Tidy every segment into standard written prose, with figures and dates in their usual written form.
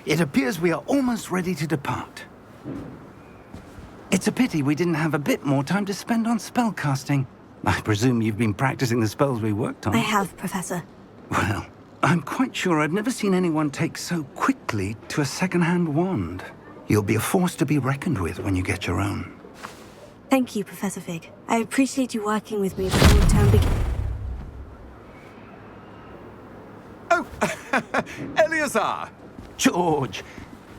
It appears we are almost ready to depart. It's a pity we didn't have a bit more time to spend on spellcasting. I presume you've been practicing the spells we worked on. I have, Professor. Well, I'm quite sure I've never seen anyone take so quickly to a second-hand wand. You'll be a force to be reckoned with when you get your own. Thank you, Professor Fig. I appreciate you working with me before the term begins. Oh, 𝐿𝐼𝐴Z𝐴R! George,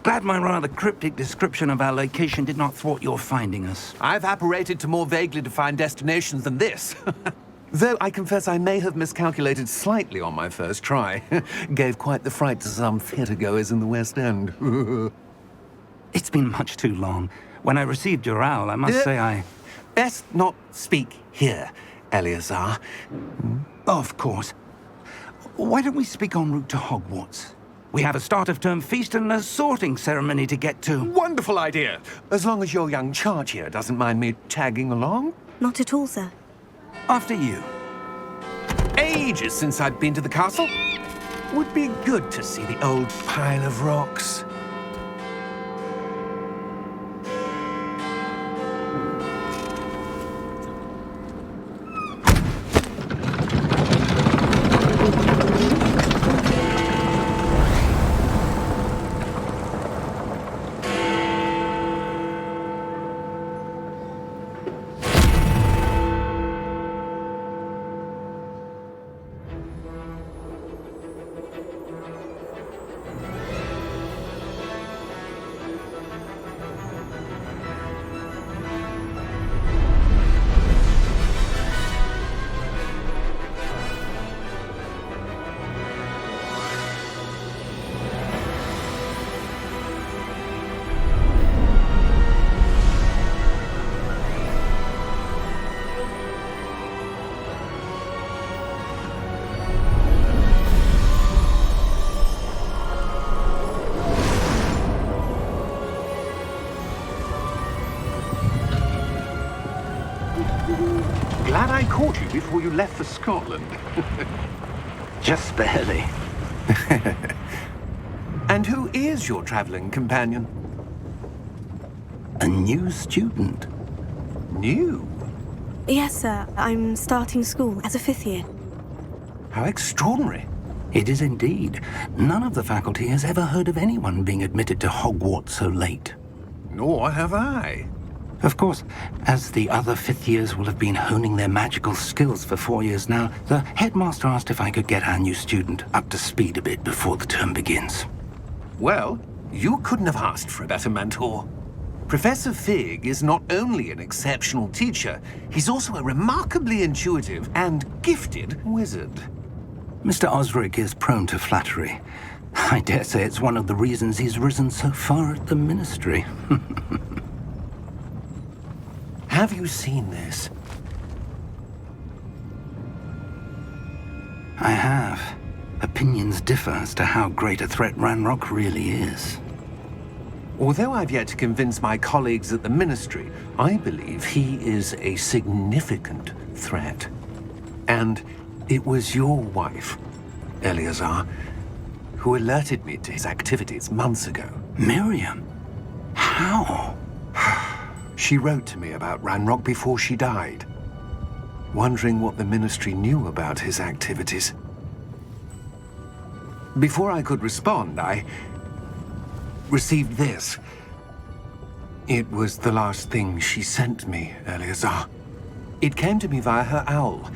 glad my rather cryptic description of our location did not thwart your finding us. I've apparated to more vaguely defined destinations than this. Though I confess I may have miscalculated slightly on my first try. Gave quite the fright to some theatre-goers in the West End. It's been much too long. When I received your owl, I must say I... Best not speak here, 𝐿𝐼AZ𝐴R. Of course. Why don't we speak en route to Hogwarts? We have a start-of-term feast and a sorting ceremony to get to. Wonderful idea! As long as your young charge here doesn't mind me tagging along. Not at all, sir. After you. Ages since I'd been to the castle. Would be good to see the old pile of rocks. Glad I caught you before you left for Scotland. Just barely. And who is your traveling companion? A new student. New? Yes, sir. I'm starting school as a 5th year. How extraordinary. It is indeed. None of the faculty has ever heard of anyone being admitted to Hogwarts so late. Nor have I. Of course, as the other 5th years will have been honing their magical skills for 4 years now, the headmaster asked if I could get our new student up to speed a bit before the term begins. Well, you couldn't have asked for a better mentor. Professor Fig is not only an exceptional teacher, he's also a remarkably intuitive and gifted wizard. Mr. Osric is prone to flattery. I dare say it's one of the reasons he's risen so far at the Ministry. Have you seen this? I have. Opinions differ as to how great a threat Ranrock really is. Although I've yet to convince my colleagues at the Ministry, I believe he is a significant threat. And it was your wife, 𝐿𝐼AZ𝐴R, who alerted me to his activities months ago. Miriam? How? She wrote to me about Ranrock before she died, wondering what the Ministry knew about his activities. Before I could respond, I received this. It was the last thing she sent me, 𝐿𝐼AZ𝐴R. It came to me via her owl,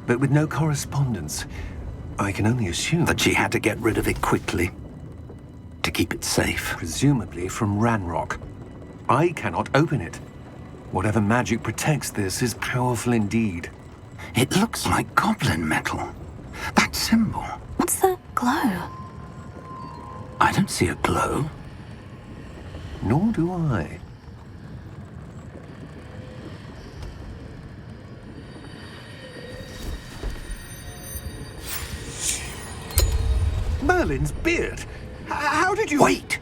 but with no correspondence. I can only assume That she had to get rid of it quickly, to keep it safe. presumably from Ranrock. I cannot open it. Whatever magic protects this is powerful indeed. It looks like goblin metal. That symbol. What's the glow? I don't see a glow. Nor do I. Merlin's beard! How did you... Wait!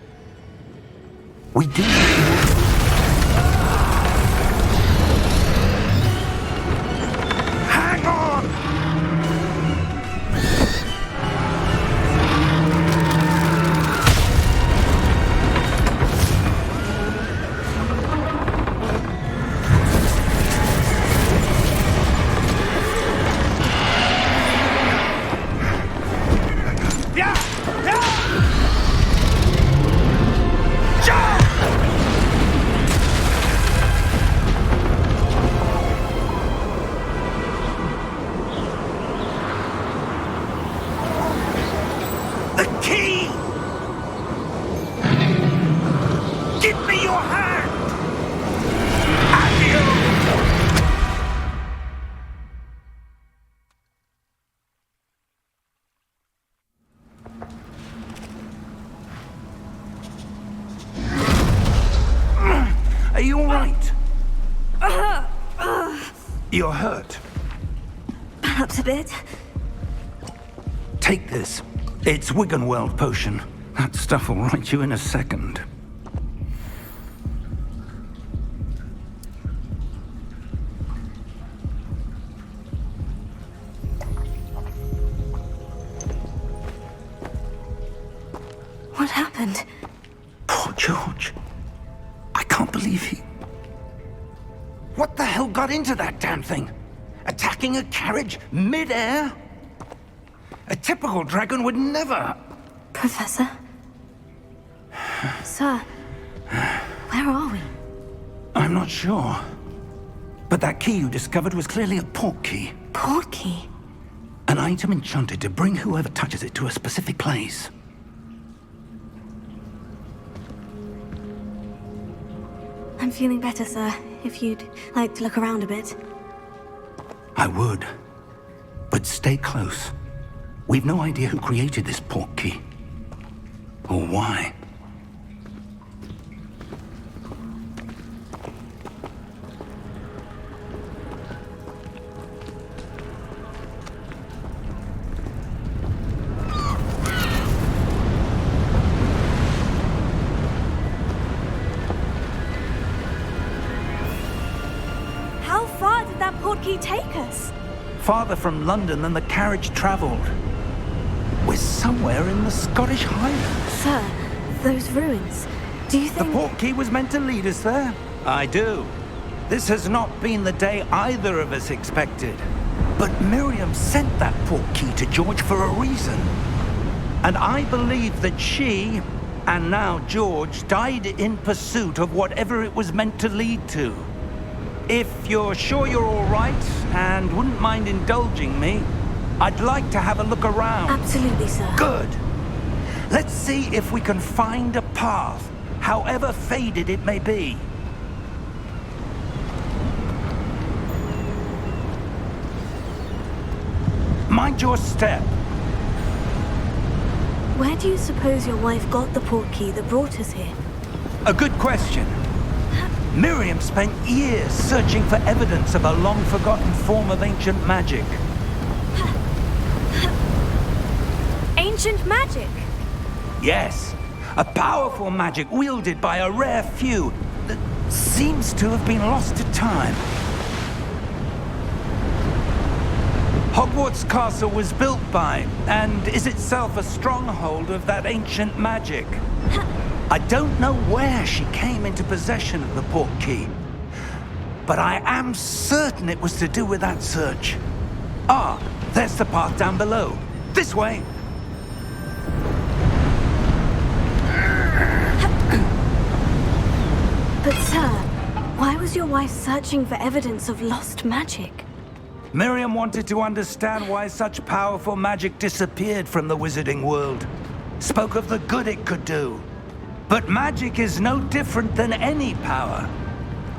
We do. Hang on! You're hurt. Perhaps a bit. Take this. It's 𝐸𝐴𝐺𝐻 potion. That stuff will right you in a second. What happened? Poor George. I can't believe he... What the hell got into that damn thing? Attacking a carriage mid-air? A typical dragon would never... Professor? Sir, where are we? I'm not sure. But that key you discovered was clearly a port key. Port key? An item enchanted to bring whoever touches it to a specific place. I'm feeling better, sir. If you'd like to look around a bit. I would. But stay close. We've no idea who created this port key. Or why. How far did that port key take us? Farther from London than the carriage traveled. We're somewhere in the Scottish Highlands. Sir, those ruins. Do you think... The port key was meant to lead us there? I do. This has not been the day either of us expected. But Miriam sent that port key to George for a reason. And I believe that she, and now George, died in pursuit of whatever it was meant to lead to. If you're sure you're all right, and wouldn't mind indulging me, I'd like to have a look around. Absolutely, sir. Good. Let's see if we can find a path, however faded it may be. Mind your step. Where do you suppose your wife got the port key that brought us here? A good question. Miriam spent years searching for evidence of a long-forgotten form of ancient magic. Ancient magic? Yes, a powerful magic wielded by a rare few that seems to have been lost to time. Hogwarts Castle was built by, and is itself a stronghold of that ancient magic. I don't know where she came into possession of the port key, but I am certain it was to do with that search. Ah, there's the path down below. This way. But sir, why was your wife searching for evidence of lost magic? Miriam wanted to understand why such powerful magic disappeared from the wizarding world. Spoke of the good it could do. But magic is no different than any power.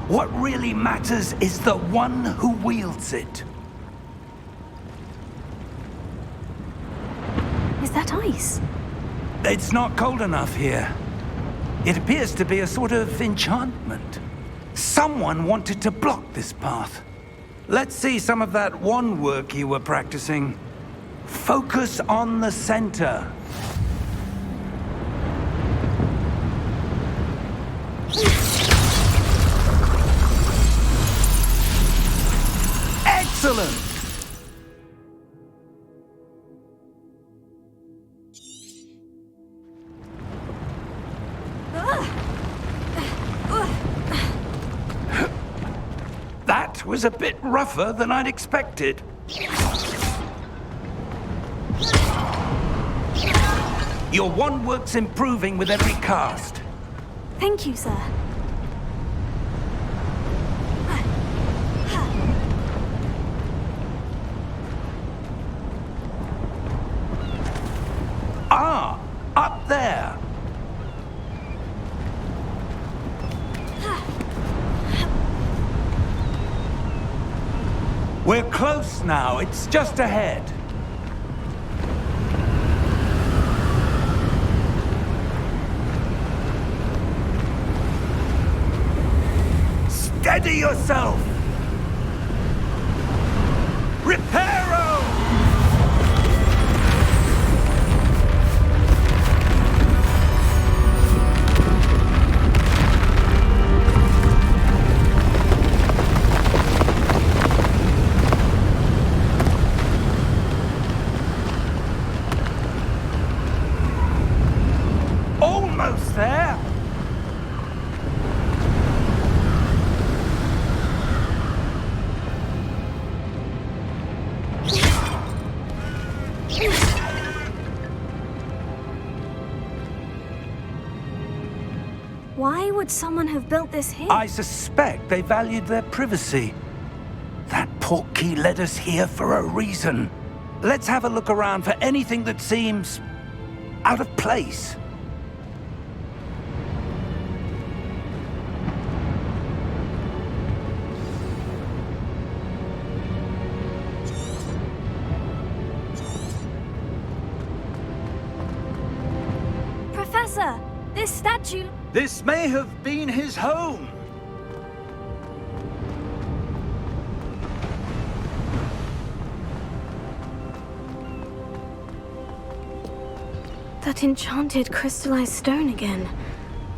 What really matters is the one who wields it. Is that ice? It's not cold enough here. It appears to be a sort of enchantment. Someone wanted to block this path. Let's see some of that wand work you were practicing. Focus on the center. Excellent! That was a bit rougher than I'd expected. Your wand work's improving with every cast. Thank you, sir. Ah, up there. We're close now. It's just ahead. Steady yourself! Why would someone have built this here? I suspect they valued their privacy. That portkey led us here for a reason. Let's have a look around for anything that seems out of place. Professor, this statue... This may have been his home. That enchanted crystallized stone again.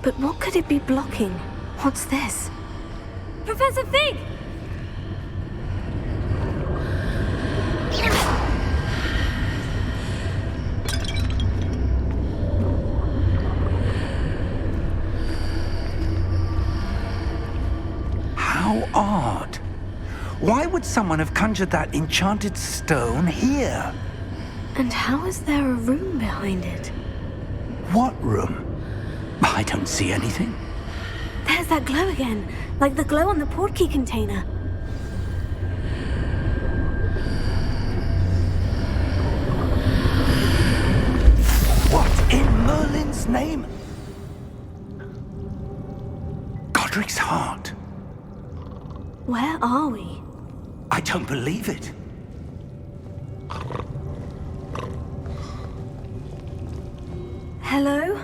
But what could it be blocking? What's this? Professor Fig! How odd. Why would someone have conjured that enchanted stone here? And how is there a room behind it? What room? I don't see anything. There's that glow again, like the glow on the portkey container. What in Merlin's name? Godric's heart. Where are we? I don't believe it. Hello?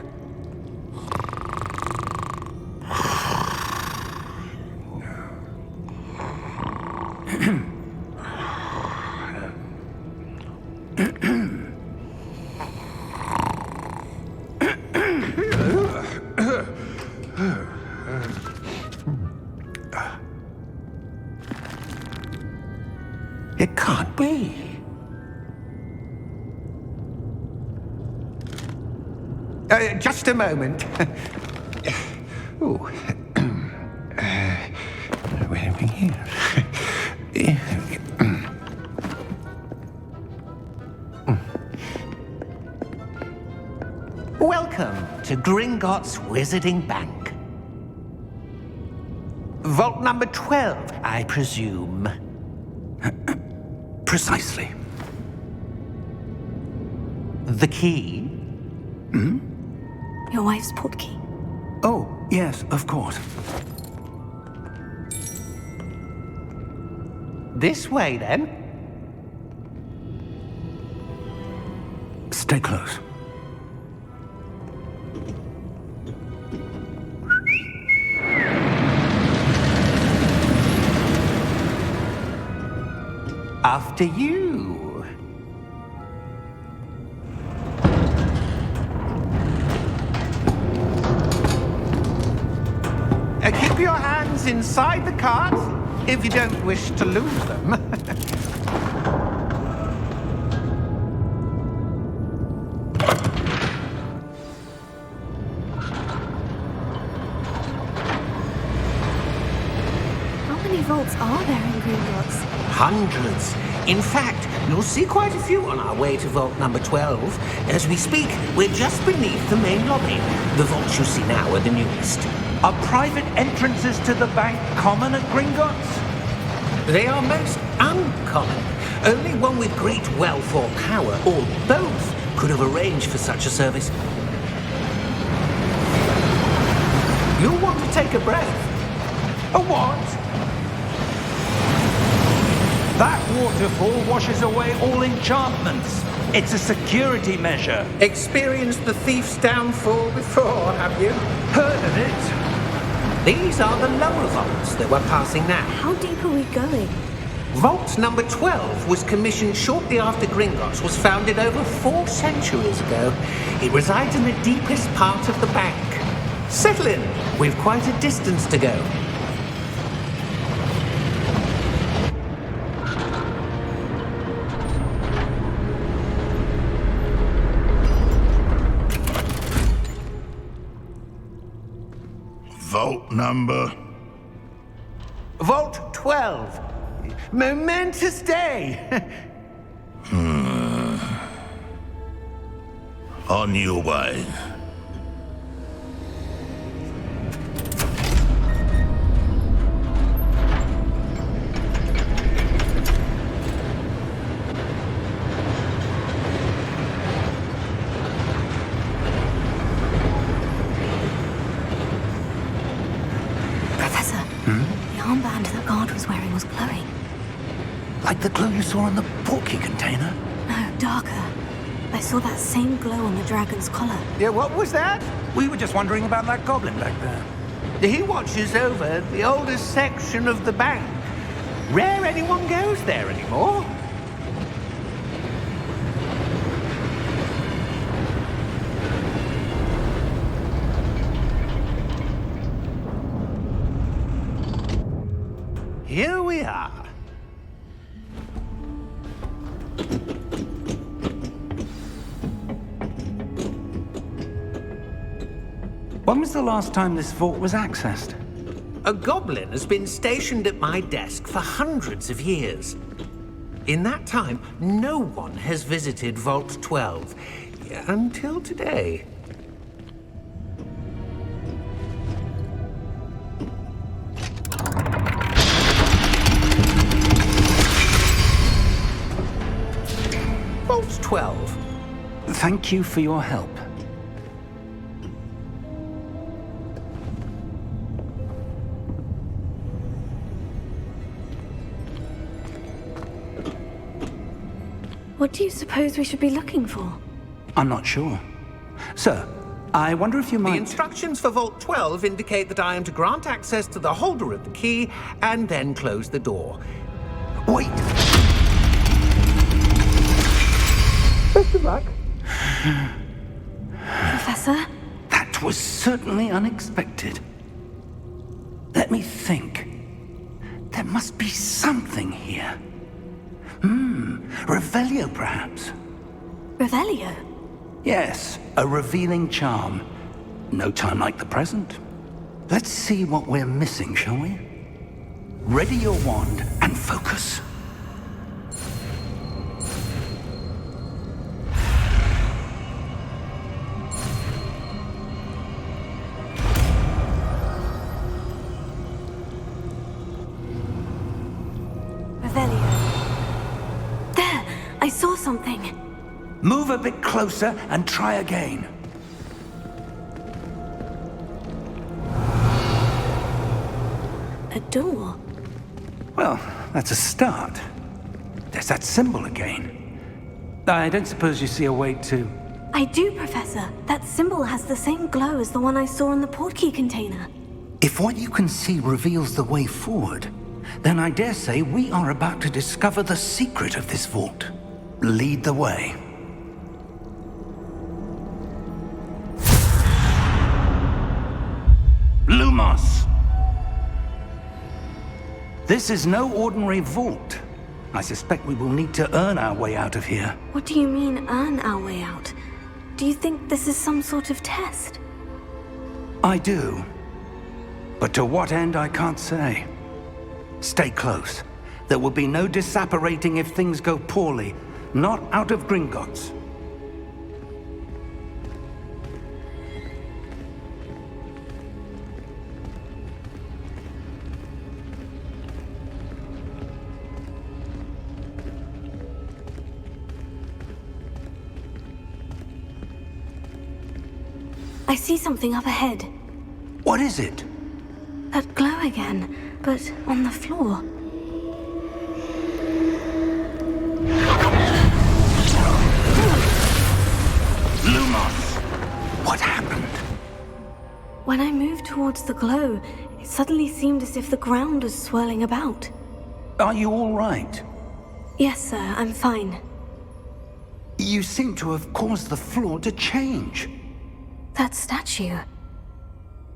It can't be. Just a moment. Oh. Where are we here? Welcome to Gringotts Wizarding Bank. Vault number 12, I presume. Precisely. The key? Your wife's portkey. Oh, yes, of course. This way, then. Stay close. After you. Keep your hands inside the cart if you don't wish to lose them. How many vaults are there in Gringotts? Hundreds. In fact, you'll see quite a few on our way to vault number 12. As we speak, we're just beneath the main lobby. The vaults you see now are the newest. Are private entrances to the bank common at Gringotts? They are most uncommon. Only one with great wealth or power, or both, could have arranged for such a service. You'll want to take a breath. A what? That waterfall washes away all enchantments. It's a security measure. Experienced the thief's downfall before, have you? Heard of it? These are the lower vaults that we're passing now. How deep are we going? Vault number 12 was commissioned shortly after Gringotts was founded over 4 centuries ago. It resides in the deepest part of the bank. Settle in. We've quite a distance to go. Vault number? Vault 12. Momentous day. On your way. was wearing was glowing. Like the glow you saw in the portkey container? No, darker. I saw that same glow on the dragon's collar. Yeah, what was that? We were just wondering about that goblin back there. He watches over the oldest section of the bank. Rare anyone goes there anymore. Here we are. When was the last time this vault was accessed? A goblin has been stationed at my desk for hundreds of years. In that time, no one has visited Vault 12 until today. Vault 12. Thank you for your help. What do you suppose we should be looking for? I'm not sure. Sir, I wonder if you might... The instructions for Vault 12 indicate that I am to grant access to the holder of the key and then close the door. Wait! Best of luck. Professor? That was certainly unexpected. Let me think. There must be something here. Revelio, perhaps? Revelio? Yes, a revealing charm. No time like the present. Let's see what we're missing, shall we? Ready your wand and focus. I saw something. Move a bit closer and try again. A door? Well, that's a start. There's that symbol again. I don't suppose you see a way to... I do, Professor. That symbol has the same glow as the one I saw in the portkey container. If what you can see reveals the way forward, then I dare say we are about to discover the secret of this vault. Lead the way. Lumos! This is no ordinary vault. I suspect we will need to earn our way out of here. What do you mean, earn our way out? Do you think this is some sort of test? I do. But to what end, I can't say. Stay close. There will be no disapparating if things go poorly. Not out of Gringotts. I see something up ahead. What is it? That glow again, but on the floor. Lumos! What happened? When I moved towards the glow, it suddenly seemed as if the ground was swirling about. Are you all right? Yes, sir, I'm fine. You seem to have caused the floor to change. That statue.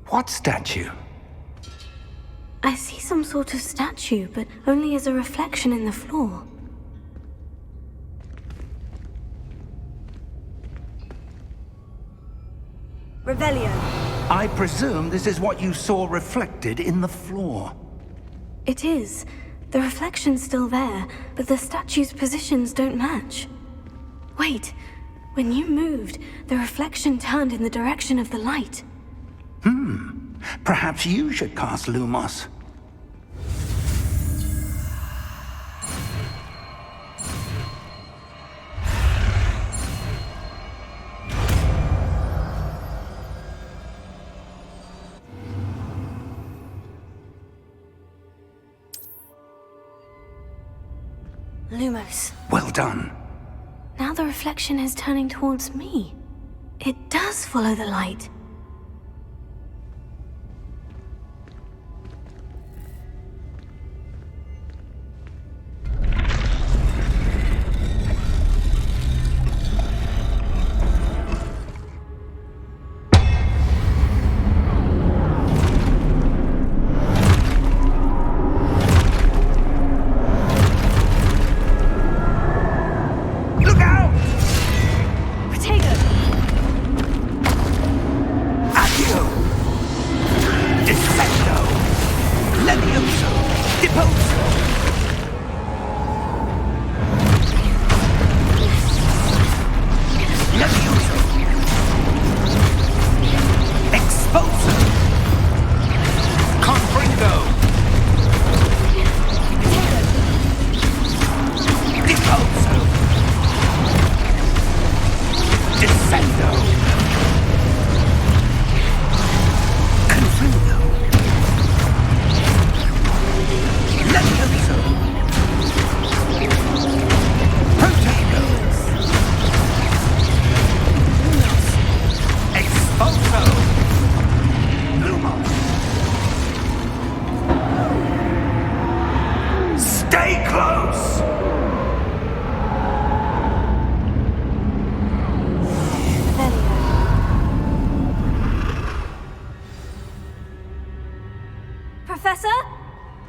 What statue? I see some sort of statue, but only as a reflection in the floor. Revelio. I presume this is what you saw reflected in the floor. It is. The reflection's still there, but the statue's positions don't match. Wait. When you moved, the reflection turned in the direction of the light. Perhaps you should cast Lumos. Lumos. Well done. Now the reflection is turning towards me. It does follow the light.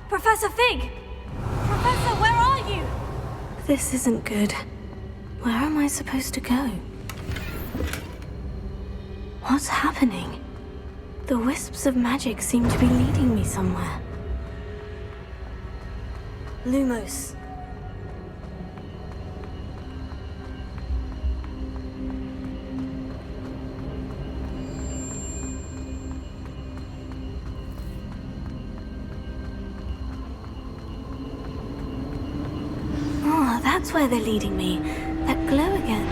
Professor Fig! Professor, where are you? This isn't good. Where am I supposed to go? What's happening? The wisps of magic seem to be leading me somewhere. Lumos. Oh, that's where they're leading me. That glow again.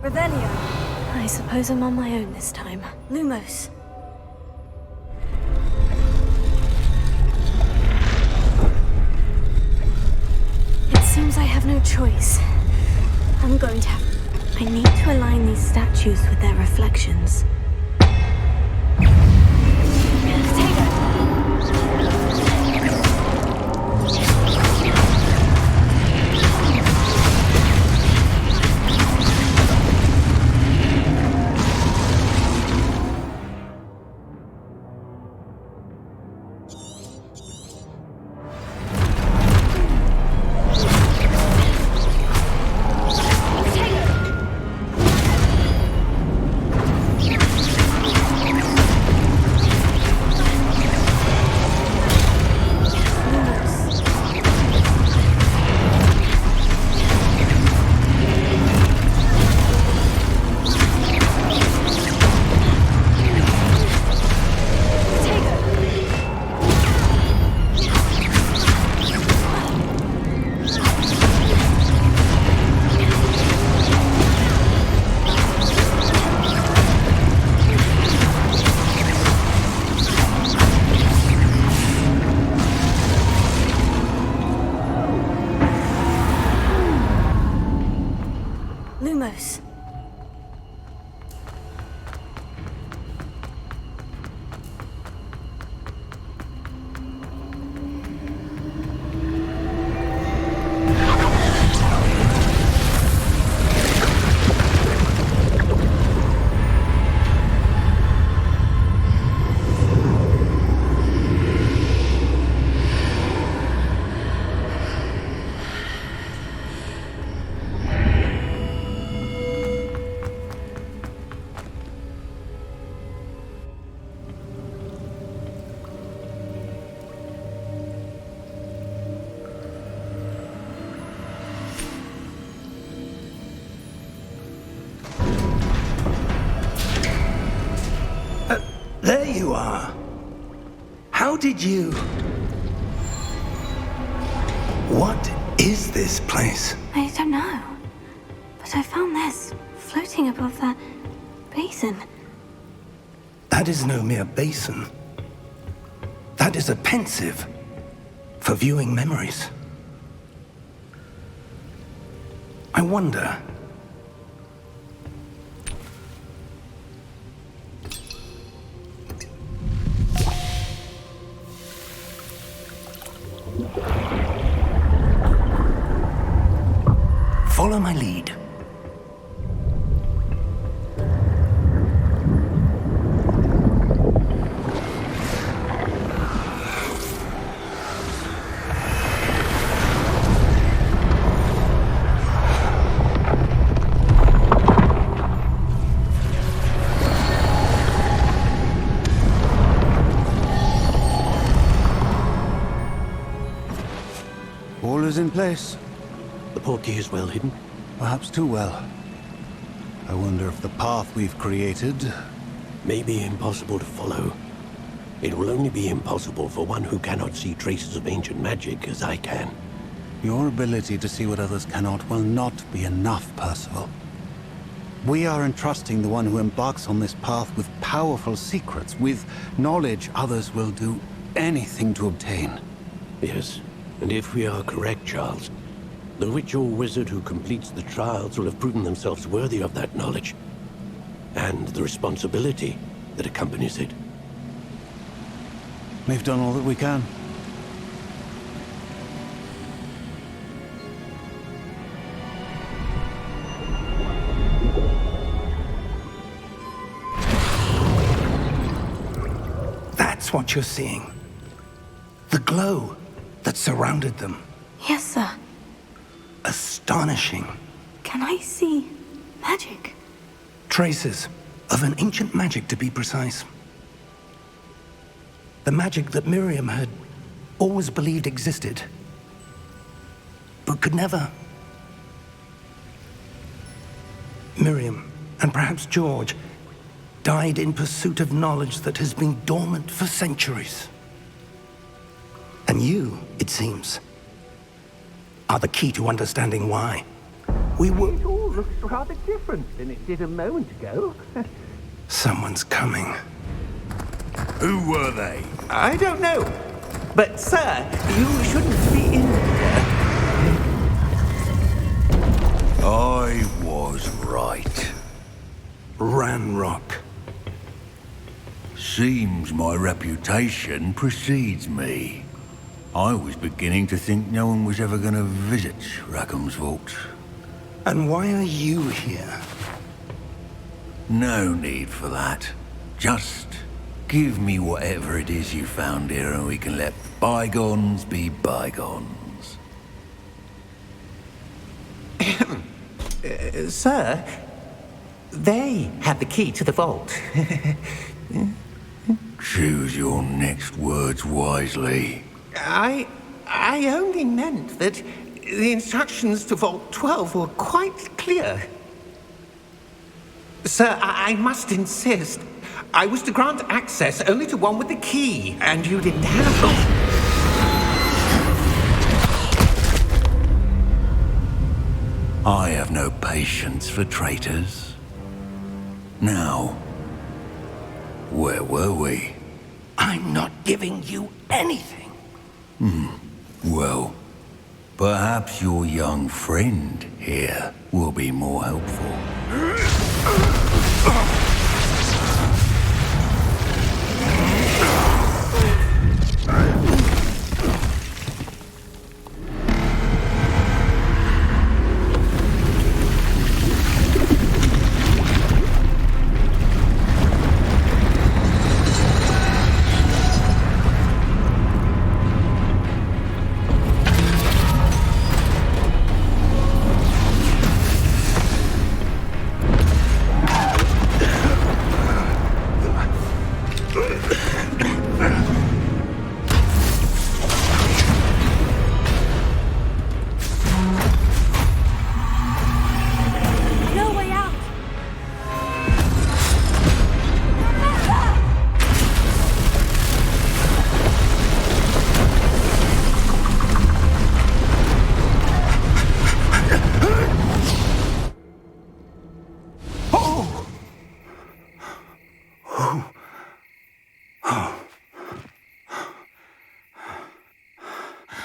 Revelio. I suppose I'm on my own this time. Lumos. It seems I have no choice. I'm going to have... I need to align these statues with their reflections. Lumos. There you are. How did you... What is this place? I don't know. But I found this floating above that basin. That is no mere basin. That is a pensive for viewing memories. I wonder... Follow my lead. All is in place. The portkey is well hidden. Perhaps too well. I wonder if the path we've created... May be impossible to follow. It will only be impossible for one who cannot see traces of ancient magic as I can. Your ability to see what others cannot will not be enough, Percival. We are entrusting the one who embarks on this path with powerful secrets, with knowledge others will do anything to obtain. Yes, and if we are correct, Charles, the witch or wizard who completes the trials will have proven themselves worthy of that knowledge, and the responsibility that accompanies it. We've done all that we can. That's what you're seeing. The glow that surrounded them. Yes, sir. Astonishing. Can I see magic? Traces of an ancient magic, to be precise. The magic that Miriam had always believed existed, but could never. Miriam, and perhaps George, died in pursuit of knowledge that has been dormant for centuries. And you, it seems, are the key to understanding why. We were... It all looks rather different than it did a moment ago. Someone's coming. Who were they? I don't know. But, sir, you shouldn't be in here. I was right. Ranrock. Seems my reputation precedes me. I was beginning to think no one was ever going to visit Rackham's vault. And why are you here? No need for that. Just give me whatever it is you found here and we can let bygones be bygones. Sir, they had the key to the vault. Choose your next words wisely. I only meant that the instructions to Vault 12 were quite clear. Sir, I must insist. I was to grant access only to one with the key, and you didn't have it. I have no patience for traitors. Now, where were we? I'm not giving you anything. Well, perhaps your young friend here will be more helpful.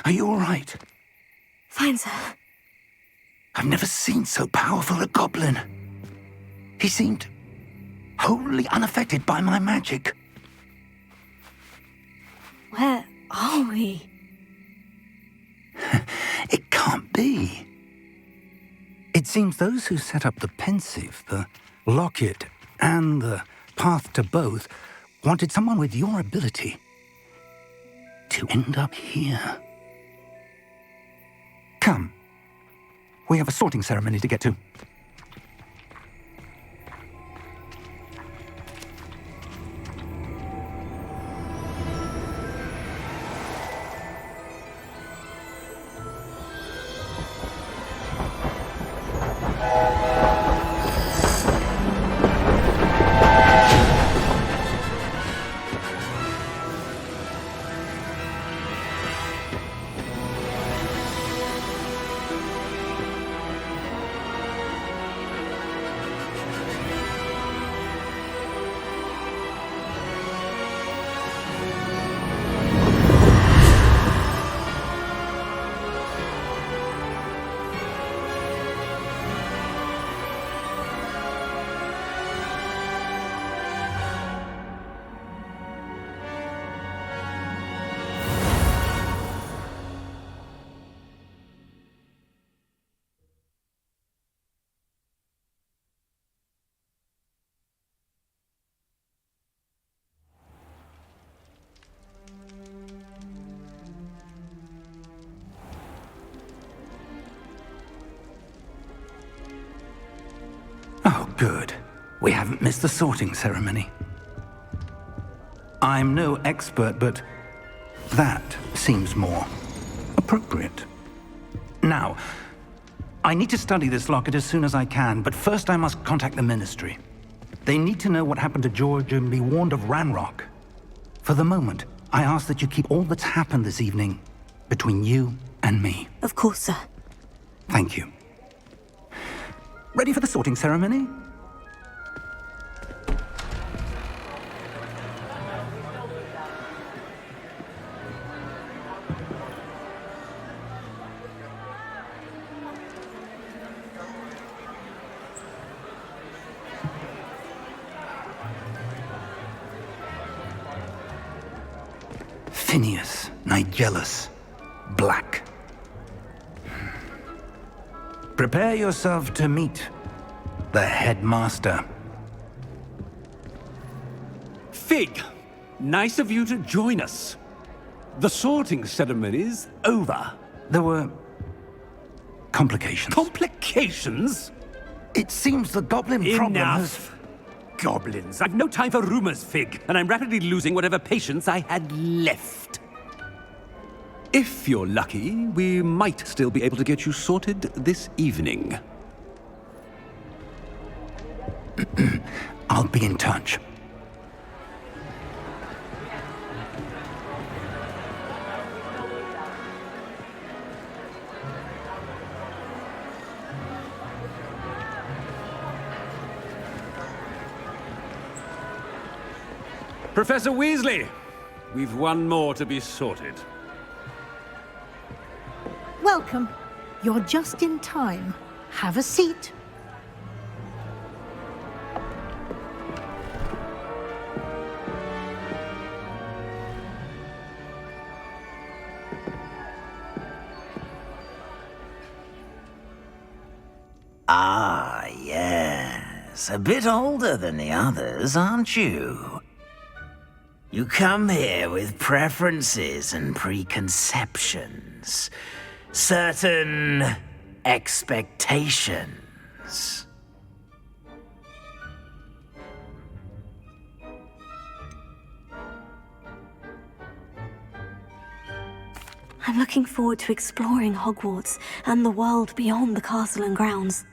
Are you all right? Fine, sir. I've never seen so powerful a goblin. He seemed wholly unaffected by my magic. Where are we? It can't be. It seems those who set up the Pensieve, the Locket, and the Path to Both wanted someone with your ability to end up here. Come. We have a sorting ceremony to get to. Oh, good. We haven't missed the sorting ceremony. I'm no expert, but that seems more appropriate. Now, I need to study this locket as soon as I can, but first I must contact the Ministry. They need to know what happened to George and be warned of Ranrock. For the moment, I ask that you keep all that's happened this evening between you and me. Of course, sir. Thank you. Ready for the sorting ceremony? Phineas Nigellus Black. Prepare yourself to meet the headmaster. Fig, nice of you to join us. The sorting ceremony's over. There were complications. Complications? It seems the goblin problem has... Enough! Goblins. I've no time for rumors, Fig, and I'm rapidly losing whatever patience I had left. If you're lucky, we might still be able to get you sorted this evening. I'll be in touch. Professor Weasley, we've one more to be sorted. Welcome. You're just in time. Have a seat. Ah, yes. A bit older than the others, aren't you? You come here with preferences and preconceptions. Certain expectations. I'm looking forward to exploring Hogwarts and the world beyond the castle and grounds.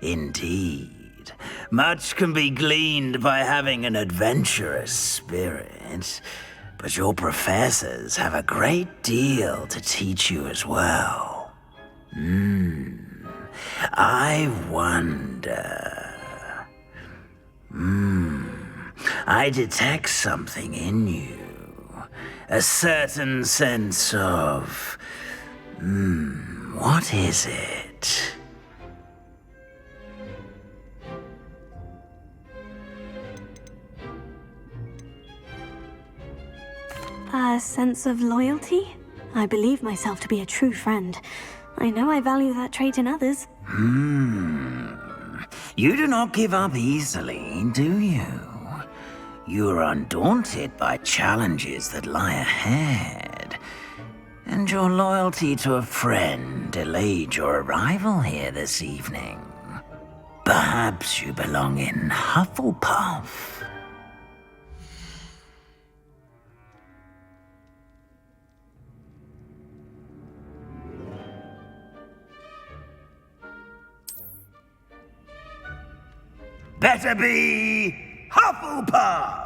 Indeed. Much can be gleaned by having an adventurous spirit, but your professors have a great deal to teach you as well. I wonder... I detect something in you. A certain sense of... what is it? A sense of loyalty? I believe myself to be a true friend. I know I value that trait in others. You do not give up easily, do you? You are undaunted by challenges that lie ahead. And your loyalty to a friend delayed your arrival here this evening. Perhaps you belong in Hufflepuff. Better be Hufflepuff!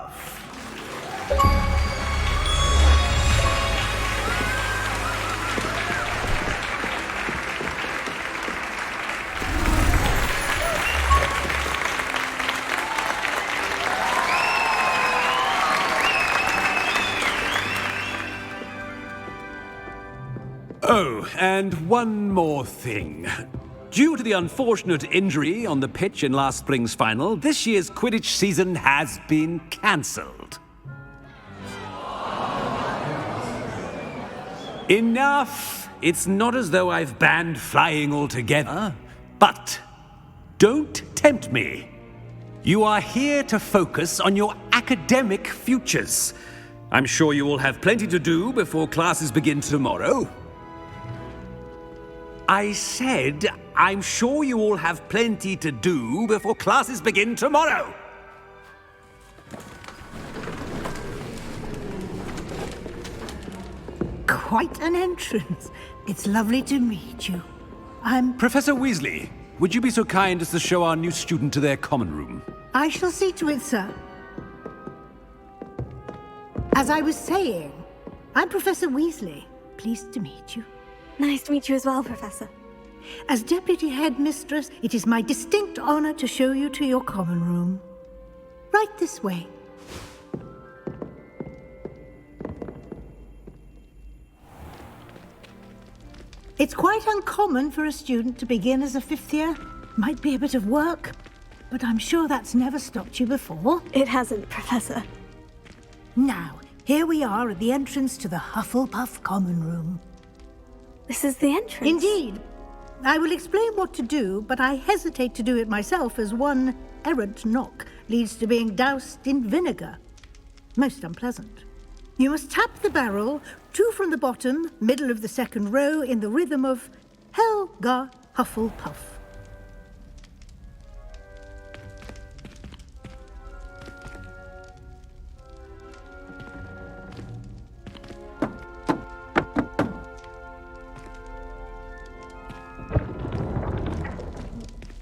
Oh, and one more thing. Due to the unfortunate injury on the pitch in last spring's final, this year's Quidditch season has been cancelled. Enough! It's not as though I've banned flying altogether, but don't tempt me. You are here to focus on your academic futures. I'm sure you will have plenty to do before classes begin tomorrow. I said, I'm sure you all have plenty to do before classes begin tomorrow. Quite an entrance. It's lovely to meet you. I'm... Professor Weasley, would you be so kind as to show our new student to their common room? I shall see to it, sir. As I was saying, I'm Professor Weasley. Pleased to meet you. Nice to meet you as well, Professor. As Deputy Headmistress, it is my distinct honor to show you to your common room. Right this way. It's quite uncommon for a student to begin as a fifth year. Might be a bit of work, but I'm sure that's never stopped you before. It hasn't, Professor. Now, here we are at the entrance to the Hufflepuff common room. This is the entrance? Indeed. I will explain what to do, but I hesitate to do it myself as one errant knock leads to being doused in vinegar. Most unpleasant. You must tap the barrel, 2 from the bottom, middle of the second row, in the rhythm of Helga Hufflepuff.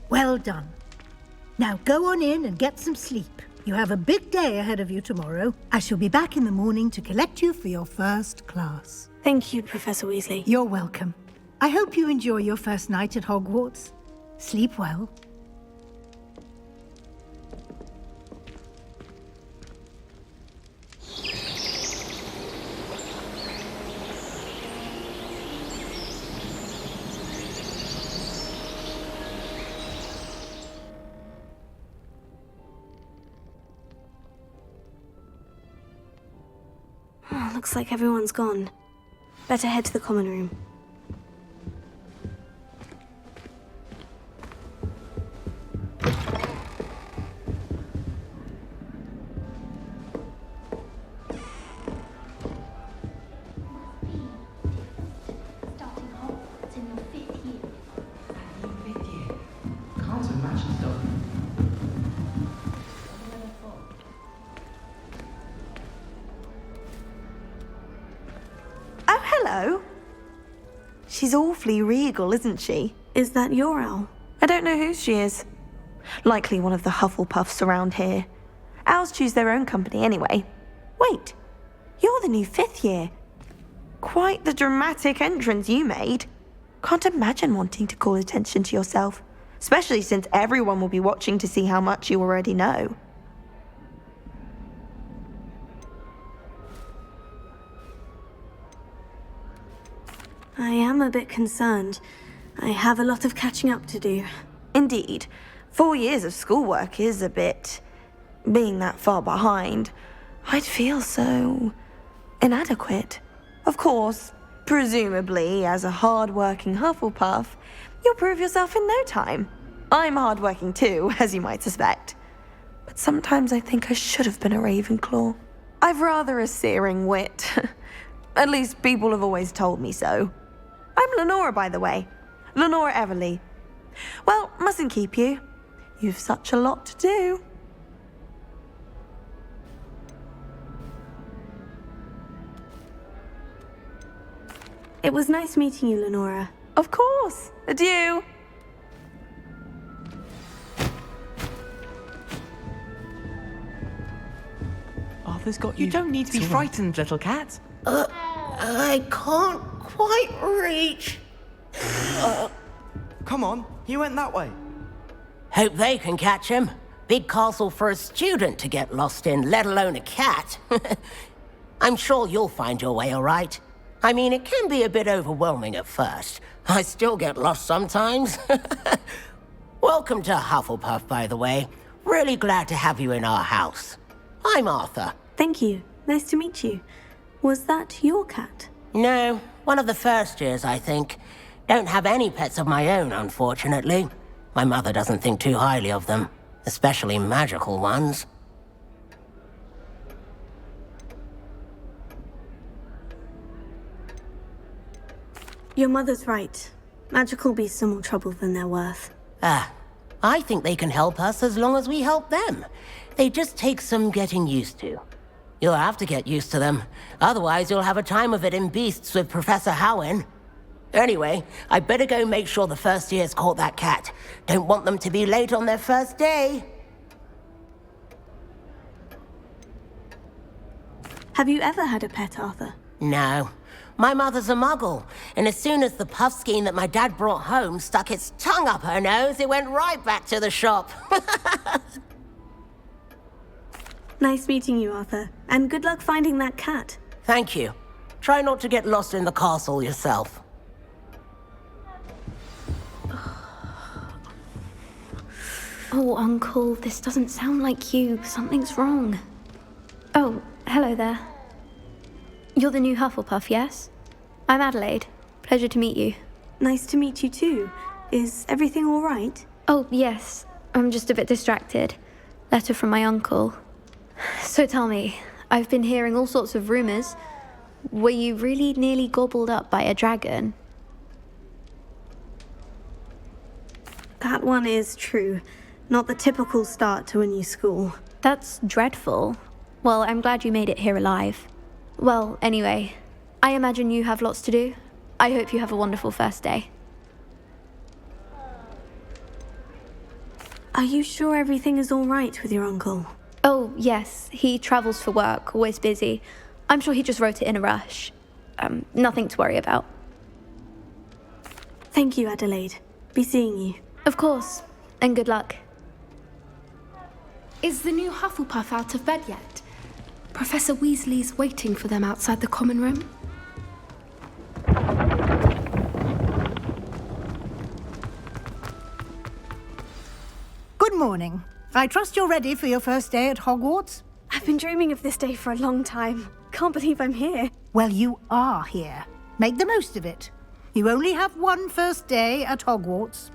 Well done. Now go on in and get some sleep. You have a big day ahead of you tomorrow. I shall be back in the morning to collect you for your first class. Thank you, Professor Weasley. You're welcome. I hope you enjoy your first night at Hogwarts. Sleep well. Looks like everyone's gone. Better head to the common room. Hello. She's awfully regal, isn't she? Is that your owl? I don't know who she is. Likely one of the Hufflepuffs around here. Owls choose their own company anyway. Wait, you're the new 5th year. Quite the dramatic entrance you made. Can't imagine wanting to call attention to yourself, especially since everyone will be watching to see how much you already know. I am a bit concerned. I have a lot of catching up to do. Indeed. 4 years of schoolwork is a bit... being that far behind. I'd feel so... inadequate. Of course, presumably, as a hard-working Hufflepuff, you'll prove yourself in no time. I'm hard-working too, as you might suspect. But sometimes I think I should have been a Ravenclaw. I've rather a searing wit. At least people have always told me so. I'm Lenora, by the way. Lenora Everly. Well, mustn't keep you. You've such a lot to do. It was nice meeting you, Lenora. Of course. Adieu. Arthur's got you. You don't need to be frightened, little cat. I can't quite reach. Come on, he went that way. Hope they can catch him. Big castle for a student to get lost in, let alone a cat. I'm sure you'll find your way all right. I mean, it can be a bit overwhelming at first. I still get lost sometimes. Welcome to Hufflepuff, by the way. Really glad to have you in our house. I'm Arthur. Thank you. Nice to meet you. Was that your cat? No, one of the first years, I think. Don't have any pets of my own, unfortunately. My mother doesn't think too highly of them, especially magical ones. Your mother's right. Magical beasts are more trouble than they're worth. I think they can help us as long as we help them. They just take some getting used to. You'll have to get used to them. Otherwise, you'll have a time of it in Beasts with Professor Howin. Anyway, I better go make sure the first years caught that cat. Don't want them to be late on their first day. Have you ever had a pet, Arthur? No. My mother's a muggle, and as soon as the puff skein that my dad brought home stuck its tongue up her nose, it went right back to the shop. Nice meeting you, Arthur. And good luck finding that cat. Thank you. Try not to get lost in the castle yourself. Oh, Uncle, this doesn't sound like you. Something's wrong. Oh, hello there. You're the new Hufflepuff, yes? I'm Adelaide. Pleasure to meet you. Nice to meet you too. Is everything all right? Oh, yes. I'm just a bit distracted. Letter from my uncle. So tell me, I've been hearing all sorts of rumors. Were you really nearly gobbled up by a dragon? That one is true. Not the typical start to a new school. That's dreadful. Well, I'm glad you made it here alive. Well, anyway, I imagine you have lots to do. I hope you have a wonderful first day. Are you sure everything is all right with your uncle? Oh, yes. He travels for work, always busy. I'm sure he just wrote it in a rush. Nothing to worry about. Thank you, Adelaide. Be seeing you. Of course. And good luck. Is the new Hufflepuff out of bed yet? Professor Weasley's waiting for them outside the common room. Good morning. I trust you're ready for your first day at Hogwarts? I've been dreaming of this day for a long time. Can't believe I'm here. Well, you are here. Make the most of it. You only have one first day at Hogwarts.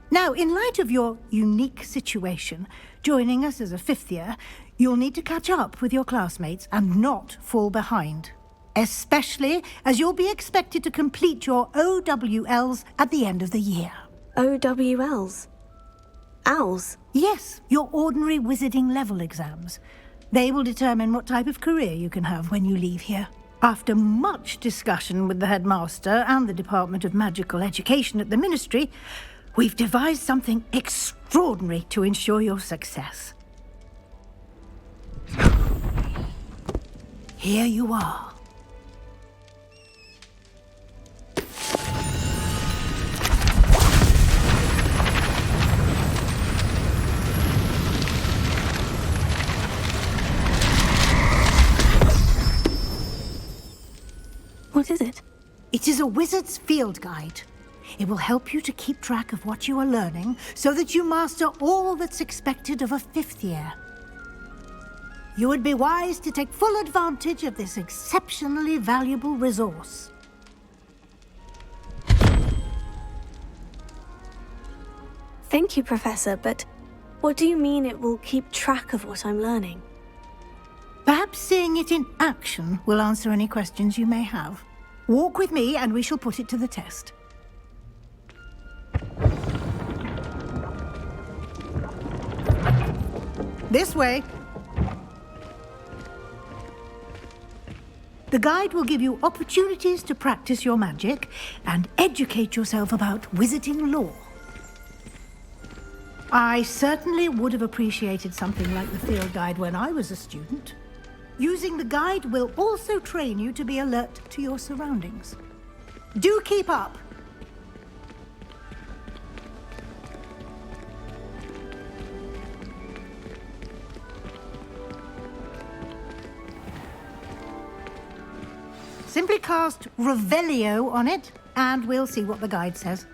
Now, in light of your unique situation, joining us as a fifth year, you'll need to catch up with your classmates and not fall behind. Especially as you'll be expected to complete your OWLs at the end of the year. OWLs? Owls? Yes, your ordinary wizarding level exams. They will determine what type of career you can have when you leave here. After much discussion with the headmaster and the Department of Magical Education at the Ministry, we've devised something extraordinary to ensure your success. Here you are. What is it? It is a wizard's field guide. It will help you to keep track of what you are learning so that you master all that's expected of a 5th year. You would be wise to take full advantage of this exceptionally valuable resource. Thank you, Professor, but what do you mean it will keep track of what I'm learning? Perhaps seeing it in action will answer any questions you may have. Walk with me and we shall put it to the test. This way. The guide will give you opportunities to practice your magic and educate yourself about wizarding lore. I certainly would have appreciated something like the field guide when I was a student. Using the guide will also train you to be alert to your surroundings. Do keep up! Simply cast Revelio on it, and we'll see what the guide says.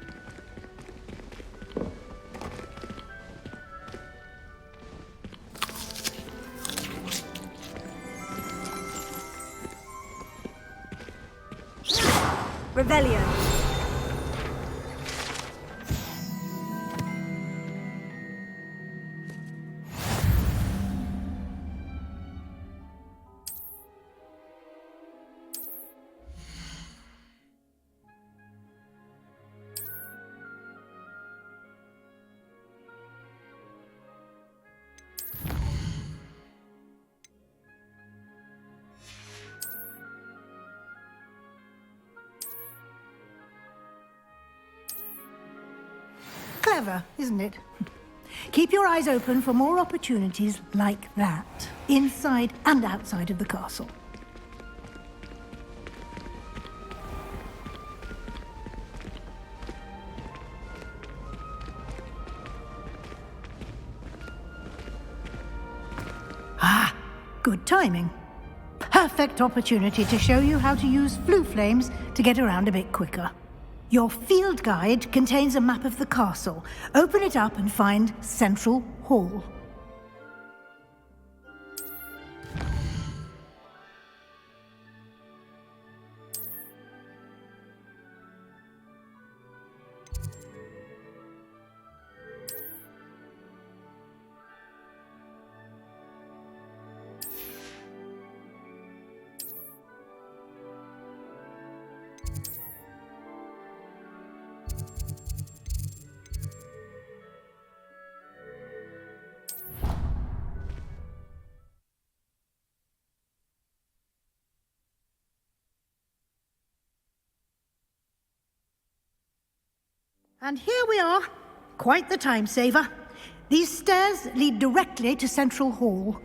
Revelio. Clever, isn't it? Keep your eyes open for more opportunities like that, inside and outside of the castle. Ah, good timing. Perfect opportunity to show you how to use flue flames to get around a bit quicker. Your field guide contains a map of the castle. Open it up and find Central Hall. And here we are. Quite the time saver. These stairs lead directly to Central Hall.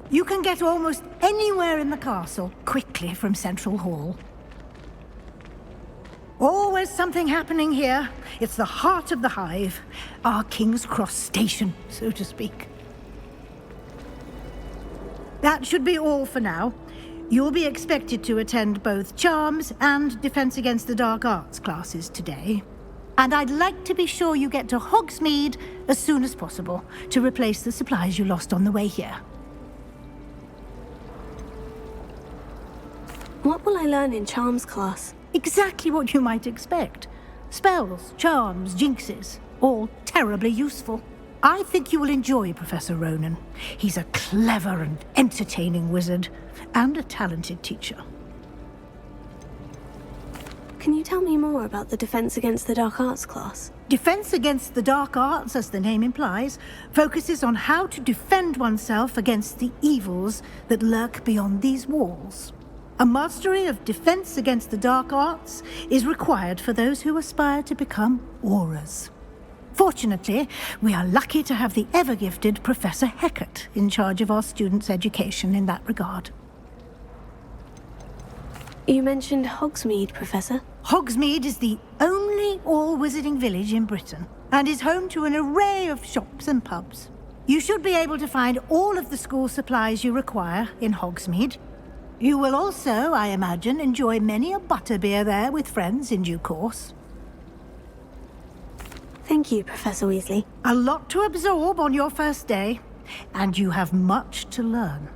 You can get almost anywhere in the castle quickly from Central Hall. Always something happening here. It's the heart of the hive. Our King's Cross station, so to speak. That should be all for now. You'll be expected to attend both Charms and Defense Against the Dark Arts classes today. And I'd like to be sure you get to Hogsmeade as soon as possible to replace the supplies you lost on the way here. What will I learn in Charms class? Exactly what you might expect. Spells, charms, jinxes, all terribly useful. I think you will enjoy Professor Ronan. He's a clever and entertaining wizard, and a talented teacher. Can you tell me more about the Defense Against the Dark Arts class? Defense Against the Dark Arts, as the name implies, focuses on how to defend oneself against the evils that lurk beyond these walls. A mastery of Defense Against the Dark Arts is required for those who aspire to become auras. Fortunately, we are lucky to have the ever-gifted Professor Hecat in charge of our students' education in that regard. You mentioned Hogsmeade, Professor. Hogsmeade is the only all-wizarding village in Britain, and is home to an array of shops and pubs. You should be able to find all of the school supplies you require in Hogsmeade. You will also, I imagine, enjoy many a butterbeer there with friends in due course. Thank you, Professor Weasley. A lot to absorb on your first day, and you have much to learn.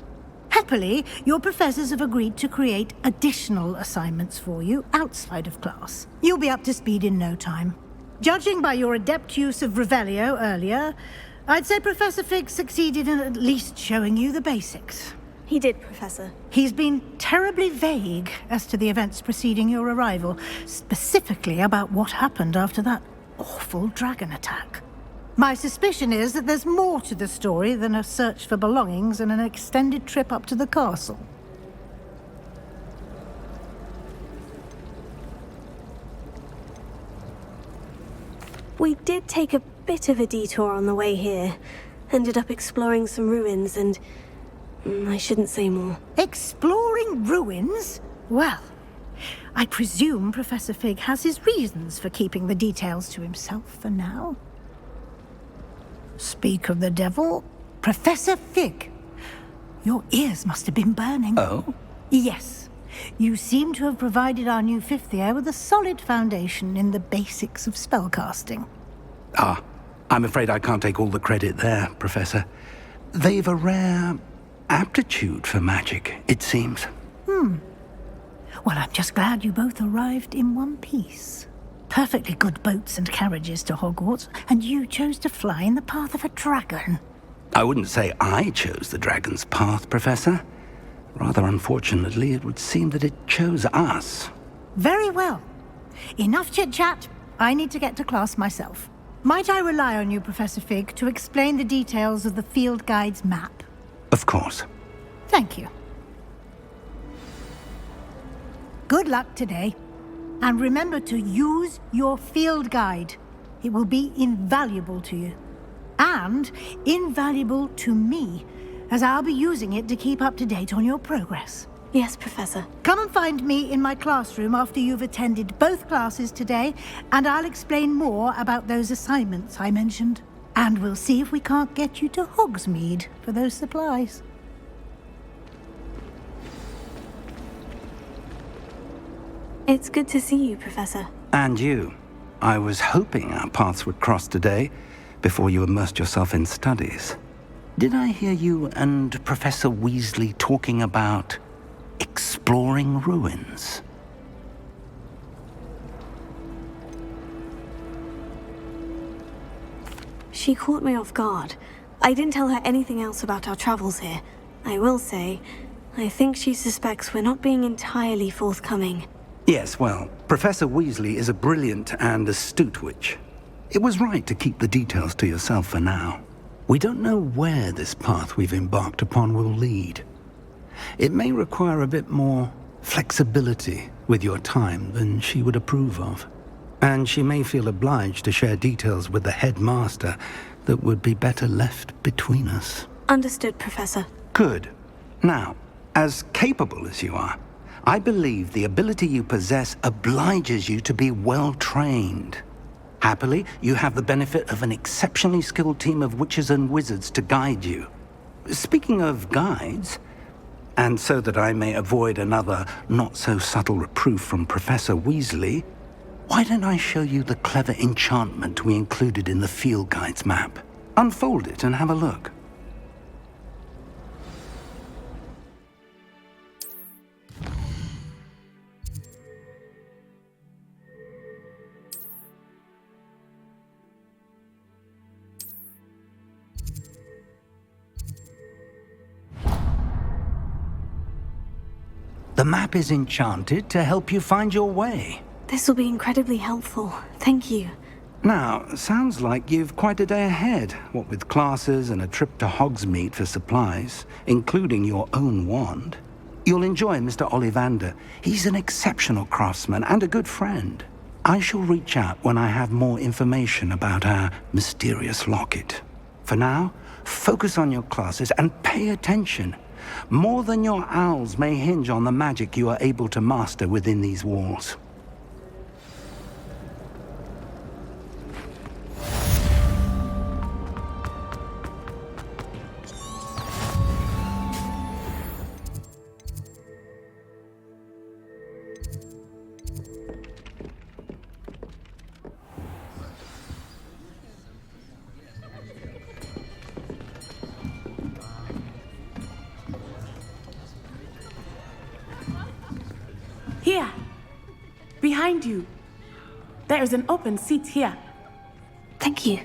Happily, your professors have agreed to create additional assignments for you outside of class. You'll be up to speed in no time. Judging by your adept use of Revelio earlier, I'd say Professor Fig succeeded in at least showing you the basics. He did, Professor. He's been terribly vague as to the events preceding your arrival, specifically about what happened after that awful dragon attack. My suspicion is that there's more to the story than a search for belongings and an extended trip up to the castle. We did take a bit of a detour on the way here. Ended up exploring some ruins and... I shouldn't say more. Exploring ruins? Well, I presume Professor Fig has his reasons for keeping the details to himself for now. Speak of the devil, Professor Fig. Your ears must have been burning. Oh? Yes. You seem to have provided our new fifth year with a solid foundation in the basics of spellcasting. Ah, I'm afraid I can't take all the credit there, Professor. They've a rare aptitude for magic, it seems. Well, I'm just glad you both arrived in one piece. Perfectly good boats and carriages to Hogwarts, and you chose to fly in the path of a dragon. I wouldn't say I chose the dragon's path, Professor. Rather unfortunately, it would seem that it chose us. Very well. Enough chit-chat. I need to get to class myself. Might I rely on you, Professor Fig, to explain the details of the field guide's map? Of course. Thank you. Good luck today. And remember to use your field guide. It will be invaluable to you. And invaluable to me, as I'll be using it to keep up to date on your progress. Yes, Professor. Come and find me in my classroom after you've attended both classes today, and I'll explain more about those assignments I mentioned. And we'll see if we can't get you to Hogsmeade for those supplies. It's good to see you, Professor. And you. I was hoping our paths would cross today, before you immersed yourself in studies. Did I hear you and Professor Weasley talking about exploring ruins? She caught me off guard. I didn't tell her anything else about our travels here. I will say, I think she suspects we're not being entirely forthcoming. Yes, well, Professor Weasley is a brilliant and astute witch. It was right to keep the details to yourself for now. We don't know where this path we've embarked upon will lead. It may require a bit more flexibility with your time than she would approve of. And she may feel obliged to share details with the headmaster that would be better left between us. Understood, Professor. Good. Now, as capable as you are, I believe the ability you possess obliges you to be well-trained. Happily, you have the benefit of an exceptionally skilled team of witches and wizards to guide you. Speaking of guides, and so that I may avoid another not-so-subtle reproof from Professor Weasley, why don't I show you the clever enchantment we included in the field guide's map? Unfold it and have a look. The map is enchanted to help you find your way. This will be incredibly helpful. Thank you. Now, sounds like you've quite a day ahead, what with classes and a trip to Hogsmeade for supplies, including your own wand. You'll enjoy Mr. Ollivander. He's an exceptional craftsman and a good friend. I shall reach out when I have more information about our mysterious locket. For now, focus on your classes and pay attention. More than your owls may hinge on the magic you are able to master within these walls. behind you. There is an open seat here. Thank you.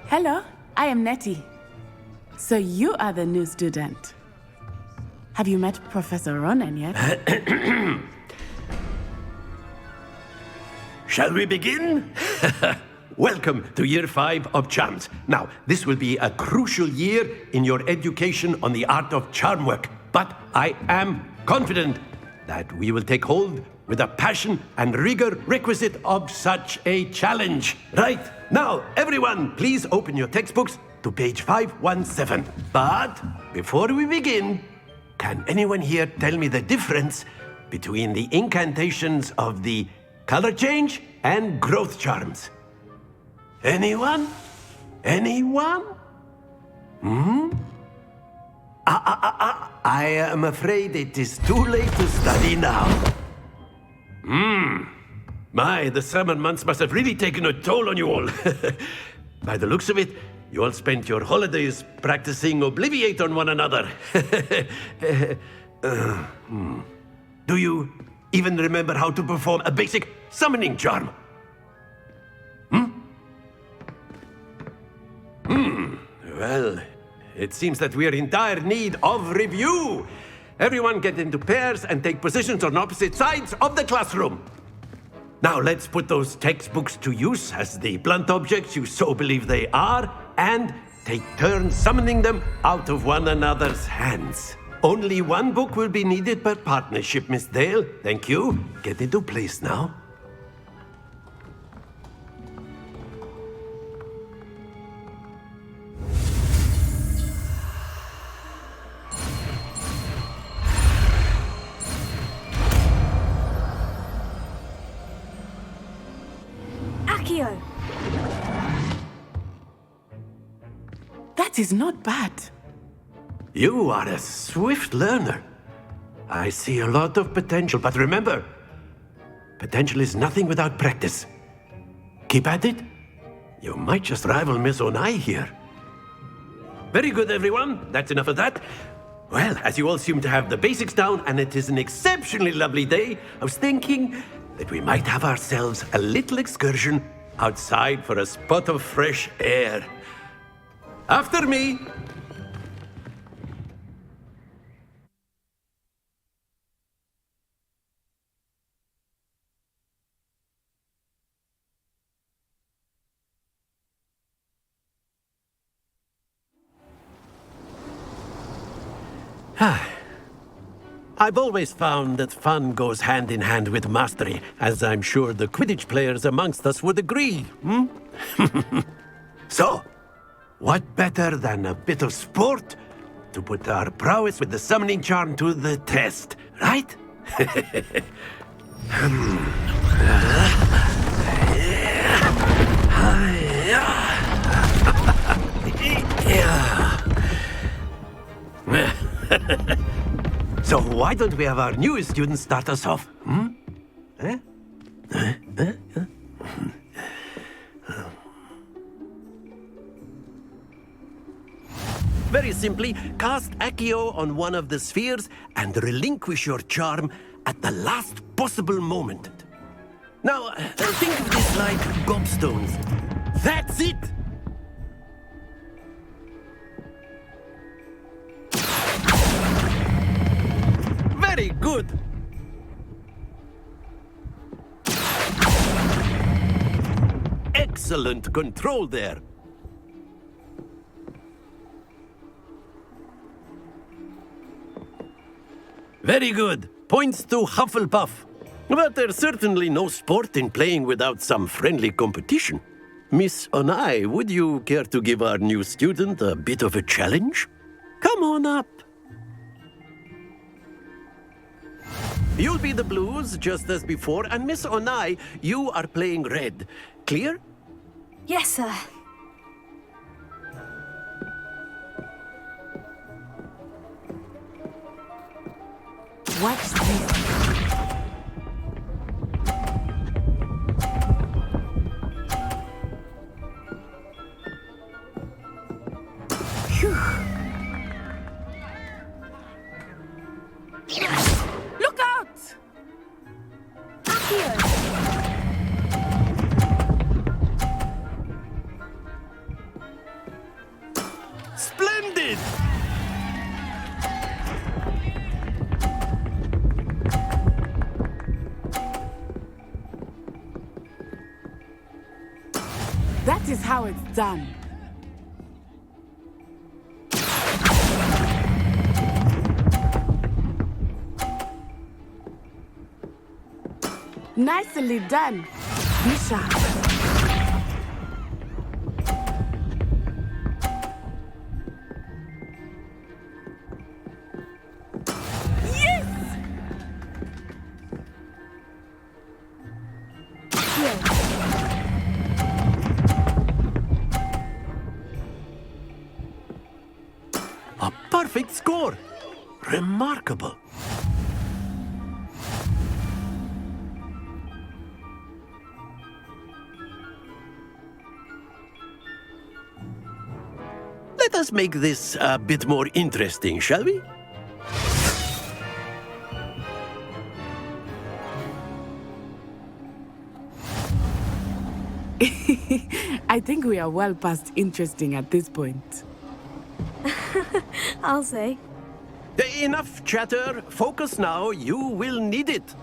Hello, I am Nettie. So you are the new student. Have you met Professor Ronan yet? Shall we begin? Welcome to Year 5 of Charms. Now, this will be a crucial year in your education on the art of charm work, but I am confident that we will take hold with the passion and rigor requisite of such a challenge. Right, now, everyone, please open your textbooks to page 517. But before we begin, can anyone here tell me the difference between the incantations of the color change and growth charms? Anyone? Anyone? I am afraid it is too late to study now. My, the summer months must have really taken a toll on you all. By the looks of it, you all spent your holidays practicing Obliviate on one another. Do you even remember how to perform a basic summoning charm? Well, it seems that we are in dire need of review. Everyone get into pairs and take positions on opposite sides of the classroom. Now let's put those textbooks to use as the blunt objects you so believe they are, and take turns summoning them out of one another's hands. Only one book will be needed per partnership, Miss Dale. Thank you. Get into place now. Accio! That is not bad. You are a swift learner. I see a lot of potential, but remember, potential is nothing without practice. Keep at it. You might just rival Miss Onai here. Very good, everyone. That's enough of that. Well, as you all seem to have the basics down, and it is an exceptionally lovely day, I was thinking that we might have ourselves a little excursion outside for a spot of fresh air. After me. I've always found that fun goes hand in hand with mastery, as I'm sure the Quidditch players amongst us would agree, So, what better than a bit of sport to put our prowess with the summoning charm to the test, right? So why don't we have our newest student start us off? Very simply, cast Accio on one of the spheres and relinquish your charm at the last possible moment. Now, think of this like gobstones. That's it! Very good! Excellent control there. Very good. Points to Hufflepuff. But there's certainly no sport in playing without some friendly competition. Miss Onai, would you care to give our new student a bit of a challenge? Come on up. You'll be the blues, just as before, and Miss Onai, you are playing red. Clear? Yes, sir. Watch this. Look out! it! That is how it's done. Nicely done, Bishop. A perfect score! Remarkable. Let us make this a bit more interesting, shall we? I think we are well past interesting at this point. I'll say. Enough chatter. Focus now. You will need it.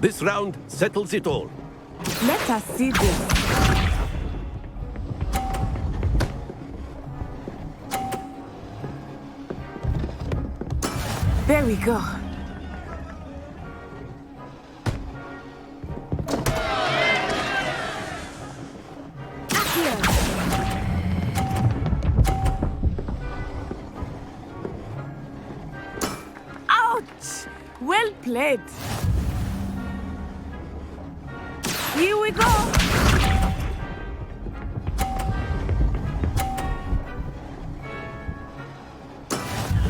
This round settles it all. Let us see this. There we go. Ouch! Well played. Here we go.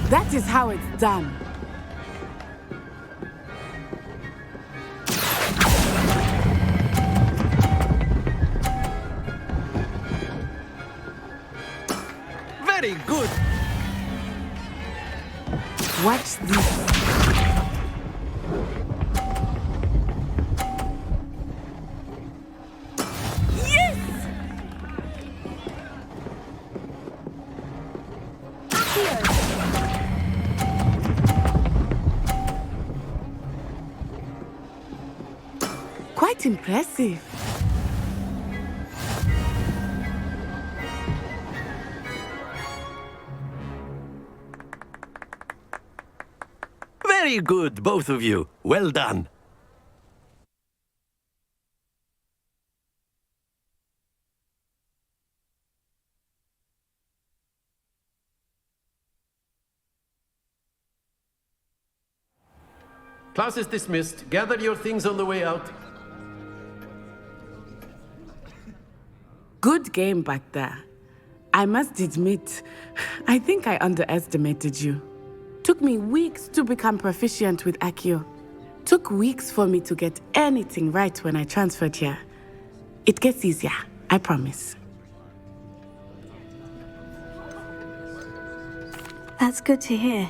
That is how it's done. Very good. Watch this. Quite impressive. Very good, both of you. Well done. Class is dismissed. Gather your things on the way out. Good game back there. I must admit, I think I underestimated you. Took me weeks to become proficient with 𝐸𝐸𝐾. Took weeks for me to get anything right when I transferred here. It gets easier, I promise. That's good to hear.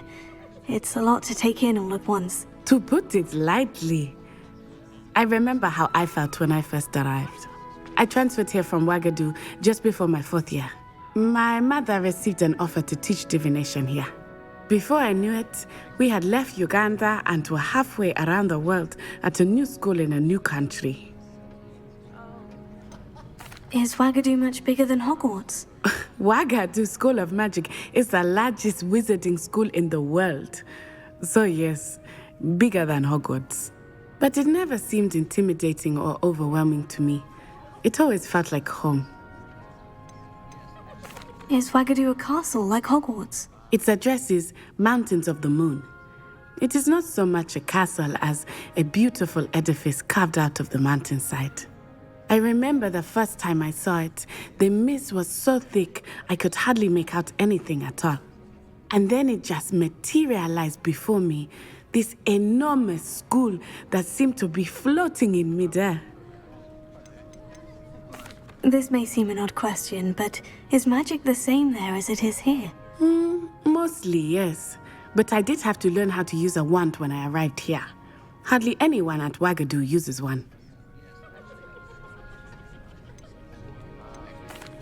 It's a lot to take in all at once. To put it lightly, I remember how I felt when I first arrived. I transferred here from Uagadou just before my 4th year. My mother received an offer to teach divination here. Before I knew it, we had left Uganda and were halfway around the world at a new school in a new country. Is Uagadou much bigger than Hogwarts? Uagadou School of Magic is the largest wizarding school in the world. So yes, bigger than Hogwarts. But it never seemed intimidating or overwhelming to me. It always felt like home. Is Uagadou a castle like Hogwarts? Its address is Mountains of the Moon. It is not so much a castle as a beautiful edifice carved out of the mountainside. I remember the first time I saw it, the mist was so thick I could hardly make out anything at all. And then it just materialized before me, this enormous school that seemed to be floating in midair. This may seem an odd question, but is magic the same there as it is here? Mostly, yes. But I did have to learn how to use a wand when I arrived here. Hardly anyone at Uagadou uses one.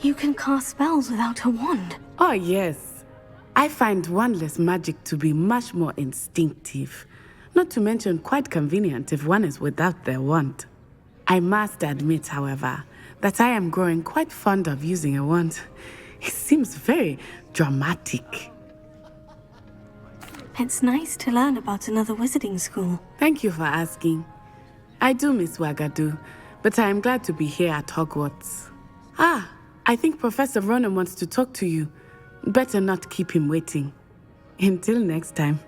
You can cast spells without a wand? Oh, yes. I find wandless magic to be much more instinctive, not to mention quite convenient if one is without their wand. I must admit, however, that I am growing quite fond of using a wand. It seems very dramatic. It's nice to learn about another wizarding school. Thank you for asking. I do miss Uagadou, but I am glad to be here at Hogwarts. I think Professor Ronen wants to talk to you. Better not keep him waiting. Until next time.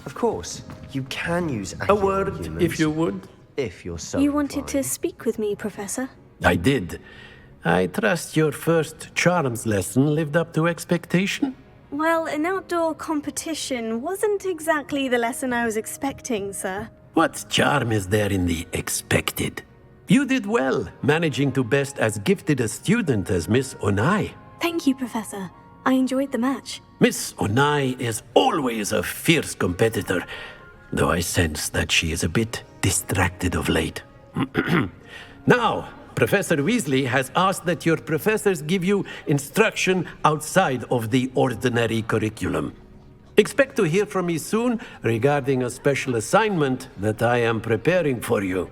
Of course, you can use a word, humans, if you would. If you're so You wanted to speak with me, Professor? I did. I trust your first charms lesson lived up to expectation? Well, an outdoor competition wasn't exactly the lesson I was expecting, sir. What charm is there in the expected? You did well, managing to best as gifted a student as Miss Onai. Thank you, Professor. I enjoyed the match. Miss Onai is always a fierce competitor, though I sense that she is a bit distracted of late. Now, Professor Weasley has asked that your professors give you instruction outside of the ordinary curriculum. Expect to hear from me soon regarding a special assignment that I am preparing for you.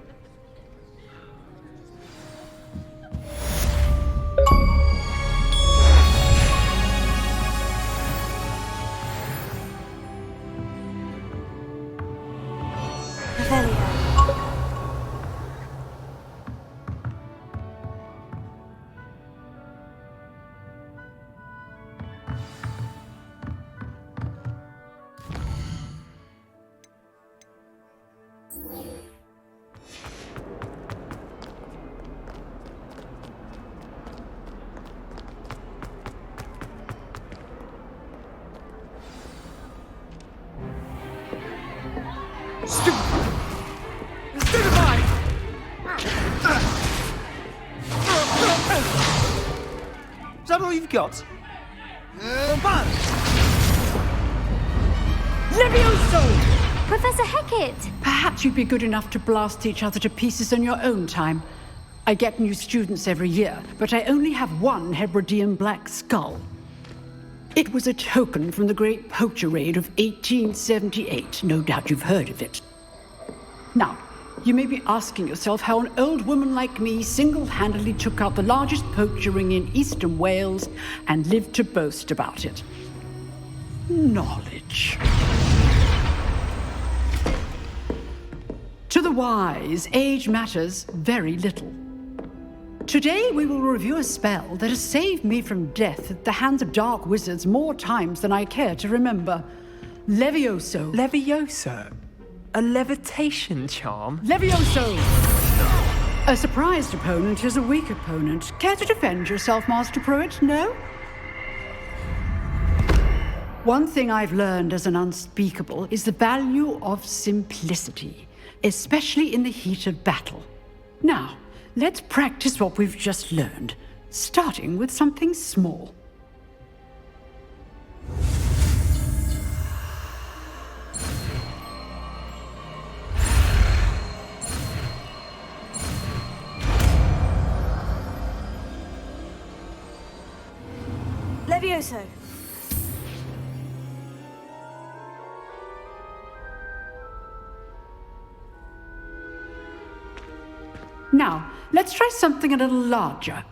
Is that all you've got? Levioso! Professor Hecat! Perhaps you'd be good enough to blast each other to pieces in your own time. I get new students every year, but I only have one Hebridean black skull. It was a token from the Great Poacher Raid of 1878. No doubt you've heard of it. Now, you may be asking yourself how an old woman like me single-handedly took out the largest poacher ring in eastern Wales and lived to boast about it. Knowledge. To the wise, age matters very little. Today we will review a spell that has saved me from death at the hands of dark wizards more times than I care to remember. Levioso. Levioso? A levitation charm? Levioso! A surprised opponent is a weak opponent. Care to defend yourself, Master Pruitt? No? One thing I've learned as an unspeakable is the value of simplicity, especially in the heat of battle. Now, let's practice what we've just learned, starting with something small. Levioso. Now, let's try something a little larger.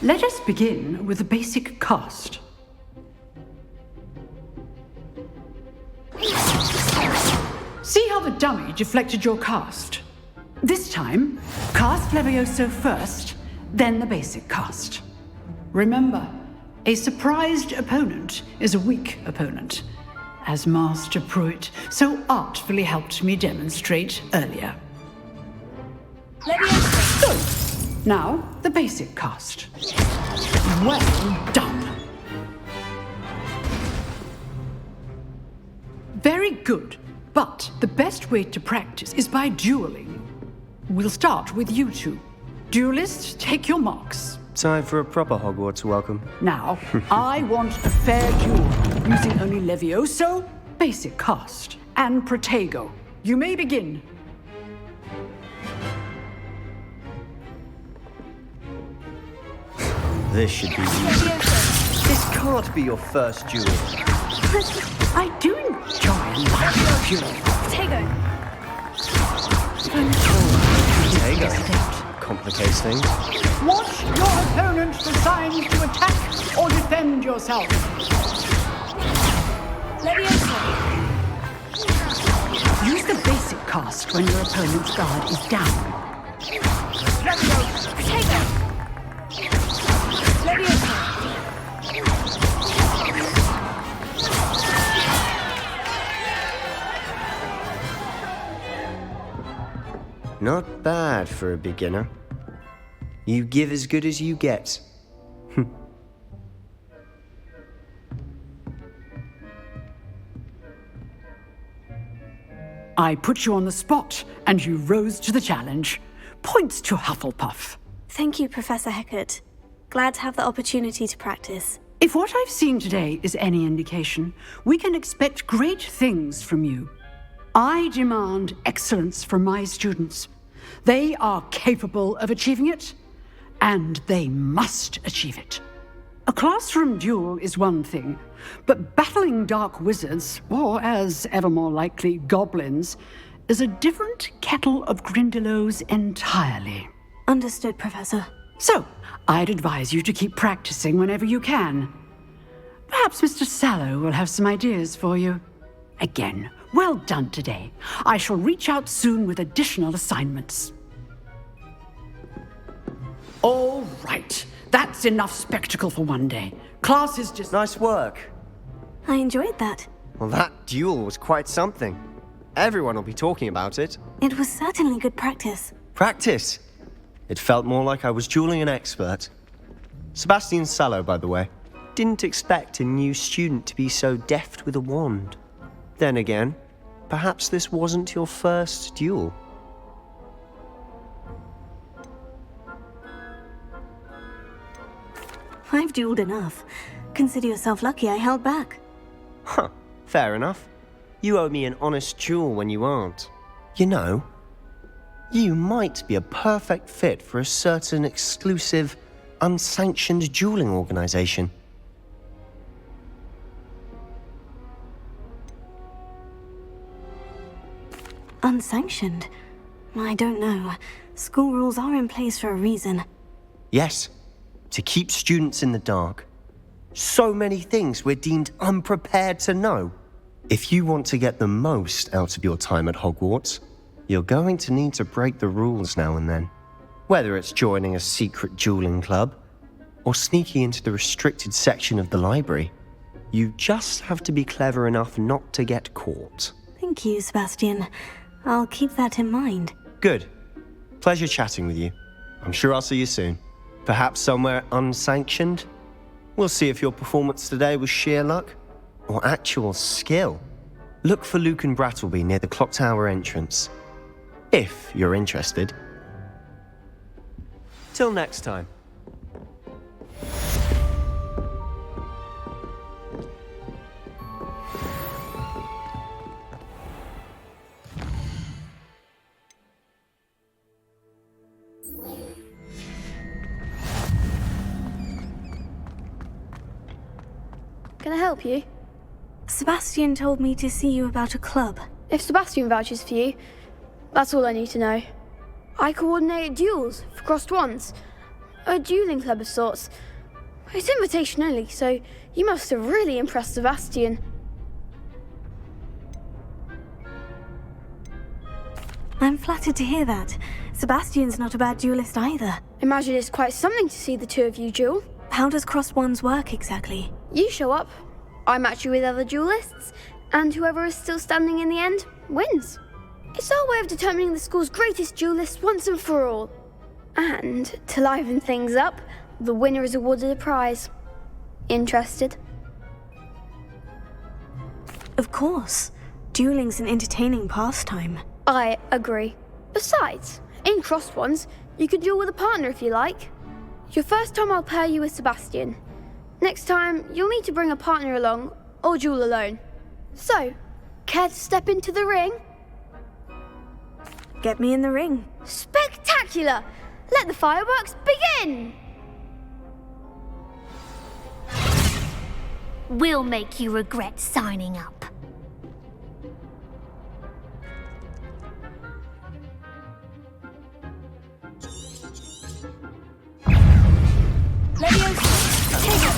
Let us begin with the basic cast. See how the dummy deflected your cast? This time, cast Levioso first, then the basic cast. Remember, a surprised opponent is a weak opponent, as Master Pruitt so artfully helped me demonstrate earlier. Levioso! Now, the basic cast. Well done. Very good, but the best way to practice is by dueling. We'll start with you two. Duelists, take your marks. Time for a proper Hogwarts welcome. Now, I want a fair duel, using only Levioso, basic cast, and Protego. You may begin. This should be easy. This can't be your first duel. I do enjoy a duel. Protego. Protego. Complicates things. Watch your opponent decide to attack or defend yourself. Leviosa. Use the basic cast when your opponent's guard is down. Leviosa. Protego. Leviosa. Not bad for a beginner. You give as good as you get. I put you on the spot, and you rose to the challenge. Points to Hufflepuff. Thank you, Professor Hecat. Glad to have the opportunity to practice. If what I've seen today is any indication, we can expect great things from you. I demand excellence from my students. They are capable of achieving it, and they must achieve it. A classroom duel is one thing, but battling dark wizards, or as ever more likely, goblins, is a different kettle of Grindylows entirely. Understood, Professor. So, I'd advise you to keep practicing whenever you can. Perhaps Mr. Sallow will have some ideas for you. Again, well done today. I shall reach out soon with additional assignments. All right. That's enough spectacle for one day. Class is just... Nice work. I enjoyed that. Well, that duel was quite something. Everyone will be talking about it. It was certainly good practice. Practice? It felt more like I was dueling an expert. Sebastian Sallow, by the way. Didn't expect a new student to be so deft with a wand. Then again, perhaps this wasn't your first duel. I've dueled enough. Consider yourself lucky I held back. Huh, fair enough. You owe me an honest duel when you aren't. You know, you might be a perfect fit for a certain exclusive, unsanctioned dueling organization. Unsanctioned? I don't know. School rules are in place for a reason. Yes, to keep students in the dark. So many things we're deemed unprepared to know. If you want to get the most out of your time at Hogwarts, you're going to need to break the rules now and then. Whether it's joining a secret dueling club, or sneaking into the restricted section of the library, you just have to be clever enough not to get caught. Thank you, Sebastian. I'll keep that in mind. Good. Pleasure chatting with you. I'm sure I'll see you soon. Perhaps somewhere unsanctioned? We'll see if your performance today was sheer luck or actual skill. Look for Luke and Brattleby near the clock tower entrance, if you're interested. Till next time. Can I help you? Sebastian told me to see you about a club. If Sebastian vouches for you, that's all I need to know. I coordinate duels for crossed wands. A dueling club of sorts. It's invitation only, so you must have really impressed Sebastian. I'm flattered to hear that. Sebastian's not a bad duelist either. Imagine it's quite something to see the two of you duel. How does crossed wands work exactly? You show up, I match you with other duelists, and whoever is still standing in the end wins. It's our way of determining the school's greatest duelist once and for all. And to liven things up, the winner is awarded a prize. Interested? Of course. Dueling's an entertaining pastime. I agree. Besides, in crossed wands, You can duel with a partner if you like. Your first time I'll pair you with Sebastian. Next time, you'll need to bring a partner along, or duel alone. So, care to step into the ring? Get me in the ring. Spectacular! Let the fireworks begin! We'll make you regret signing up. Leviosa, take it!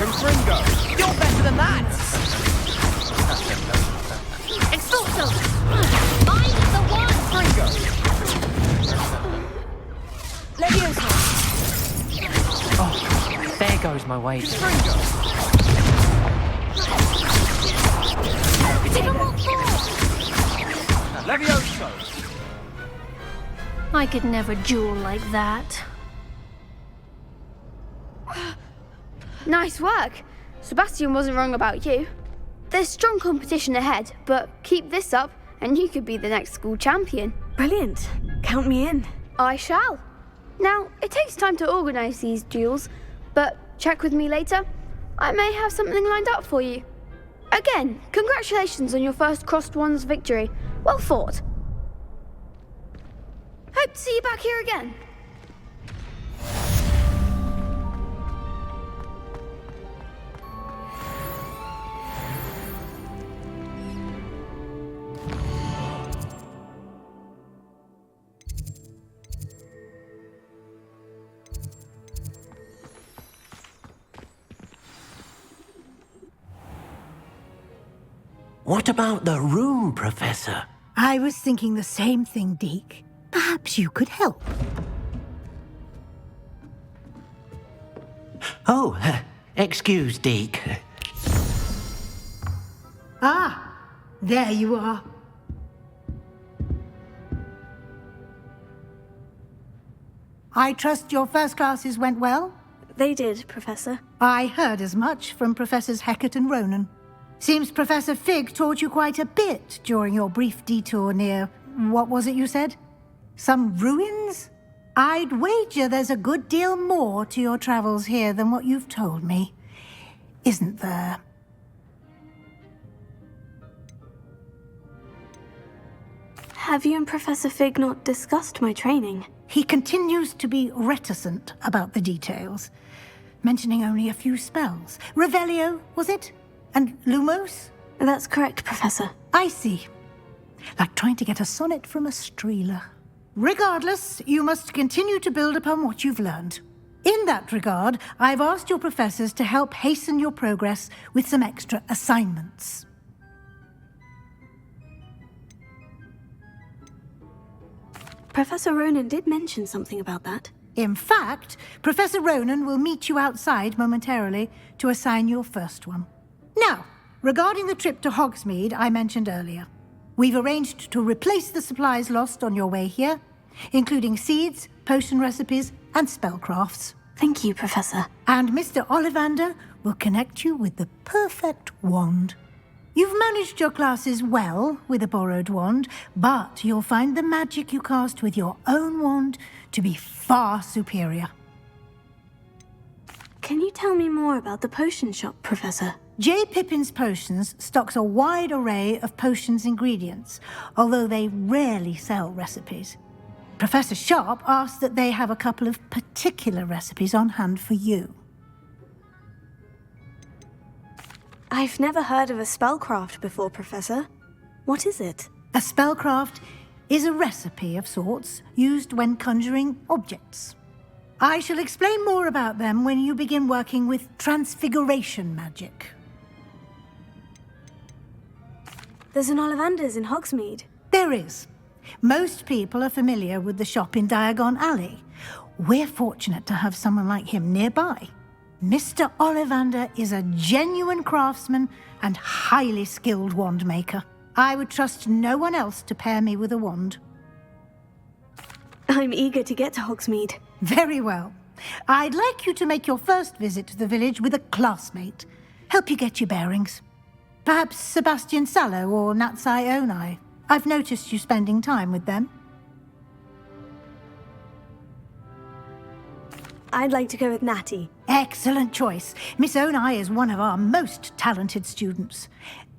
Confringo! You're better than that! Expulso! Find the one! Fringo! Leviosa! Oh, there goes my wager. Fringo! Take a more forward! Levioso! I could never duel like that. Nice work. Sebastian wasn't wrong about you. There's strong competition ahead, but keep this up and you could be the next school champion. Brilliant. Count me in. I shall. Now, it takes time to organise these duels, but check with me later. I may have something lined up for you. Again, congratulations on your first Crossed Wands victory. Well fought. Hope to see you back here again. What about the room, Professor? I was thinking the same thing, 𝐸𝐸. Perhaps you could help. Oh, excuse, 𝐸𝐸. Ah, there you are. I trust your first classes went well? They did, Professor. I heard as much from Professors Hecat and Ronan. Seems Professor Fig taught you quite a bit during your brief detour near... what was it you said? Some ruins? I'd wager there's a good deal more to your travels here than what you've told me. Isn't there? Have you and Professor Fig not discussed my training? He continues to be reticent about the details, mentioning only a few spells. Revelio, was it? And Lumos? That's correct, Professor. I see. Like trying to get a sonnet from a streeler. Regardless, you must continue to build upon what you've learned. In that regard, I've asked your professors to help hasten your progress with some extra assignments. Professor Ronan did mention something about that. In fact, Professor Ronan will meet you outside momentarily to assign your first one. Now, regarding the trip to Hogsmeade I mentioned earlier, we've arranged to replace the supplies lost on your way here, including seeds, potion recipes, and spellcrafts. Thank you, Professor. And Mr. Ollivander will connect you with the perfect wand. You've managed your classes well with a borrowed wand, but you'll find the magic you cast with your own wand to be far superior. Can you tell me more about the potion shop, Professor? J. Pippin's Potions stocks a wide array of potions ingredients, although they rarely sell recipes. Professor Sharp asked that they have a couple of particular recipes on hand for you. I've never heard of a spellcraft before, Professor. What is it? A spellcraft is a recipe of sorts used when conjuring objects. I shall explain more about them when you begin working with transfiguration magic. There's an Ollivander's in Hogsmeade. There is. Most people are familiar with the shop in Diagon Alley. We're fortunate to have someone like him nearby. Mr. Ollivander is a genuine craftsman and highly skilled wand maker. I would trust no one else to pair me with a wand. I'm eager to get to Hogsmeade. Very well. I'd like you to make your first visit to the village with a classmate. Help you get your bearings. Perhaps Sebastian Sallow or Natsai Onai. I've noticed you spending time with them. I'd like to go with Natty. Excellent choice. Miss Onai is one of our most talented students.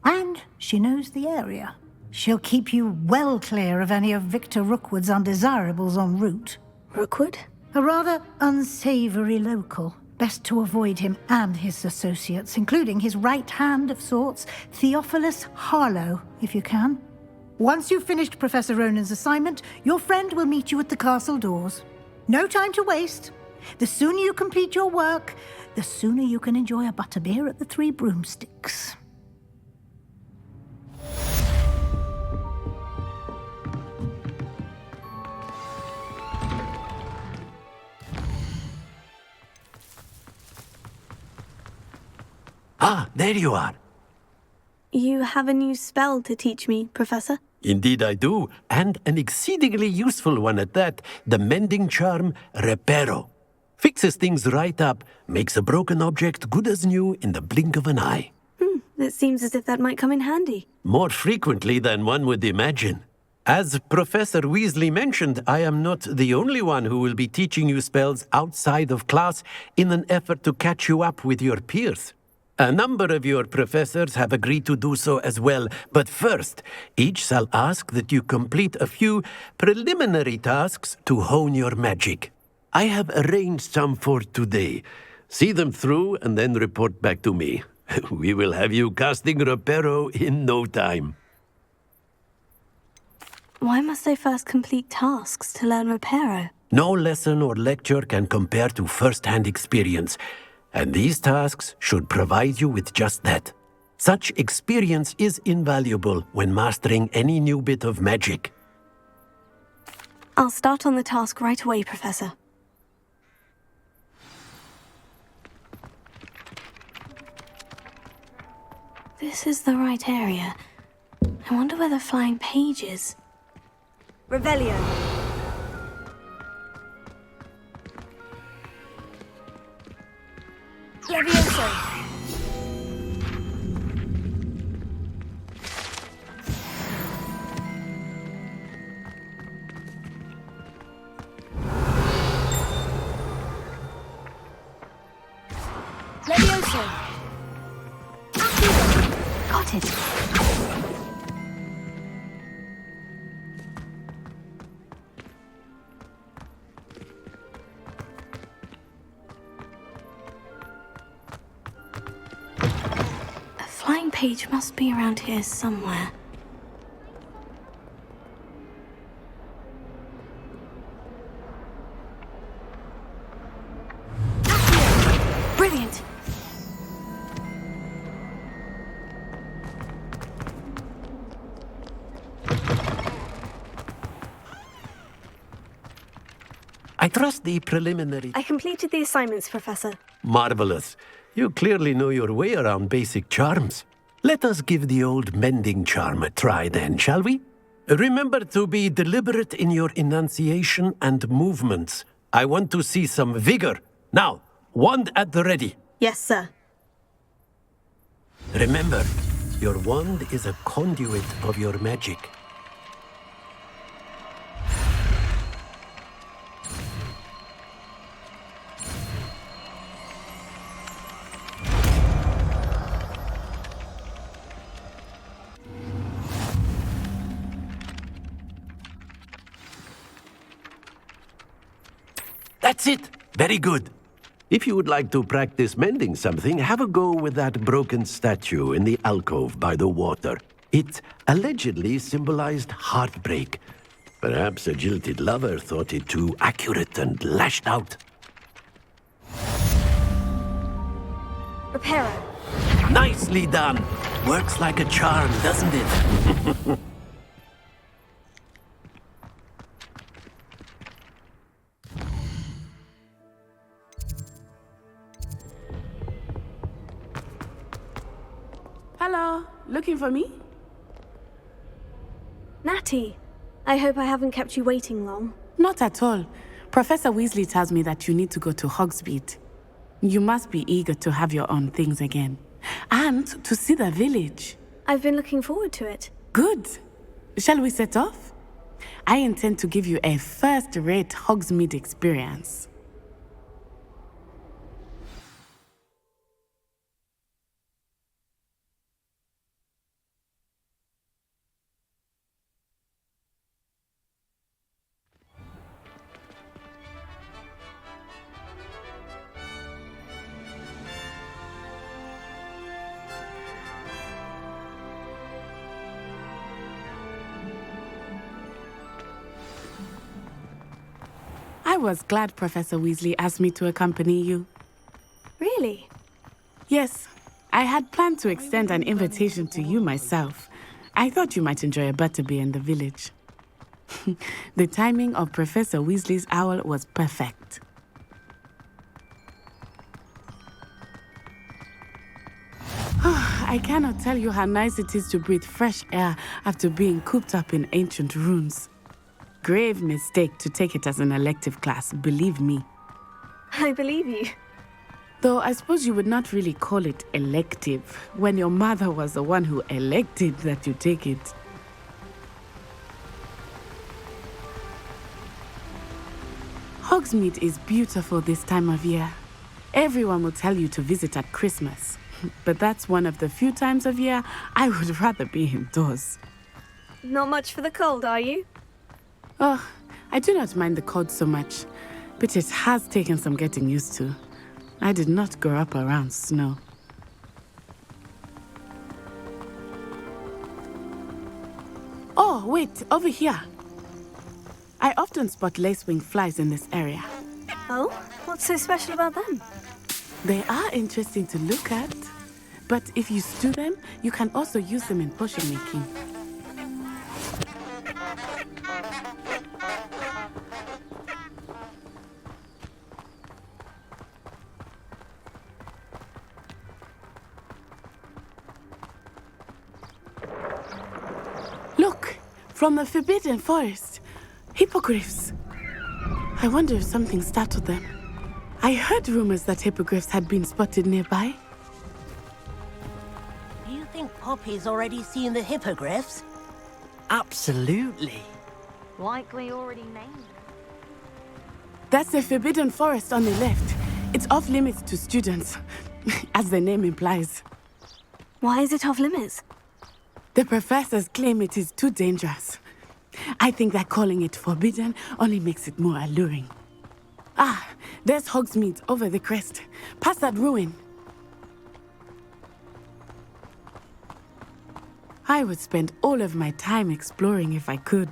And she knows the area. She'll keep you well clear of any of Victor Rookwood's undesirables en route. Rookwood? A rather unsavory local. Best to avoid him and his associates, including his right hand of sorts, Theophilus Harlow, if you can. Once you've finished Professor Ronan's assignment, your friend will meet you at the castle doors. No time to waste. The sooner you complete your work, the sooner you can enjoy a butterbeer at the Three Broomsticks. Ah, there you are. You have a new spell to teach me, Professor? Indeed I do, and an exceedingly useful one at that. The mending charm, Reparo. Fixes things right up, makes a broken object good as new in the blink of an eye. It seems as if that might come in handy. More frequently than one would imagine. As Professor Weasley mentioned, I am not the only one who will be teaching you spells outside of class in an effort to catch you up with your peers. A number of your professors have agreed to do so as well, but first, each shall ask that you complete a few preliminary tasks to hone your magic. I have arranged some for today. See them through and then report back to me. We will have you casting Reparo in no time. Why must I first complete tasks to learn Reparo? No lesson or lecture can compare to first-hand experience. And these tasks should provide you with just that. Such experience is invaluable when mastering any new bit of magic. I'll start on the task right away, Professor. This is the right area. I wonder where the flying page is. Revelio. Levioso. Levioso. Got it. Page must be around here somewhere. Brilliant! I trust the preliminary... I completed the assignments, Professor. Marvelous. You clearly know your way around basic charms. Let us give the old mending charm a try then, shall we? Remember to be deliberate in your enunciation and movements. I want to see some vigor. Now, wand at the ready. Yes, sir. Remember, your wand is a conduit of your magic. That's it! Very good. If you would like to practice mending something, have a go with that broken statue in the alcove by the water. It allegedly symbolized heartbreak. Perhaps a jilted lover thought it too accurate and lashed out. Reparo. Nicely done! Works like a charm, doesn't it? Hello, looking for me? Natty, I hope I haven't kept you waiting long. Not at all. Professor Weasley tells me that you need to go to Hogsmeade. You must be eager to have your own things again. And to see the village. I've been looking forward to it. Good. Shall we set off? I intend to give you a first-rate Hogsmeade experience. was glad Professor Weasley asked me to accompany you. Really? Yes. I had planned to extend an invitation to you myself. I thought you might enjoy a butterbeer in the village. The timing of Professor Weasley's owl was perfect. I cannot tell you how nice it is to breathe fresh air after being cooped up in ancient ruins. Grave mistake to take it as an elective class, believe me. I believe you. Though I suppose you would not really call it elective when your mother was the one who elected that you take it. Hogsmeade is beautiful this time of year. Everyone will tell you to visit at Christmas, but that's one of the few times of year I would rather be indoors. Not much for the cold, are you? Oh, I do not mind the cold so much, but it has taken some getting used to. I did not grow up around snow. Oh, wait, over here. I often spot lacewing flies in this area. Oh? What's so special about them? They are interesting to look at, but if you stew them, you can also use them in potion making. Look, from the Forbidden Forest. Hippogriffs. I wonder if something startled them. I heard rumors that hippogriffs had been spotted nearby. Do you think Poppy's already seen the hippogriffs? Absolutely. Like we already named. That's the Forbidden Forest on the left. It's off limits to students, as the name implies. Why is it off limits? The professors claim it is too dangerous. I think that calling it forbidden only makes it more alluring. Ah, there's Hogsmeade over the crest, past that ruin. I would spend all of my time exploring if I could.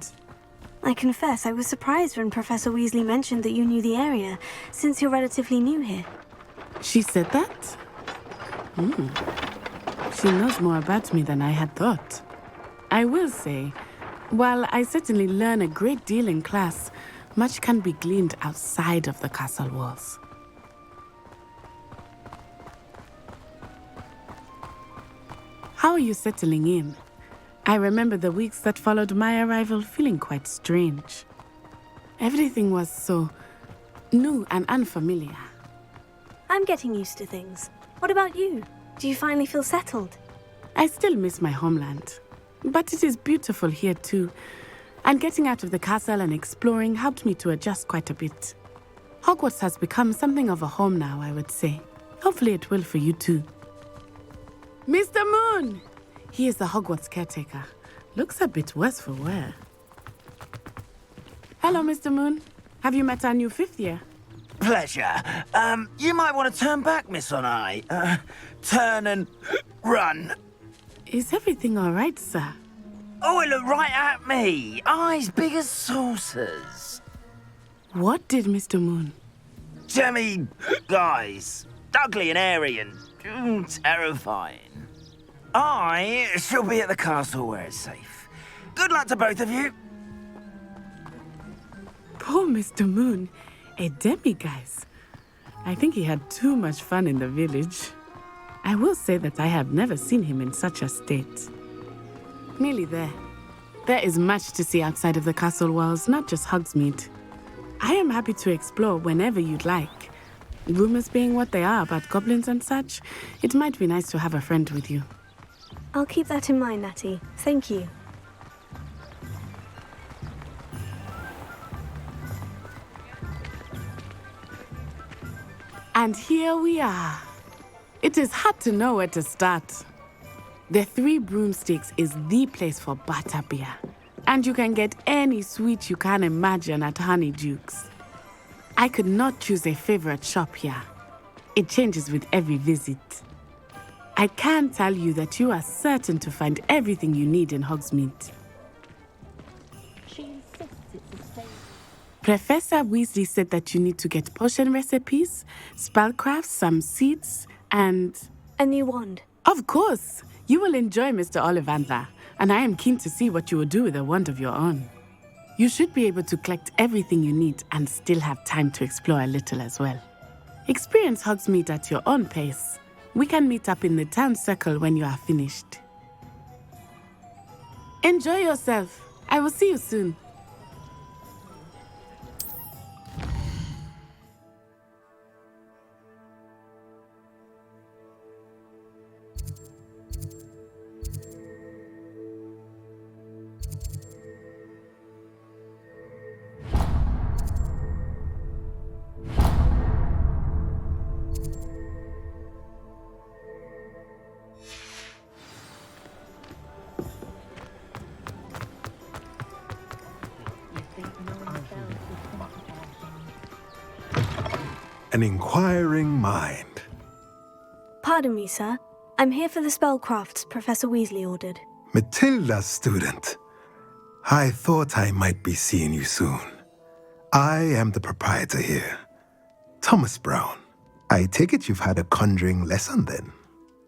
I confess I was surprised when Professor Weasley mentioned that you knew the area, since you're relatively new here. She said that? She knows more about me than I had thought. I will say, while I certainly learn a great deal in class, much can be gleaned outside of the castle walls. How are you settling in? I remember the weeks that followed my arrival feeling quite strange. Everything was so new and unfamiliar. I'm getting used to things. What about you? Do you finally feel settled? I still miss my homeland, but it is beautiful here too. And getting out of the castle and exploring helped me to adjust quite a bit. Hogwarts has become something of a home now, I would say. Hopefully it will for you too. Mr. Moon! He is the Hogwarts caretaker. Looks a bit worse for wear. Hello, Mr. Moon. Have you met our new 5th year? Pleasure. You might want to turn back, Miss Onai. Turn and run. Is everything all right, sir? Oh, it looked right at me. Eyes big as saucers. What did Mr. Moon? Jemmy guys. Ugly and airy and terrifying. I shall be at the castle where it's safe. Good luck to both of you. Poor Mr. Moon. A demiguise. I think he had too much fun in the village. I will say that I have never seen him in such a state. Nearly there. There is much to see outside of the castle walls, not just Hogsmeade. I am happy to explore whenever you'd like. Rumors being what they are about goblins and such, it might be nice to have a friend with you. I'll keep that in mind, Natty. Thank you. And here we are. It is hard to know where to start. The Three Broomsticks is the place for butterbeer. And you can get any sweet you can imagine at Honeydukes. I could not choose a favorite shop here. It changes with every visit. I can tell you that you are certain to find everything you need in Hogsmeade. Professor Weasley said that you need to get potion recipes, spellcrafts, some seeds, and... a new wand. Of course! You will enjoy Mr. Ollivander, and I am keen to see what you will do with a wand of your own. You should be able to collect everything you need and still have time to explore a little as well. Experience Hogsmeade at your own pace. We can meet up in the town circle when you are finished. Enjoy yourself. I will see you soon. An inquiring mind. Pardon me, sir. I'm here for the spellcrafts Professor Weasley ordered. Matilda's student. I thought I might be seeing you soon. I am the proprietor here, Thomas Brown. I take it you've had a conjuring lesson then?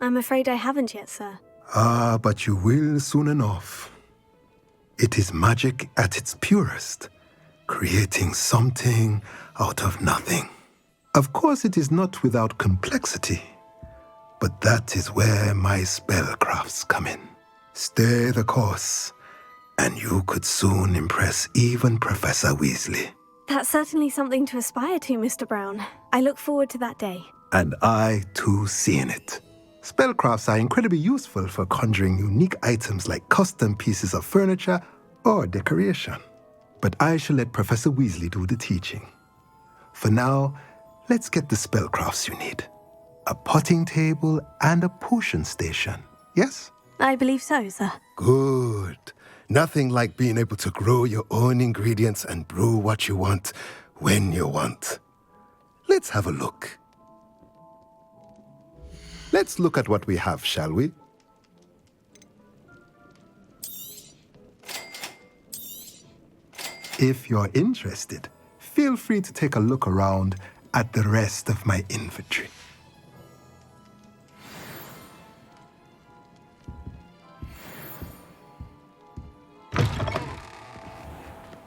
I'm afraid I haven't yet, sir. Ah, but you will soon enough. It is magic at its purest, creating something out of nothing. Of course, it is not without complexity, but that is where my spellcrafts come in. Stay the course, and you could soon impress even Professor Weasley. That's certainly something to aspire to, Mr. Brown. I look forward to that day. And I, too, seeing it. Spellcrafts are incredibly useful for conjuring unique items like custom pieces of furniture or decoration. But I shall let Professor Weasley do the teaching. For now, let's get the spellcrafts you need. A potting table and a potion station, yes? I believe so, sir. Good. Nothing like being able to grow your own ingredients and brew what you want when you want. Let's have a look. Let's look at what we have, shall we? If you're interested, feel free to take a look around at the rest of my inventory.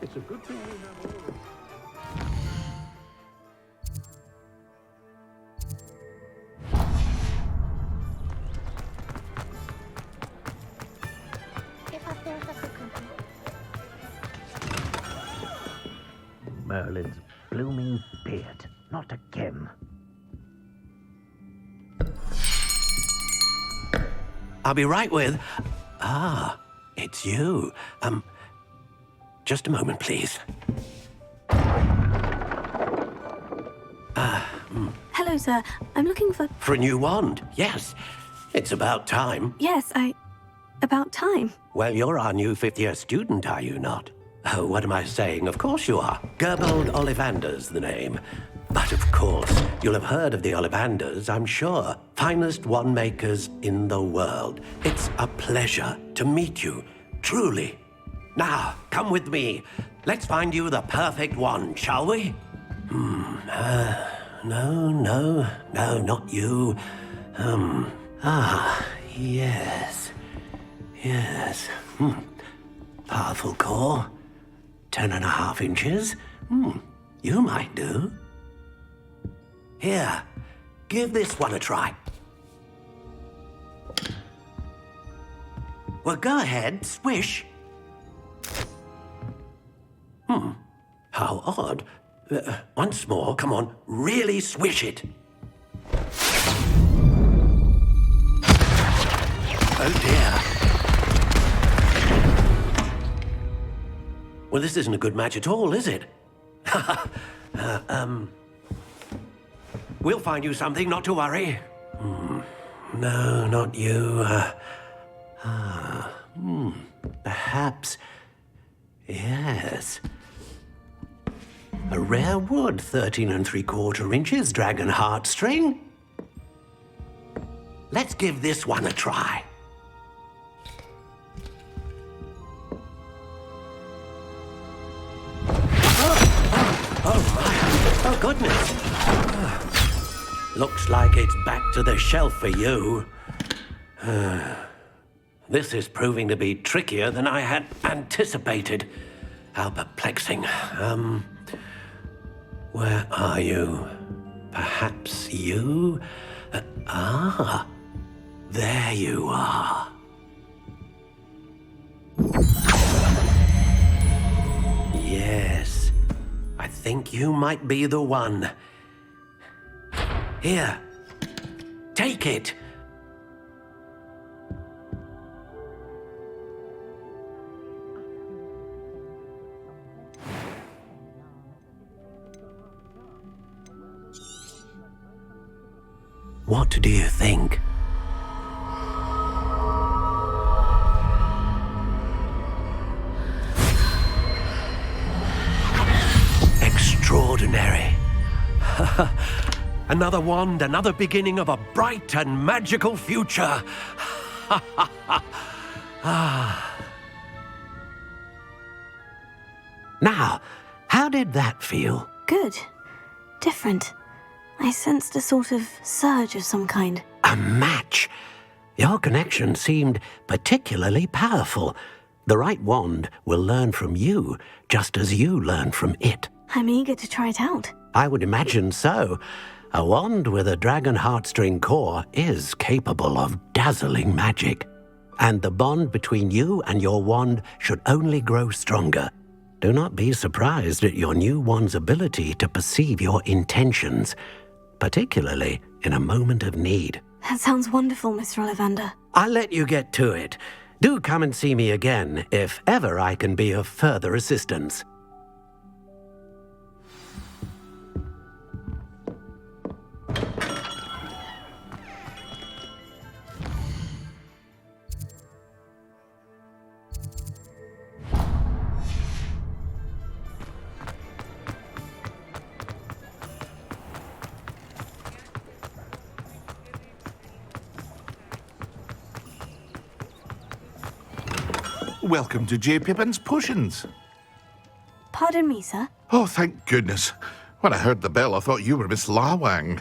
It's a good thing we have all. Merlin's blooming beard, not again. I'll be right with... Ah, it's you. Just a moment, please. Hello, sir. I'm looking for... For a new wand, yes. It's about time. Yes, about time. Well, you're our new fifth-year student, are you not? Oh, what am I saying? Of course you are. Gerbold Ollivander's the name. But of course, you'll have heard of the Ollivanders, I'm sure. Finest wand makers in the world. It's a pleasure to meet you, truly. Now, come with me. Let's find you the perfect wand, shall we? No, not you. Yes. Powerful core. 10.5 inches. You might do. Here, give this one a try. Well, go ahead, swish. How odd. Once more, come on, really swish it. Oh dear. Well, this isn't a good match at all, is it? We'll find you something, not to worry. No, not you. Perhaps. Yes. A rare wood, 13 3/4 inches, dragon heartstring. Let's give this one a try. goodness. Looks like it's back to the shelf for you. This is proving to be trickier than I had anticipated. How perplexing. Where are you? Perhaps you? There you are. Yes, I think you might be the one. Here, take it. What do you think? Extraordinary. Another wand, another beginning of a bright and magical future. Now, how did that feel? Good. Different. I sensed a sort of surge of some kind. A match? Your connection seemed particularly powerful. The right wand will learn from you, just as you learn from it. I'm eager to try it out. I would imagine so. A wand with a dragon heartstring core is capable of dazzling magic. And the bond between you and your wand should only grow stronger. Do not be surprised at your new wand's ability to perceive your intentions, particularly in a moment of need. That sounds wonderful, Mr. Ollivander. I'll let you get to it. Do come and see me again if ever I can be of further assistance. Welcome to J. Pippin's Potions. Pardon me, sir. Oh, thank goodness. When I heard the bell, I thought you were Miss Lawang.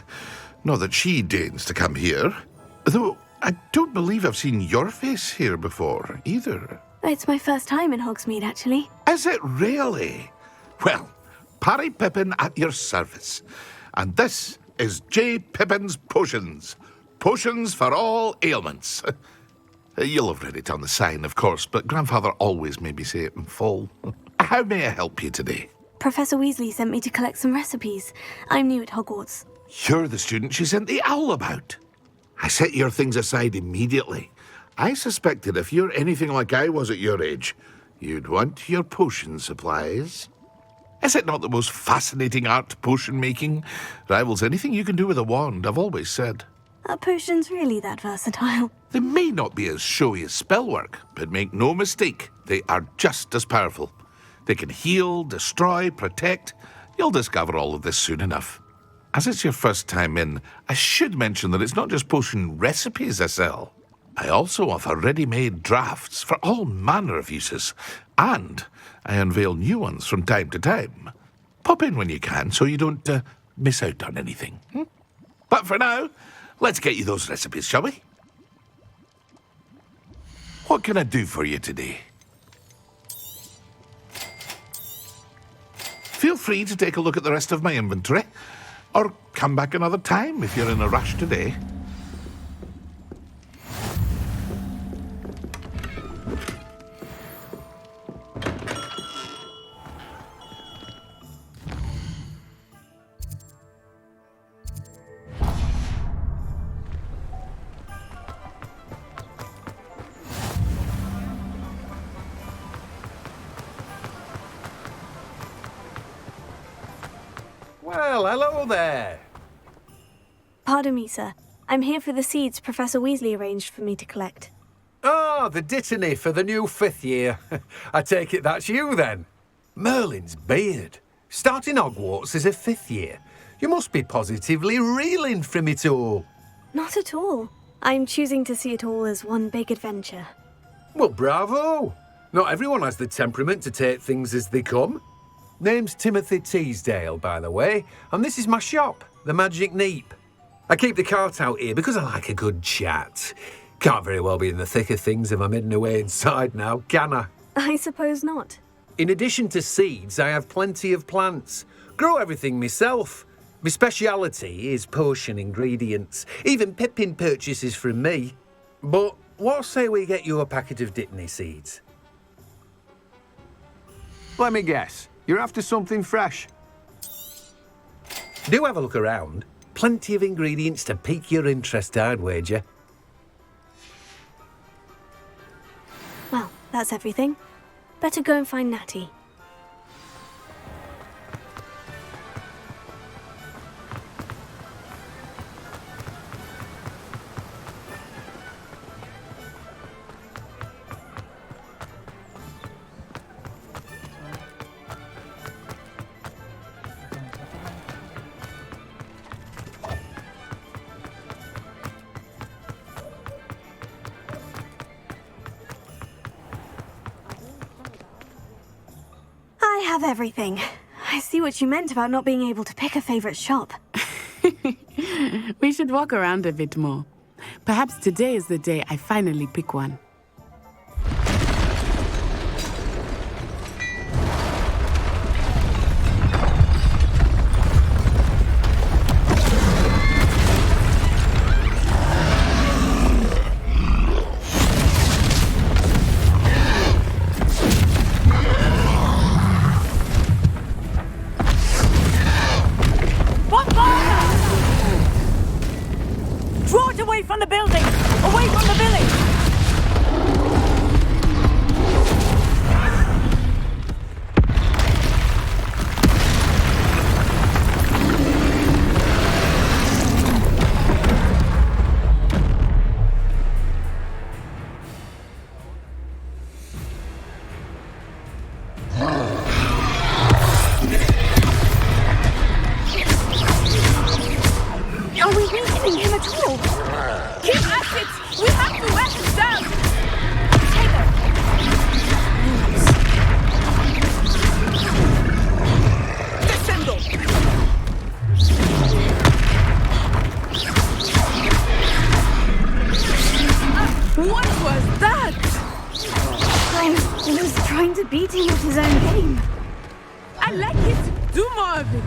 Not that she deigns to come here. Though I don't believe I've seen your face here before, either. It's my first time in Hogsmeade, actually. Is it really? Well, Parry Pippin at your service. And this is J. Pippin's Potions. Potions for all ailments. You'll have read it on the sign, of course, but Grandfather always made me say it in full. How may I help you today? Professor Weasley sent me to collect some recipes. I'm new at Hogwarts. You're the student she sent the owl about. I set your things aside immediately. I suspected if you're anything like I was at your age, you'd want your potion supplies. Is it not the most fascinating art, potion making? Rivals anything you can do with a wand, I've always said. Are potions really that versatile? They may not be as showy as spellwork, but make no mistake, they are just as powerful. They can heal, destroy, protect. You'll discover all of this soon enough. As it's your first time in, I should mention that it's not just potion recipes I sell. I also offer ready-made drafts for all manner of uses, and I unveil new ones from time to time. Pop in when you can so you don't miss out on anything. But for now, let's get you those recipes, shall we? What can I do for you today? Feel free to take a look at the rest of my inventory, or come back another time if you're in a rush today. Well, hello there. Pardon me, sir. I'm here for the seeds Professor Weasley arranged for me to collect. Ah, the dittany for the new 5th year. I take it that's you, then. Merlin's beard. Starting Hogwarts as a 5th year. You must be positively reeling from it all. Not at all. I'm choosing to see it all as one big adventure. Well, bravo. Not everyone has the temperament to take things as they come. Name's Timothy Teasdale, by the way, and this is my shop, the Magic Neep. I keep the cart out here because I like a good chat. Can't very well be in the thick of things if I'm hidden away inside now, can I? I suppose not. In addition to seeds, I have plenty of plants. Grow everything myself. My speciality is potion ingredients. Even Pippin purchases from me. But what say we get you a packet of Dittany seeds? Let me guess. You're after something fresh. Do have a look around. Plenty of ingredients to pique your interest, I'd wager. Well, that's everything. Better go and find Natty. I have everything. I see what you meant about not being able to pick a favorite shop. We should walk around a bit more. Perhaps today is the day I finally pick one. From the building! Away from the village! Are we weakening him at all? Keep at it! We have to wear him down! Taylor! Descendo! What was that? I was trying to beat him at his own game. I like it. Do more of it.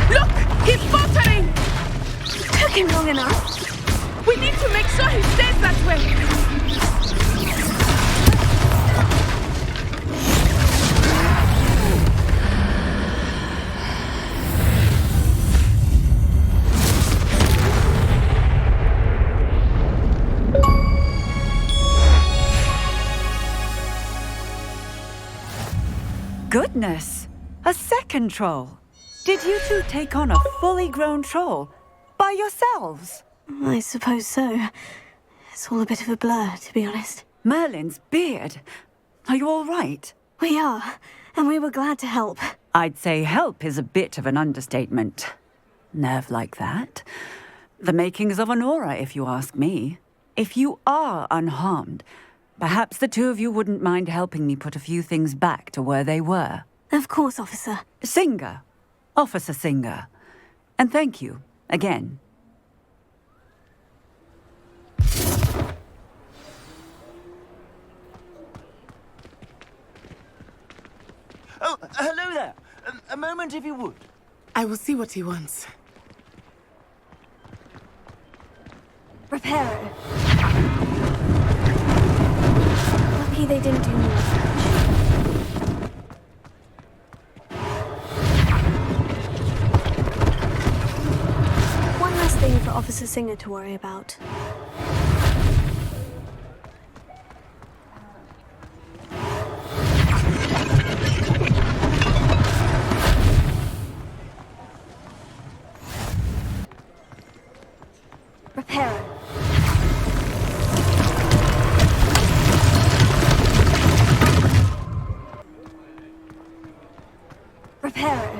Look! He's faltering! Took him long enough. We need to make sure he stays that way! Goodness! A second troll! Did you two take on a fully grown troll by yourselves? I suppose so. It's all a bit of a blur, to be honest. Merlin's beard. Are you all right? We are, and we were glad to help. I'd say help is a bit of an understatement. Nerve like that. The makings of an aura, if you ask me. If you are unharmed, perhaps the two of you wouldn't mind helping me put a few things back to where they were. Of course, officer. Singer. Officer Singer. And thank you, again. Oh, hello there. A moment if you would. I will see what he wants. Reparo. Lucky they didn't do more research. One last thing for Officer Singer to worry about. Reparo. Reparo.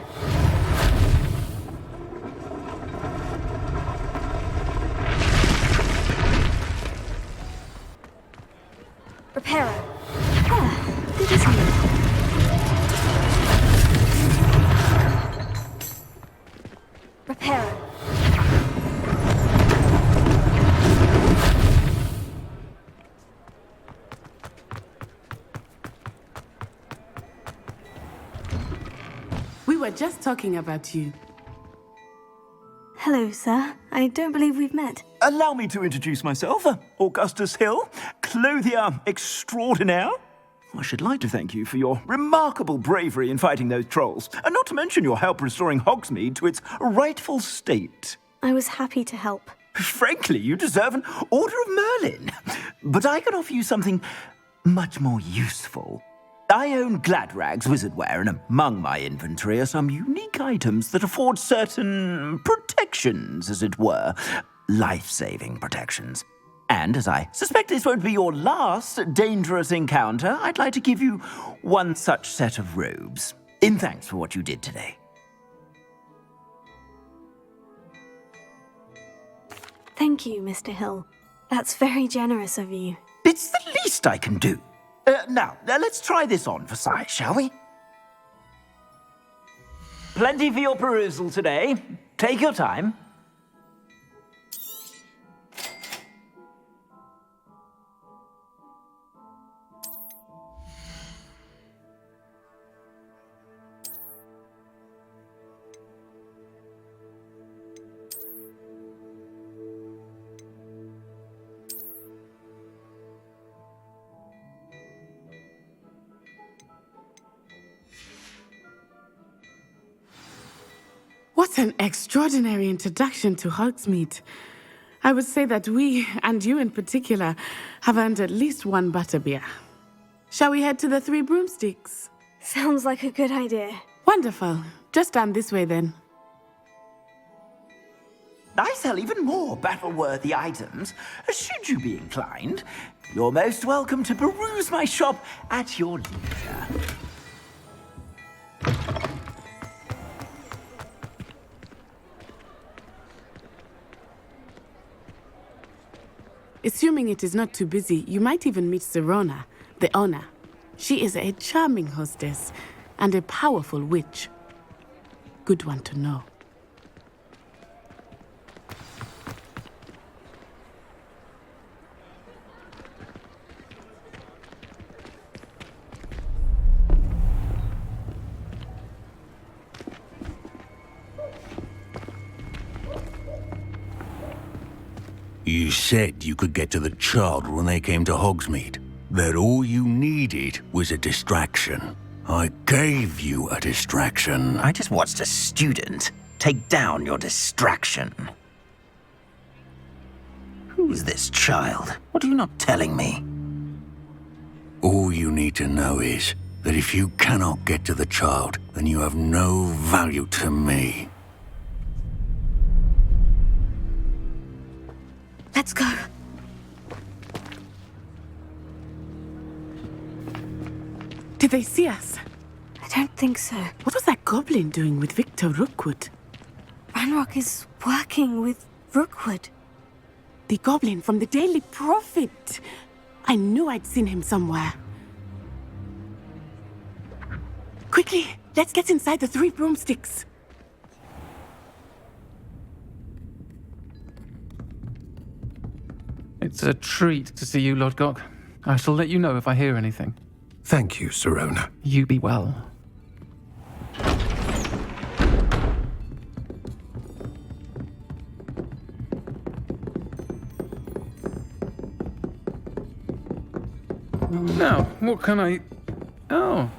Reparo. Ah, good as new. Reparo. We were just talking about you. Hello, sir. I don't believe we've met. Allow me to introduce myself, Augustus Hill, clothier extraordinaire. I should like to thank you for your remarkable bravery in fighting those trolls, and not to mention your help restoring Hogsmeade to its rightful state. I was happy to help. Frankly, you deserve an Order of Merlin. But I can offer you something much more useful. I own Gladrag's wizardware, and among my inventory are some unique items that afford certain protections, as it were. Life-saving protections. And as I suspect this won't be your last dangerous encounter, I'd like to give you one such set of robes, in thanks for what you did today. Thank you, Mr. Hill. That's very generous of you. It's the least I can do. Now, let's try this on for size, shall we? Plenty for your perusal today. Take your time. What an extraordinary introduction to Hogsmeade. I would say that we, and you in particular, have earned at least one butterbeer. Shall we head to the Three Broomsticks? Sounds like a good idea. Wonderful. Just down this way then. I sell even more battle-worthy items. Should you be inclined, you're most welcome to peruse my shop at your leisure. Assuming it is not too busy, you might even meet Sirona, the owner. She is a charming hostess and a powerful witch. Good one to know. You said you could get to the child when they came to Hogsmeade. That all you needed was a distraction. I gave you a distraction. I just watched a student take down your distraction. Who is this child? What are you not telling me? All you need to know is that if you cannot get to the child, then you have no value to me. Let's go. Did they see us? I don't think so. What was that goblin doing with Victor Rookwood? Ranrock is working with Rookwood. The goblin from the Daily Prophet. I knew I'd seen him somewhere. Quickly, let's get inside the Three Broomsticks. It's a treat to see you, Lodgok. I shall let you know if I hear anything. Thank you, Sirona. You be well. Now, what can I... Oh,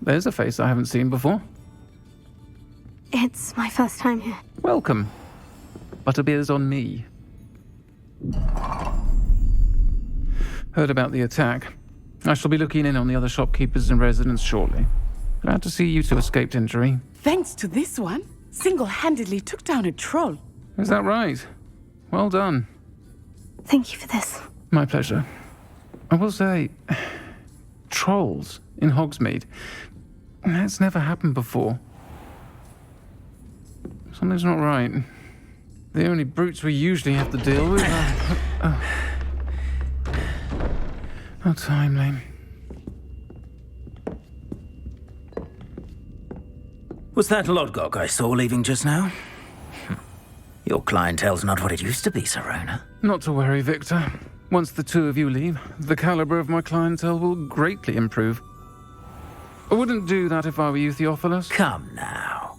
there's a face I haven't seen before. It's my first time here. Welcome. Butterbeer's on me. Heard about the attack. I shall be looking in on the other shopkeepers and residents shortly. Glad to see you two escaped injury. Thanks to this one, single-handedly took down a troll. Is that right? Well done. Thank you for this. My pleasure. I will say, trolls in Hogsmeade. That's never happened before. Something's not right. The only brutes we usually have to deal with are... Oh, timely. Was that Lodgok I saw leaving just now? Your clientele's not what it used to be, Sirona. Not to worry, Victor. Once the two of you leave, the caliber of my clientele will greatly improve. I wouldn't do that if I were you, Theophilus. Come now.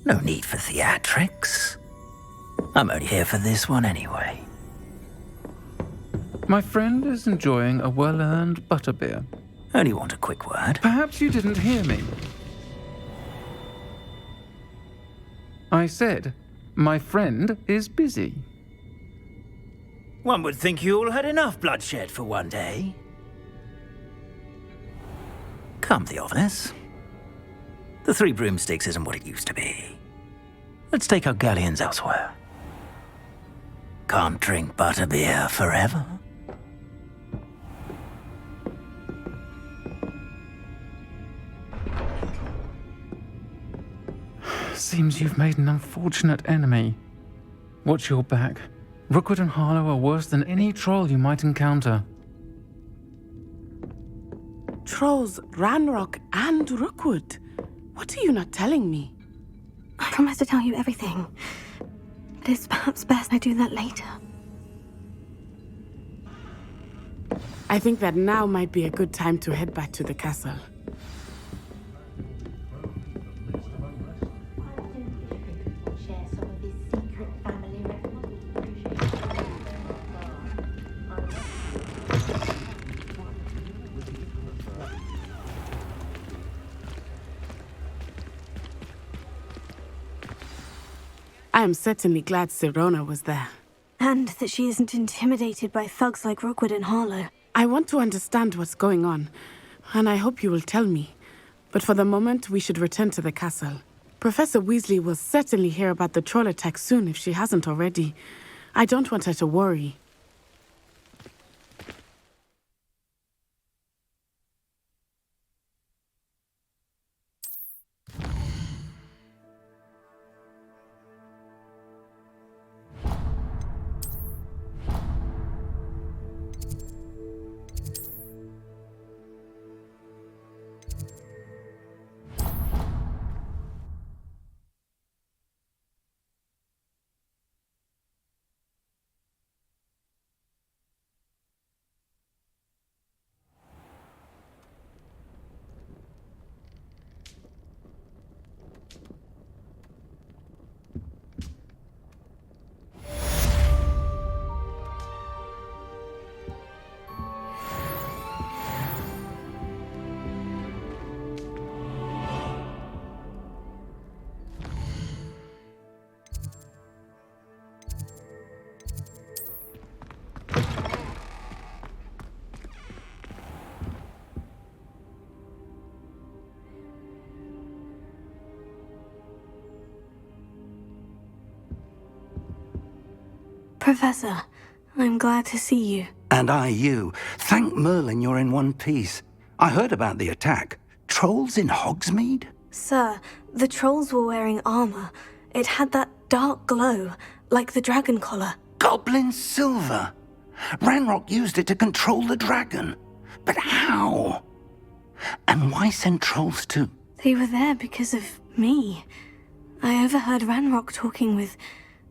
No need for theatrics. I'm only here for this one anyway. My friend is enjoying a well-earned butterbeer. Only want a quick word. Perhaps you didn't hear me. I said, my friend is busy. One would think you all had enough bloodshed for one day. Come, Theophilus. The Three Broomsticks isn't what it used to be. Let's take our galleons elsewhere. Can't drink butterbeer forever. Seems you've made an unfortunate enemy. Watch your back. Rookwood and Harlow are worse than any troll you might encounter. Trolls, Ranrock, and Rookwood. What are you not telling me? I promise to tell you everything. But it's perhaps best I do that later. I think that now might be a good time to head back to the castle. I am certainly glad Sirona was there. And that she isn't intimidated by thugs like Rookwood and Harlow. I want to understand what's going on, and I hope you will tell me. But for the moment, we should return to the castle. Professor Weasley will certainly hear about the troll attack soon if she hasn't already. I don't want her to worry. Professor, I'm glad to see you. And I you. Thank Merlin you're in one piece. I heard about the attack. Trolls in Hogsmeade? Sir, the trolls were wearing armor. It had that dark glow, like the dragon collar. Goblin silver. Ranrock used it to control the dragon. But how? And why send trolls too? They were there because of me. I overheard Ranrock talking with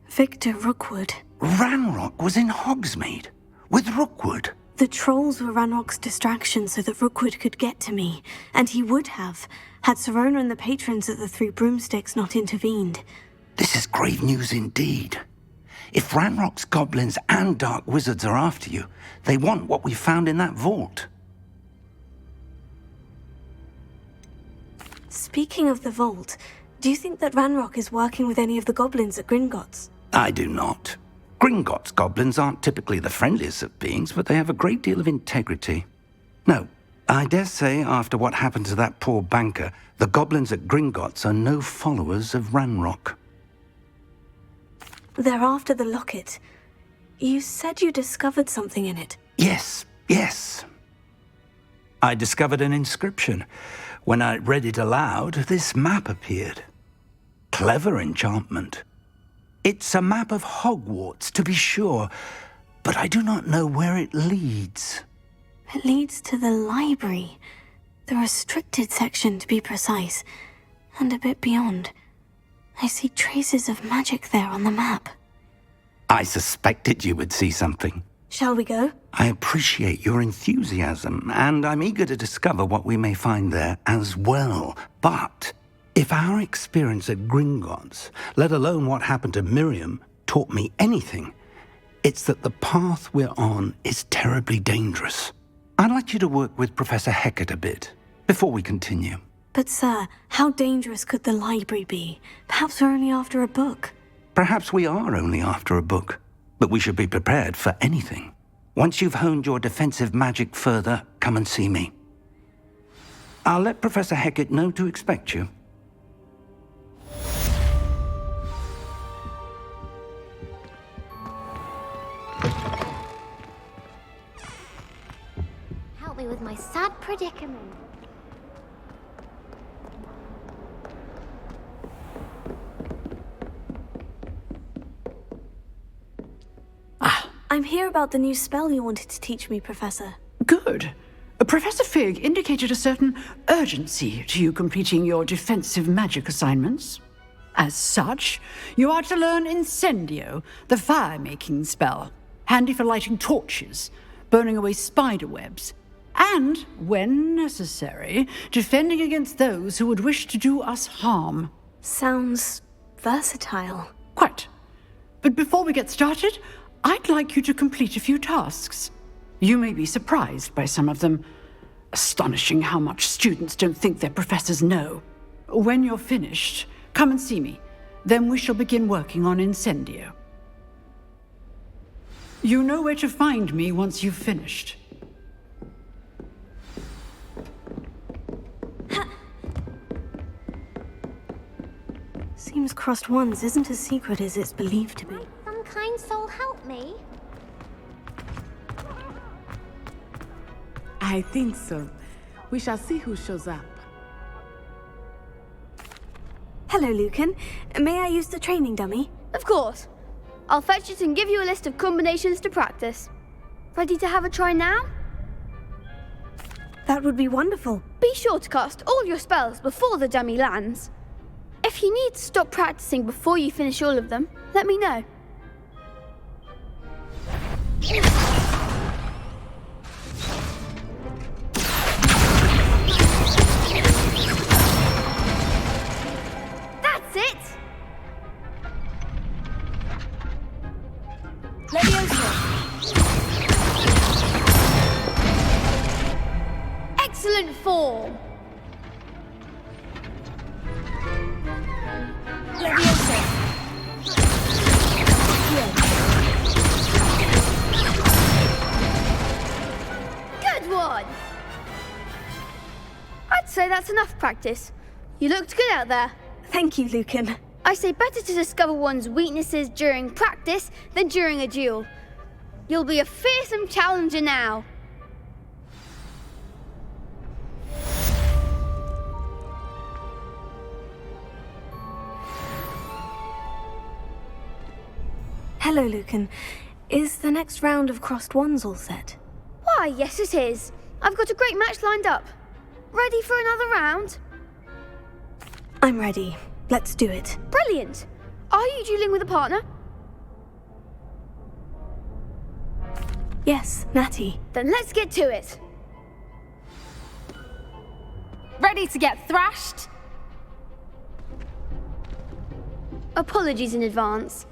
Victor Rookwood. Ranrock was in Hogsmeade with Rookwood. The trolls were Ranrock's distraction so that Rookwood could get to me, and he would have, had Sirona and the patrons at the Three Broomsticks not intervened. This is grave news indeed. If Ranrock's goblins and dark wizards are after you, they want what we found in that vault. Speaking of the vault, do you think that Ranrock is working with any of the goblins at Gringotts? I do not. Gringotts goblins aren't typically the friendliest of beings, but they have a great deal of integrity. No, I dare say after what happened to that poor banker, the goblins at Gringotts are no followers of Ranrock. They're after the locket. You said you discovered something in it. Yes. I discovered an inscription. When I read it aloud, this map appeared. clever enchantment. It's a map of Hogwarts, to be sure, but I do not know where it leads. It leads to the library. The restricted section, to be precise. And a bit beyond. I see traces of magic there on the map. I suspected you would see something. Shall we go? I appreciate your enthusiasm, and I'm eager to discover what we may find there as well. But if our experience at Gringotts, let alone what happened to Miriam, taught me anything, it's that the path we're on is terribly dangerous. I'd like you to work with Professor Hecat a bit before we continue. But sir, how dangerous could the library be? Perhaps we're only after a book. Perhaps we are only after a book, but we should be prepared for anything. Once you've honed your defensive magic further, come and see me. I'll let Professor Hecat know to expect you. Help me with my sad predicament. I'm here about the new spell you wanted to teach me, Professor. Good. Professor Fig indicated a certain urgency to you completing your defensive magic assignments. As such, you are to learn Incendio, the fire-making spell, handy for lighting torches, burning away spider webs, and, when necessary, defending against those who would wish to do us harm. Sounds versatile. Quite. But before we get started, I'd like you to complete a few tasks. You may be surprised by some of them. Astonishing how much students don't think their professors know. When you're finished, come and see me. Then we shall begin working on Incendio. You know where to find me once you've finished. Seems Crossed Wands isn't as secret as it's believed to be. Some kind soul help me? I think so. We shall see who shows up. Hello, Lucan. May I use the training dummy? Of course. I'll fetch it and give you a list of combinations to practice. Ready to have a try now? That would be wonderful. Be sure to cast all your spells before the dummy lands. If you need to stop practicing before you finish all of them, let me know. That's it! Excellent form! Good one! I'd say that's enough practice. You looked good out there. Thank you, Lucan. I say better to discover one's weaknesses during practice than during a duel. You'll be a fearsome challenger now. Hello, Lucan. Is the next round of Crossed Wands all set? Why, yes it is. I've got a great match lined up. Ready for another round? I'm ready. Let's do it. Brilliant. Are you dueling with a partner? Yes, Natty. Then let's get to it. Ready to get thrashed? Apologies in advance.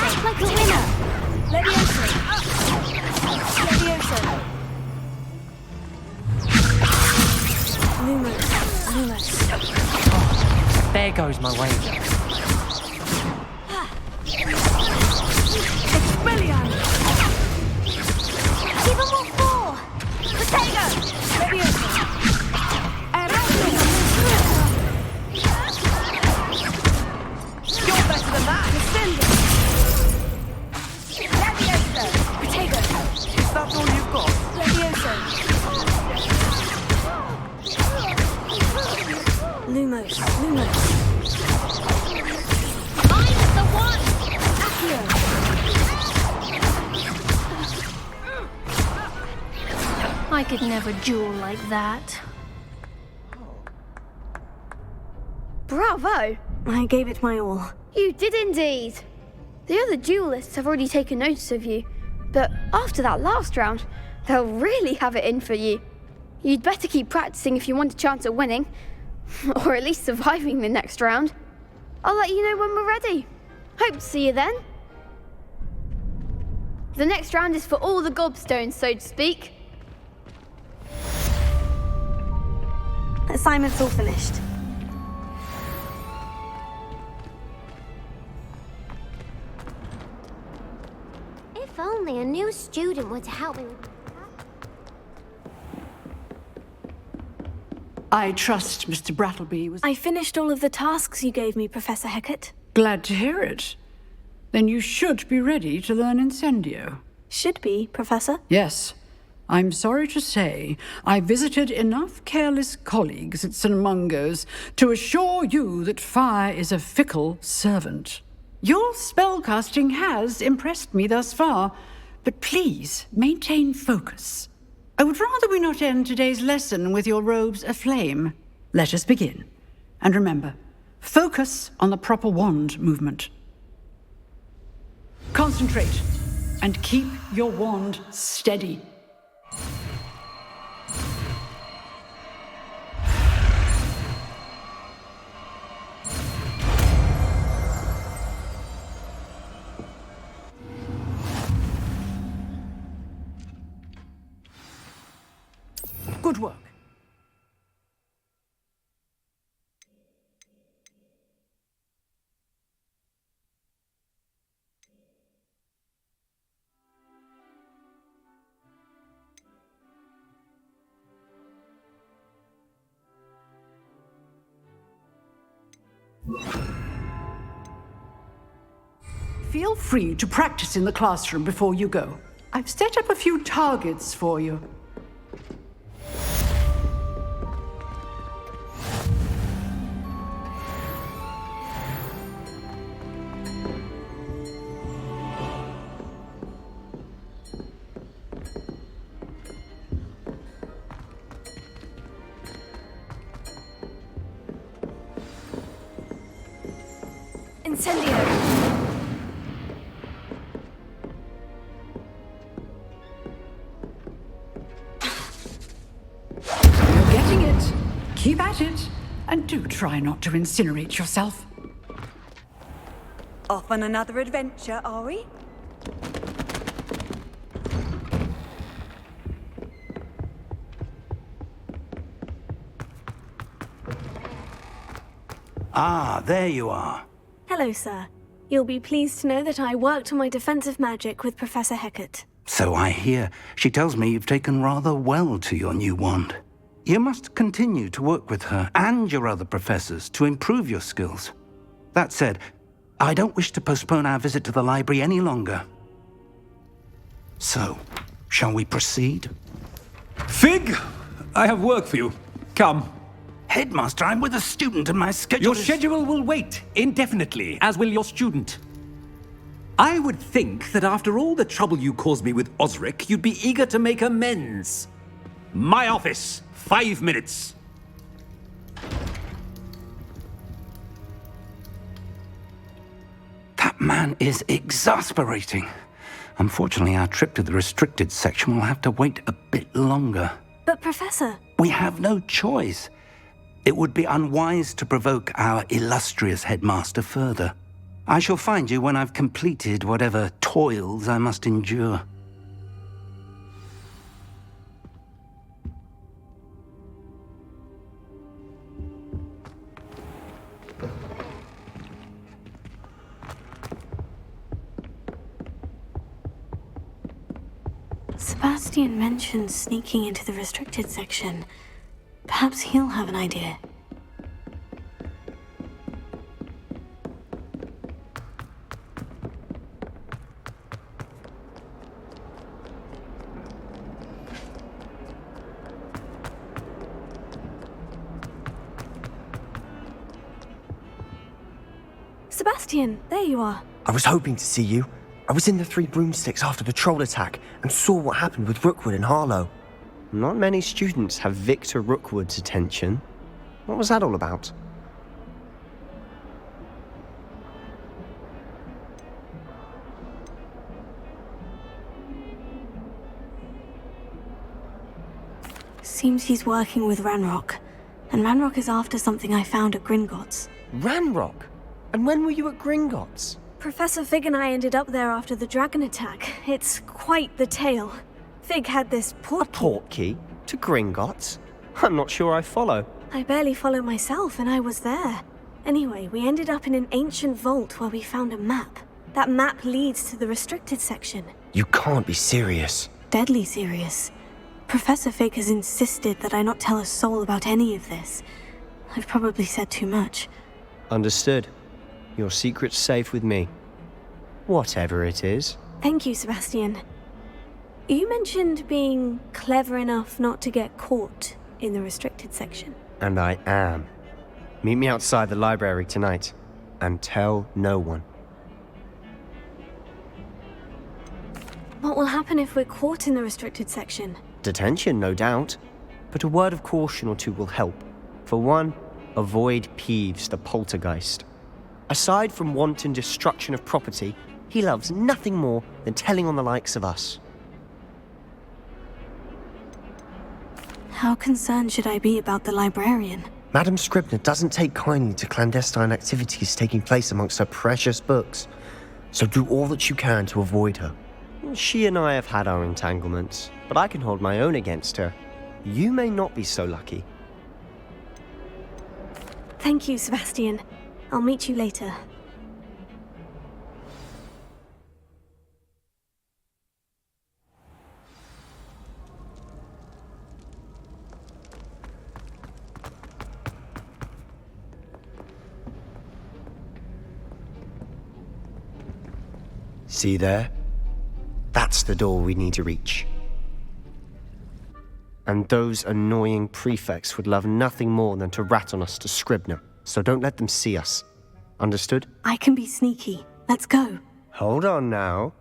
Act like a winner! Leviosa! Leviosa! Oh, there goes my wager. Expelliarmus! Give them all four! Potato! Leviosa! You're better than that! Descending! could never duel like that. Bravo! I gave it my all. You did indeed. The other duelists have already taken notice of you, but after that last round, they'll really have it in for you. You'd better keep practicing if you want a chance at winning, or at least surviving the next round. I'll let you know when we're ready. Hope to see you then. The next round is for all the gobstones, so to speak. Assignment's all finished. If only a new student were to help me with... I trust Mr. Brattleby was... I finished all of the tasks you gave me, Professor Hecat. Glad to hear it. Then you should be ready to learn Incendio. Should be, Professor. Yes. I'm sorry to say, I visited enough careless colleagues at 𝐼𝐴𝐴𝐺𝐸𝐺 to assure you that fire is a fickle servant. Your spellcasting has impressed me thus far, but please maintain focus. I would rather we not end today's lesson with your robes aflame. Let us begin. And remember, focus on the proper wand movement. Concentrate, and keep your wand steady. Good work. Feel free to practice in the classroom before you go. I've set up a few targets for you. Incendio! You're getting it. Keep at it. And do try not to incinerate yourself. Off on another adventure, are we? Ah, there you are. Hello, sir. You'll be pleased to know that I worked on my defensive magic with Professor Hecat. So I hear. She tells me you've taken rather well to your new wand. You must continue to work with her and your other professors to improve your skills. That said, I don't wish to postpone our visit to the library any longer. So, shall we proceed? Fig, I have work for you. Come. Headmaster, I'm with a student and my schedule Your schedule will wait indefinitely, as will your student. I would think that after all the trouble you caused me with Osric, you'd be eager to make amends. My office, 5 minutes. That man is exasperating. Unfortunately, our trip to the restricted section will have to wait a bit longer. But, Professor... We have no choice. It would be unwise to provoke our illustrious headmaster further. I shall find you when I've completed whatever toils I must endure. Sebastian mentioned sneaking into the restricted section. Perhaps he'll have an idea. Sebastian, there you are. I was hoping to see you. I was in the Three Broomsticks after the troll attack and saw what happened with Rookwood and Harlow. Not many students have Victor Rookwood's attention. What was that all about? Seems he's working with Ranrock. And Ranrock is after something I found at Gringotts. Ranrock? And when were you at Gringotts? Professor Fig and I ended up there after the dragon attack. It's quite the tale. Fig had this portkey. A portkey? To Gringotts? I'm not sure I follow. I barely follow myself, and I was there. Anyway, we ended up in an ancient vault where we found a map. That map leads to the restricted section. You can't be serious. Deadly serious. Professor Fig has insisted that I not tell a soul about any of this. I've probably said too much. Understood. Your secret's safe with me. Whatever it is. Thank you, Sebastian. You mentioned being clever enough not to get caught in the restricted section. And I am. Meet me outside the library tonight. And tell no one. What will happen if we're caught in the restricted section? Detention, no doubt. But a word of caution or two will help. For one, avoid Peeves the poltergeist. Aside from wanton destruction of property, he loves nothing more than telling on the likes of us. How concerned should I be about the librarian? Madame Scribner doesn't take kindly to clandestine activities taking place amongst her precious books. So do all that you can to avoid her. She and I have had our entanglements, but I can hold my own against her. You may not be so lucky. Thank you, Sebastian. I'll meet you later. See there? That's the door we need to reach. And those annoying prefects would love nothing more than to rat on us to Scribner, so don't let them see us. Understood? I can be sneaky. Let's go. Hold on now.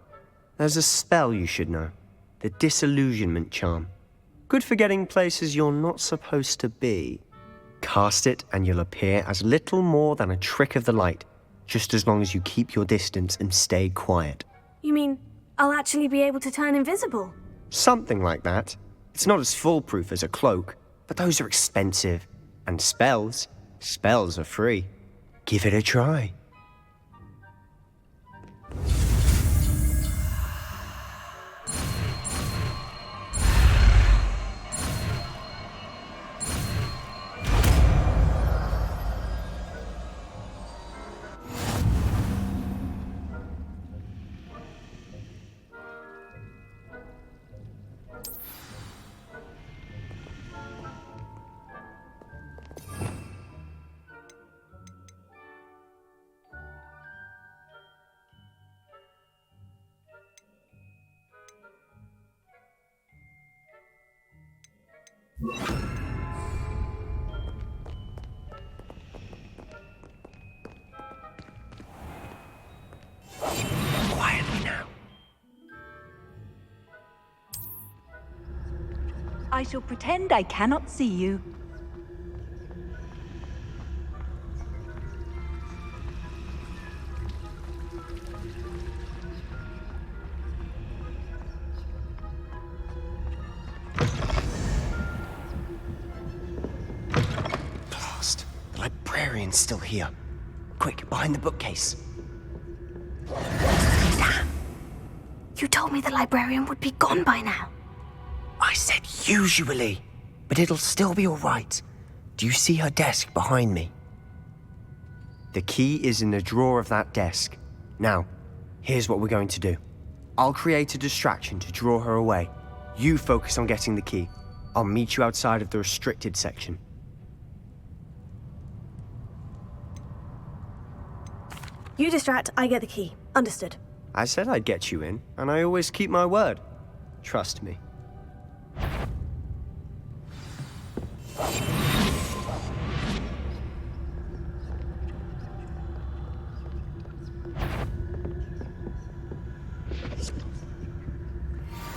There's a spell you should know. The Disillusionment Charm. Good for getting places you're not supposed to be. Cast it and you'll appear as little more than a trick of the light, just as long as you keep your distance and stay quiet. You mean I'll actually be able to turn invisible? Something like that. It's not as foolproof as a cloak, but those are expensive. And spells are free. Give it a try. Quietly now. I shall pretend I cannot see you. Blast. The librarian's still here. Quick, behind the bookcase. Damn. You told me the librarian would be gone by now. I said usually, but it'll still be all right. Do you see her desk behind me? The key is in the drawer of that desk. Now, here's what we're going to do. I'll create a distraction to draw her away. You focus on getting the key. I'll meet you outside of the restricted section. You distract, I get the key. Understood. I said I'd get you in, and I always keep my word. Trust me.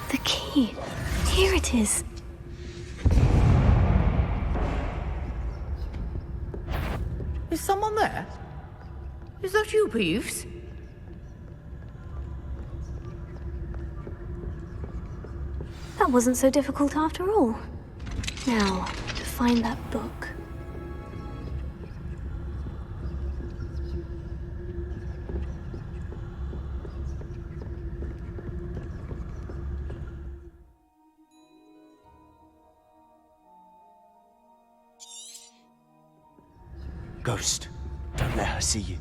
The key. Here it is. there? Is that you, Peeves? That wasn't so difficult after all. Now, to find that book. Ghost, don't let her see you.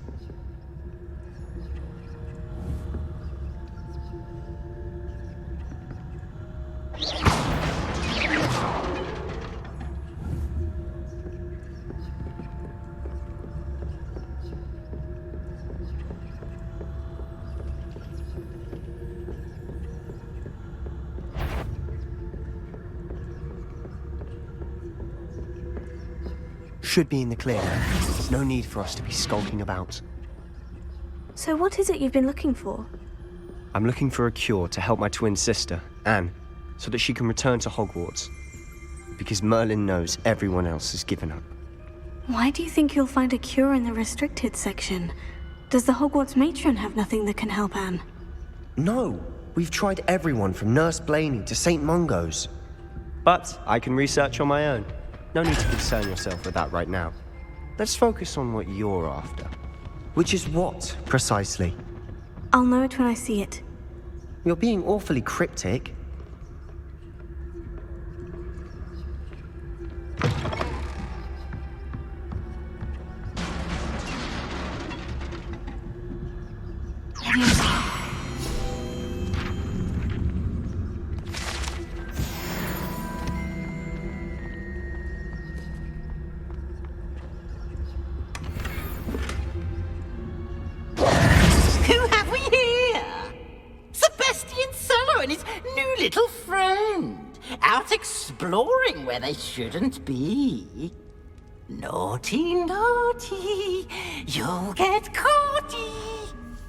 Should be in the clear now. There's no need for us to be skulking about. So what is it you've been looking for? I'm looking for a cure to help my twin sister, Anne, so that she can return to Hogwarts. Because Merlin knows everyone else has given up. Why do you think you'll find a cure in the restricted section? Does the Hogwarts matron have nothing that can help Anne? No, we've tried everyone from Nurse Blaney to St. Mungo's. But I can research on my own. No need to concern yourself with that right now. Let's focus on what you're after. Which is what, precisely? I'll know it when I see it. You're being awfully cryptic. Little friend, out exploring where they shouldn't be. Naughty, naughty, you'll get caughty.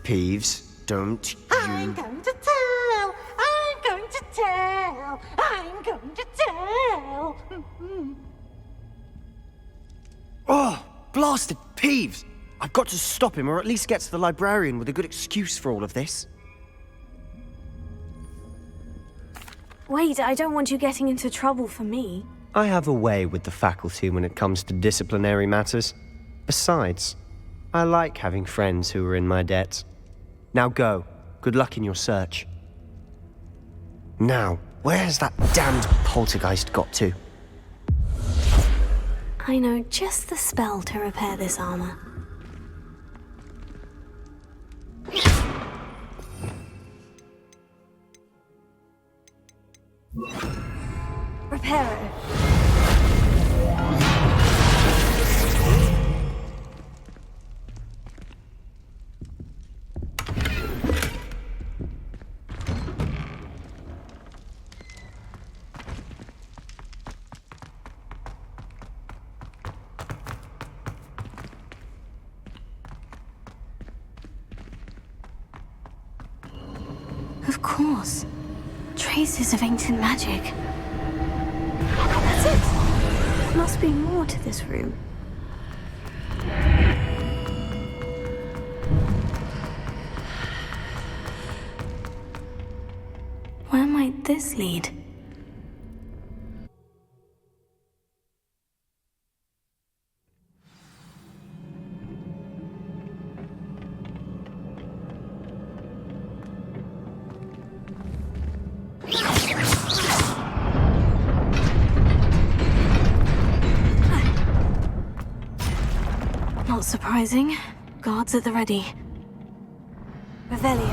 Peeves, don't you... I'm going to tell, I'm going to tell, I'm going to tell. Oh, blasted Peeves! I've got to stop him, or at least get to the librarian with a good excuse for all of this. Wait, I don't want you getting into trouble for me. I have a way with the faculty when it comes to disciplinary matters. Besides, I like having friends who are in my debt. Now go. Good luck in your search. Now, where's that damned poltergeist got to? I know just the spell to repair this armor. Reparo. Of course. Traces of ancient magic. That's it. There must be more to this room. Where might this lead? Not surprising. Guards at the ready. Revelio.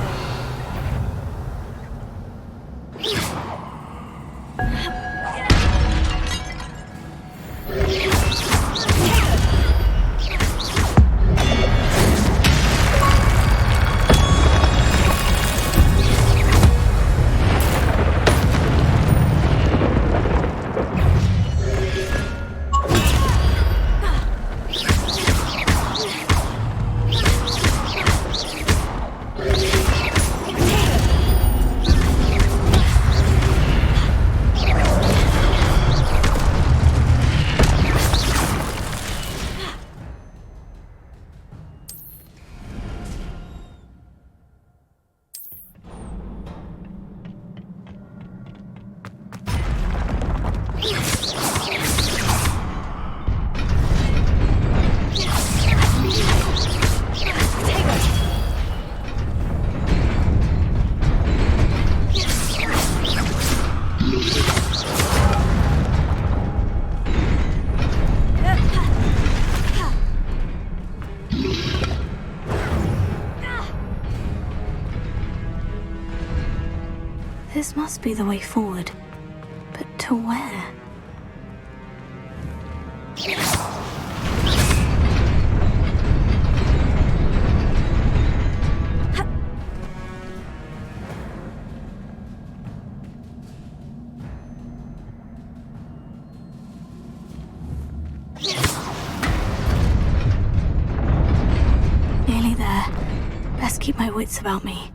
This must be the way forward. But to where? Nearly there. Best keep my wits about me.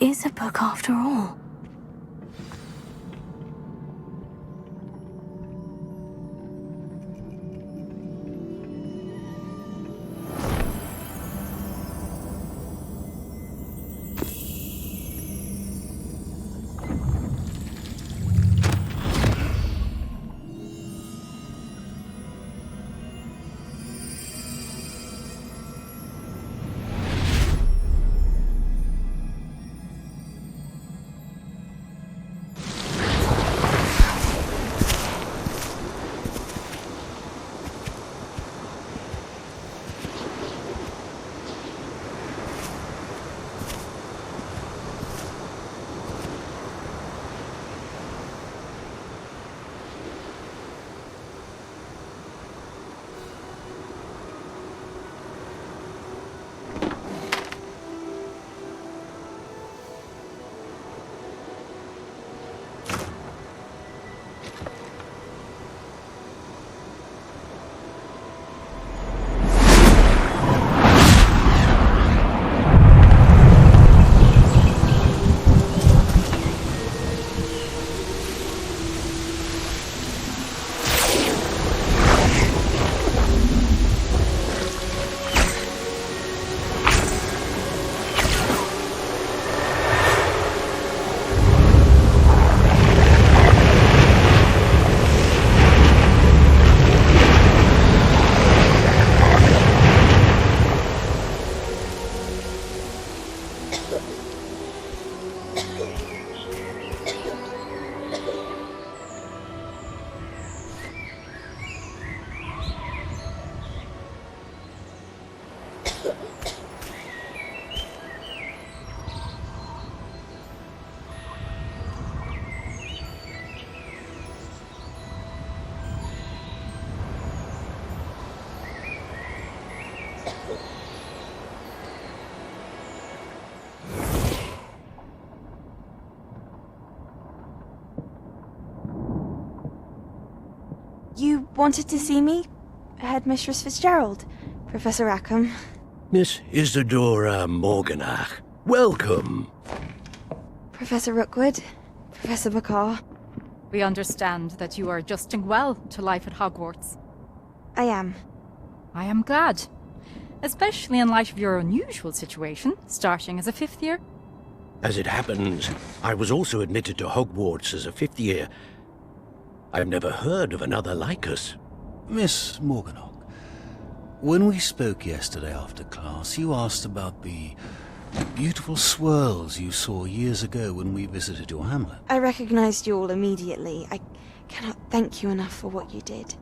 Is a book after all. You wanted to see me? Headmistress Fitzgerald, Professor Rackham. Miss Isadora Morganach, welcome. Professor Rookwood, Professor McCaw. We understand that you are adjusting well to life at Hogwarts. I am. I am glad. Especially in light of your unusual situation, starting as a 5th year. As it happens, I was also admitted to Hogwarts as a 5th year. I've never heard of another like us. Miss Morganach, when we spoke yesterday after class, you asked about the beautiful swirls you saw years ago when we visited your hamlet. I recognized you all immediately. I cannot thank you enough for what you did.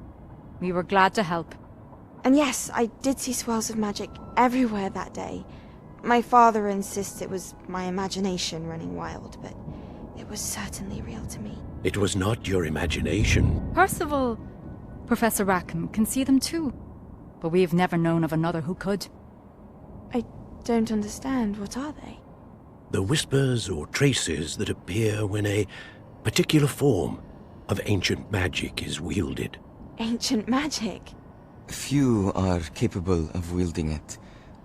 We were glad to help. And yes, I did see swirls of magic everywhere that day. My father insists it was my imagination running wild, but it was certainly real to me. It was not your imagination. Percival, Professor Rackham can see them too. But we've never known of another who could. I don't understand. What are they? The whispers or traces that appear when a particular form of ancient magic is wielded. Ancient magic? Few are capable of wielding it.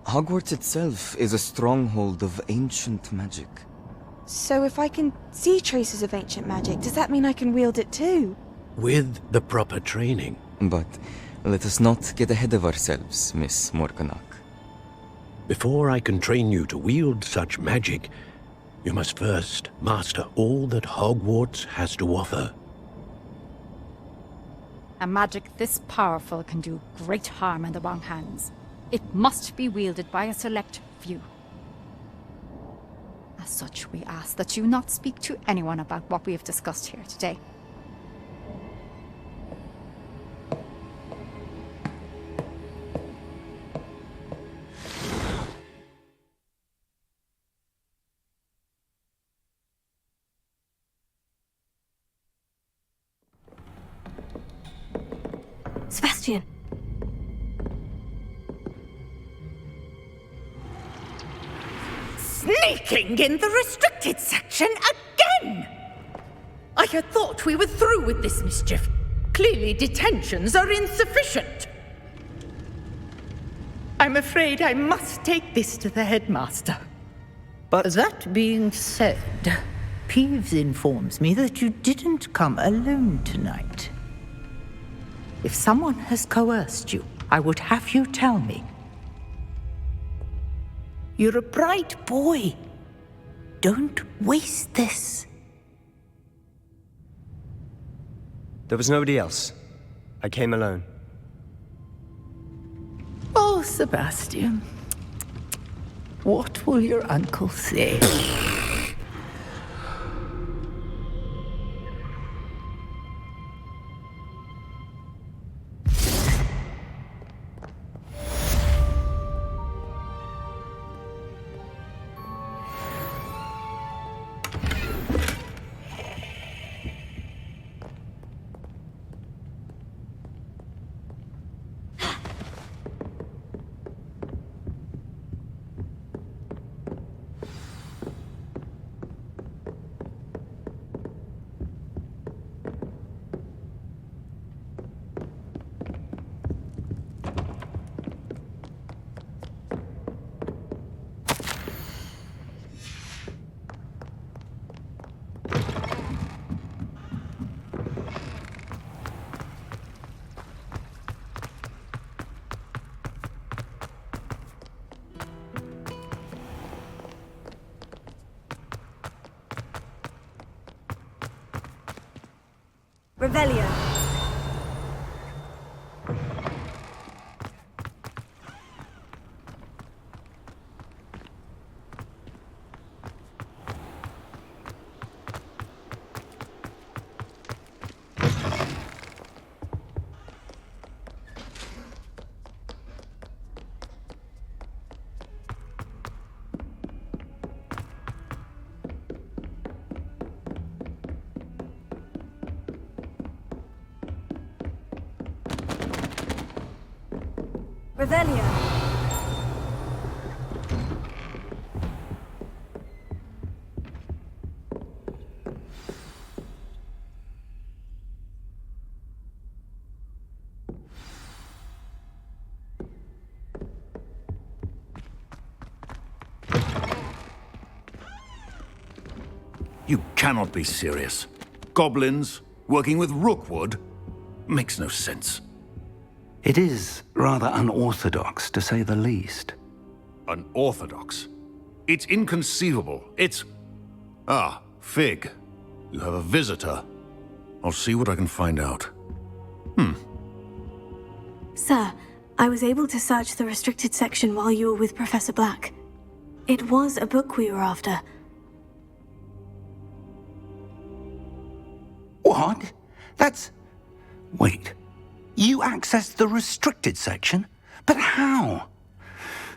Hogwarts itself is a stronghold of ancient magic. So if I can see traces of ancient magic, does that mean I can wield it too? With the proper training. But let us not get ahead of ourselves, Miss Morganach. Before I can train you to wield such magic, you must first master all that Hogwarts has to offer. A magic this powerful can do great harm in the wrong hands. It must be wielded by a select few. As such, we ask that you not speak to anyone about what we have discussed here today. Sebastian! Sneaking in the restricted section again! I had thought we were through with this mischief. Clearly detentions are insufficient. I'm afraid I must take this to the headmaster. But that being said, Peeves informs me that you didn't come alone tonight. If someone has coerced you, I would have you tell me. You're a bright boy. Don't waste this. There was nobody else. I came alone. Oh, Sebastian. What will your uncle say? Revelio. Revelio. You cannot be serious. Goblins working with Rookwood? Makes no sense. It is rather unorthodox, to say the least. Unorthodox? It's inconceivable. It's... Ah, Fig. You have a visitor. I'll see what I can find out. Sir, I was able to search the restricted section while you were with Professor Black. It was a book we were after. What? That's... Wait. You accessed the restricted section? But how?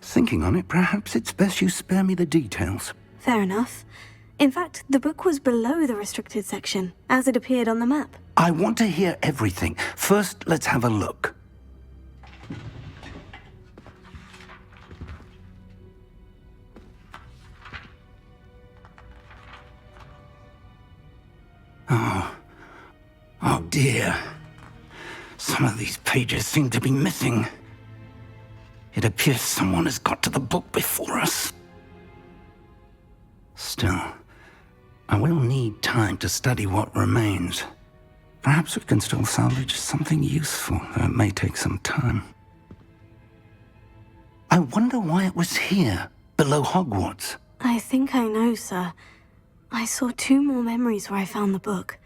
Thinking on it, perhaps it's best you spare me the details. Fair enough. In fact, the book was below the restricted section, as it appeared on the map. I want to hear everything. First, let's have a look. Oh dear. Some of these pages seem to be missing. It appears someone has got to the book before us. Still, I will need time to study what remains. Perhaps we can still salvage something useful, though it may take some time. I wonder why it was here, below Hogwarts. I think I know, sir. I saw 2 more memories where I found the book.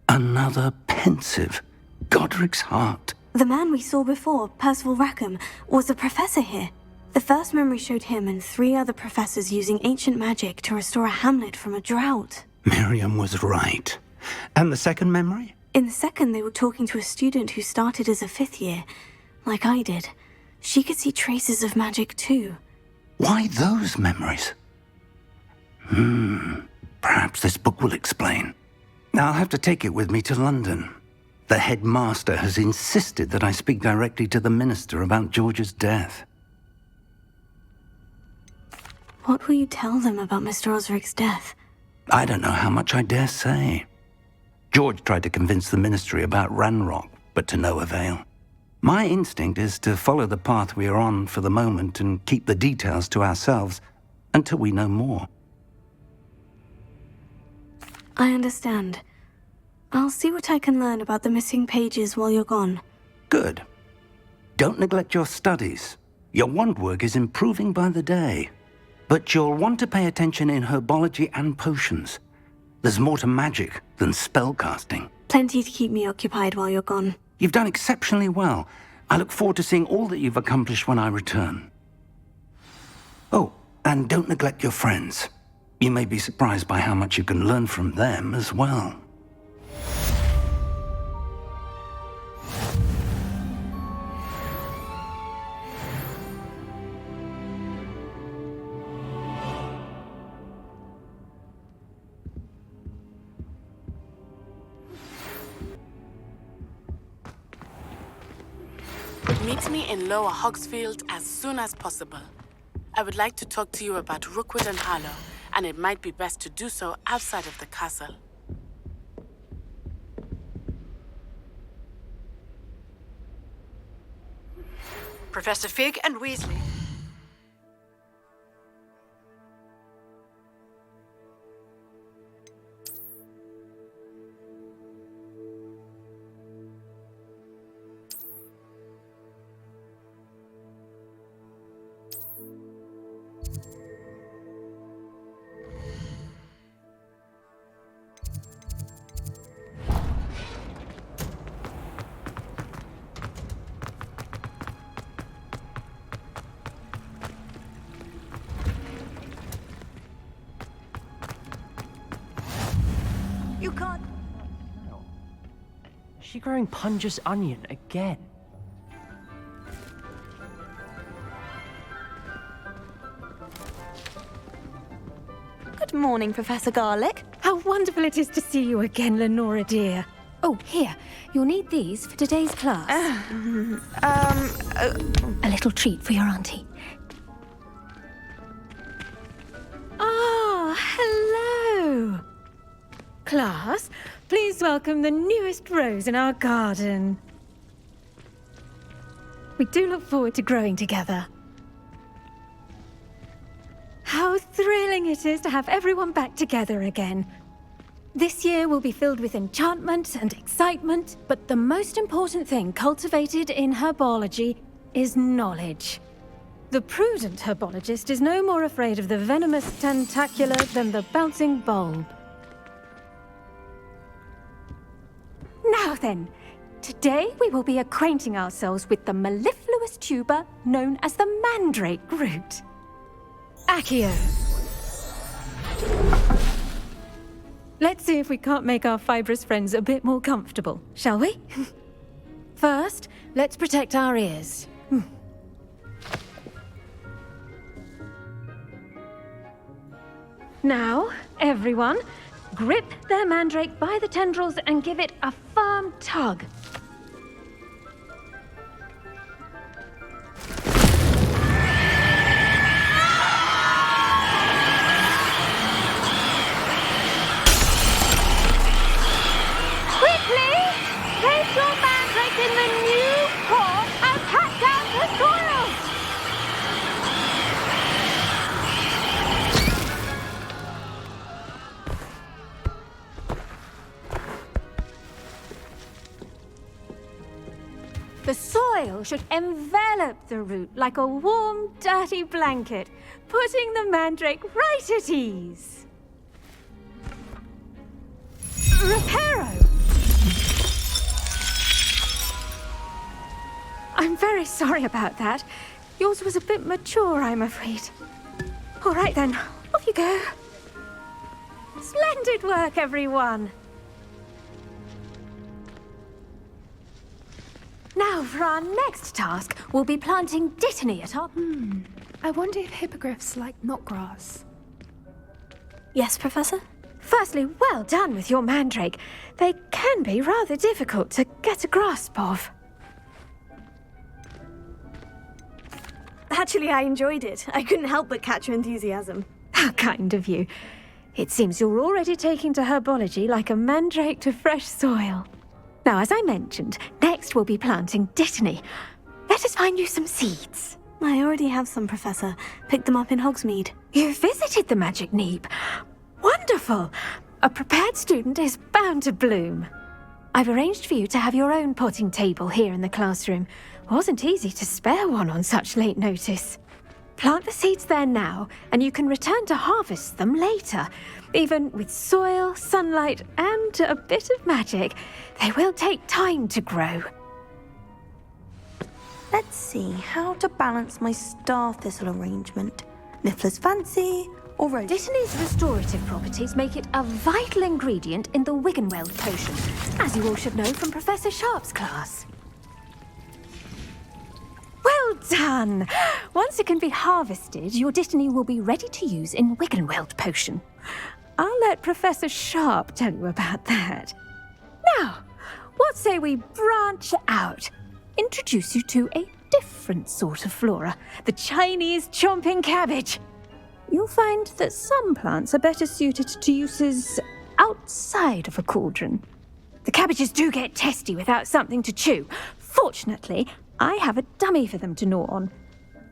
Another pensive. Godric's heart. The man we saw before, Percival Rackham, was a professor here. The first memory showed him and 3 other professors using ancient magic to restore a hamlet from a drought. Miriam was right. And the second memory? In the second, they were talking to a student who started as a 5th year, like I did. She could see traces of magic too. Why those memories? Perhaps this book will explain. I'll have to take it with me to London. The headmaster has insisted that I speak directly to the minister about George's death. What will you tell them about Mr. Osric's death? I don't know how much I dare say. George tried to convince the ministry about Ranrock, but to no avail. My instinct is to follow the path we are on for the moment and keep the details to ourselves until we know more. I understand. I'll see what I can learn about the missing pages while you're gone. Good. Don't neglect your studies. Your wand work is improving by the day. But you'll want to pay attention in herbology and potions. There's more to magic than spellcasting. Plenty to keep me occupied while you're gone. You've done exceptionally well. I look forward to seeing all that you've accomplished when I return. Oh, and don't neglect your friends. You may be surprised by how much you can learn from them as well. Meet me in Lower Hogsfield as soon as possible. I would like to talk to you about Rookwood and Harlow, and it might be best to do so outside of the castle. Professor Fig and Weasley. You can't... Is she growing Punja's onion again? Good morning, Professor Garlick. How wonderful it is to see you again, Lenora dear. Oh, here. You'll need these for today's class. A little treat for your auntie. Ah, hello. Class, please welcome the newest rose in our garden. We do look forward to growing together. How thrilling it is to have everyone back together again. This year will be filled with enchantment and excitement, but the most important thing cultivated in herbology is knowledge. The prudent herbologist is no more afraid of the venomous tentacula than the bouncing bulb. Now then, today we will be acquainting ourselves with the mellifluous tuber known as the mandrake root. Accio. Let's see if we can't make our fibrous friends a bit more comfortable, shall we? First, Let's protect our ears. Now, everyone, grip their mandrake by the tendrils and give it a firm tug. Quickly! Place your mandrake in the new core and pat down the soil! The soil should envelop the root like a warm, dirty blanket, putting the mandrake right at ease. Reparo! I'm very sorry about that. Yours was a bit mature, I'm afraid. All right then, off you go. Splendid work, everyone. Now, for our next task, we'll be planting dittany at our... I wonder if hippogriffs like knotgrass. Yes, Professor? Firstly, well done with your mandrake. They can be rather difficult to get a grasp of. Actually, I enjoyed it. I couldn't help but catch your enthusiasm. How kind of you. It seems you're already taking to herbology like a mandrake to fresh soil. Now, as I mentioned, next we'll be planting dittany. Let us find you some seeds. I already have some, Professor. Picked them up in Hogsmeade. You visited the Magic Neep. Wonderful! A prepared student is bound to bloom. I've arranged for you to have your own potting table here in the classroom. Wasn't easy to spare one on such late notice. Plant the seeds there now, and you can return to harvest them later. Even with soil, sunlight, and a bit of magic, they will take time to grow. Let's see how to balance my star thistle arrangement. Niffler's fancy or rose? Dittany's restorative properties make it a vital ingredient in the 𝐿𝐴𝐚𝐻 potion, as you all should know from Professor Sharp's class. Well done! Once it can be harvested, your dittany will be ready to use in 𝐿𝐴𝐚𝐻 potion. I'll let Professor Sharp tell you about that. Now, what say we branch out? Introduce you to a different sort of flora, the Chinese chomping cabbage. You'll find that some plants are better suited to uses outside of a cauldron. The cabbages do get testy without something to chew. Fortunately, I have a dummy for them to gnaw on.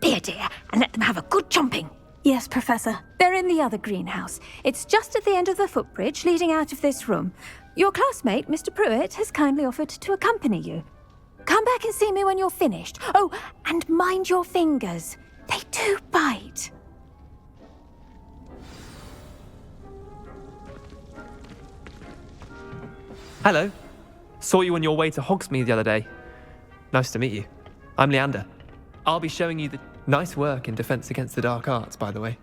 Be a dear and let them have a good chomping. Yes, Professor. They're in the other greenhouse. It's just at the end of the footbridge leading out of this room. Your classmate, Mr. Pruitt, has kindly offered to accompany you. Come back and see me when you're finished. Oh, and mind your fingers. They do bite. Hello. Saw you on your way to Hogsmeade the other day. Nice to meet you. I'm Leander. I'll be showing you the nice work in Defense Against the Dark Arts, by the way.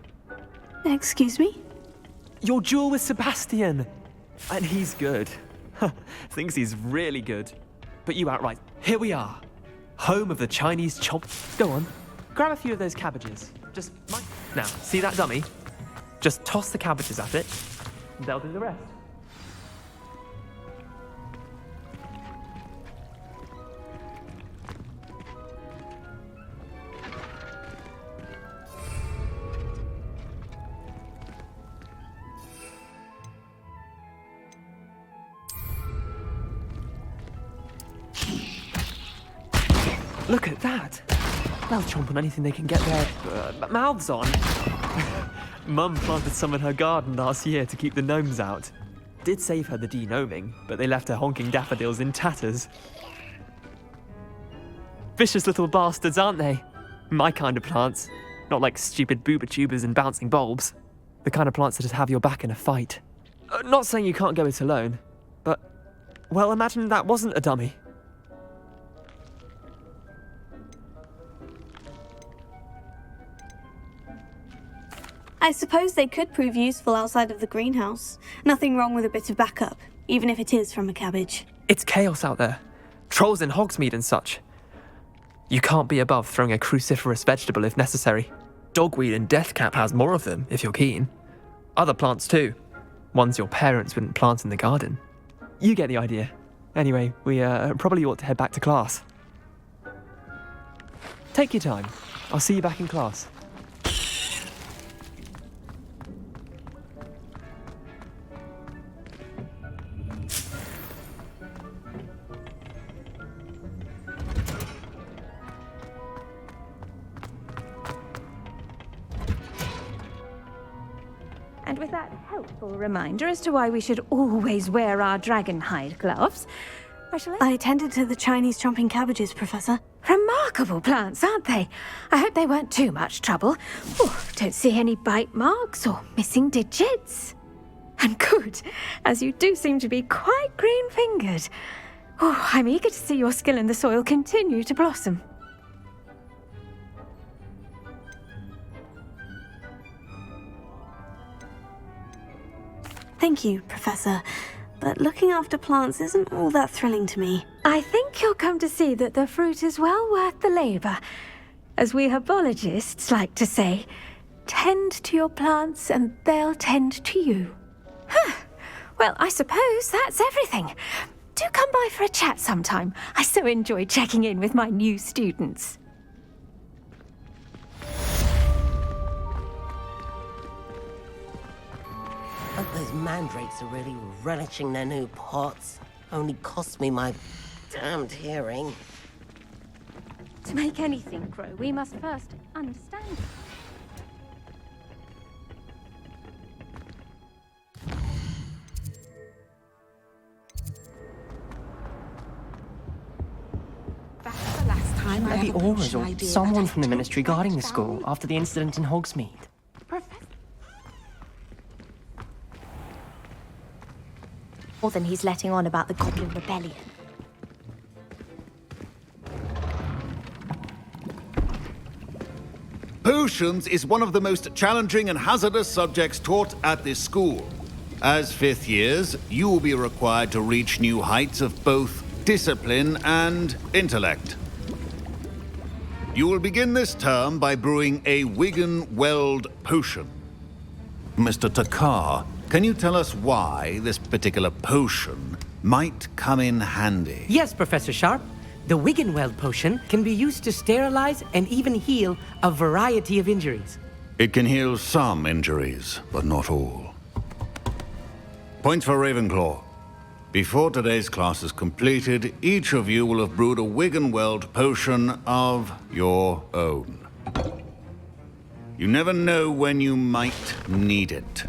Excuse me? Your duel with Sebastian. And he's good. Thinks he's really good. But you outright. Here we are. Home of the Chinese chomp. Go on. Grab a few of those cabbages. Just now, see that dummy? Just toss the cabbages at it. And they'll do the rest. Look at that! They'll chomp on anything they can get their mouths on. Mum planted some in her garden last year to keep the gnomes out. Did save her the de-gnoming, but they left her honking daffodils in tatters. Vicious little bastards, aren't they? My kind of plants. Not like stupid booba tubers and bouncing bulbs. The kind of plants that just have your back in a fight. Not saying you can't go it alone, but... well, imagine that wasn't a dummy. I suppose they could prove useful outside of the greenhouse. Nothing wrong with a bit of backup, even if it is from a cabbage. It's chaos out there. Trolls in Hogsmeade and such. You can't be above throwing a cruciferous vegetable if necessary. Dogweed and deathcap has more of them, if you're keen. Other plants too. Ones your parents wouldn't plant in the garden. You get the idea. Anyway, we probably ought to head back to class. Take your time. I'll see you back in class. And with that helpful reminder as to why we should always wear our dragon hide gloves, I attended to the Chinese chomping cabbages, Professor. Remarkable plants, aren't they? I hope they weren't too much trouble. Oh, don't see any bite marks or missing digits. And good, as you do seem to be quite green-fingered. Oh, I'm eager to see your skill in the soil continue to blossom. Thank you, Professor. But looking after plants isn't all that thrilling to me. I think you'll come to see that the fruit is well worth the labor. As we herbologists like to say, tend to your plants and they'll tend to you. Huh. Well, I suppose that's everything. Do come by for a chat sometime. I so enjoy checking in with my new students. Hope those mandrakes are really relishing their new pots. Only cost me my damned hearing. To make anything grow, we must first understand it. That's the last time I Maybe Aura's or someone from the Ministry guarding the school after the incident in Hogsmeade. More than he's letting on about the Goblin Rebellion. Potions is one of the most challenging and hazardous subjects taught at this school. As fifth years, you will be required to reach new heights of both discipline and intellect. You will begin this term by brewing a Wiggenweld potion. Mr. Takar, can you tell us why this particular potion might come in handy? Yes, Professor Sharp. The Wiggenweld potion can be used to sterilize and even heal a variety of injuries. It can heal some injuries, but not all. Points for Ravenclaw. Before today's class is completed, each of you will have brewed a Wiggenweld potion of your own. You never know when you might need it.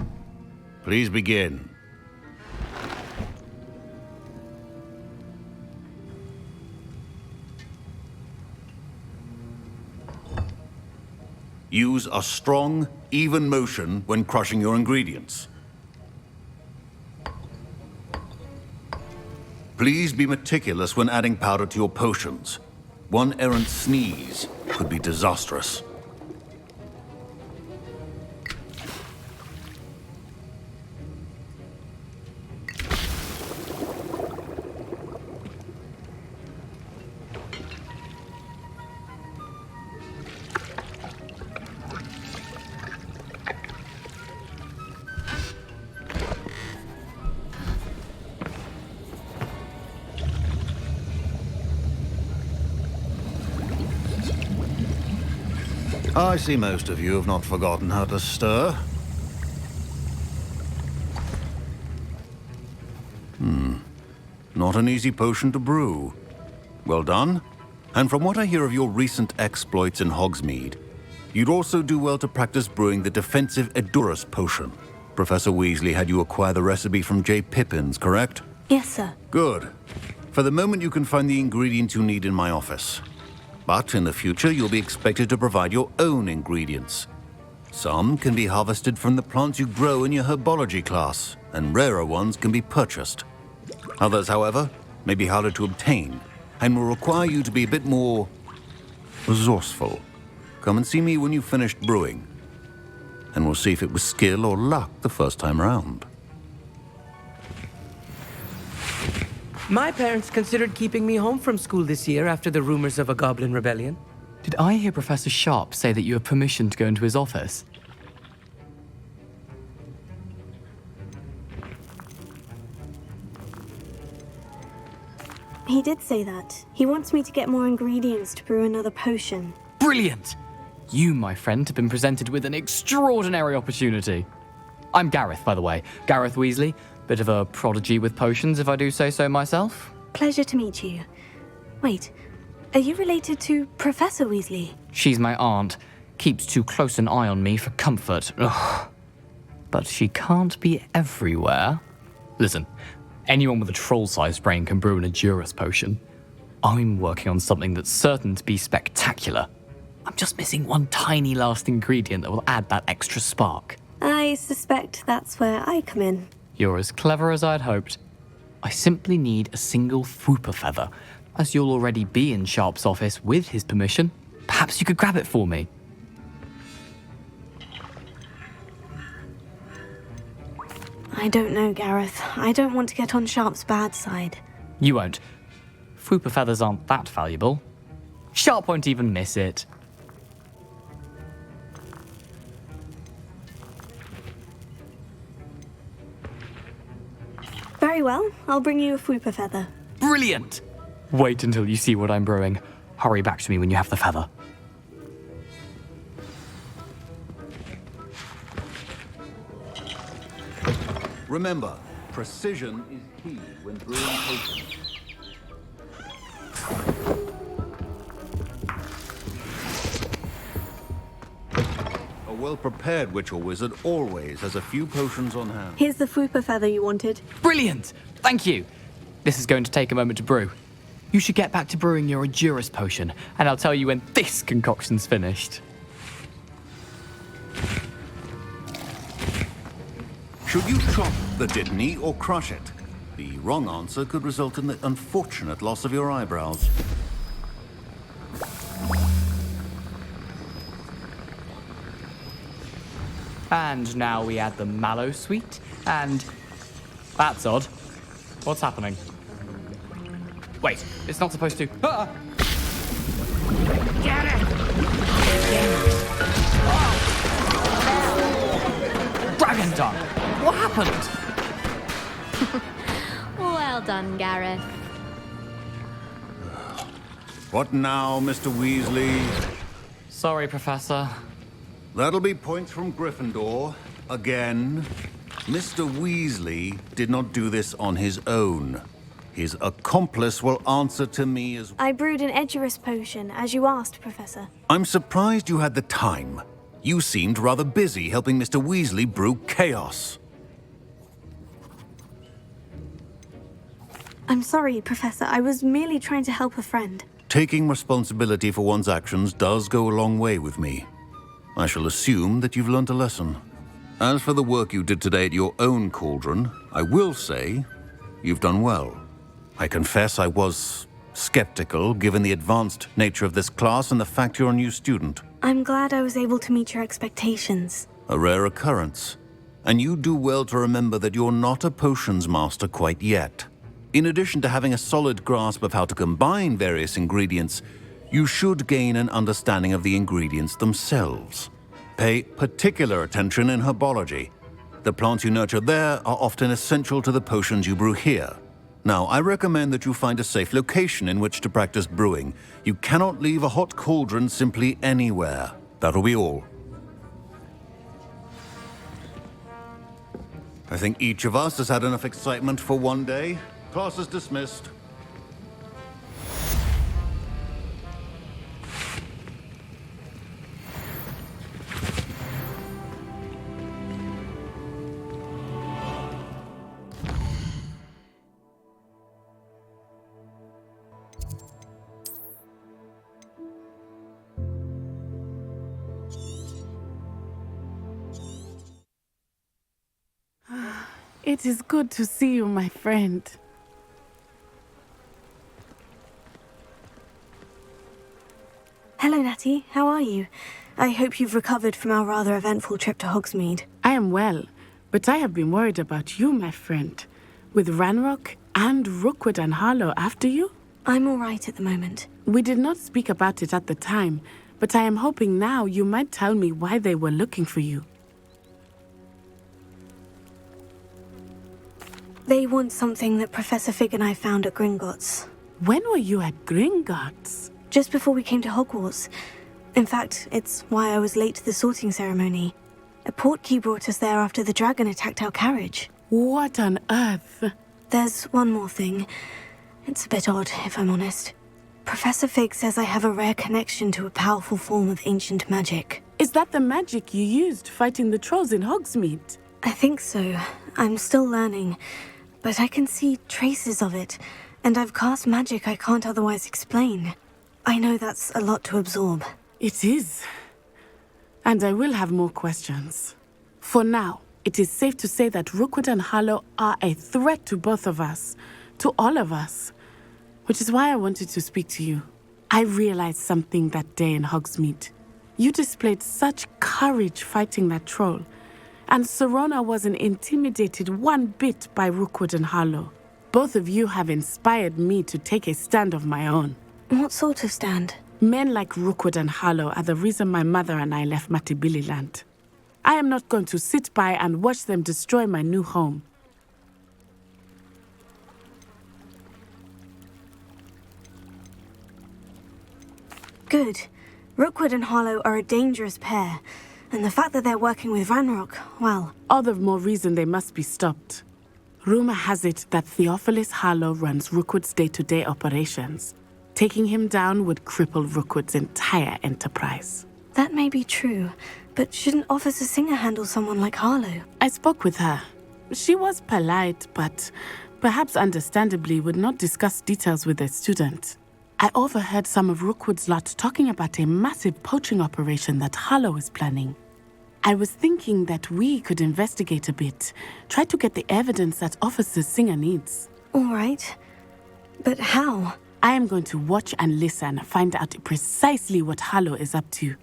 Please begin. Use a strong, even motion when crushing your ingredients. Please be meticulous when adding powder to your potions. One errant sneeze could be disastrous. I see most of you have not forgotten how to stir. Not an easy potion to brew. Well done. And from what I hear of your recent exploits in Hogsmeade, you'd also do well to practice brewing the defensive Edurus potion. Professor Weasley had you acquire the recipe from J. Pippin's, correct? Yes, sir. Good. For the moment, you can find the ingredients you need in my office. But in the future, you'll be expected to provide your own ingredients. Some can be harvested from the plants you grow in your herbology class, and rarer ones can be purchased. Others, however, may be harder to obtain, and will require you to be a bit more resourceful. Come and see me when you've finished brewing, and we'll see if it was skill or luck the first time round. My parents considered keeping me home from school this year after the rumors of a goblin rebellion. Did I hear Professor Sharp say that you have permission to go into his office? He did say that. He wants me to get more ingredients to brew another potion. Brilliant! You, my friend, have been presented with an extraordinary opportunity. I'm Gareth, by the way. Gareth Weasley. Bit of a prodigy with potions, if I do say so myself. Pleasure to meet you. Wait, are you related to Professor Weasley? She's my aunt. Keeps too close an eye on me for comfort. Ugh. But she can't be everywhere. Listen, anyone with a troll-sized brain can brew an Edurus potion. I'm working on something that's certain to be spectacular. I'm just missing one tiny last ingredient that will add that extra spark. I suspect that's where I come in. You're as clever as I'd hoped. I simply need a single Fwooper feather. As you'll already be in Sharp's office with his permission, perhaps you could grab it for me. I don't know, Gareth. I don't want to get on Sharp's bad side. You won't. Fwooper feathers aren't that valuable. Sharp won't even miss it. Very well. I'll bring you a Fwooper feather. Brilliant! Wait until you see what I'm brewing. Hurry back to me when you have the feather. Remember, precision is key when brewing potions. A well-prepared witch or wizard always has a few potions on hand. Here's the Fwooper feather you wanted. Brilliant! Thank you! This is going to take a moment to brew. You should get back to brewing your Edurus potion, and I'll tell you when this concoction's finished. Should you chop the Dittany or crush it? The wrong answer could result in the unfortunate loss of your eyebrows. And now we add the mallow sweet, and... That's odd. What's happening? Wait, it's not supposed to... Ah! Get it! Dragon Dunk! What happened? Well done, Gareth. What now, Mr. Weasley? Sorry, Professor. That'll be points from Gryffindor. Again. Mr. Weasley did not do this on his own. His accomplice will answer to me as... I brewed an Edurus potion, as you asked, Professor. I'm surprised you had the time. You seemed rather busy helping Mr. Weasley brew chaos. I'm sorry, Professor. I was merely trying to help a friend. Taking responsibility for one's actions does go a long way with me. I shall assume that you've learnt a lesson. As for the work you did today at your own cauldron, I will say you've done well. I confess I was skeptical, given the advanced nature of this class and the fact you're a new student. I'm glad I was able to meet your expectations. A rare occurrence. And you do well to remember that you're not a potions master quite yet. In addition to having a solid grasp of how to combine various ingredients, you should gain an understanding of the ingredients themselves. Pay particular attention in herbology. The plants you nurture there are often essential to the potions you brew here. Now, I recommend that you find a safe location in which to practice brewing. You cannot leave a hot cauldron simply anywhere. That'll be all. I think each of us has had enough excitement for one day. Class is dismissed. It is good to see you, my friend. Hello, Natty. How are you? I hope you've recovered from our rather eventful trip to Hogsmeade. I am well, but I have been worried about you, my friend. With Ranrock, And Rookwood and Harlow after you? I'm all right at the moment. We did not speak about it at the time, but I am hoping now you might tell me why they were looking for you. They want something that Professor Fig and I found at Gringotts. When were you at Gringotts? Just before we came to Hogwarts. In fact, it's why I was late to the sorting ceremony. A portkey brought us there after the dragon attacked our carriage. What on earth? There's one more thing. It's a bit odd, if I'm honest. Professor Fig says I have a rare connection to a powerful form of ancient magic. Is that the magic you used fighting the trolls in Hogsmeade? I think so. I'm still learning, but I can see traces of it, and I've cast magic I can't otherwise explain. I know that's a lot to absorb. It is. And I will have more questions. For now, it is safe to say that Rookwood and Harlow are a threat to both of us, to all of us, which is why I wanted to speak to you. I realized something that day in Hogsmeade. You displayed such courage fighting that troll, and Serona wasn't intimidated one bit by Rookwood and Harlow. Both of you have inspired me to take a stand of my own. What sort of stand? Men like Rookwood and Harlow are the reason my mother and I left Matabeleland. I am not going to sit by and watch them destroy my new home. Good. Rookwood and Harlow are a dangerous pair, and the fact that they're working with Ranrock, well... All the more reason they must be stopped. Rumor has it that Theophilus Harlow runs Rookwood's day-to-day operations. Taking him down would cripple Rookwood's entire enterprise. That may be true, but shouldn't Officer Singer handle someone like Harlow? I spoke with her. She was polite, but perhaps understandably would not discuss details with a student. I overheard some of Rookwood's lot talking about a massive poaching operation that Harlow is planning. I was thinking that we could investigate a bit, try to get the evidence that Officer Singer needs. All right. But how? I am going to watch and listen, find out precisely what Harlow is up to.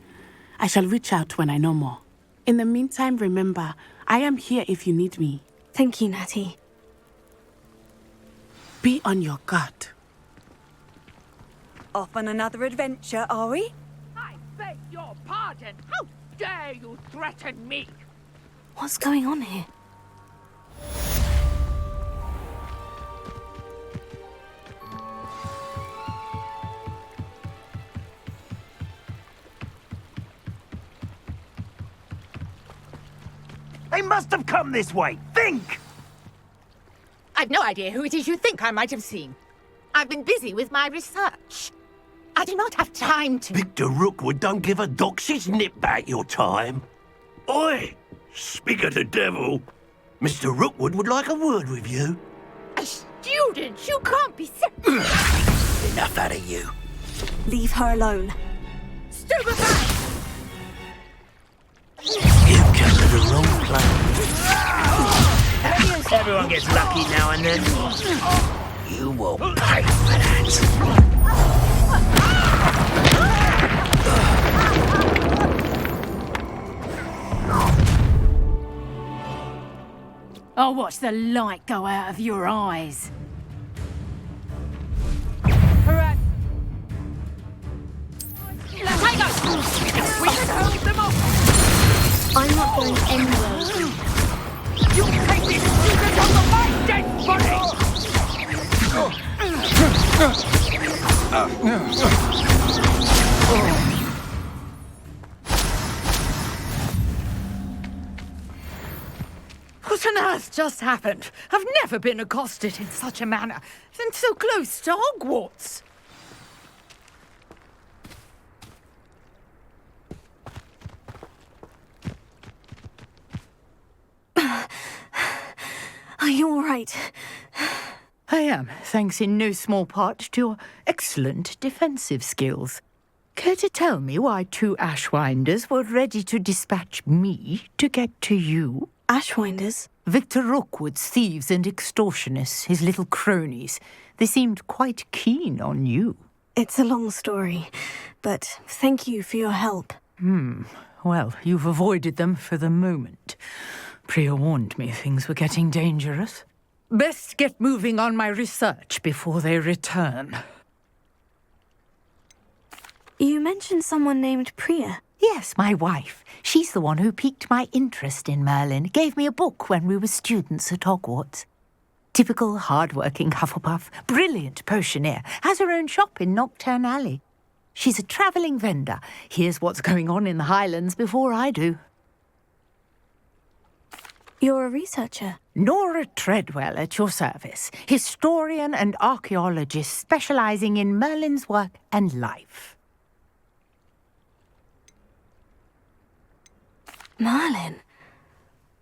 I shall reach out when I know more. In the meantime, remember, I am here if you need me. Thank you, Natty. Be on your guard. Off on another adventure, are we? I beg your pardon. How dare you threaten me? What's going on here? They must have come this way. Think! I've no idea who it is you think I might have seen. I've been busy with my research. I do not have time to... Victor Rookwood don't give a doxy's nip back your time. Oi! Speak of the devil. Mr. Rookwood would like a word with you. A student? You can't be... Enough out of you. Leave her alone. Stupefy! You came to the wrong place. Everyone gets lucky now and then. You will pay for that. I'll watch the light go out of your eyes. Correct. We can hold them off. I'm not going anywhere. You take this student on my dead body! What on earth just happened? I've never been accosted in such a manner, and so close to Hogwarts. Are you all right? I am, thanks in no small part to your excellent defensive skills. Care to tell me why two Ashwinders were ready to dispatch me to get to you? Ashwinders? Victor Rookwood's thieves and extortionists, his little cronies. They seemed quite keen on you. It's a long story, but thank you for your help. Well, you've avoided them for the moment. Priya warned me things were getting dangerous. Best get moving on my research before they return. You mentioned someone named Priya. Yes, my wife. She's the one who piqued my interest in Merlin. Gave me a book when we were students at Hogwarts. Typical hard-working Hufflepuff, brilliant potioneer, has her own shop in Knockturn Alley. She's a travelling vendor. Hears what's going on in the Highlands before I do. You're a researcher? Nora Treadwell at your service. Historian and archaeologist specialising in Merlin's work and life. Merlin?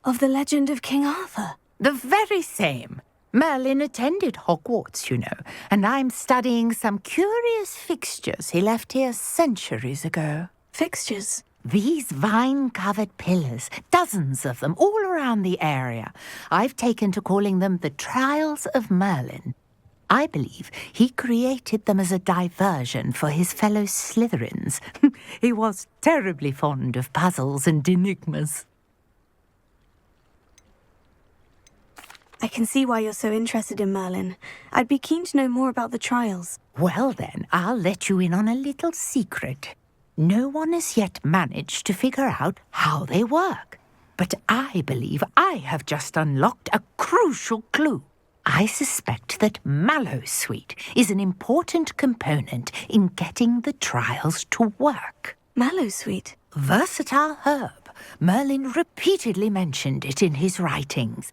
Of the legend of King Arthur? The very same. Merlin attended Hogwarts, you know, and I'm studying some curious fixtures he left here centuries ago. Fixtures? These vine-covered pillars, dozens of them, all around the area. I've taken to calling them the Trials of Merlin. I believe he created them as a diversion for his fellow Slytherins. He was terribly fond of puzzles and enigmas. I can see why you're so interested in Merlin. I'd be keen to know more about the trials. Well then, I'll let you in on a little secret. No one has yet managed to figure out how they work. But I believe I have just unlocked a crucial clue. I suspect that Mallowsweet is an important component in getting the trials to work. Mallowsweet? Versatile herb. Merlin repeatedly mentioned it in his writings.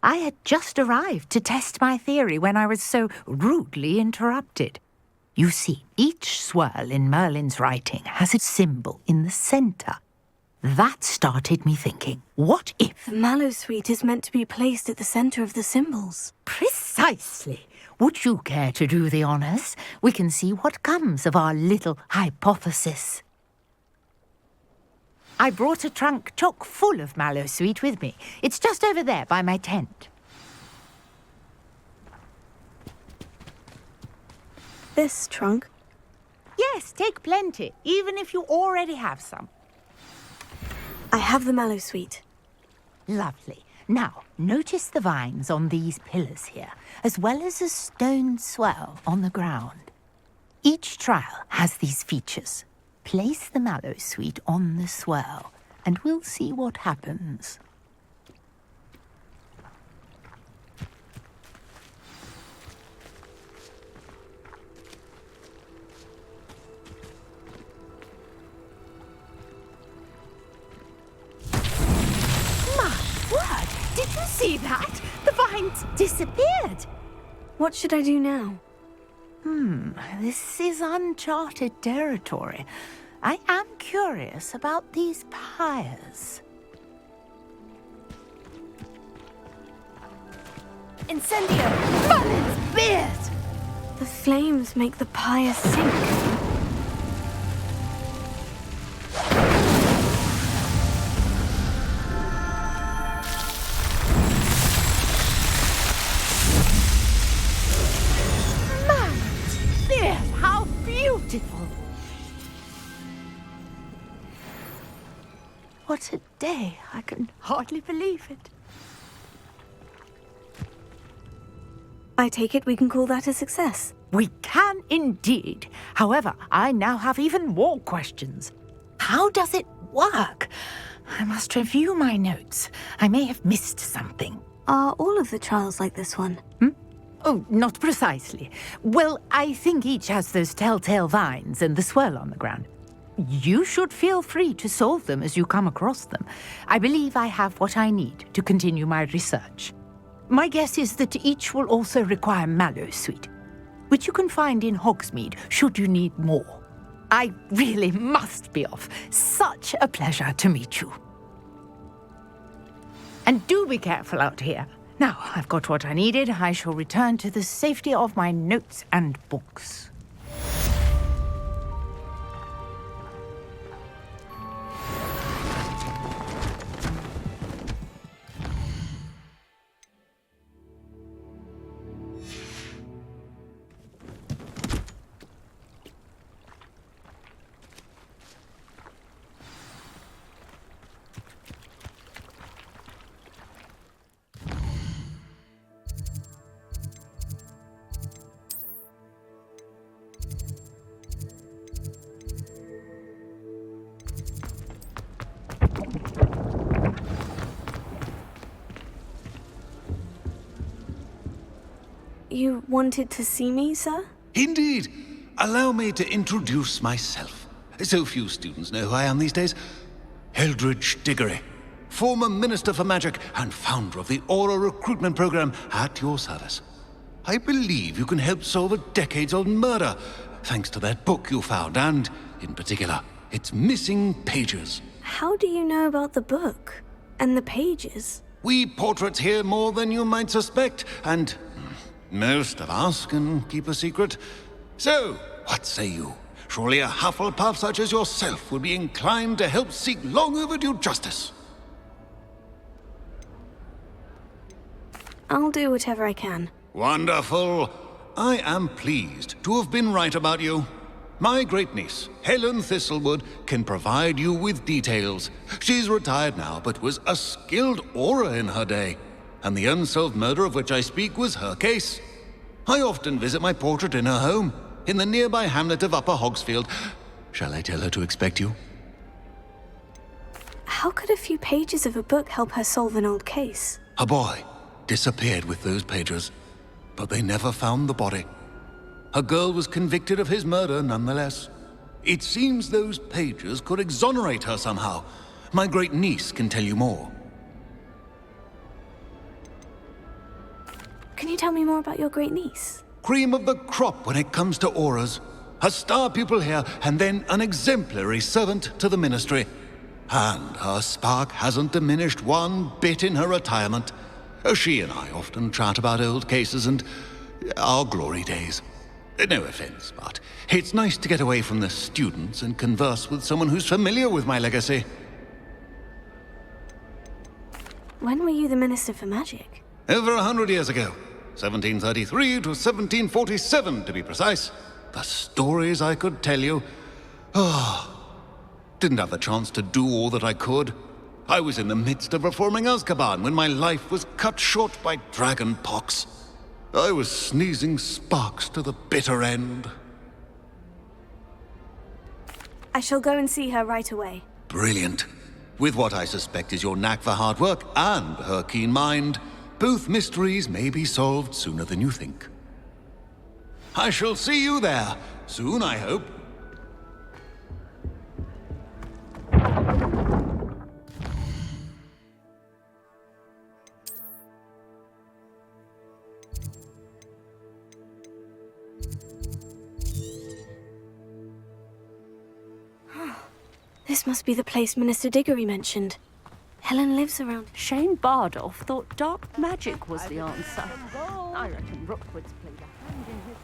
I had just arrived to test my theory when I was so rudely interrupted. You see, each swirl in Merlin's writing has a symbol in the centre. That started me thinking, what if... The Mallowsweet is meant to be placed at the centre of the symbols. Precisely. Would you care to do the honours? We can see what comes of our little hypothesis. I brought a trunk chock full of Mallowsweet with me. It's just over there by my tent. This trunk? Yes, take plenty, even if you already have some. I have the Mallowsweet. Lovely. Now, notice the vines on these pillars here, as well as a stone swell on the ground. Each trial has these features. Place the Mallowsweet on the swell, and we'll see what happens. Did you see that? The vines disappeared. What should I do now? This is uncharted territory. I am curious about these pyres. Incendio! Merlin's beard! The flames make the pyre sink. How beautiful! What a day! I can hardly believe it. I take it we can call that a success. We can indeed. However, I now have even more questions. How does it work? I must review my notes. I may have missed something. Are all of the trials like this one? Oh, not precisely. Well, I think each has those telltale vines and the swirl on the ground. You should feel free to solve them as you come across them. I believe I have what I need to continue my research. My guess is that each will also require Mallowsweet, which you can find in Hogsmeade should you need more. I really must be off. Such a pleasure to meet you. And do be careful out here. Now, I've got what I needed. I shall return to the safety of my notes and books. You wanted to see me, sir? Indeed. Allow me to introduce myself. So few students know who I am these days. Eldridge Diggory, former Minister for Magic and founder of the Aura Recruitment Program, at your service. I believe you can help solve a decades-old murder, thanks to that book you found, and, in particular, its missing pages. How do you know about the book? And the pages? We portraits hear more than you might suspect, and most of us can keep a secret. So, what say you? Surely a Hufflepuff such as yourself would be inclined to help seek long overdue justice. I'll do whatever I can. Wonderful. I am pleased to have been right about you. My great-niece, Helen Thistlewood, can provide you with details. She's retired now, but was a skilled aura in her day. And the unsolved murder of which I speak was her case. I often visit my portrait in her home, in the nearby hamlet of Upper Hogsfield. Shall I tell her to expect you? How could a few pages of a book help her solve an old case? A boy disappeared with those pages, but they never found the body. A girl was convicted of his murder nonetheless. It seems those pages could exonerate her somehow. My great-niece can tell you more. Can you tell me more about your great-niece? Cream of the crop when it comes to auras. A star pupil here, and then an exemplary servant to the ministry. And her spark hasn't diminished one bit in her retirement. She and I often chat about old cases and our glory days. No offense, but it's nice to get away from the students and converse with someone who's familiar with my legacy. When were you the Minister for Magic? Over 100 years ago. 1733 to 1747, to be precise. The stories I could tell you. Didn't have the chance to do all that I could. I was in the midst of reforming Azkaban when my life was cut short by dragon pox. I was sneezing sparks to the bitter end. I shall go and see her right away. Brilliant. With what I suspect is your knack for hard work and her keen mind, both mysteries may be solved sooner than you think. I shall see you there, soon I hope. This must be the place Minister Diggory mentioned. Helen lives around. Shane Bardolph thought dark magic was the answer. I reckon Rookwood's played a hand in his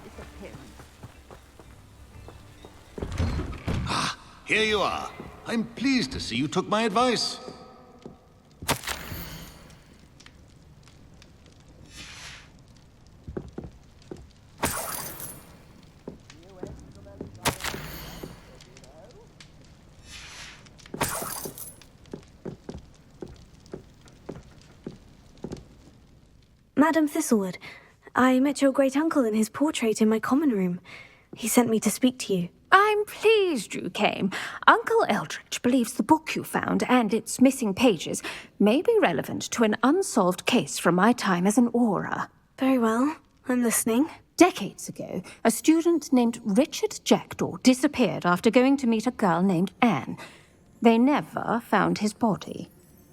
disappearance. Ah, here you are. I'm pleased to see you took my advice. Madam Thistlewood, I met your great-uncle in his portrait in my common room. He sent me to speak to you. I'm pleased you came. Uncle Eldridge believes the book you found and its missing pages may be relevant to an unsolved case from my time as an aura. Very well. I'm listening. Decades ago, a student named Richard Jackdaw disappeared after going to meet a girl named Anne. They never found his body.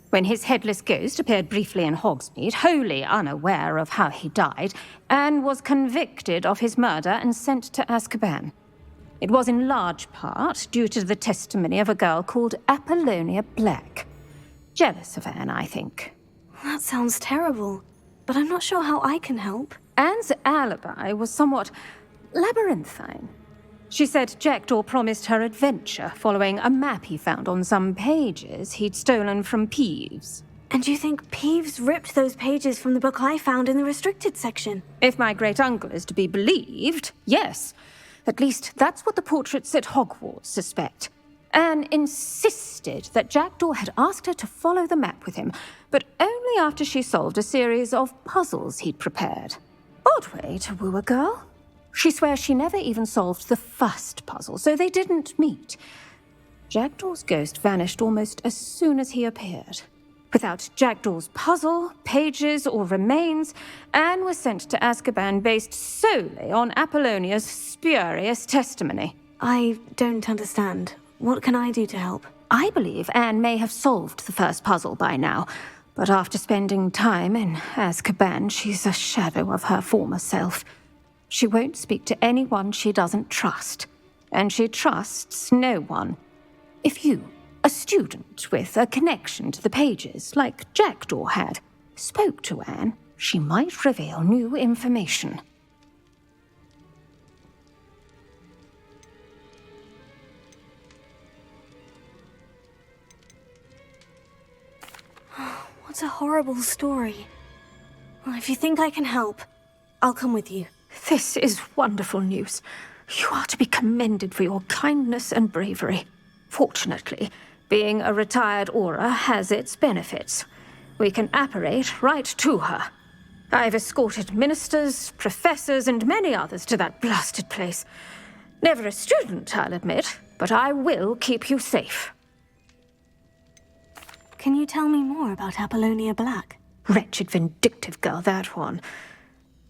When his headless ghost appeared briefly in Hogsmeade, wholly unaware of how he died, Anne was convicted of his murder and sent to Azkaban. It was in large part due to the testimony of a girl called Apollonia Black. Jealous of Anne, I think. That sounds terrible, but I'm not sure how I can help. Anne's alibi was somewhat labyrinthine. She said Jackdaw promised her adventure following a map he found on some pages he'd stolen from Peeves. And you think Peeves ripped those pages from the book I found in the restricted section? If my great-uncle is to be believed, yes. At least that's what the portraits at Hogwarts suspect. Anne insisted that Jackdaw had asked her to follow the map with him, but only after she solved a series of puzzles he'd prepared. Odd way to woo a girl. She swears she never even solved the first puzzle, so they didn't meet. Jackdaw's ghost vanished almost as soon as he appeared. Without Jackdaw's puzzle, pages, or remains, Anne was sent to Azkaban based solely on Apollonia's spurious testimony. I don't understand. What can I do to help? I believe Anne may have solved the first puzzle by now, but after spending time in Azkaban, she's a shadow of her former self. She won't speak to anyone she doesn't trust, and she trusts no one. If you, a student with a connection to the pages, like Jackdaw had, spoke to Anne, she might reveal new information. What a horrible story. Well, if you think I can help, I'll come with you. This is wonderful news. You are to be commended for your kindness and bravery. Fortunately, being a retired Auror has its benefits. We can apparate right to her. I've escorted ministers, professors, and many others to that blasted place. Never a student, I'll admit, but I will keep you safe. Can you tell me more about Apollonia Black? Wretched, vindictive girl, that one.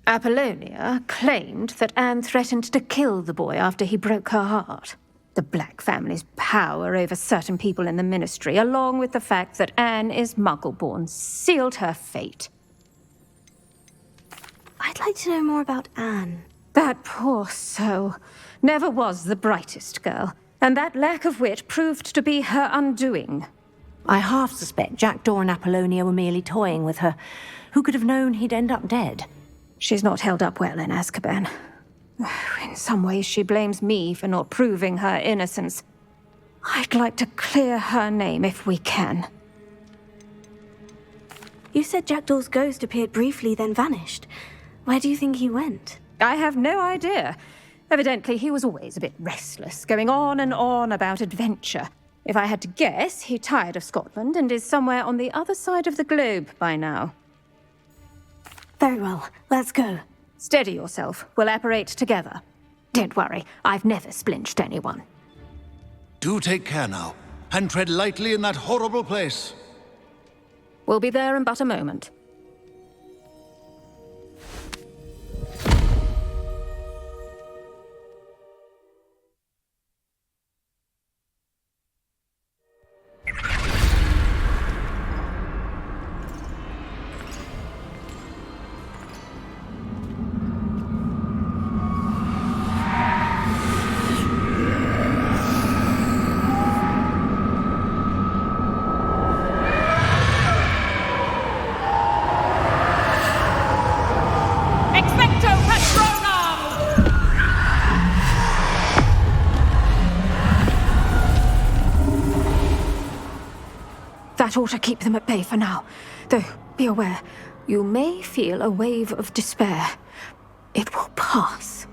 Apollonia claimed that Anne threatened to kill the boy after he broke her heart. The Black family's power over certain people in the Ministry, along with the fact that Anne is Muggle-born, sealed her fate. I'd like to know more about Anne. That poor soul never was the brightest girl, and that lack of wit proved to be her undoing. I half suspect Jackdaw and Apollonia were merely toying with her. Who could have known he'd end up dead? She's not held up well in Azkaban. In some ways, she blames me for not proving her innocence. I'd like to clear her name if we can. You said Jackdaw's ghost appeared briefly, then vanished. Where do you think he went? I have no idea. Evidently, he was always a bit restless, going on and on about adventure. If I had to guess, he tired of Scotland and is somewhere on the other side of the globe by now. Very well, let's go. Steady yourself. We'll apparate together. Don't worry, I've never splinched anyone. Do take care now, and tread lightly in that horrible place. We'll be there in but a moment. That ought to keep them at bay for now. Though, be aware, you may feel a wave of despair. It will pass.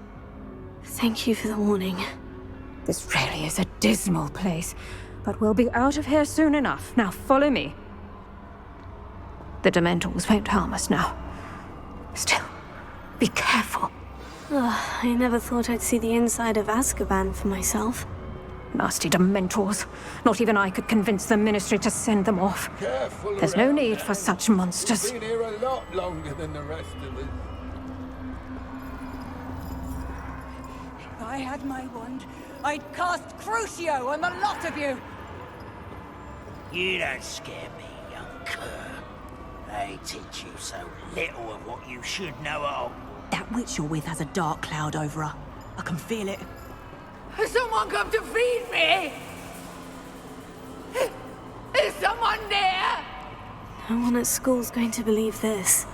Thank you for the warning. This really is a dismal place, but we'll be out of here soon enough. Now follow me. The Dementors won't harm us now. Still, be careful. I never thought I'd see the inside of Azkaban for myself. Nasty Dementors. Not even I could convince the Ministry to send them off. Careful. There's no need for such monsters. We've been here a lot longer than the rest of us. If I had my wand, I'd cast Crucio on the lot of you! You don't scare me, young cur. They teach you so little of what you should know of. That witch you're with has a dark cloud over her. I can feel it. Has someone come to feed me? Is someone there? No one at school's going to believe this.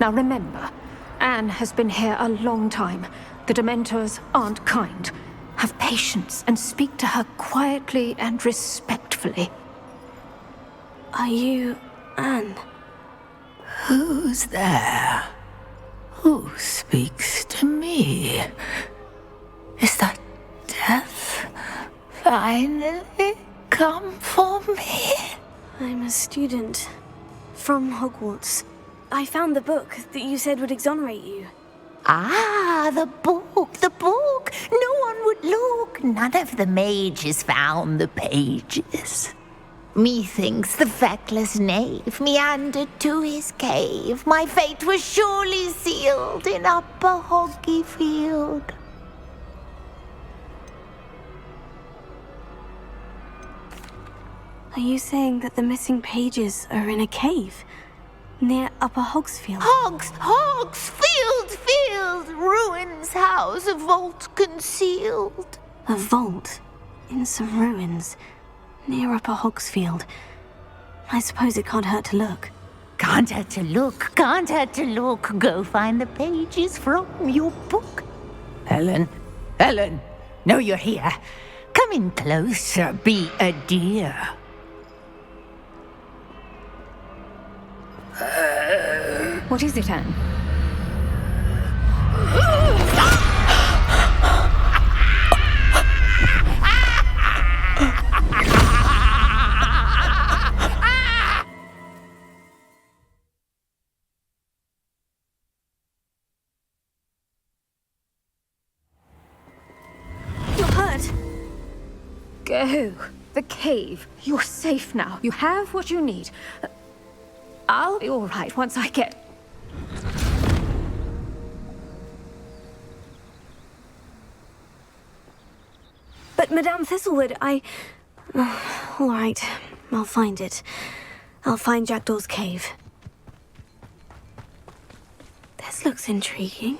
Now remember, Anne has been here a long time. The Dementors aren't kind. Have patience and speak to her quietly and respectfully. Are you Anne? Who's there? Who speaks to me? Is that death finally come for me? I'm a student from Hogwarts. I found the book that you said would exonerate you. Ah, the book, the book. No one would look. None of the mages found the pages. Methinks the feckless knave meandered to his cave. My fate was surely sealed in Upper Hoggyfield. Are you saying that the missing pages are in a cave near Upper Hogsfield? Hogsfield! Ruins house, a vault concealed. A vault in some ruins near Upper Hogsfield. I suppose it can't hurt to look. Can't hurt to look, can't hurt to look. Go find the pages from your book. Helen, know you're here. Come in closer, be a dear. What is it, Anne? You're hurt. Go. The cave. You're safe now. You have what you need. I'll be all right once I get... But Madame Thistlewood, all right, I'll find it. I'll find Jackdaw's cave. This looks intriguing.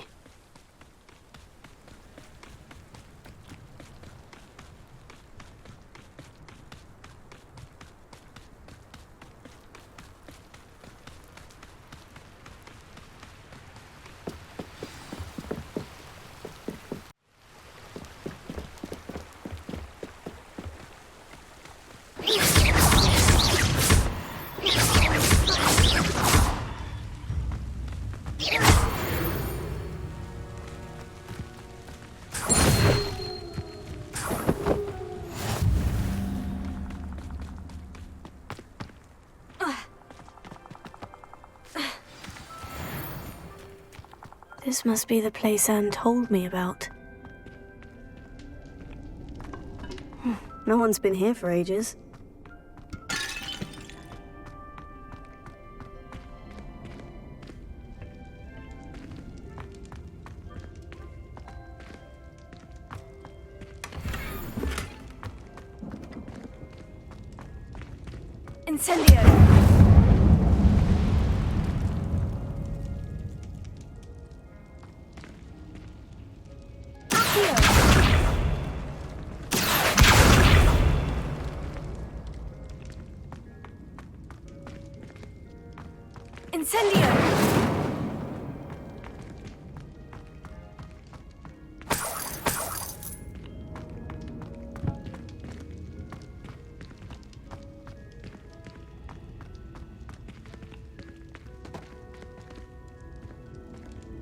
This must be the place Anne told me about. No one's been here for ages. Incendio!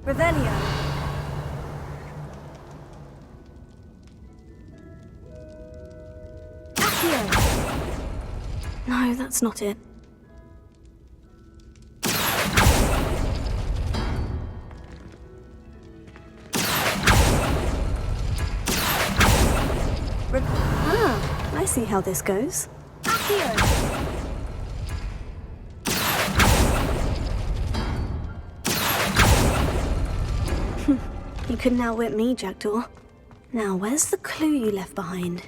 Revelio. No, that's not it. I see how this goes. You couldn't outwit me, Jackdaw. Now, where's the clue you left behind?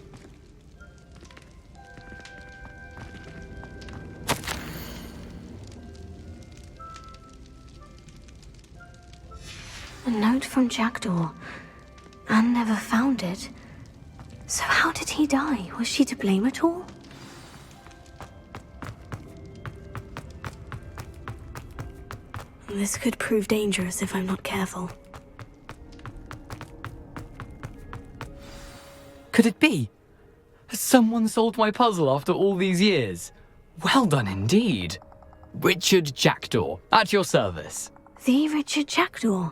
A note from Jackdaw. Anne never found it. So how did he die? Was she to blame at all? This could prove dangerous if I'm not careful. Could it be? Has someone solved my puzzle after all these years? Well done indeed. Richard Jackdaw, at your service. The Richard Jackdaw?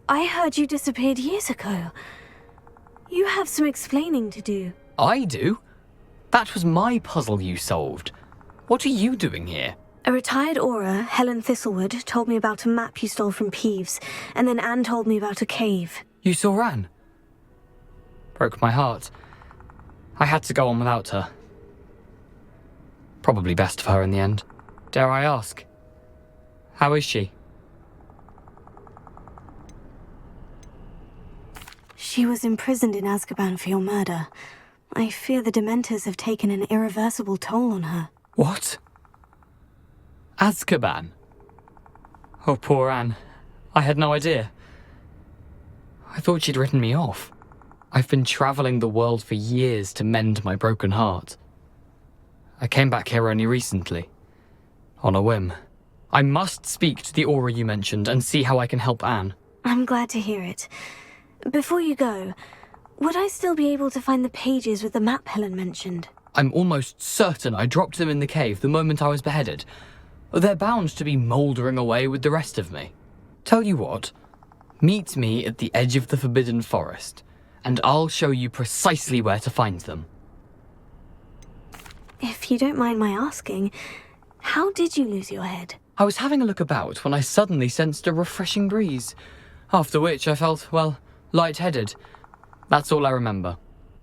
I heard you disappeared years ago. You have some explaining to do. I do? That was my puzzle you solved. What are you doing here? A retired Aura, Helen Thistlewood, told me about a map you stole from Peeves, and then Anne told me about a cave. You saw Anne? Broke my heart. I had to go on without her. Probably best for her in the end. Dare I ask? How is she? She was imprisoned in Azkaban for your murder. I fear the Dementors have taken an irreversible toll on her. What? Azkaban? Oh, poor Anne. I had no idea. I thought she'd written me off. I've been traveling the world for years to mend my broken heart. I came back here only recently. On a whim. I must speak to the aura you mentioned and see how I can help Anne. I'm glad to hear it. Before you go, would I still be able to find the pages with the map Helen mentioned? I'm almost certain I dropped them in the cave the moment I was beheaded. They're bound to be mouldering away with the rest of me. Tell you what, meet me at the edge of the Forbidden Forest, and I'll show you precisely where to find them. If you don't mind my asking, how did you lose your head? I was having a look about when I suddenly sensed a refreshing breeze, after which I felt, well, lightheaded. That's all I remember.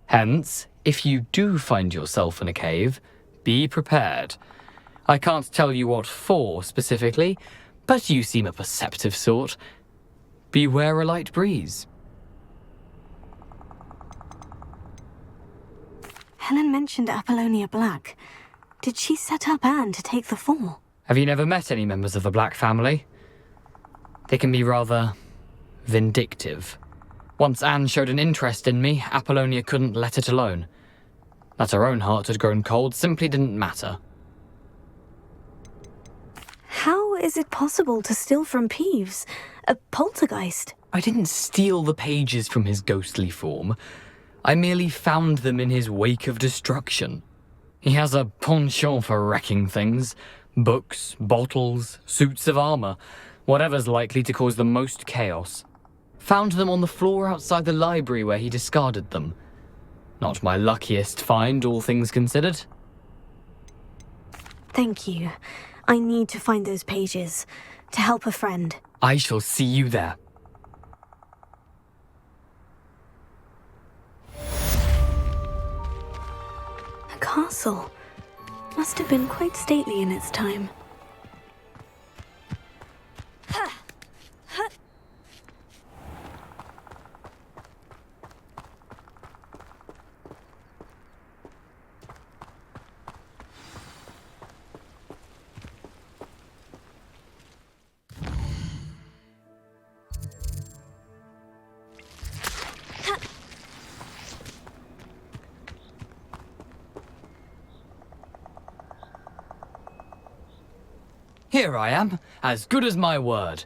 Hence, if you do find yourself in a cave, be prepared. I can't tell you what for specifically, but you seem a perceptive sort. Beware a light breeze. Helen mentioned Apollonia Black. Did she set up Anne to take the fall? Have you never met any members of the Black family? They can be rather vindictive. Once Anne showed an interest in me, Apollonia couldn't let it alone. That her own heart had grown cold simply didn't matter. How is it possible to steal from Peeves? A poltergeist? I didn't steal the pages from his ghostly form. I merely found them in his wake of destruction. He has a penchant for wrecking things. Books, bottles, suits of armor, whatever's likely to cause the most chaos. Found them on the floor outside the library where he discarded them. Not my luckiest find, all things considered. Thank you. I need to find those pages to help a friend. I shall see you there. A castle. Must have been quite stately in its time. Here I am, as good as my word.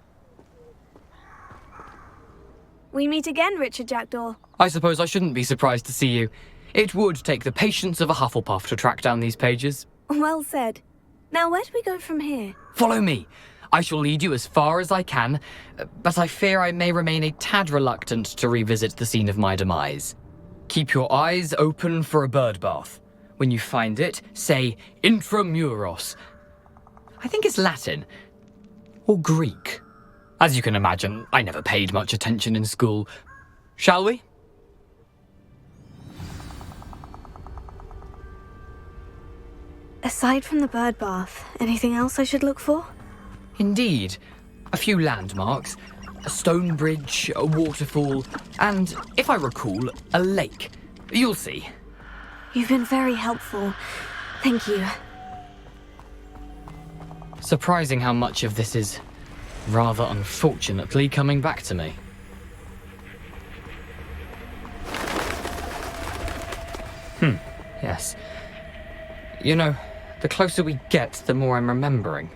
We meet again, Richard Jackdaw. I suppose I shouldn't be surprised to see you. It would take the patience of a Hufflepuff to track down these pages. Well said. Now where do we go from here? Follow me. I shall lead you as far as I can, but I fear I may remain a tad reluctant to revisit the scene of my demise. Keep your eyes open for a bird bath. When you find it, say Intramuros. I think it's Latin. Or Greek. As you can imagine, I never paid much attention in school. Shall we? Aside from the bird bath, anything else I should look for? Indeed. A few landmarks. A stone bridge, a waterfall, and, if I recall, a lake. You'll see. You've been very helpful. Thank you. Surprising how much of this is, rather unfortunately, coming back to me. Yes. You know, the closer we get, the more I'm remembering.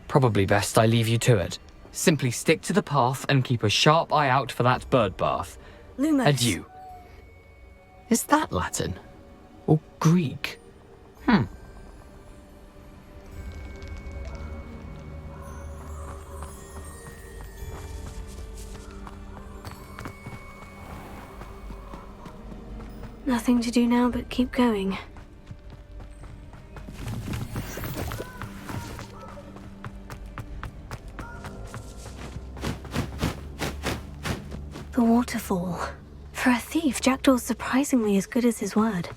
Probably best I leave you to it. Simply stick to the path and keep a sharp eye out for that bird bath. Lumos. Adieu. Is that Latin? Or Greek? Nothing to do now but keep going. The waterfall. For a thief, Jackdaw's surprisingly as good as his word.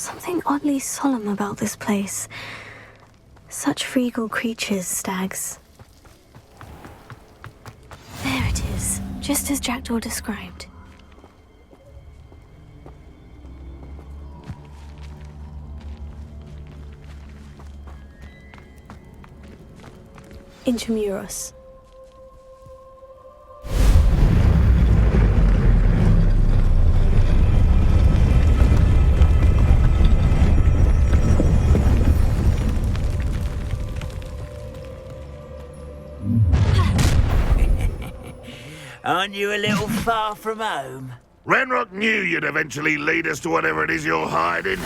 Something oddly solemn about this place. Such regal creatures, stags. There it is, just as Jackdaw described. Intramuros. Aren't you a little far from home? Ranrock knew you'd eventually lead us to whatever it is you're hiding.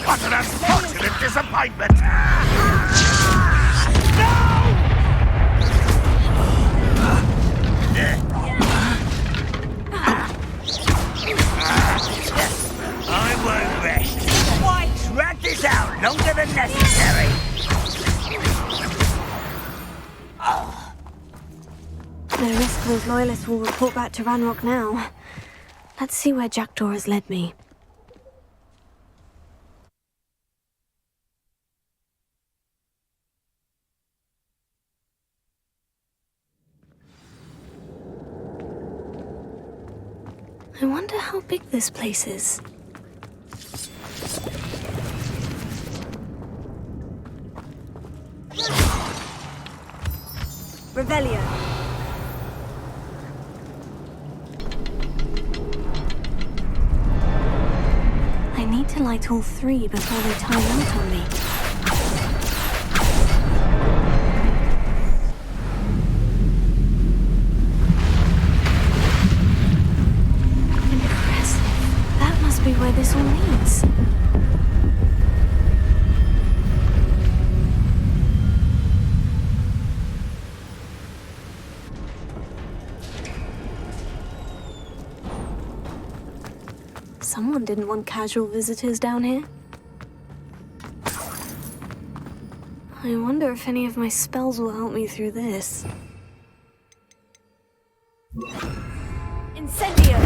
What an unfortunate disappointment! I won't rest. Why drag this out longer than necessary? No risk those loyalists will report back to Ranrock now. Let's see where Jackdaw has led me. I wonder how big this place is. Revelio. I need to light all three before they time out on me. Impressive. That must be where this all leads. Someone didn't want casual visitors down here. I wonder if any of my spells will help me through this. Incendio!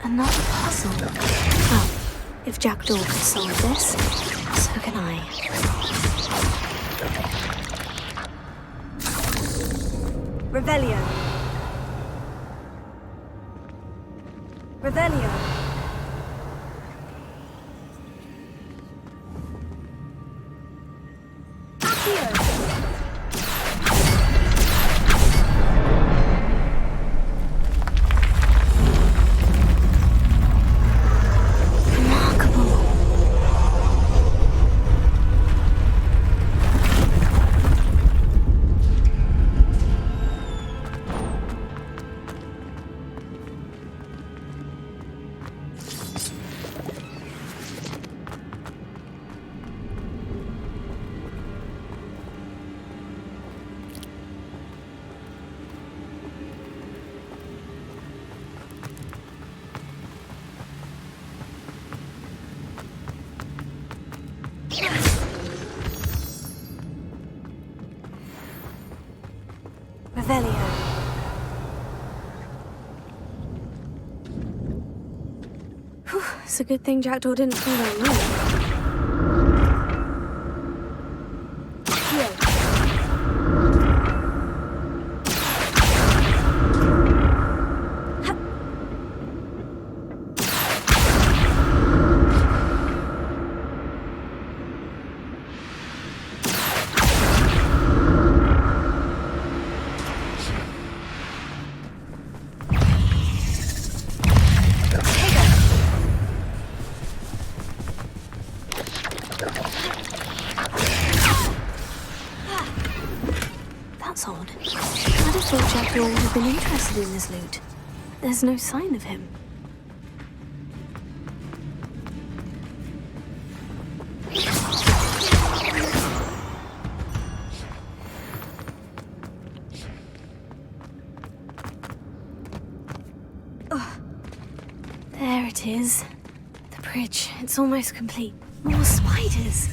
Another puzzle. Well, if Jackdaw could solve this, so can I. Revelio. Revelio. Whew, it's a good thing Jackdaw didn't fall down low. That's odd. I'd have thought Jackdaw would have been interested in this loot. There's no sign of him. Oh, there it is. The bridge. It's almost complete. More spiders.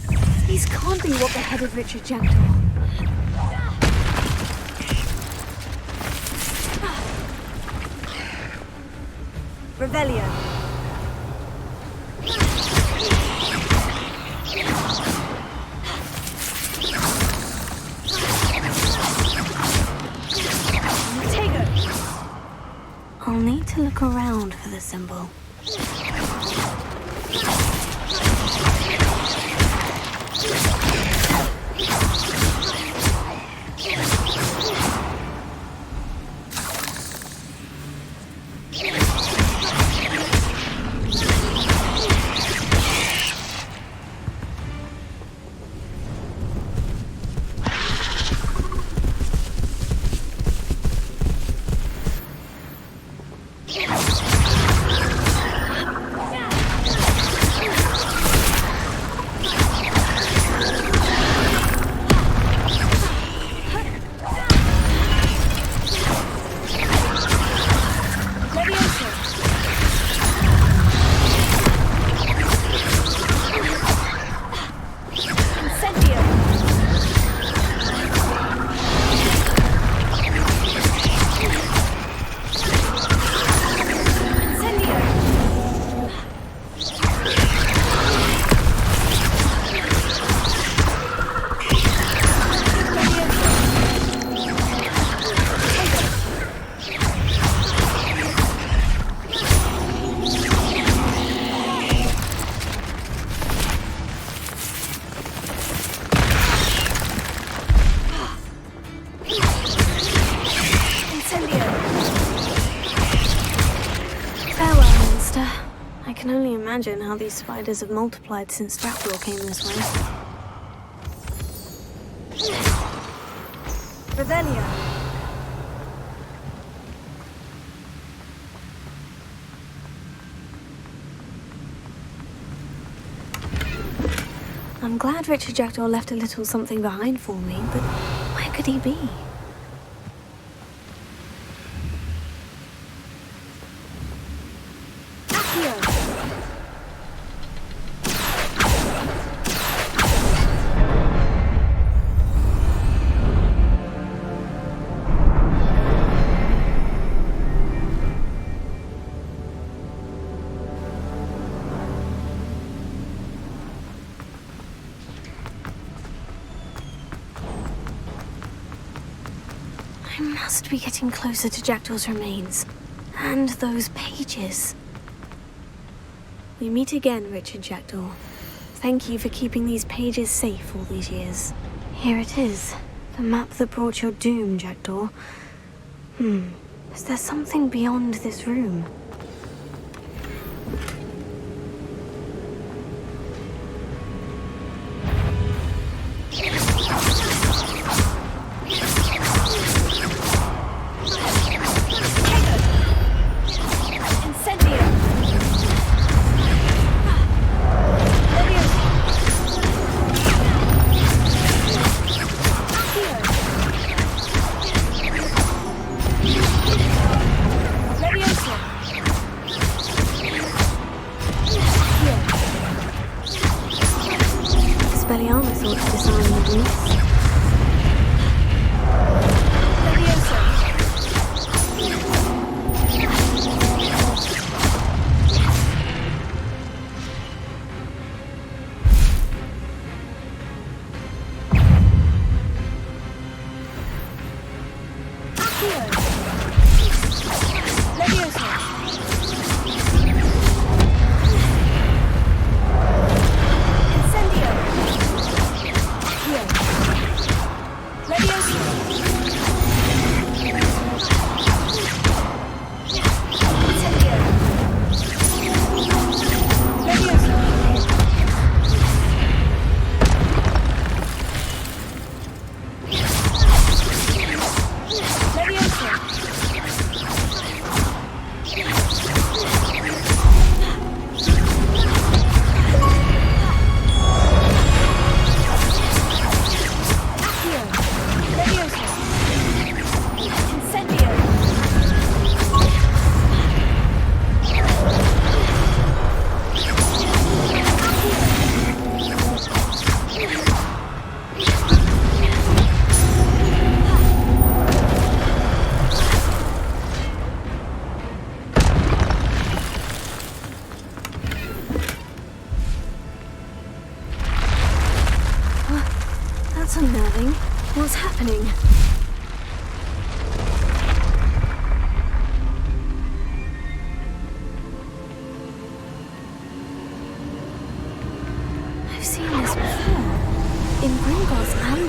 These can't be what beheaded Richard Jackdaw. Revelio. I'll need to look around for the symbol. I can only imagine how these spiders have multiplied since Jackdaw came this way. Revelio. I'm glad Richard Jackdaw left a little something behind for me, but where could he be? I must be getting closer to Jackdaw's remains. And those pages. We meet again, Richard Jackdaw. Thank you for keeping these pages safe all these years. Here it is. The map that brought your doom, Jackdaw. Is there something beyond this room?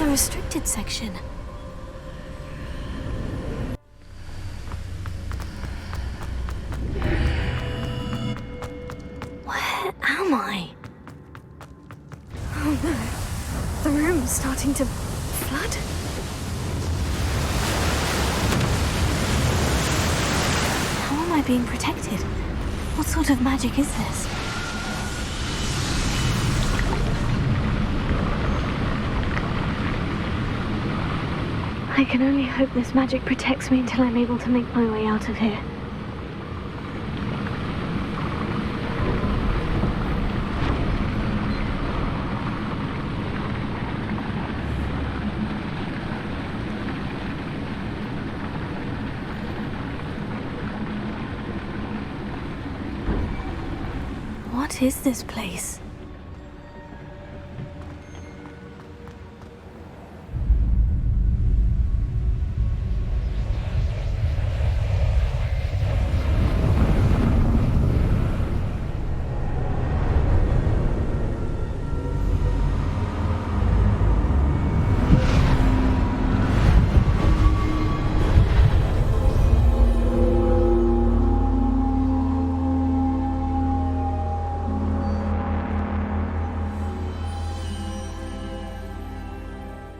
restricted section. Where am I? Oh no. The room's starting to flood. How am I being protected? What sort of magic is this? I can only hope this magic protects me until I'm able to make my way out of here. What is this place?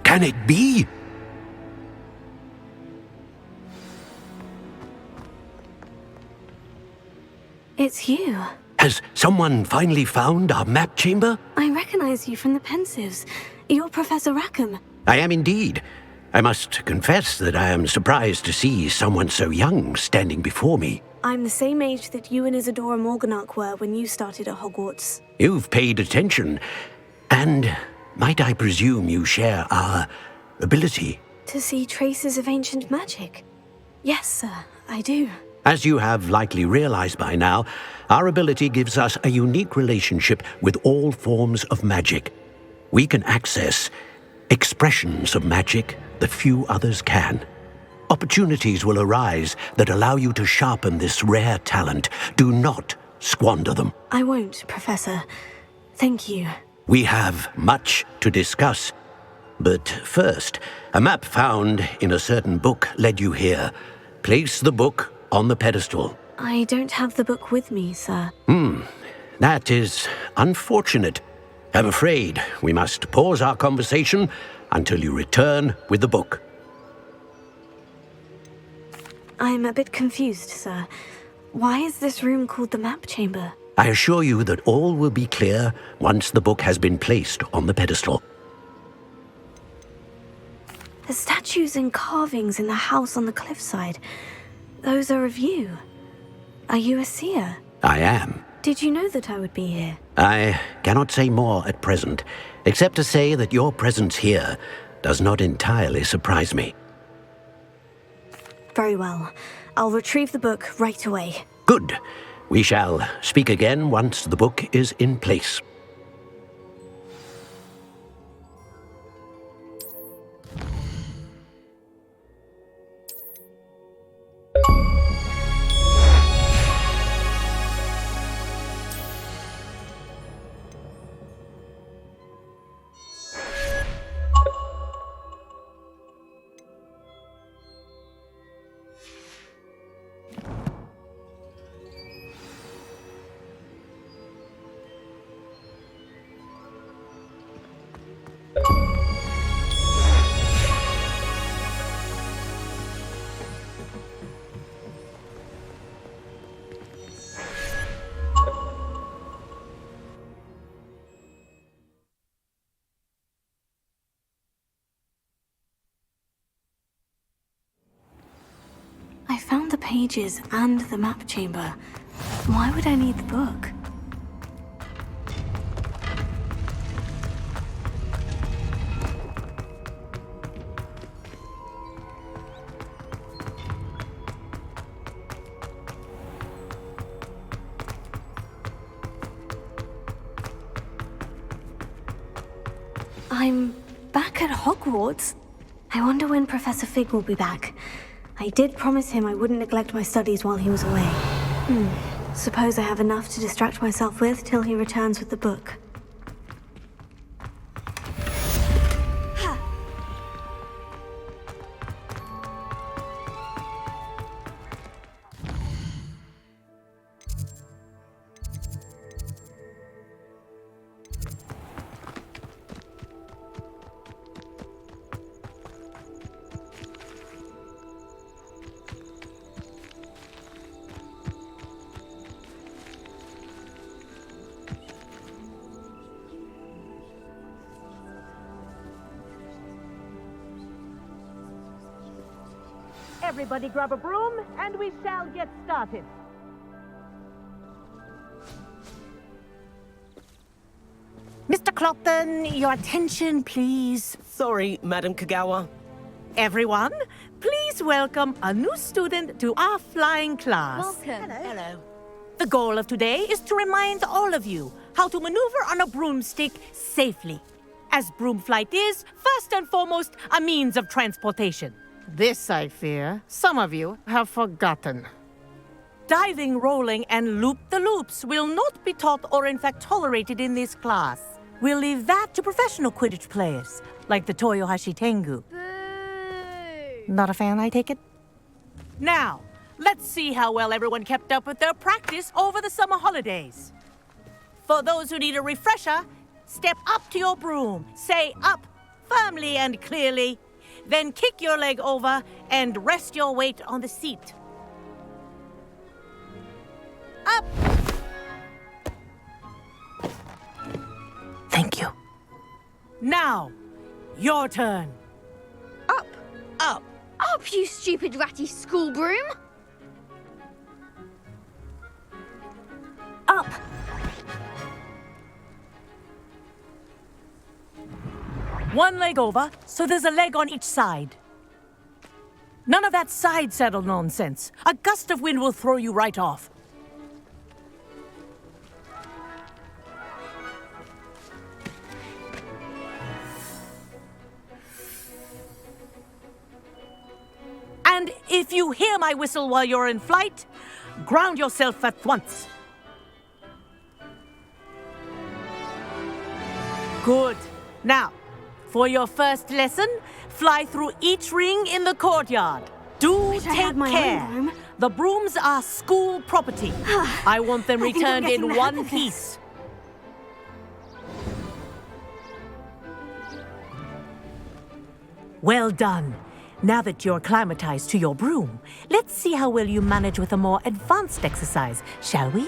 Can it be? It's you. Has someone finally found our map chamber? I recognize you from the Pensives. You're Professor Rackham. I am indeed. I must confess that I am surprised to see someone so young standing before me. I'm the same age that you and Isadora Morganach were when you started at Hogwarts. You've paid attention, and might I presume you share our ability? To see traces of ancient magic? Yes, sir, I do. As you have likely realized by now, our ability gives us a unique relationship with all forms of magic. We can access expressions of magic that few others can. Opportunities will arise that allow you to sharpen this rare talent. Do not squander them. I won't, Professor. Thank you. We have much to discuss. But first, a map found in a certain book led you here. Place the book on the pedestal. I don't have the book with me, sir. That is unfortunate. I'm afraid we must pause our conversation until you return with the book. I'm a bit confused, sir. Why is this room called the map chamber? I assure you that all will be clear once the book has been placed on the pedestal. The statues and carvings in the house on the cliffside, those are of you. Are you a seer? I am. Did you know that I would be here? I cannot say more at present, except to say that your presence here does not entirely surprise me. Very well. I'll retrieve the book right away. Good. We shall speak again once the book is in place. I found the pages and the map chamber. Why would I need the book? I'm back at Hogwarts. I wonder when Professor Fig will be back. I did promise him I wouldn't neglect my studies while he was away. Suppose I have enough to distract myself with till he returns with the book. Everybody grab a broom, and we shall get started. Mr. Clopton, your attention, please. Sorry, Madam Kagawa. Everyone, please welcome a new student to our flying class. Welcome. Hello. The goal of today is to remind all of you how to maneuver on a broomstick safely, as broom flight is, first and foremost, a means of transportation. This, I fear, some of you have forgotten. Diving, rolling, and loop-the-loops will not be taught or in fact tolerated in this class. We'll leave that to professional Quidditch players, like the Toyohashi Tengu. Not a fan, I take it? Now, let's see how well everyone kept up with their practice over the summer holidays. For those who need a refresher, step up to your broom, say up firmly and clearly, then kick your leg over and rest your weight on the seat. Up! Thank you. Now, your turn. Up. Up. Up, you stupid ratty school broom. Up. One leg over, so there's a leg on each side. None of that side saddle nonsense. A gust of wind will throw you right off. And if you hear my whistle while you're in flight, ground yourself at once. Good. Now, for your first lesson, fly through each ring in the courtyard. Do take care. The brooms are school property. I want them returned in one piece. Well done. Now that you're acclimatized to your broom, let's see how well you manage with a more advanced exercise, shall we?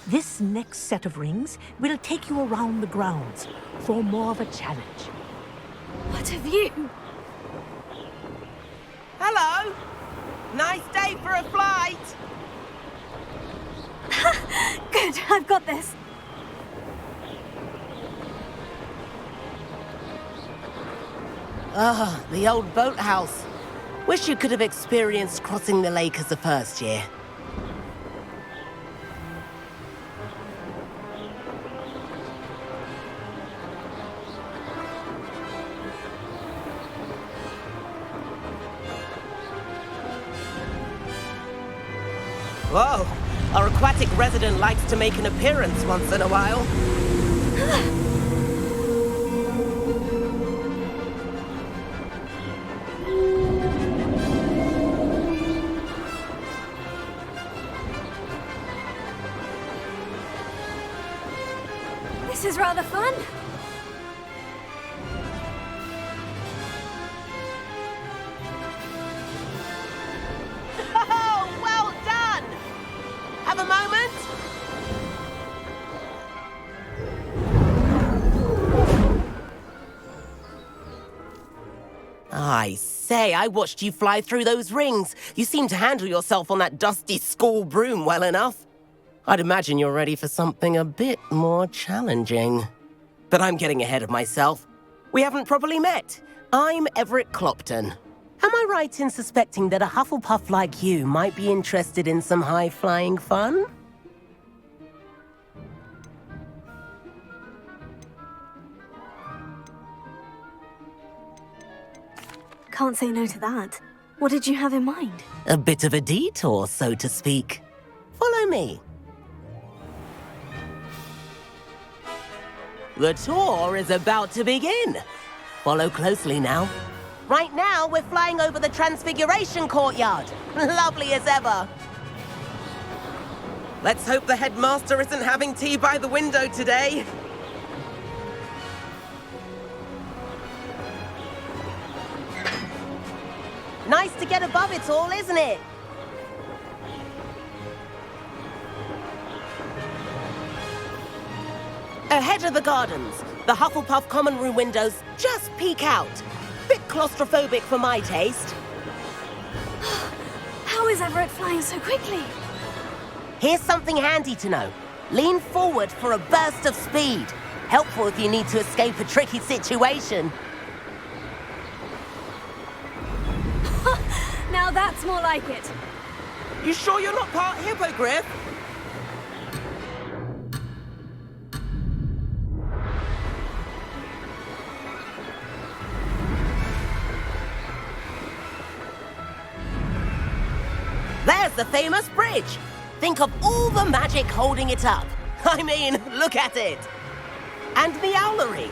This next set of rings will take you around the grounds for more of a challenge. What have you? Hello! Nice day for a flight! Good, I've got this. Ah, the old boathouse. Wish you could have experienced crossing the lake as the first year. Whoa, our aquatic resident likes to make an appearance once in a while. This is rather fun. Oh, well done! Have a moment? I say, I watched you fly through those rings. You seem to handle yourself on that dusty school broom well enough. I'd imagine you're ready for something a bit more challenging. But I'm getting ahead of myself. We haven't properly met. I'm Everett Clopton. Am I right in suspecting that a Hufflepuff like you might be interested in some high-flying fun? Can't say no to that. What did you have in mind? A bit of a detour, so to speak. Follow me. The tour is about to begin. Follow closely now. Right now, we're flying over the Transfiguration courtyard. Lovely as ever. Let's hope the headmaster isn't having tea by the window today. Nice to get above it all, isn't it? Ahead of the gardens, The Hufflepuff common room windows just peek out. Bit claustrophobic for my taste. How is Everett flying so quickly? Here's something handy to know. Lean forward for a burst of speed. Helpful if you need to escape a tricky situation. Now that's more like it. You sure you're not part hippogriff? There's the famous bridge. Think of all the magic holding it up. I mean, look at it. And the owlery.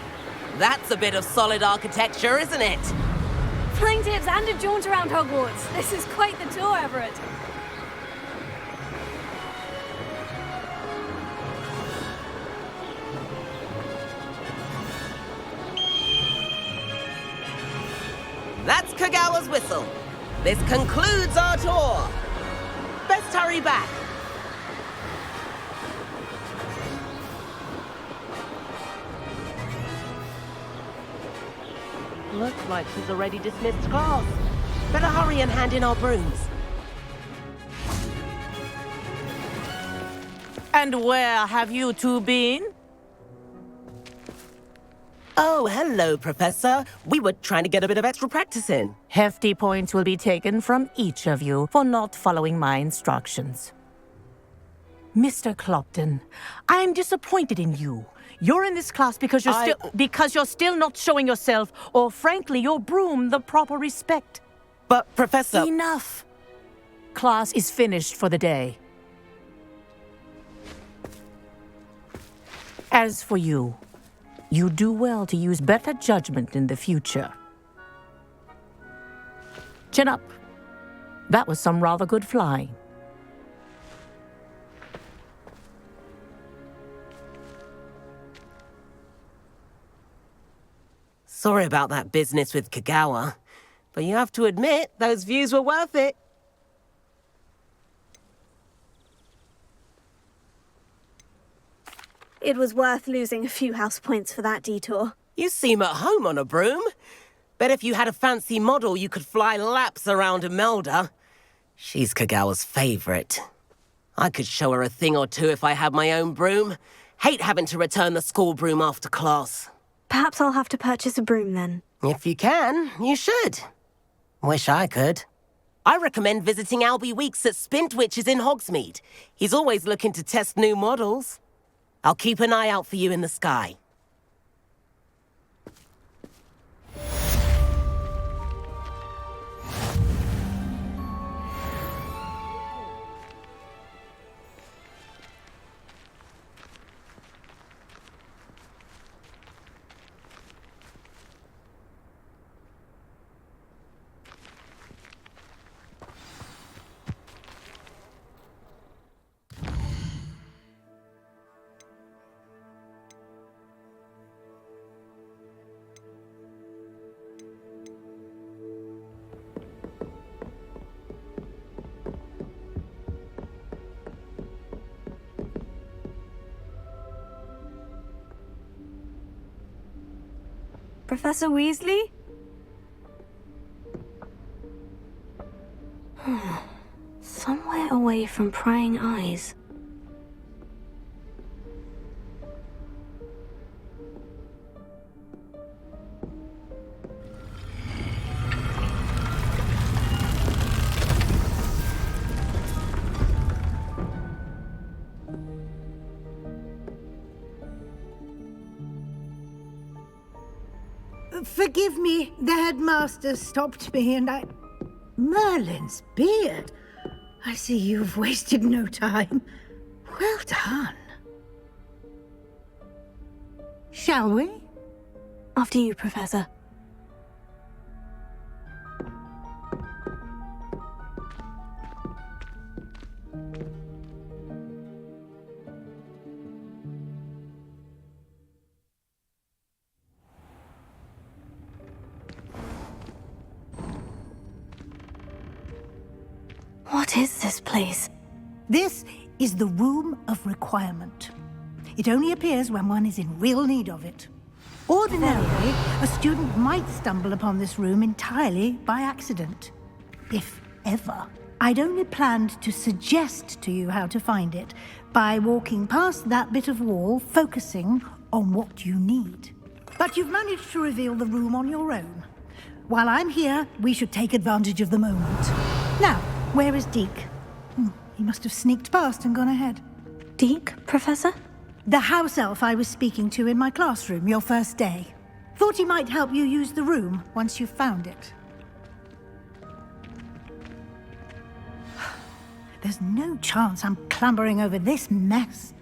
That's a bit of solid architecture, isn't it? Flying tips and a jaunt around Hogwarts. This is quite the tour, Everett. That's Kagawa's whistle. This concludes our tour. Best hurry back. Looks like she's already dismissed class. Better hurry and hand in our brooms. And where have you two been? Oh, hello, Professor. We were trying to get a bit of extra practice in. Hefty points will be taken from each of you for not following my instructions. Mr. Clopton, I am disappointed in you. You're in this class because you're still not showing yourself, or frankly, your broom the proper respect. But, Professor... Enough. Class is finished for the day. As for you, you do well to use better judgment in the future. Chin up. That was some rather good flying. Sorry about that business with Kagawa, but you have to admit, those views were worth it. It was worth losing a few house points for that detour. You seem at home on a broom. Bet if you had a fancy model, you could fly laps around Imelda. She's Kagawa's favorite. I could show her a thing or two if I had my own broom. Hate having to return the school broom after class. Perhaps I'll have to purchase a broom then. If you can, you should. Wish I could. I recommend visiting Albie Weeks at Spintwitches in Hogsmeade. He's always looking to test new models. I'll keep an eye out for you in the sky. Professor Weasley? Somewhere away from prying eyes. Forgive me, the headmaster stopped me and I... Merlin's beard. I see you've wasted no time. Well done. Shall we? After you, Professor. What is this place? This is the Room of Requirement. It only appears when one is in real need of it. Ordinarily, a student might stumble upon this room entirely by accident. If ever. I'd only planned to suggest to you how to find it by walking past that bit of wall, focusing on what you need. But you've managed to reveal the room on your own. While I'm here, we should take advantage of the moment. Now, where is 𝐷𝐞? He must have sneaked past and gone ahead. 𝐷𝐞, Professor? The house elf I was speaking to in my classroom your first day. Thought he might help you use the room once you've found it. There's no chance I'm clambering over this mess.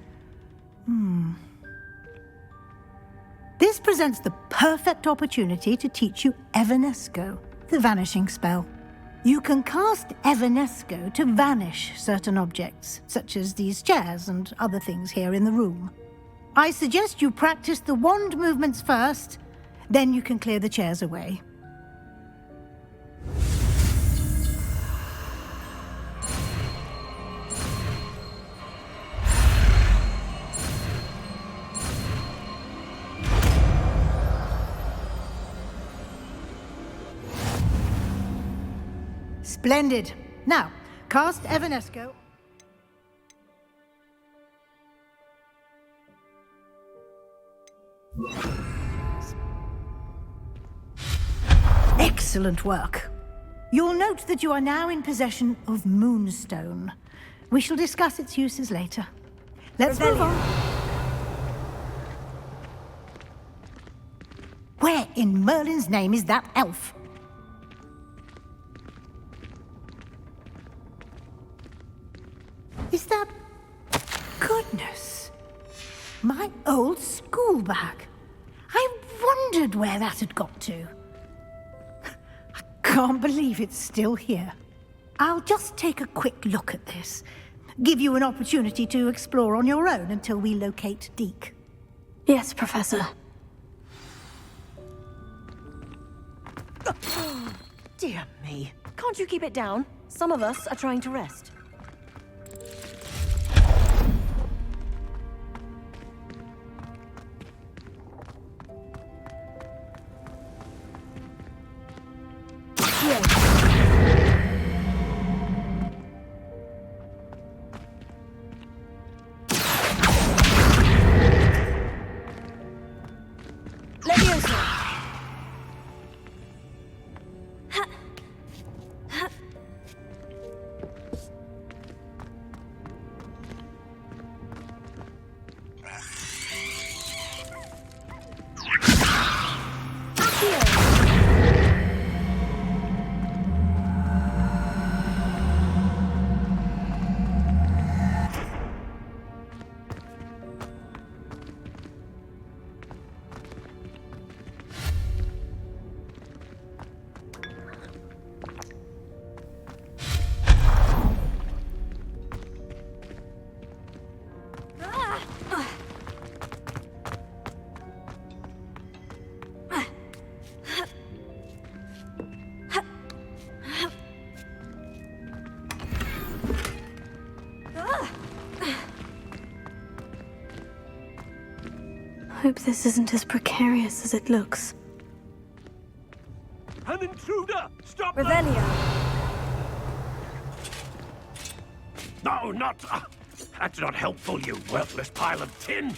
This presents the perfect opportunity to teach you �𝐼𝐺𝐻𝐺, the vanishing spell. You can cast 𝐼𝐺𝐻𝐺 to vanish certain objects, such as these chairs and other things here in the room. I suggest you practice the wand movements first, then you can clear the chairs away. Splendid. Now, cast 𝐼𝐺𝐻𝐺. Excellent work. You'll note that you are now in possession of Moonstone. We shall discuss its uses later. Let's move on. Where in Merlin's name is that elf? Is that... Goodness. My old school bag. I wondered where that had got to. I can't believe it's still here. I'll just take a quick look at this. Give you an opportunity to explore on your own until we locate 𝐷𝐞. Yes, Professor. Dear me. Can't you keep it down? Some of us are trying to rest. Hope this isn't as precarious as it looks. An intruder! Stop Revelio. No, not... that's not helpful, you worthless pile of tin!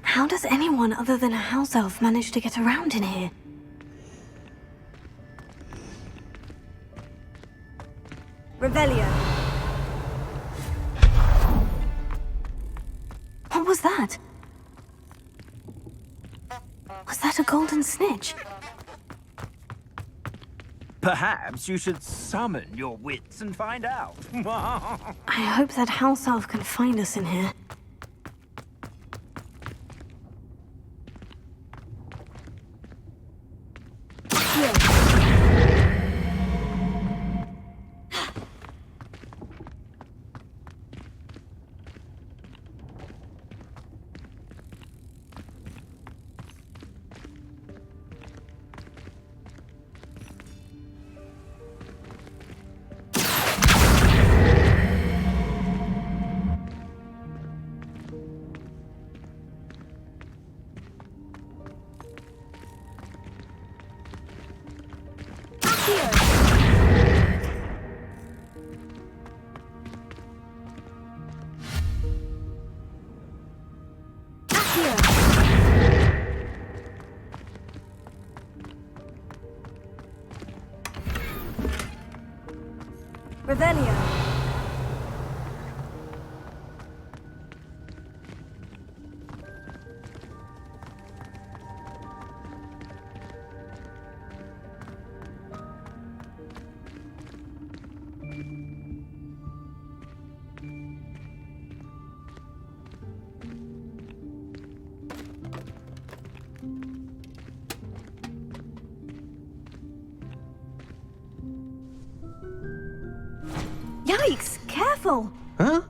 How does anyone other than a house elf manage to get around in here? Revelio. What was that? Was that a golden snitch? Perhaps you should summon your wits and find out. I hope that house elf can find us in here. careful! Huh?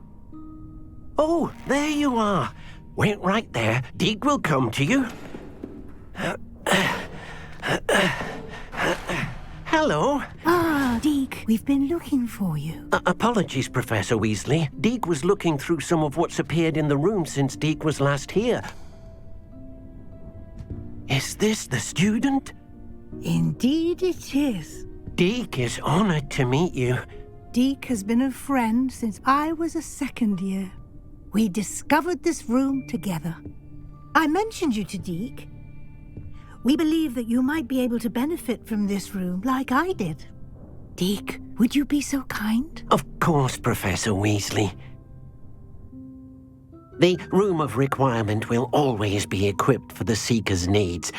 Oh, there you are. Wait right there. 𝐷𝐸𝐸 will come to you. Hello. Ah, 𝐷𝐸𝐸, we've been looking for you. Apologies, Professor Weasley. 𝐷𝐸𝐸 was looking through some of what's appeared in the room since 𝐷𝐸𝐸 was last here. Is this the student? Indeed it is. 𝐷𝐸𝐸 is honored to meet you. 𝐷𝐸𝐸 has been a friend since I was a second year. We discovered this room together. I mentioned you to 𝐷𝐸𝐸. We believe that you might be able to benefit from this room like I did. 𝐷𝐸𝐸, would you be so kind? Of course, Professor Weasley. The Room of Requirement will always be equipped for the Seeker's needs.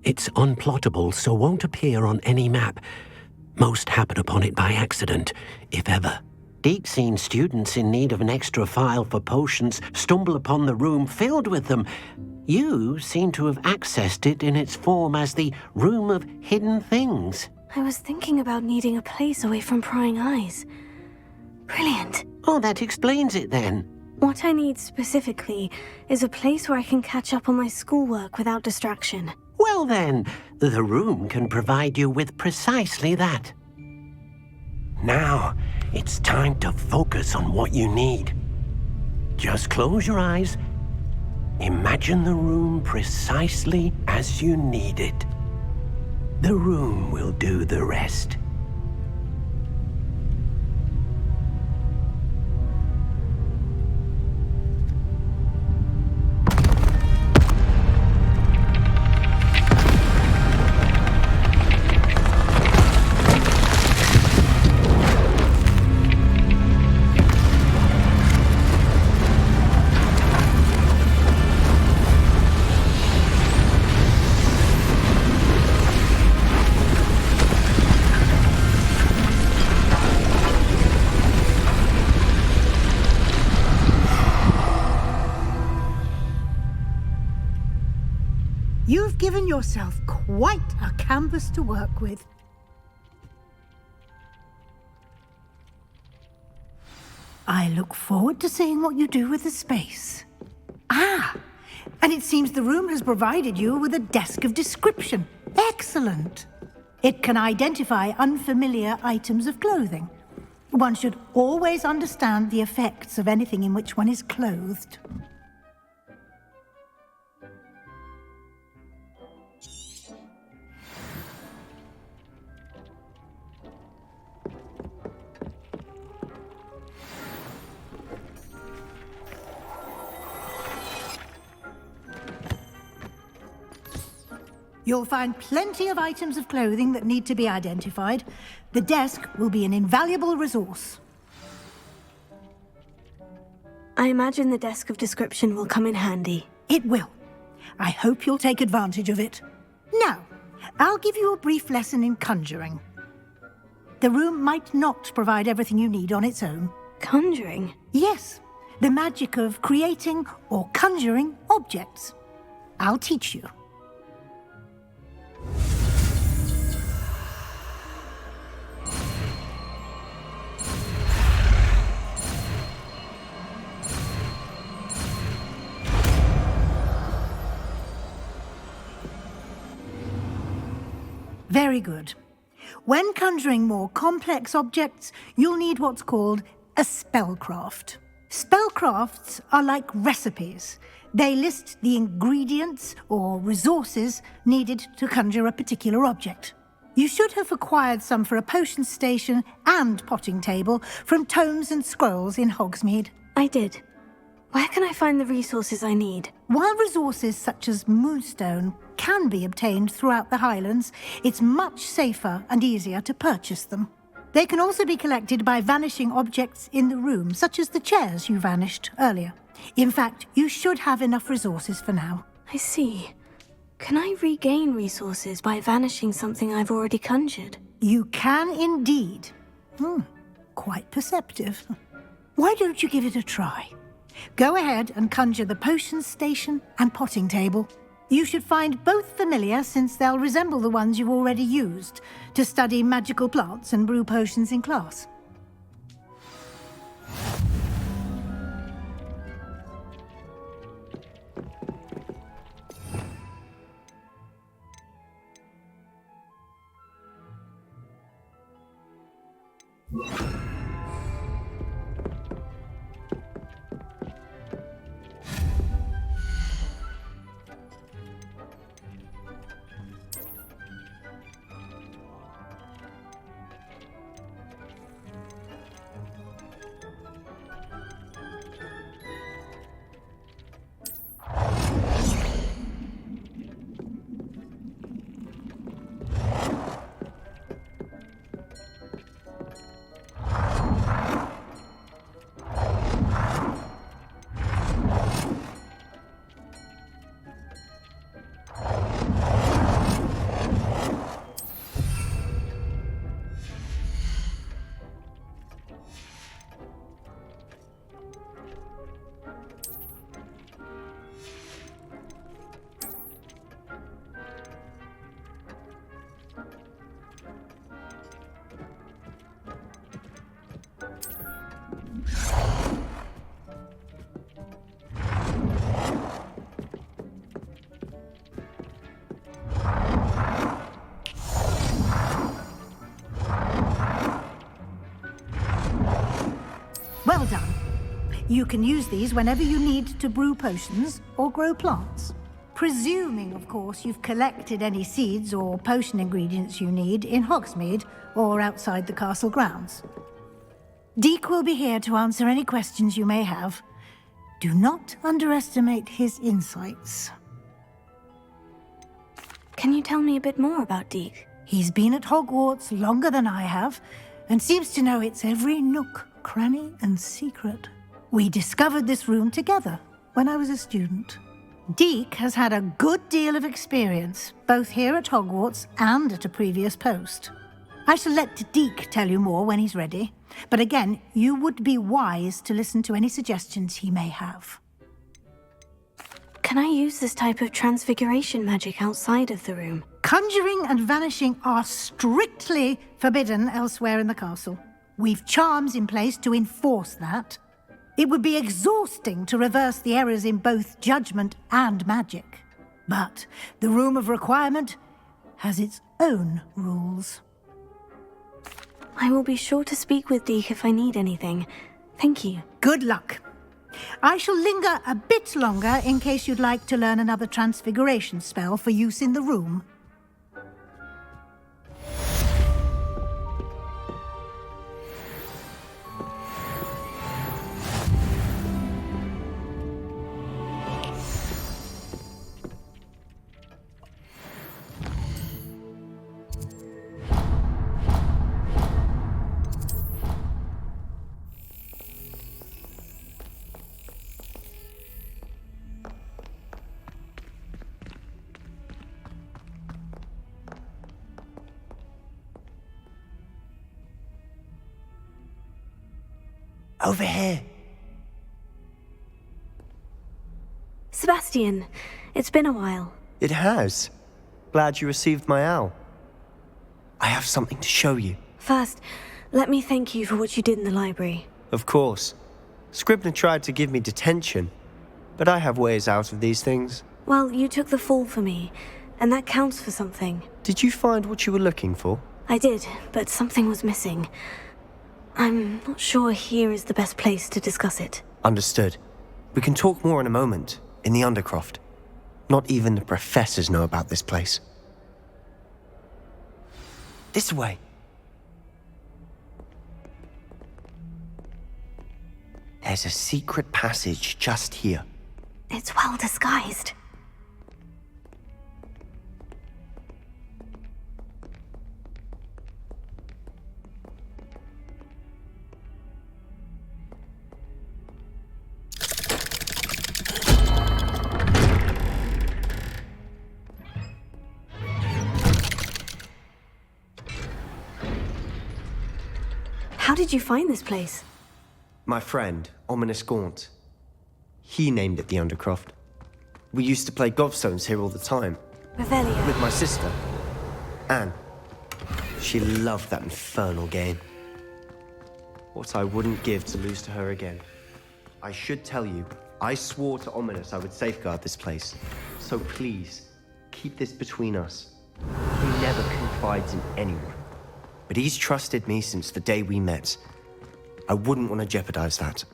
It's unplottable, so won't appear on any map. Most happen upon it by accident, if ever. 𝐷𝐸𝐸's seen students in need of an extra file for potions stumble upon the room filled with them. You seem to have accessed it in its form as the Room of Hidden Things. I was thinking about needing a place away from prying eyes. Brilliant. Oh, that explains it then. What I need specifically is a place where I can catch up on my schoolwork without distraction. Well then, the room can provide you with precisely that. Now, it's time to focus on what you need. Just close your eyes. Imagine the room precisely as you need it. The room will do the rest. You've given yourself quite a canvas to work with. I look forward to seeing what you do with the space. Ah, and it seems the room has provided you with a desk of description. Excellent. It can identify unfamiliar items of clothing. One should always understand the effects of anything in which one is clothed. You'll find plenty of items of clothing that need to be identified. The desk will be an invaluable resource. I imagine the desk of description will come in handy. It will. I hope you'll take advantage of it. Now, I'll give you a brief lesson in conjuring. The room might not provide everything you need on its own. Conjuring? Yes, the magic of creating or conjuring objects. I'll teach you. Very good. When conjuring more complex objects, you'll need what's called a spellcraft. Spellcrafts are like recipes. They list the ingredients or resources needed to conjure a particular object. You should have acquired some for a potion station and potting table from tomes and scrolls in Hogsmeade. I did. Where can I find the resources I need? While resources such as moonstone can be obtained throughout the Highlands, it's much safer and easier to purchase them. They can also be collected by vanishing objects in the room, such as the chairs you vanished earlier. In fact, you should have enough resources for now. I see. Can I regain resources by vanishing something I've already conjured? You can indeed. Quite perceptive. Why don't you give it a try? Go ahead and conjure the potion station and potting table. You should find both familiar, since they'll resemble the ones you've already used to study magical plants and brew potions in class. done. You can use these whenever you need to brew potions or grow plants. Presuming, of course, you've collected any seeds or potion ingredients you need in Hogsmeade or outside the castle grounds. 𝐷𝐞 will be here to answer any questions you may have. Do not underestimate his insights. Can you tell me a bit more about 𝐷𝐞? He's been at Hogwarts longer than I have, and seems to know its every nook, cranny, and secret. We discovered this room together when I was a student. 𝐷𝐞 has had a good deal of experience, both here at Hogwarts and at a previous post. I shall let 𝐷𝐞 tell you more when he's ready, but again, you would be wise to listen to any suggestions he may have. Can I use this type of transfiguration magic outside of the room? Conjuring and vanishing are strictly forbidden elsewhere in the castle. We've charms in place to enforce that. It would be exhausting to reverse the errors in both judgment and magic. But the Room of Requirement has its own rules. I will be sure to speak with 𝐷𝐞 if I need anything. Thank you. Good luck. I shall linger a bit longer in case you'd like to learn another transfiguration spell for use in the room. Over here. Sebastian, it's been a while. It has. Glad you received my owl. I have something to show you. First, let me thank you for what you did in the library. Of course. Scribner tried to give me detention, but I have ways out of these things. Well, you took the fall for me, and that counts for something. Did you find what you were looking for? I did, but something was missing. I'm not sure here is the best place to discuss it. Understood. We can talk more in a moment, in the Undercroft. Not even the professors know about this place. This way. There's a secret passage just here. It's well disguised. How did you find this place? My friend, 𝐵𝐚𝐻𝐿. He named it the Undercroft. We used to play gobstones here all the time. Revelio. With my sister, Anne. She loved that infernal game. What I wouldn't give to lose to her again. I should tell you, I swore to Ominis I would safeguard this place. So please, keep this between us. He never confides in anyone. But he's trusted me since the day we met. I wouldn't want to jeopardize that.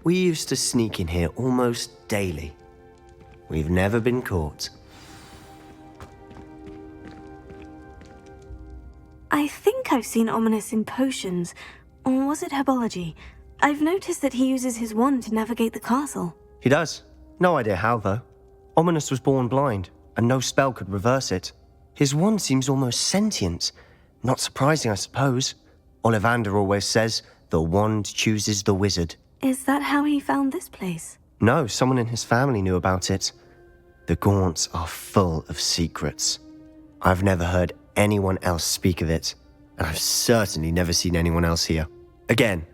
We used to sneak in here almost daily. We've never been caught. I think I've seen Ominis in potions. Or was it Herbology? I've noticed that he uses his wand to navigate the castle. He does. No idea how, though. Ominis was born blind, and no spell could reverse it. His wand seems almost sentient. Not surprising, I suppose. Ollivander always says, the wand chooses the wizard. Is that how he found this place? No, someone in his family knew about it. The Gaunts are full of secrets. I've never heard anyone else speak of it, and I've certainly never seen anyone else here. Again,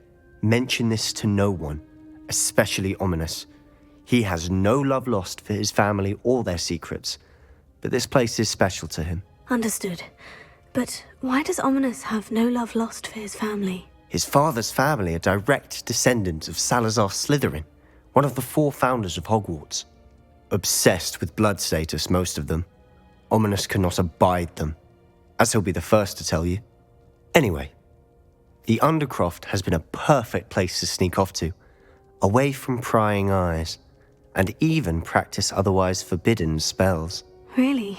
mention this to no one, especially Ominis. He has no love lost for his family or their secrets, but this place is special to him. Understood. But why does Ominis have no love lost for his family? His father's family are direct descendants of Salazar Slytherin, one of the 4 founders of Hogwarts. Obsessed with blood status, most of them. Ominis cannot abide them, as he'll be the first to tell you. Anyway, The Undercroft has been a perfect place to sneak off to, away from prying eyes, and even practice otherwise forbidden spells. Really?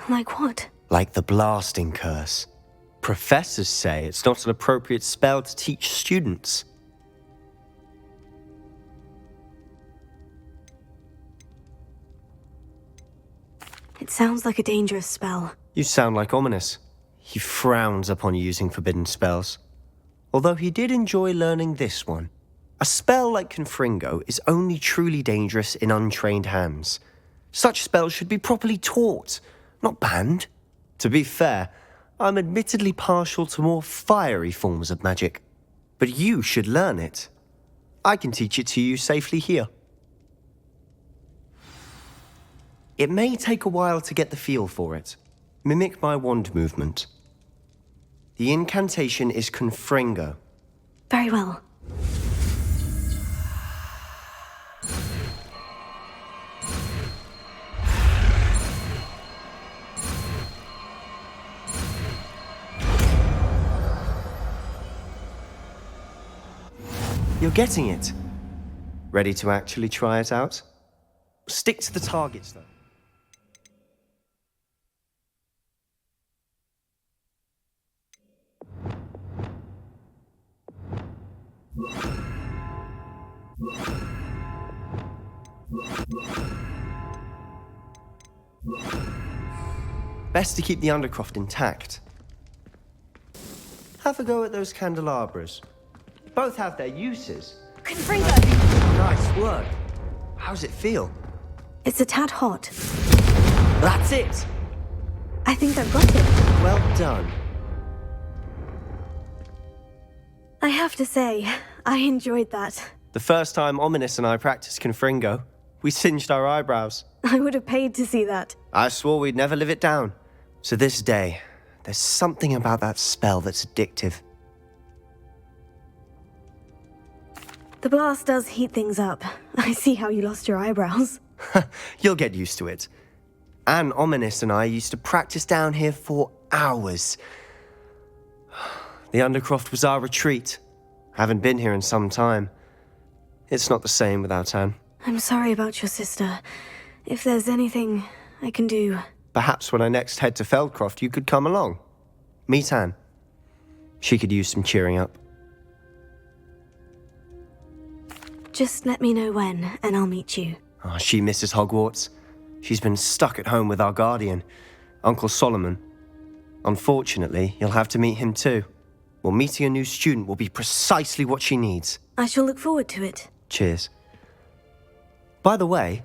Like what? Like the blasting curse. Professors say it's not an appropriate spell to teach students. It sounds like a dangerous spell. You sound like Ominous. He frowns upon using forbidden spells. Although he did enjoy learning this one. A spell like Confringo is only truly dangerous in untrained hands. Such spells should be properly taught, not banned. To be fair, I'm admittedly partial to more fiery forms of magic. But you should learn it. I can teach it to you safely here. It may take a while to get the feel for it. Mimic my wand movement. The incantation is Confringo. Very well. You're getting it. Ready to actually try it out? Stick to the targets, though. Best to keep the Undercroft intact. Have a go at those candelabras. Both have their uses. Confringo! Nice work. How's it feel? It's a tad hot. That's it! I think I've got it. Well done. I have to say, I enjoyed that. The first time Ominous and I practiced Confringo, we singed our eyebrows. I would have paid to see that. I swore we'd never live it down. To this day, there's something about that spell that's addictive. The blast does heat things up. I see how you lost your eyebrows. You'll get used to it. Anne, Ominous and I used to practice down here for hours. The Undercroft was our retreat. Haven't been here in some time. It's not the same without Anne. I'm sorry about your sister. If there's anything I can do... Perhaps when I next head to Feldcroft, you could come along. Meet Anne. She could use some cheering up. Just let me know when, and I'll meet you. Oh, she misses Hogwarts. She's been stuck at home with our guardian, Uncle Solomon. Unfortunately, you'll have to meet him too. Well, meeting a new student will be precisely what she needs. I shall look forward to it. Cheers. By the way,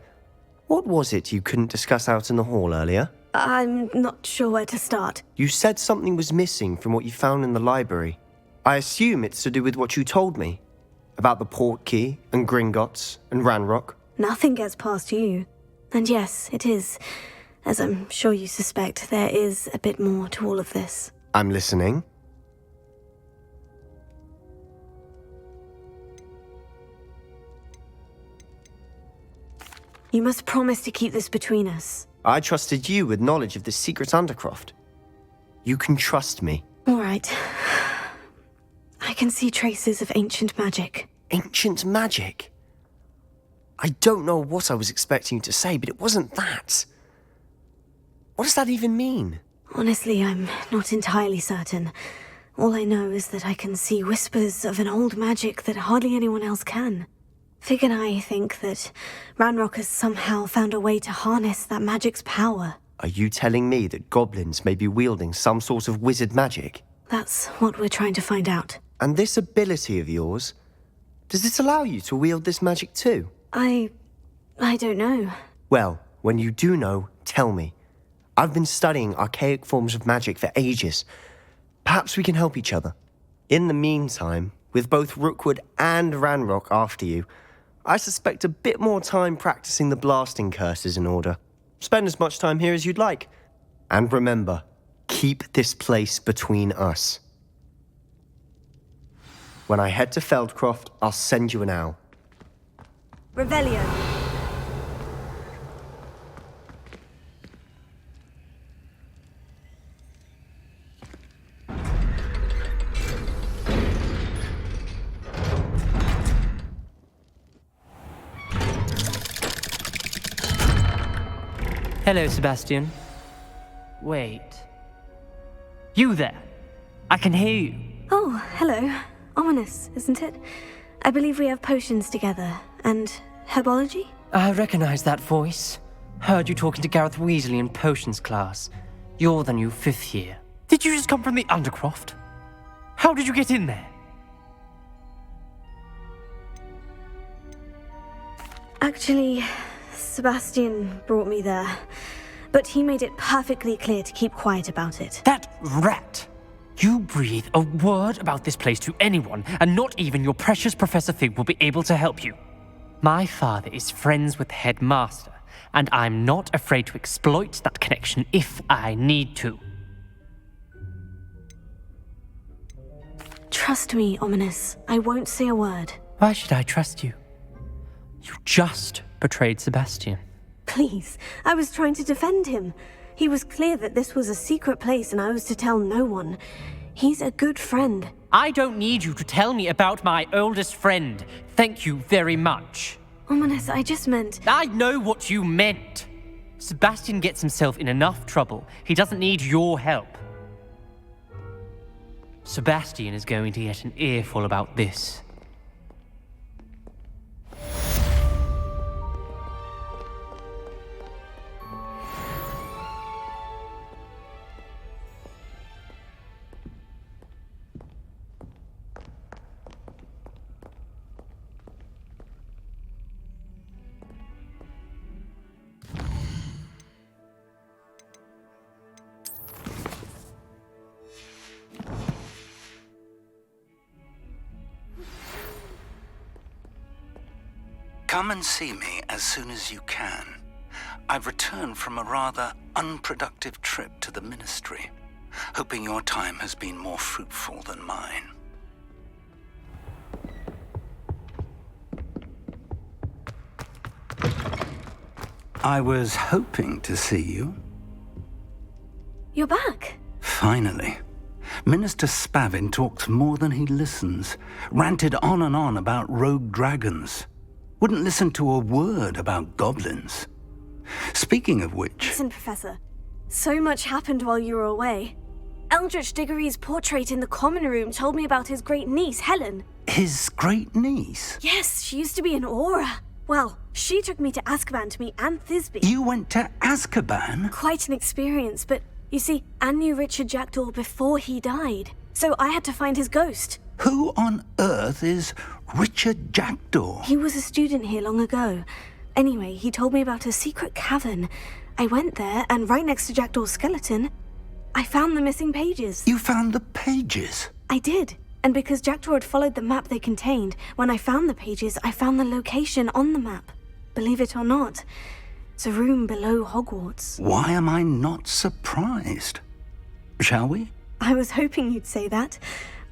what was it you couldn't discuss out in the hall earlier? I'm not sure where to start. You said something was missing from what you found in the library. I assume it's to do with what you told me. About the Portkey, and Gringotts, and Ranrock. Nothing gets past you. And yes, it is. As I'm sure you suspect, there is a bit more to all of this. I'm listening. You must promise to keep this between us. I trusted you with knowledge of the secret Undercroft. You can trust me. All right. I can see traces of ancient magic. Ancient magic? I don't know what I was expecting you to say, but it wasn't that. What does that even mean? Honestly, I'm not entirely certain. All I know is that I can see whispers of an old magic that hardly anyone else can. Fig and I think that Ranrock has somehow found a way to harness that magic's power. Are you telling me that goblins may be wielding some sort of wizard magic? That's what we're trying to find out. And this ability of yours, does it allow you to wield this magic too? I don't know. Well, when you do know, tell me. I've been studying archaic forms of magic for ages. Perhaps we can help each other. In the meantime, with both Rookwood and Ranrock after you, I suspect a bit more time practicing the blasting curse is in order. Spend as much time here as you'd like. And remember, keep this place between us. When I head to Feldcroft, I'll send you an owl. Revelio. Hello, Sebastian. Wait. You there? I can hear you. Oh, hello. Ominous, isn't it? I believe we have potions together. And herbology? I recognize that voice. Heard you talking to Gareth Weasley in potions class. You're the new 5th year. Did you just come from the Undercroft? How did you get in there? Actually, Sebastian brought me there. But he made it perfectly clear to keep quiet about it. That rat! You breathe a word about this place to anyone, and not even your precious Professor Fig will be able to help you. My father is friends with the headmaster, and I'm not afraid to exploit that connection if I need to. Trust me, Ominous. I won't say a word. Why should I trust you? You just betrayed Sebastian. Please, I was trying to defend him. He was clear that this was a secret place and I was to tell no one. He's a good friend. I don't need you to tell me about my oldest friend. Thank you very much. Ominous, I just meant... I know what you meant. Sebastian gets himself in enough trouble. He doesn't need your help. Sebastian is going to get an earful about this. Come and see me as soon as you can. I've returned from a rather unproductive trip to the Ministry, hoping your time has been more fruitful than mine. I was hoping to see you. You're back. Finally. Minister Spavin talks more than he listens, ranted on and on about rogue dragons. Wouldn't listen to a word about goblins. Speaking of which... Listen, Professor. So much happened while you were away. Eldritch Diggory's portrait in the common room told me about his great niece, Helen. His great niece? Yes, she used to be an Auror. Well, she took me to Azkaban to meet Anne Thisbe. You went to Azkaban? Quite an experience, but you see, Anne knew Richard Jackdaw before he died. So I had to find his ghost. Who on earth is Richard Jackdaw? He was a student here long ago. Anyway, he told me about a secret cavern. I went there, and right next to Jackdaw's skeleton, I found the missing pages. You found the pages? I did. And because Jackdaw had followed the map they contained, when I found the pages, I found the location on the map. Believe it or not, it's a room below Hogwarts. Why am I not surprised? Shall we? I was hoping you'd say that.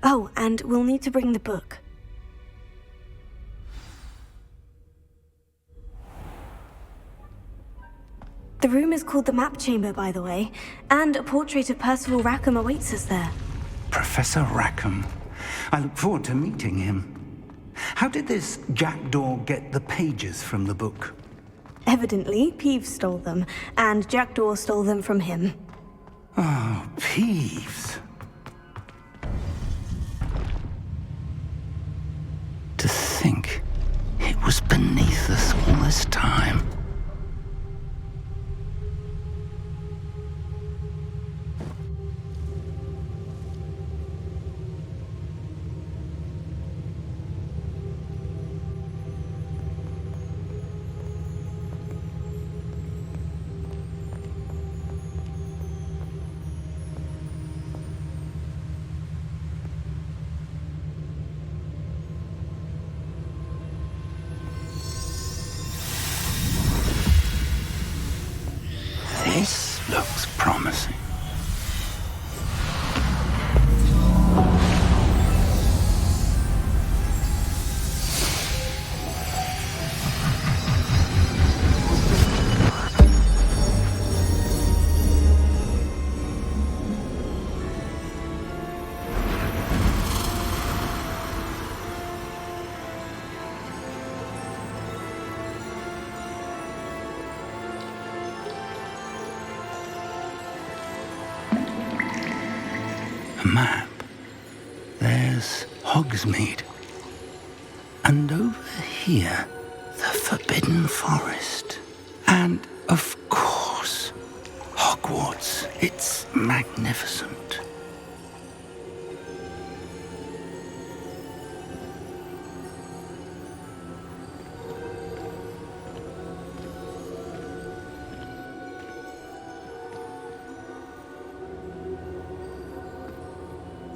Oh, and we'll need to bring the book. The room is called the Map Chamber, by the way, and a portrait of Percival Rackham awaits us there. Professor Rackham. I look forward to meeting him. How did this Jackdaw get the pages from the book? Evidently, Peeves stole them, and Jackdaw stole them from him. Oh, Peeves. To think it was beneath us all this time. This looks promising. map, there's Hogsmeade. And over here, the Forbidden Forest. And, of course, Hogwarts. It's magnificent.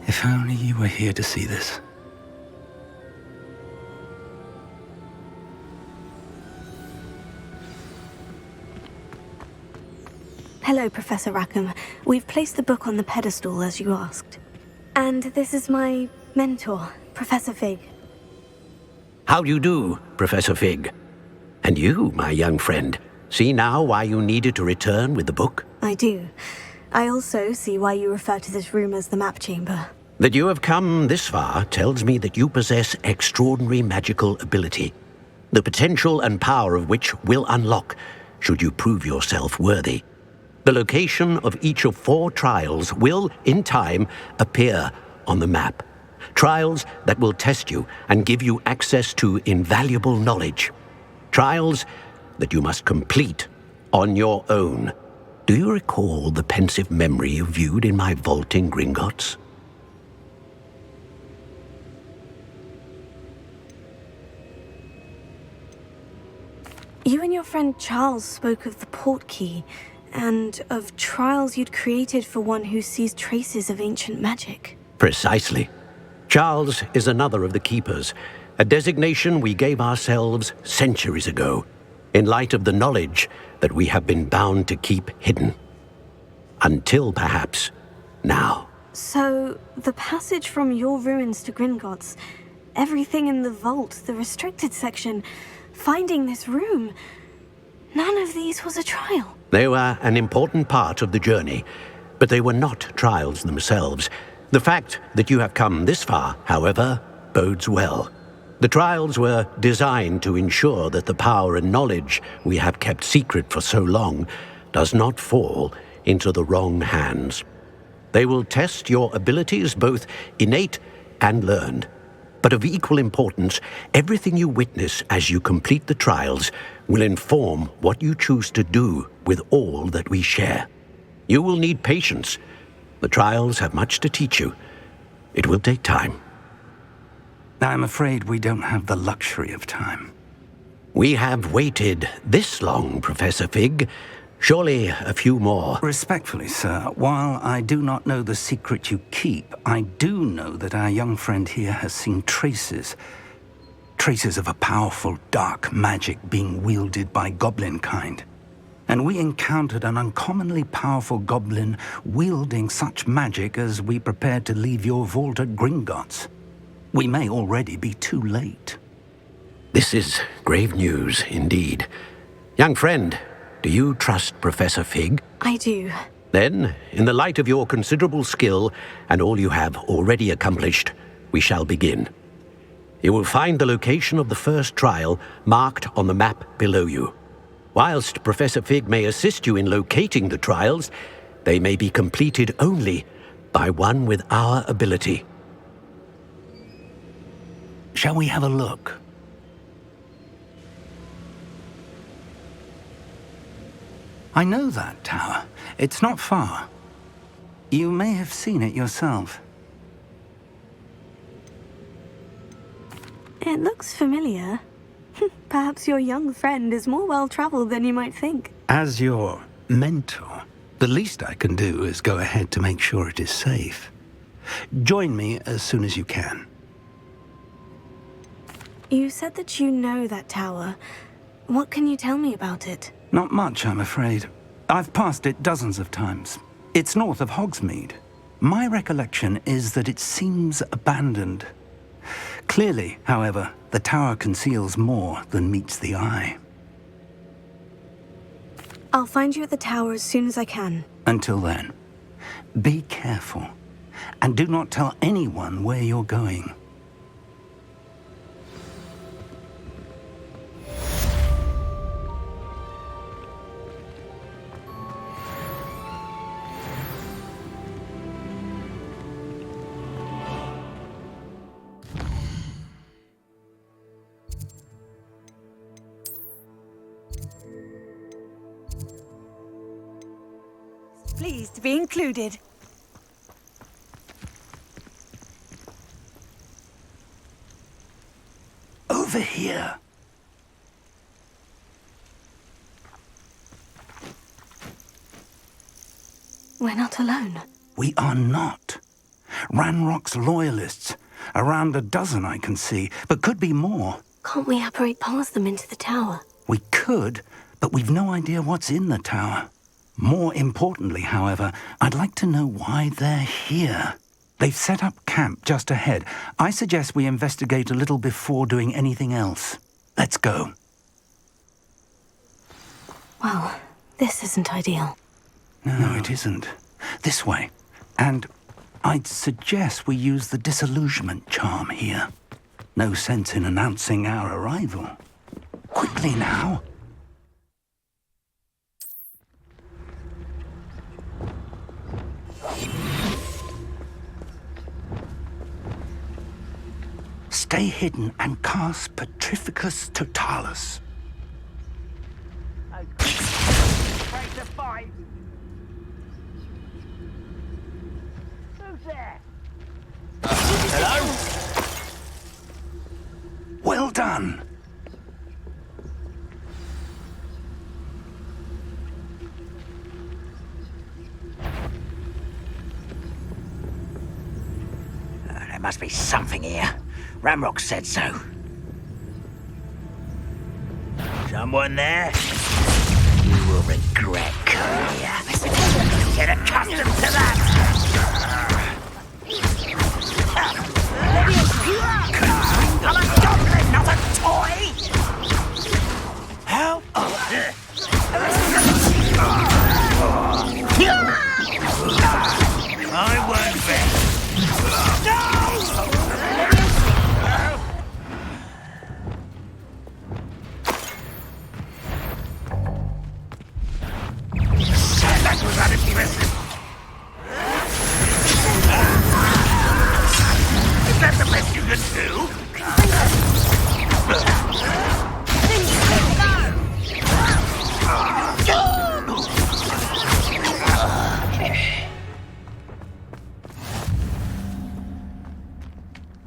If only you were here to see this. Hello, Professor Rackham. We've placed the book on the pedestal as you asked. And this is my mentor, Professor Fig. How do you do, Professor Fig? And you, my young friend, see now why you needed to return with the book? I do. I also see why you refer to this room as the map chamber. That you have come this far tells me that you possess extraordinary magical ability, the potential and power of which will unlock should you prove yourself worthy. The location of each of 4 trials will, in time, appear on the map. Trials that will test you and give you access to invaluable knowledge. Trials that you must complete on your own. Do you recall the pensive memory you viewed in my vault in Gringotts? You and your friend Charles spoke of the portkey, and of trials you'd created for one who sees traces of ancient magic. Precisely. Charles is another of the Keepers, a designation we gave ourselves centuries ago, in light of the knowledge that we have been bound to keep hidden. Until, perhaps, now. So, the passage from your ruins to Gringotts, everything in the vault, the restricted section, finding this room, none of these was a trial. They were an important part of the journey, but they were not trials themselves. The fact that you have come this far, however, bodes well. The trials were designed to ensure that the power and knowledge we have kept secret for so long does not fall into the wrong hands. They will test your abilities, both innate and learned. But of equal importance, everything you witness as you complete the trials will inform what you choose to do with all that we share. You will need patience. The trials have much to teach you. It will take time. I'm afraid we don't have the luxury of time. We have waited this long, Professor Fig. Surely a few more. Respectfully, sir, while I do not know the secret you keep, I do know that our young friend here has seen traces of a powerful dark magic being wielded by goblin kind. And we encountered an uncommonly powerful goblin wielding such magic as we prepared to leave your vault at Gringotts. We may already be too late. This is grave news indeed. Young friend, do you trust Professor Fig? I do. Then, in the light of your considerable skill and all you have already accomplished, we shall begin. You will find the location of the first trial marked on the map below you. Whilst Professor Fig may assist you in locating the trials, they may be completed only by one with our ability. Shall we have a look? I know that tower. It's not far. You may have seen it yourself. It looks familiar. Perhaps your young friend is more well-traveled than you might think. As your mentor, the least I can do is go ahead to make sure it is safe. Join me as soon as you can. You said that you know that tower. What can you tell me about it? Not much, I'm afraid. I've passed it dozens of times. It's north of Hogsmeade. My recollection is that it seems abandoned. Clearly, however, the tower conceals more than meets the eye. I'll find you at the tower as soon as I can. Until then, be careful, and do not tell anyone where you're going. Pleased to be included. Over here. We're not alone. We are not. Ranrock's loyalists. Around a dozen I can see, but could be more. Can't we apparate past them into the tower? We could, but we've no idea what's in the tower. More importantly, however, I'd like to know why they're here. They've set up camp just ahead. I suggest we investigate a little before doing anything else. Let's go. Well, this isn't ideal. No, it isn't. This way. And I'd suggest we use the disillusionment charm here. No sense in announcing our arrival. Quickly now. Stay hidden and cast Petrificus Totalis. Break the fight. Who's there? Hello? Well done. There must be something here. Ranrock said so. Someone there? You will regret coming here. Get accustomed to that! I'm a goblin, not a toy! Help! I won't bet. No! That was unimpressive. Is that the best you can do?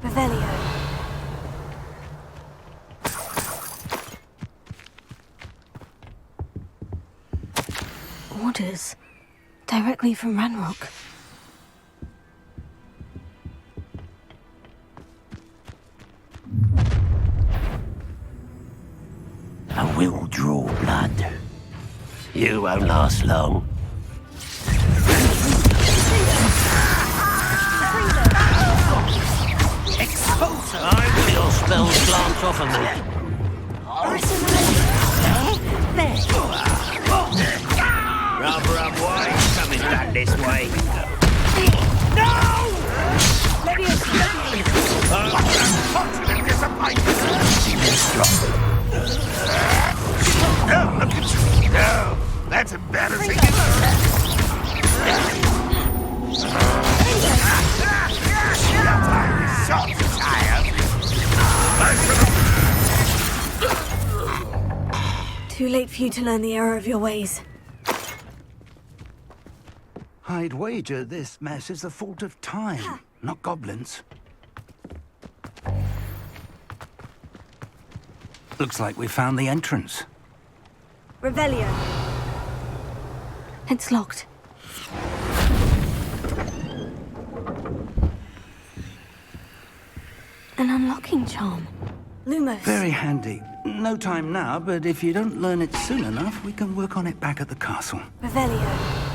Revelio. Orders. Directly from Ranrock. I will draw blood. You won't last long. Expulsor! Your spells glance off of me. Rather unwise coming back this way. No! Unfortunate disappointment. No, look at you. No, that's embarrassing. Too late for you to learn the error of your ways. I'd wager this mess is the fault of time, not goblins. Looks like we found the entrance. Revelio. It's locked. An unlocking charm. Lumos. Very handy. No time now, but if you don't learn it soon enough, we can work on it back at the castle. Revelio.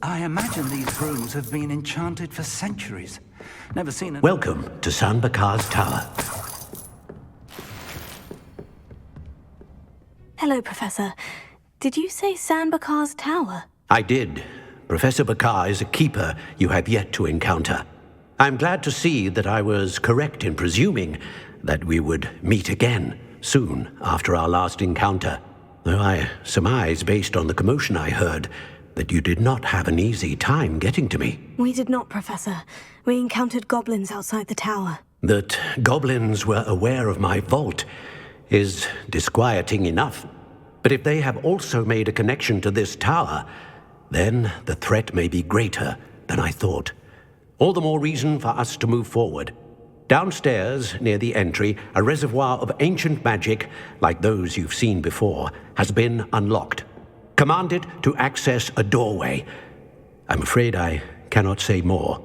I imagine these rooms have been enchanted for centuries. Never seen a... Welcome to 𝐸𝐴𝐴𝐵𝐴𝐴's tower. Hello, Professor. Did you say 𝐸𝐴𝐵𝐴𝐴's tower? I did. Professor 𝐸𝐴𝐴 is a keeper you have yet to encounter. I'm glad to see that I was correct in presuming that we would meet again soon after our last encounter, though I surmise, based on the commotion I heard, that you did not have an easy time getting to me. We did not, Professor. We encountered goblins outside the tower. That goblins were aware of my vault is disquieting enough. But if they have also made a connection to this tower, then the threat may be greater than I thought. All the more reason for us to move forward. Downstairs, near the entry, a reservoir of ancient magic, like those you've seen before, has been unlocked. Command it to access a doorway. I'm afraid I cannot say more.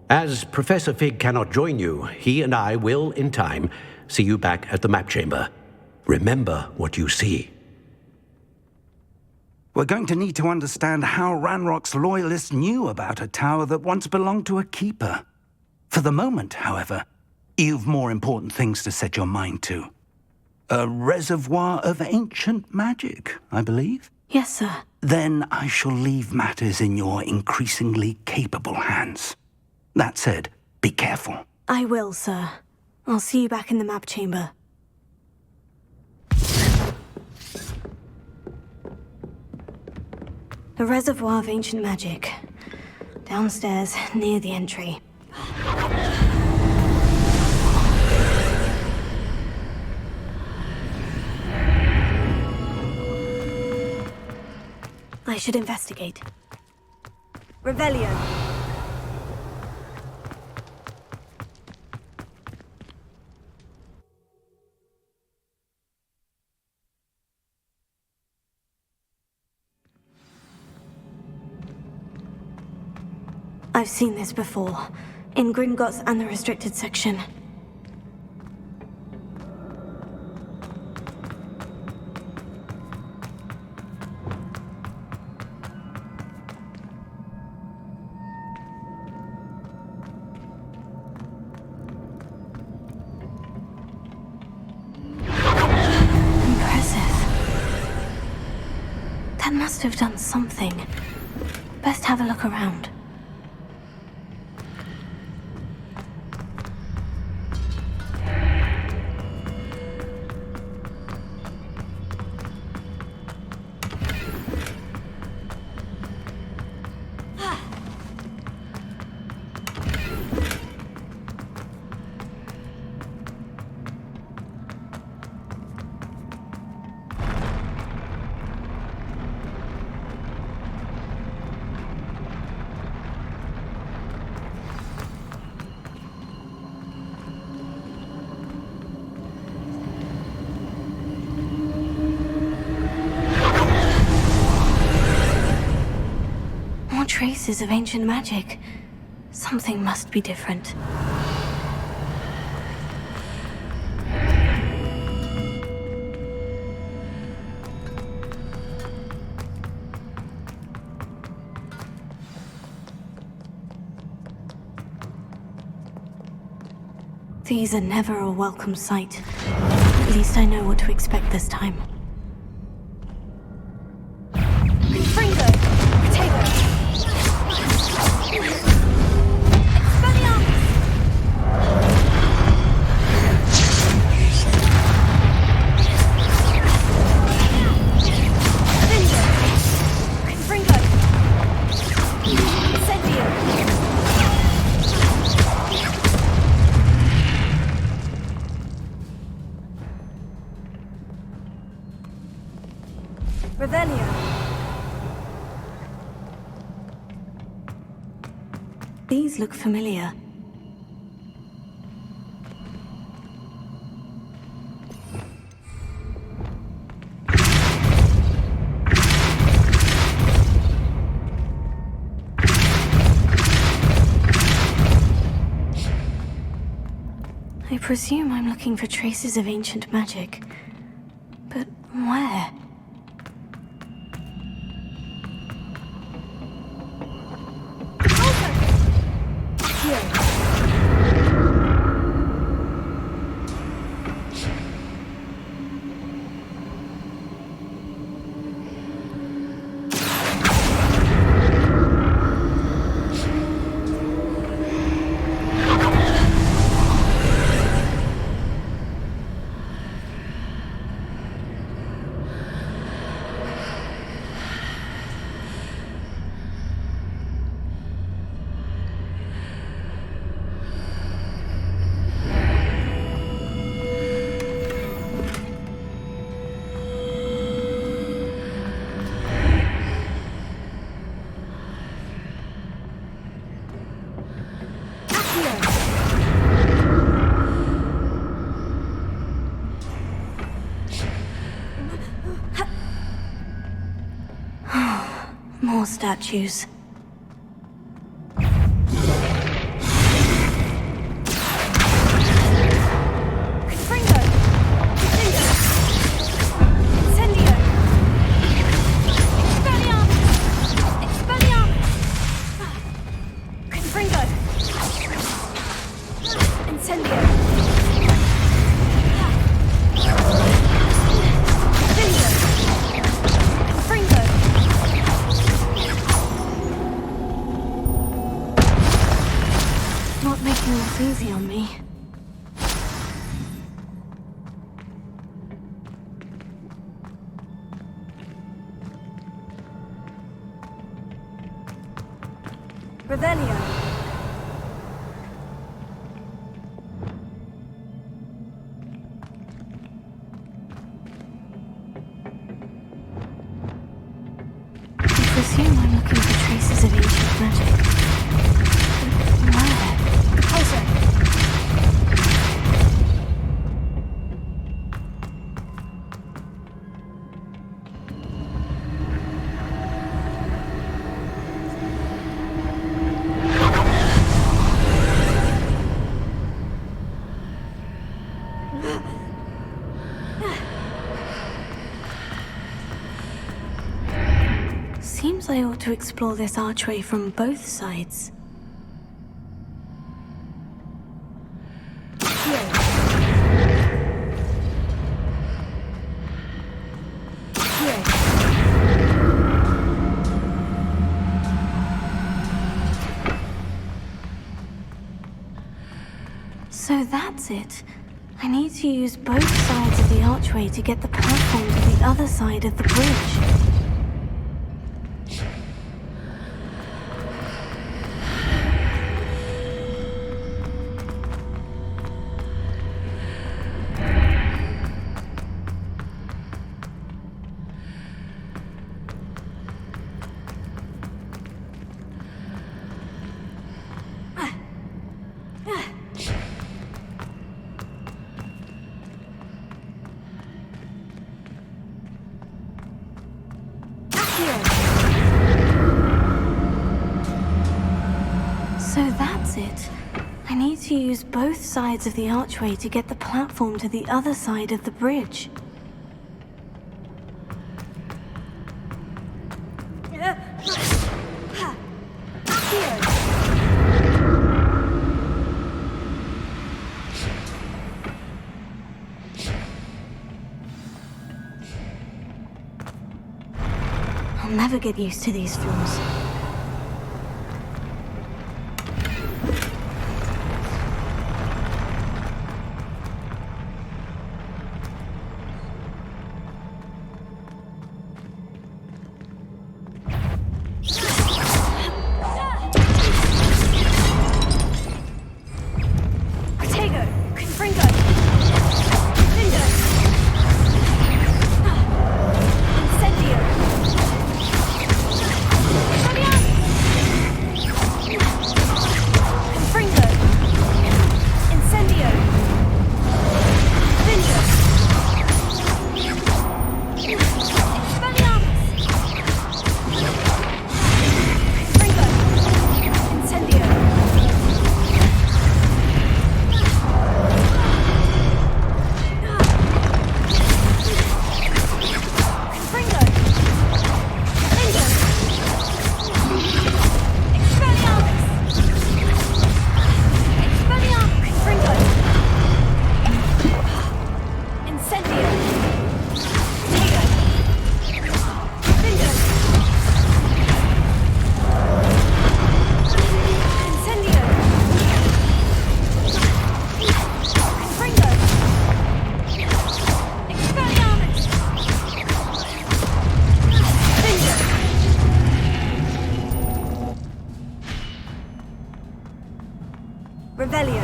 As Professor Fig cannot join you, he and I will, in time, see you back at the map chamber. Remember what you see. We're going to need to understand how Ranrock's loyalists knew about a tower that once belonged to a keeper. For the moment, however, you've more important things to set your mind to. A reservoir of ancient magic, I believe? Yes, sir. Then I shall leave matters in your increasingly capable hands. That said, be careful. I will, sir. I'll see you back in the map chamber. A reservoir of ancient magic. Downstairs, near the entry. I should investigate. Revelio. I've seen this before, in Gringotts and the restricted section. Impressive. That must have done something. Best have a look around. Traces of ancient magic. Something must be different. These are never a welcome sight. At least I know what to expect this time. These look familiar. I presume I'm looking for traces of ancient magic. But where? More statues. Easy on me. Revelio. I presume I'm looking for traces of ancient magic. Where? Closer. Seems I ought to explore this archway from both sides. So that's it. I need to use both sides of the archway to get the platform to the other side of the bridge. So that's it. I need to use both sides of the archway to get the platform to the other side of the bridge. I'll never get used to these floors. Revelio.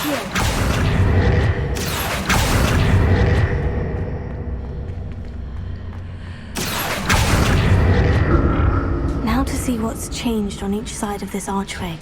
Now to see what's changed on each side of this archway.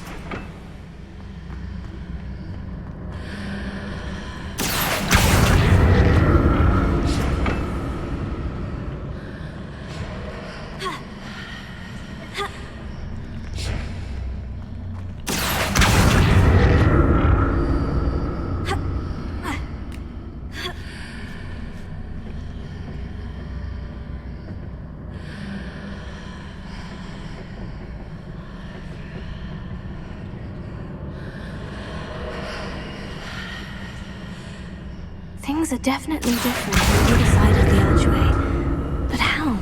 Things are definitely different on either side of the archway. But how?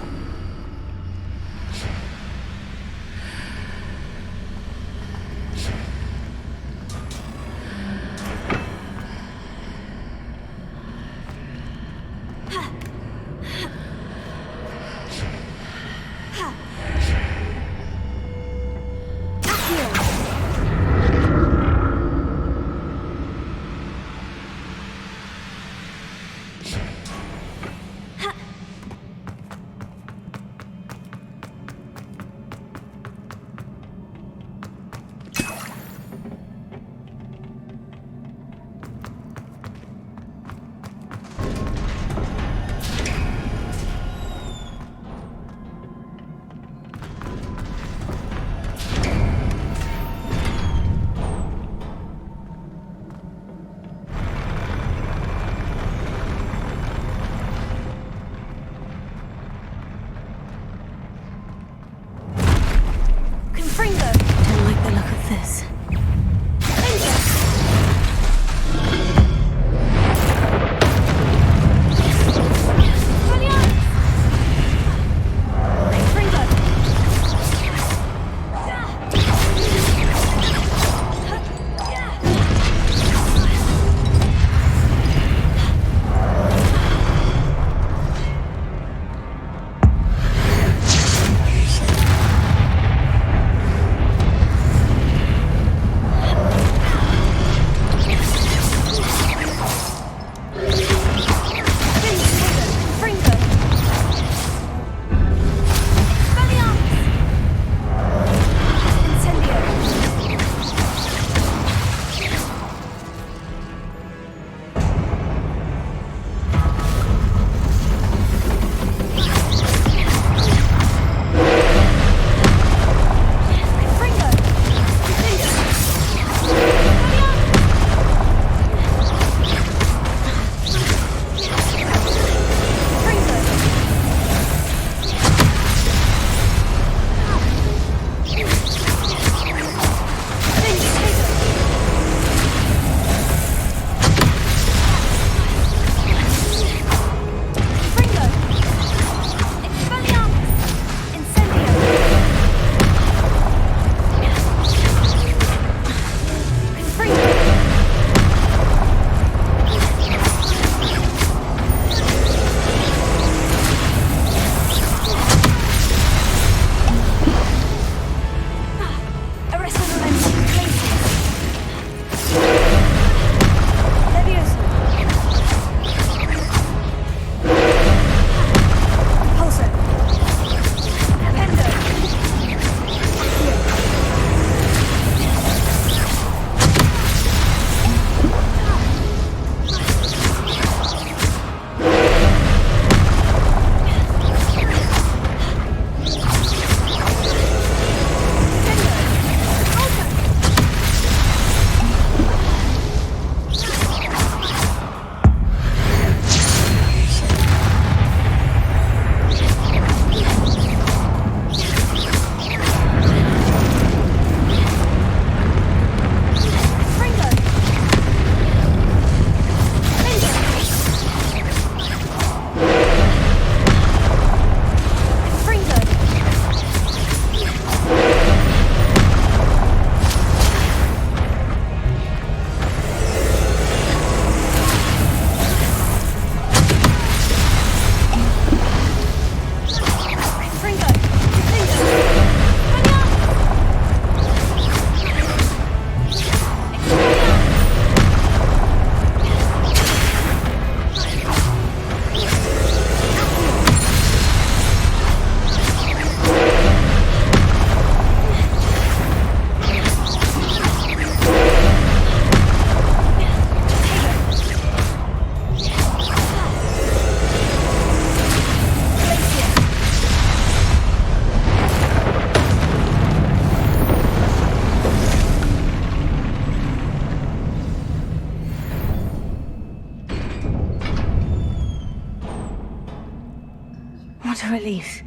a relief.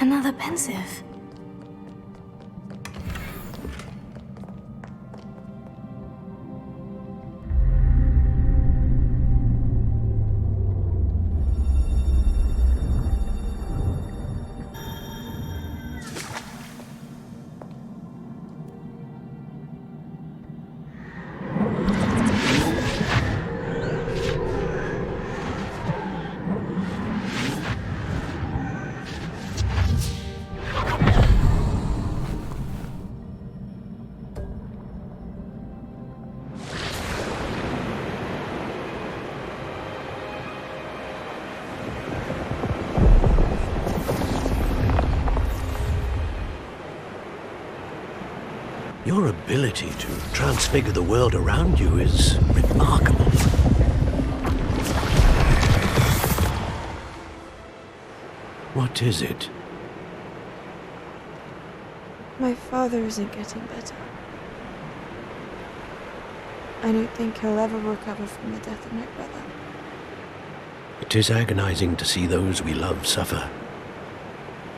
Another pensive. Your ability to transfigure the world around you is remarkable. What is it? My father isn't getting better. I don't think he'll ever recover from the death of my brother. It is agonizing to see those we love suffer.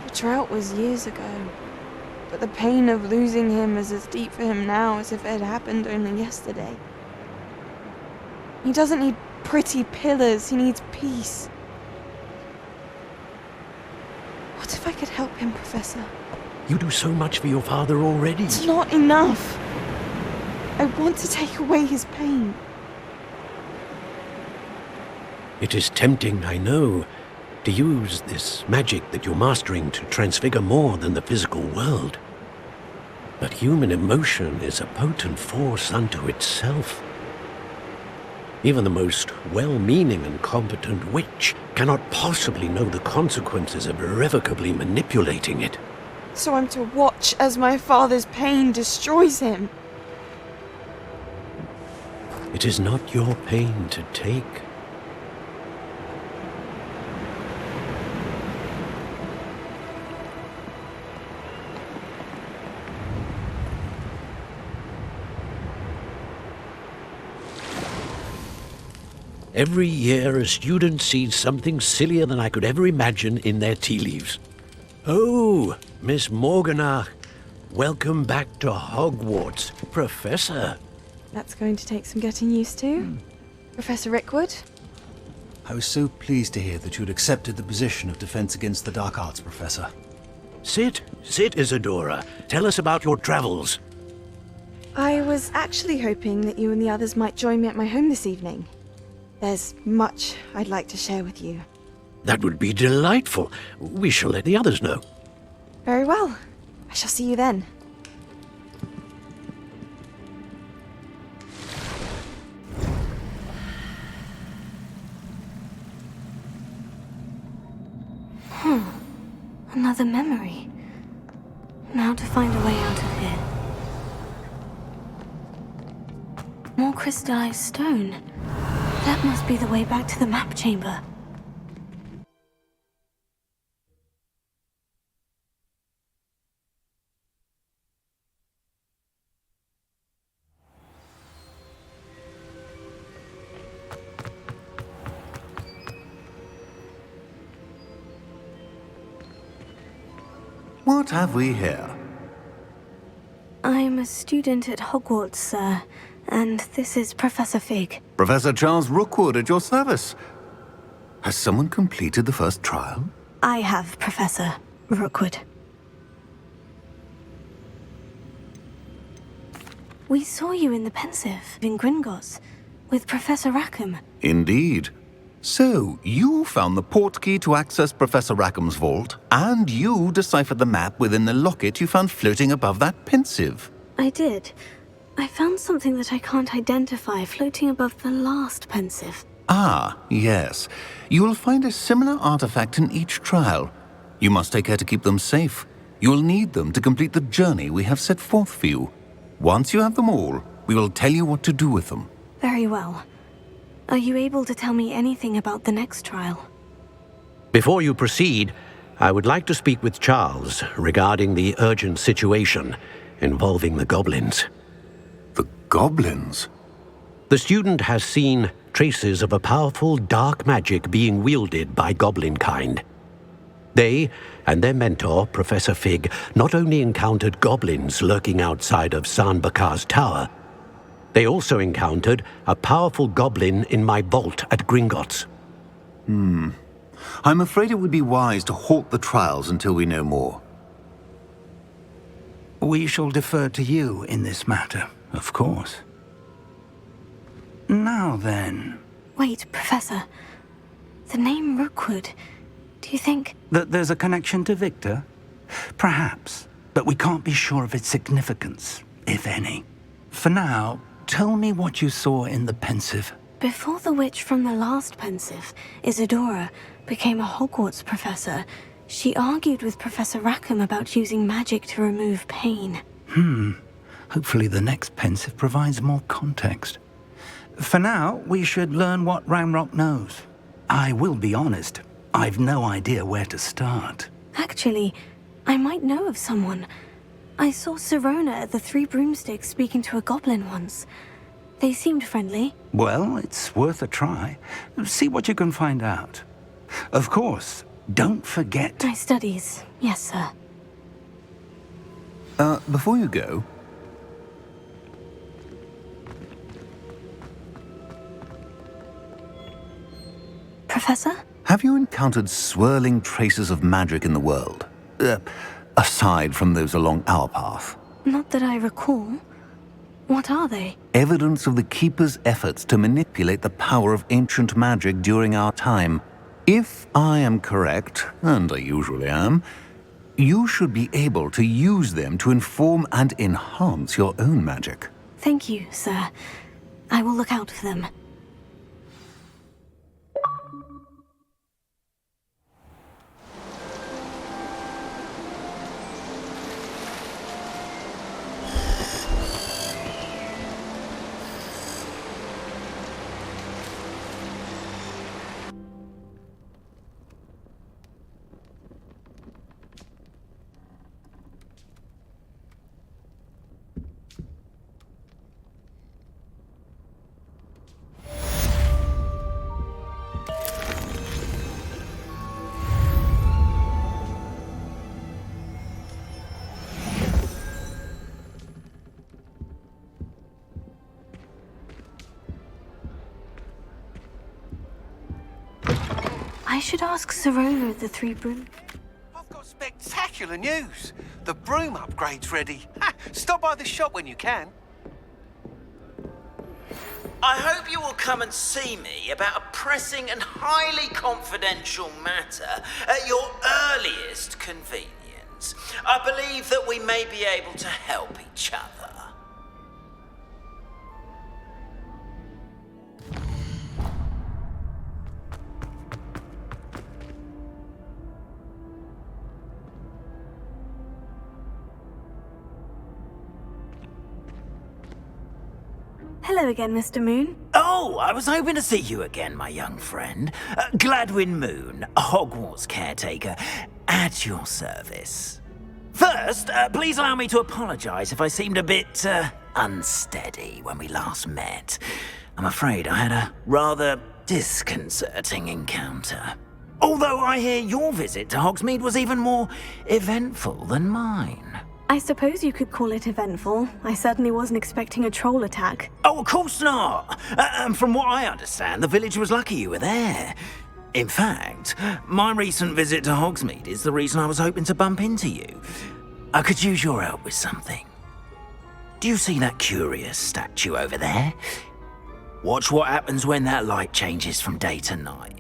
The drought was years ago, but the pain of losing him is as deep for him now as if it had happened only yesterday. He doesn't need pretty pillars, he needs peace. What if I could help him, Professor? You do so much for your father already. It's not enough. I want to take away his pain. It is tempting, I know, to use this magic that you're mastering to transfigure more than the physical world. But human emotion is a potent force unto itself. Even the most well-meaning and competent witch cannot possibly know the consequences of irrevocably manipulating it. So I'm to watch as my father's pain destroys him. It is not your pain to take. Every year, a student sees something sillier than I could ever imagine in their tea leaves. Oh, Miss Morganach, welcome back to Hogwarts, Professor. That's going to take some getting used to. Professor Rickwood? I was so pleased to hear that you'd accepted the position of Defense Against the Dark Arts, Professor. Sit, Isadora. Tell us about your travels. I was actually hoping that you and the others might join me at my home this evening. There's much I'd like to share with you. That would be delightful. We shall let the others know. Very well. I shall see you then. Another memory. Now to find a way out of here. More crystallized stone. That must be the way back to the map chamber. What have we here? I'm a student at Hogwarts, sir, and this is Professor Fig. Professor Charles Rookwood at your service. Has someone completed the first trial? I have, Professor Rookwood. We saw you in the Pensive in Gringotts with Professor Rackham. Indeed. So, you found the portkey to access Professor Rackham's vault, and you deciphered the map within the locket you found floating above that Pensive. I did. I found something that I can't identify floating above the last Pensive. Ah, yes. You will find a similar artifact in each trial. You must take care to keep them safe. You will need them to complete the journey we have set forth for you. Once you have them all, we will tell you what to do with them. Very well. Are you able to tell me anything about the next trial? Before you proceed, I would like to speak with Charles regarding the urgent situation involving the goblins. The goblins? The student has seen traces of a powerful dark magic being wielded by goblin kind. They and their mentor, Professor Fig, not only encountered goblins lurking outside of San Bakar's tower, they also encountered a powerful goblin in my vault at Gringotts. I'm afraid it would be wise to halt the trials until we know more. We shall defer to you in this matter, of course. Now then... Wait, Professor. The name Rookwood, do you think... That there's a connection to Victor? Perhaps, but we can't be sure of its significance, if any. For now, tell me what you saw in the Pensive. Before the witch from the last Pensive, Isadora, became a Hogwarts professor, she argued with Professor Rackham about using magic to remove pain. Hopefully the next Pensive provides more context. For now, we should learn what Ranrock knows. I will be honest, I've no idea where to start. Actually, I might know of someone. I saw Sirona at the Three Broomsticks speaking to a goblin once. They seemed friendly. Well, it's worth a try. See what you can find out. Of course, don't forget... My studies, yes, sir. Before you go... Professor? Have you encountered swirling traces of magic in the world? Aside from those along our path? Not that I recall. What are they? Evidence of the Keeper's efforts to manipulate the power of ancient magic during our time. If I am correct, and I usually am, you should be able to use them to inform and enhance your own magic. Thank you, sir. I will look out for them. I should ask Sirona at the Three Broom. I've got spectacular news. The broom upgrade's ready. Stop by the shop when you can. I hope you will come and see me about a pressing and highly confidential matter at your earliest convenience. I believe that we may be able to help each other. Hello again, Mr. Moon. Oh, I was hoping to see you again, my young friend. Gladwin Moon, Hogwarts caretaker, at your service. First, please allow me to apologize if I seemed a bit, unsteady when we last met. I'm afraid I had a rather disconcerting encounter. Although I hear your visit to Hogsmeade was even more eventful than mine. I suppose you could call it eventful. I certainly wasn't expecting a troll attack. Oh, of course not! And from what I understand, the village was lucky you were there. In fact, my recent visit to Hogsmeade is the reason I was hoping to bump into you. I could use your help with something. Do you see that curious statue over there? Watch what happens when that light changes from day to night.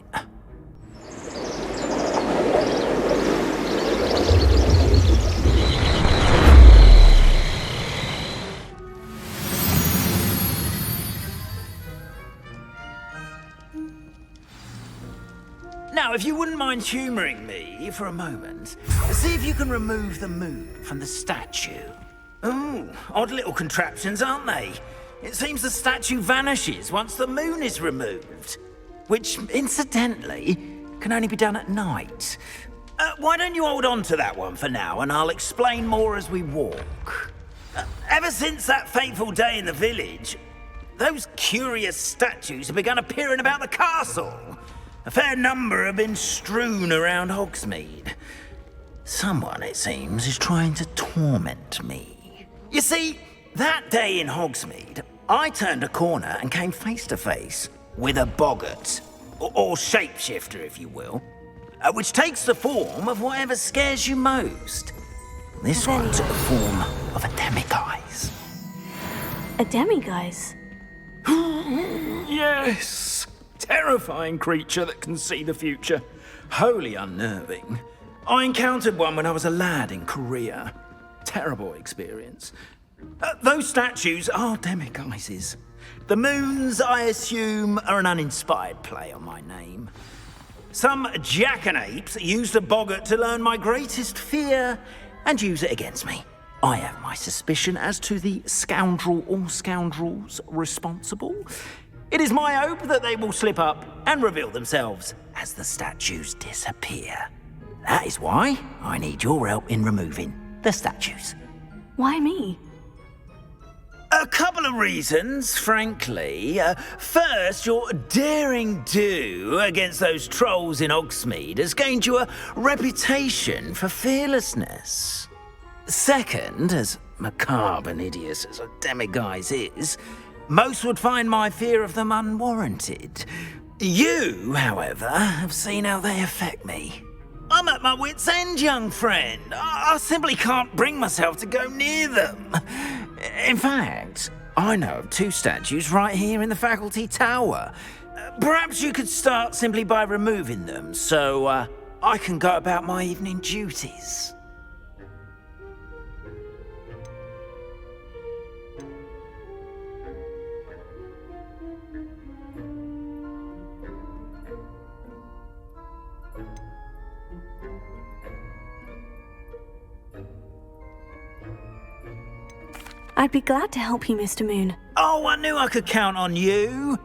Now, if you wouldn't mind humouring me for a moment, see if you can remove the moon from the statue. Ooh, odd little contraptions, aren't they? It seems the statue vanishes once the moon is removed, which, incidentally, can only be done at night. Why don't you hold on to that one for now, and I'll explain more as we walk. Ever since that fateful day in the village, those curious statues have begun appearing about the castle. A fair number have been strewn around Hogsmeade. Someone, it seems, is trying to torment me. You see, that day in Hogsmeade, I turned a corner and came face to face with a boggart, or shapeshifter, if you will, which takes the form of whatever scares you most. This one took the form of a demiguise. A demiguise? Yes! Terrifying creature that can see the future. Wholly unnerving. I encountered one when I was a lad in Korea. Terrible experience. Those statues are demiguises. The moons, I assume, are an uninspired play on my name. Some jackanapes used a boggart to learn my greatest fear and use it against me. I have my suspicion as to the scoundrel or scoundrels responsible. It is my hope that they will slip up and reveal themselves as the statues disappear. That is why I need your help in removing the statues. Why me? A couple of reasons, frankly. First, your daring do against those trolls in Hogsmeade has gained you a reputation for fearlessness. Second, as macabre and hideous as a demiguise is, most would find my fear of them unwarranted. You, however, have seen how they affect me. I'm at my wit's end, young friend. I simply can't bring myself to go near them. In fact, I know of 2 statues right here in the faculty tower. Perhaps you could start simply by removing them, so I can go about my evening duties. I'd be glad to help you, Mr. Moon. Oh, I knew I could count on you.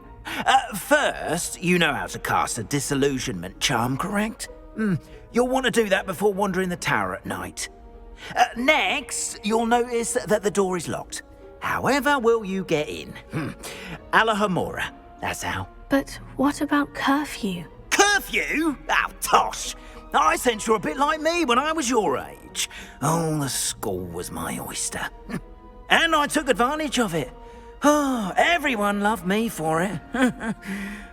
First, you know how to cast a disillusionment charm, correct? You'll want to do that before wandering the tower at night. Next, you'll notice that the door is locked. However will you get in? Alahomora, that's how. But what about curfew? Curfew? Oh, tosh! I sense you're a bit like me when I was your age. Oh, the school was my oyster. And I took advantage of it. Oh, everyone loved me for it.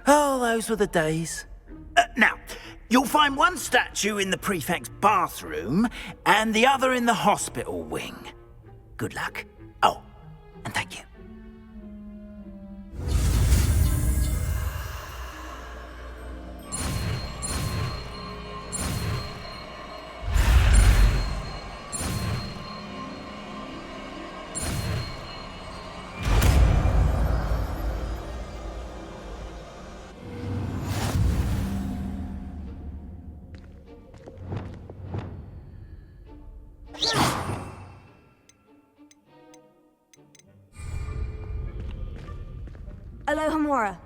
Oh, those were the days. Now, you'll find one statue in the prefect's bathroom and the other in the hospital wing. Good luck. Oh, and thank you. Alohomora.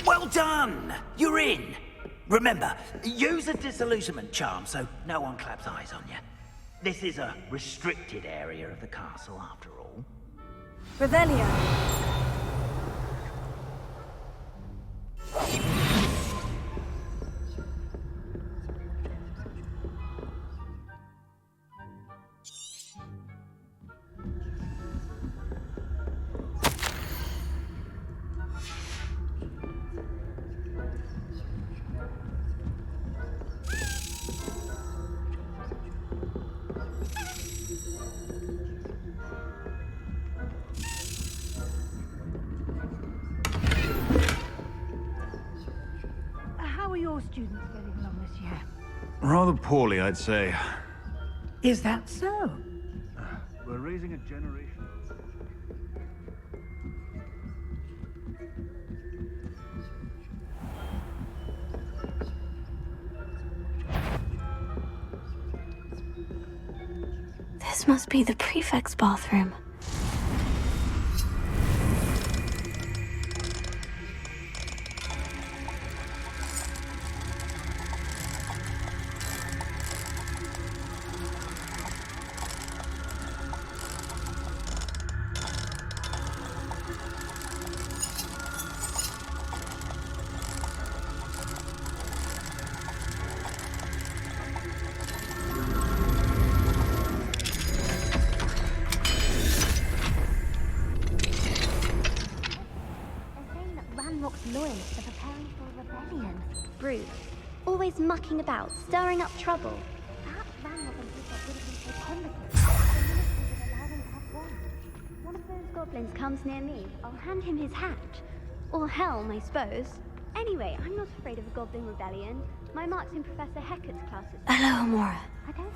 Well done! You're in. Remember, use a disillusionment charm so no one claps eyes on you. This is a restricted area of the castle, after all. Revelio. How are your students getting along this year? Rather poorly, I'd say. Is that so? We're raising a generation. This must be the prefect's bathroom. Loyalists are preparing for a rebellion. Brood. Always mucking about, stirring up trouble. Perhaps Ranrock and Prefect would have been so competent that the ministry would allow them to have one of those goblins comes near me, I'll hand him his hat. Or helm, I suppose. Anyway, I'm not afraid of a goblin rebellion. My mark's in Professor Hecat's classes. Hello, Amora. I don't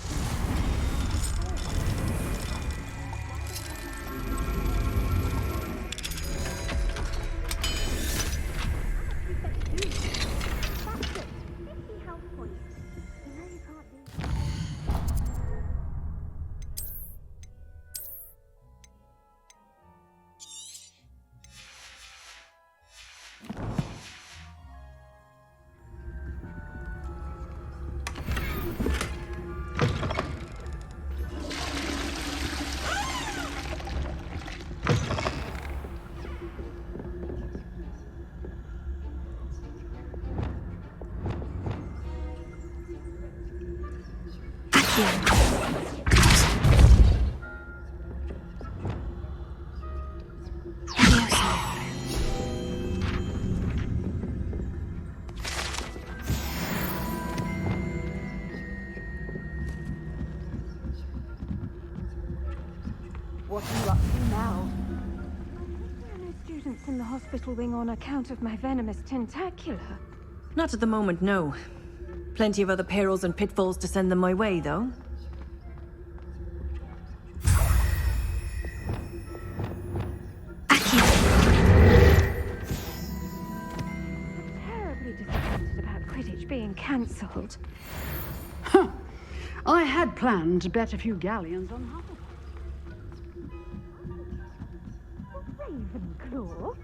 What are you up to now? There are no students in the hospital wing on account of my venomous tentacular. Not at the moment, no. Plenty of other perils and pitfalls to send them my way, though. Terribly disappointed about Quidditch being cancelled. Huh. I had planned to bet a few galleons on Hufflepuff. Ravenclaw?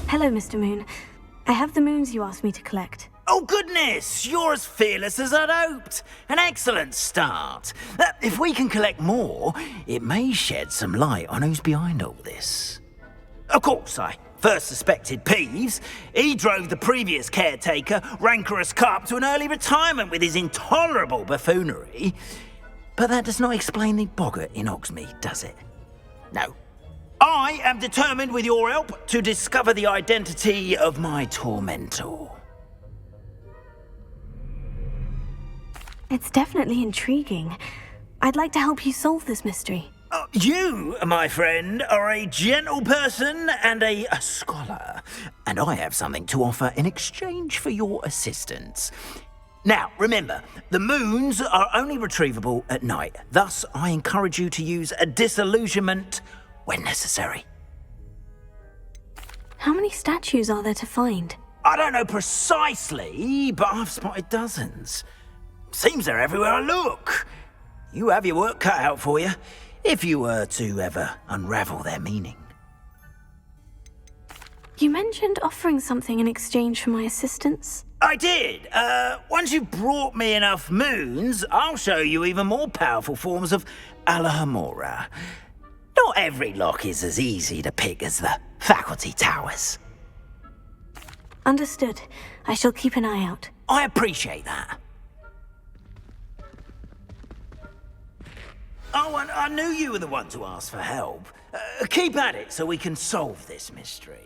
Hello, Mr. Moon. I have the moons you asked me to collect. Oh, goodness! You're as fearless as I'd hoped. An excellent start. If we can collect more, it may shed some light on who's behind all this. Of course, I first suspected Peeves. He drove the previous caretaker, Rancorous Carp, to an early retirement with his intolerable buffoonery. But that does not explain the boggart in Hogsmeade, does it? No. I am determined, with your help, to discover the identity of my tormentor. It's definitely intriguing. I'd like to help you solve this mystery. You, my friend, are a gentle person and a scholar, and I have something to offer in exchange for your assistance. Now, remember, the moons are only retrievable at night. Thus, I encourage you to use a disillusionment when necessary. How many statues are there to find? I don't know precisely, but I've spotted dozens. Seems they're everywhere I look. You have your work cut out for you, if you were to ever unravel their meaning. You mentioned offering something in exchange for my assistance. I did. Once you've brought me enough moons, I'll show you even more powerful forms of Alohomora. Not every lock is as easy to pick as the faculty towers. Understood. I shall keep an eye out. I appreciate that. Oh, and I knew you were the one to ask for help. Keep at it so we can solve this mystery.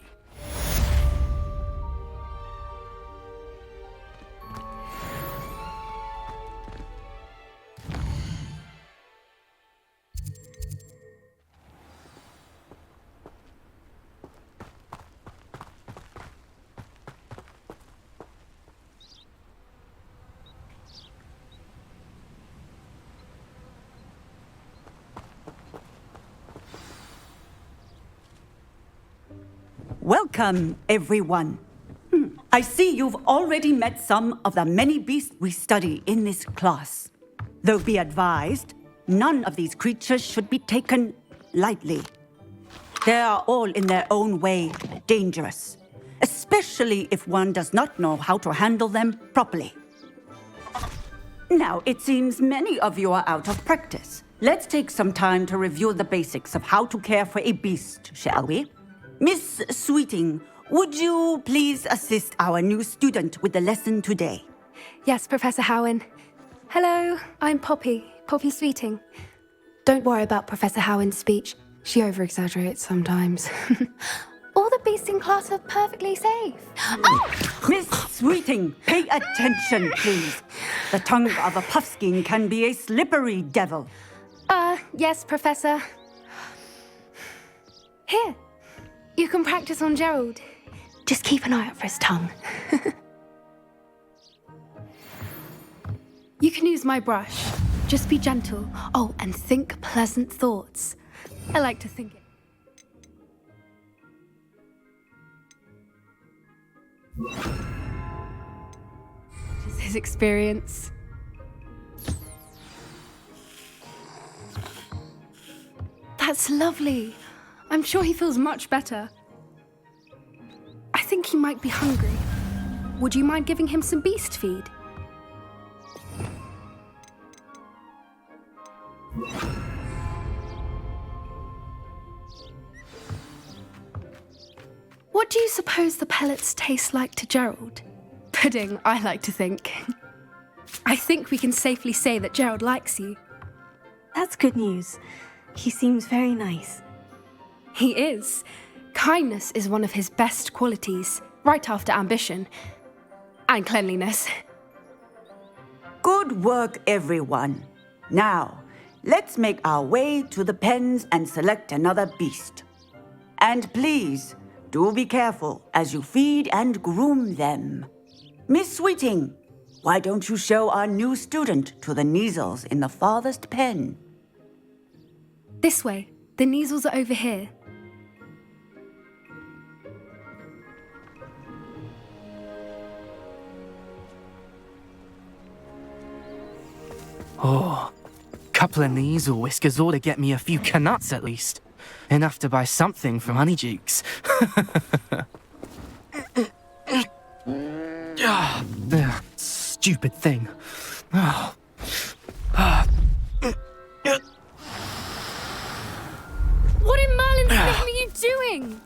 Welcome, everyone. I see you've already met some of the many beasts we study in this class. Though be advised, none of these creatures should be taken lightly. They are all in their own way dangerous, especially if one does not know how to handle them properly. Now, it seems many of you are out of practice. Let's take some time to review the basics of how to care for a beast, shall we? Miss Sweeting, would you please assist our new student with the lesson today? Yes, Professor Howin. Hello, I'm Poppy Sweeting. Don't worry about Professor Howin's speech. She over-exaggerates sometimes. All the beasts in class are perfectly safe. Oh! Miss Sweeting, pay attention, please. The tongue of a puffskein can be a slippery devil. Yes, Professor. Here. You can practice on Gerald. Just keep an eye out for his tongue. You can use my brush. Just be gentle. Oh, and think pleasant thoughts. I like to think it. Just his experience. That's lovely. I'm sure he feels much better. I think he might be hungry. Would you mind giving him some beast feed? What do you suppose the pellets taste like to Gerald? Pudding, I like to think. I think we can safely say that Gerald likes you. That's good news. He seems very nice. He is. Kindness is one of his best qualities, right after ambition. And cleanliness. Good work, everyone. Now, let's make our way to the pens and select another beast. And please, do be careful as you feed and groom them. Miss Sweeting, why don't you show our new student to the Kneazles in the farthest pen? This way. The Kneazles are over here. Oh, couple of Kneazle whiskers ought to get me a few canuts at least. Enough to buy something from Honeydukes. Stupid thing. What in Merlin's name are you doing?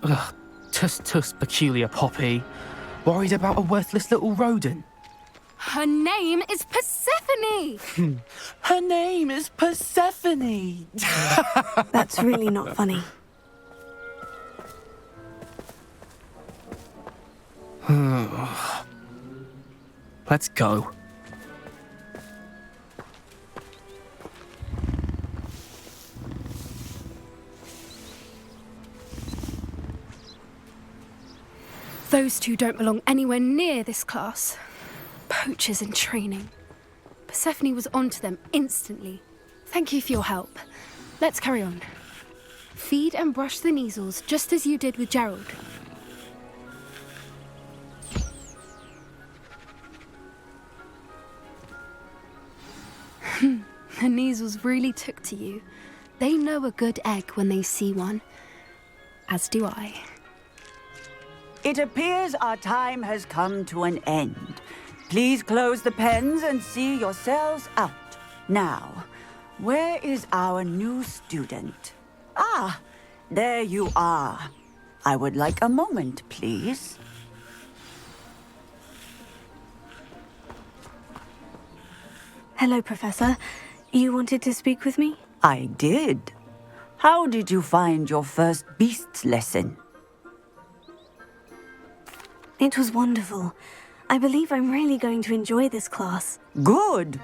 Tuss, peculiar Poppy. Worried about a worthless little rodent. Her name is Persephone! Her name is Persephone! That's really not funny. Let's go. Those two don't belong anywhere near this class. Poachers in training. Persephone was onto them instantly. Thank you for your help. Let's carry on. Feed and brush the Kneazles just as you did with Gerald. The Kneazles really took to you. They know a good egg when they see one. As do I. It appears our time has come to an end. Please close the pens and see yourselves out. Now, where is our new student? Ah, there you are. I would like a moment, please. Hello, Professor. You wanted to speak with me? I did. How did you find your first beasts lesson? It was wonderful. I believe I'm really going to enjoy this class. Good.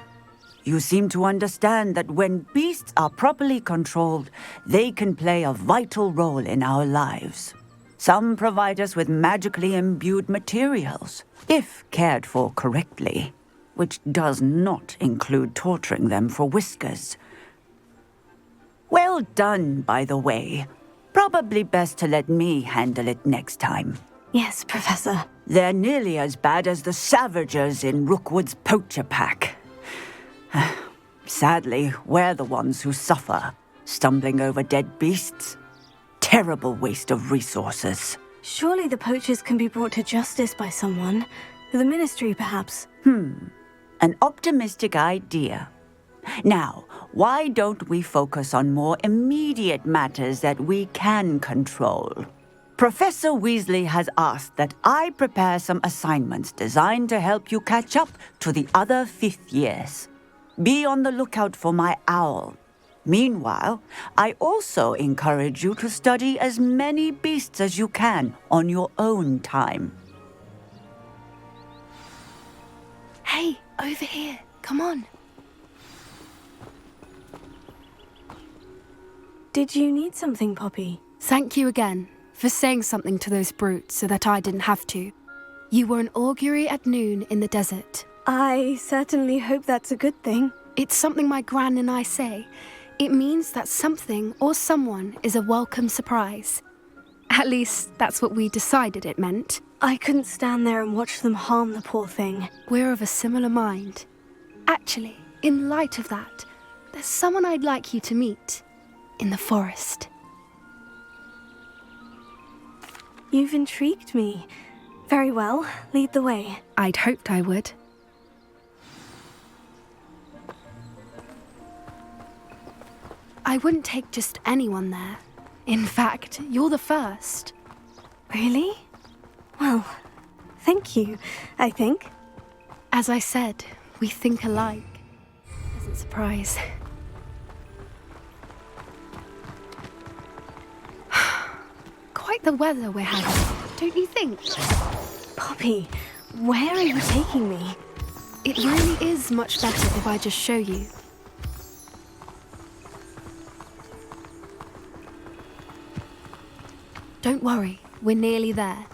You seem to understand that when beasts are properly controlled, they can play a vital role in our lives. Some provide us with magically imbued materials, if cared for correctly, which does not include torturing them for whiskers. Well done, by the way. Probably best to let me handle it next time. Yes, Professor. They're nearly as bad as the Savagers in Rookwood's poacher pack. Sadly, we're the ones who suffer, stumbling over dead beasts. Terrible waste of resources. Surely the poachers can be brought to justice by someone. The Ministry, perhaps. An optimistic idea. Now, why don't we focus on more immediate matters that we can control? Professor Weasley has asked that I prepare some assignments designed to help you catch up to the other 5th years. Be on the lookout for my owl. Meanwhile, I also encourage you to study as many beasts as you can on your own time. Hey, over here. Come on. Did you need something, Poppy? Thank you again for saying something to those brutes so that I didn't have to. You were an augury at noon in the desert. I certainly hope that's a good thing. It's something my gran and I say. It means that something or someone is a welcome surprise. At least, that's what we decided it meant. I couldn't stand there and watch them harm the poor thing. We're of a similar mind. Actually, in light of that, there's someone I'd like you to meet. In the forest. You've intrigued me. Very well, lead the way. I'd hoped I would. I wouldn't take just anyone there. In fact, you're the first. Really? Well, thank you, I think. As I said, we think alike. Pleasant surprise. Quite the weather we're having, don't you think? Poppy, where are you taking me? It really is much better if I just show you. Don't worry, we're nearly there.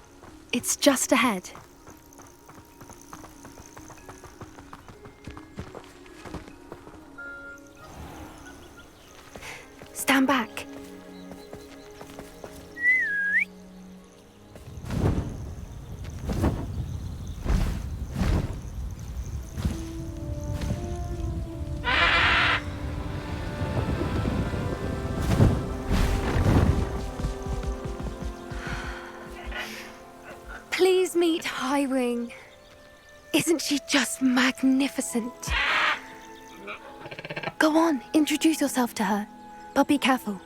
It's just ahead. Stand back. Please meet Highwing. Isn't she just magnificent? Go on, introduce yourself to her. But be careful.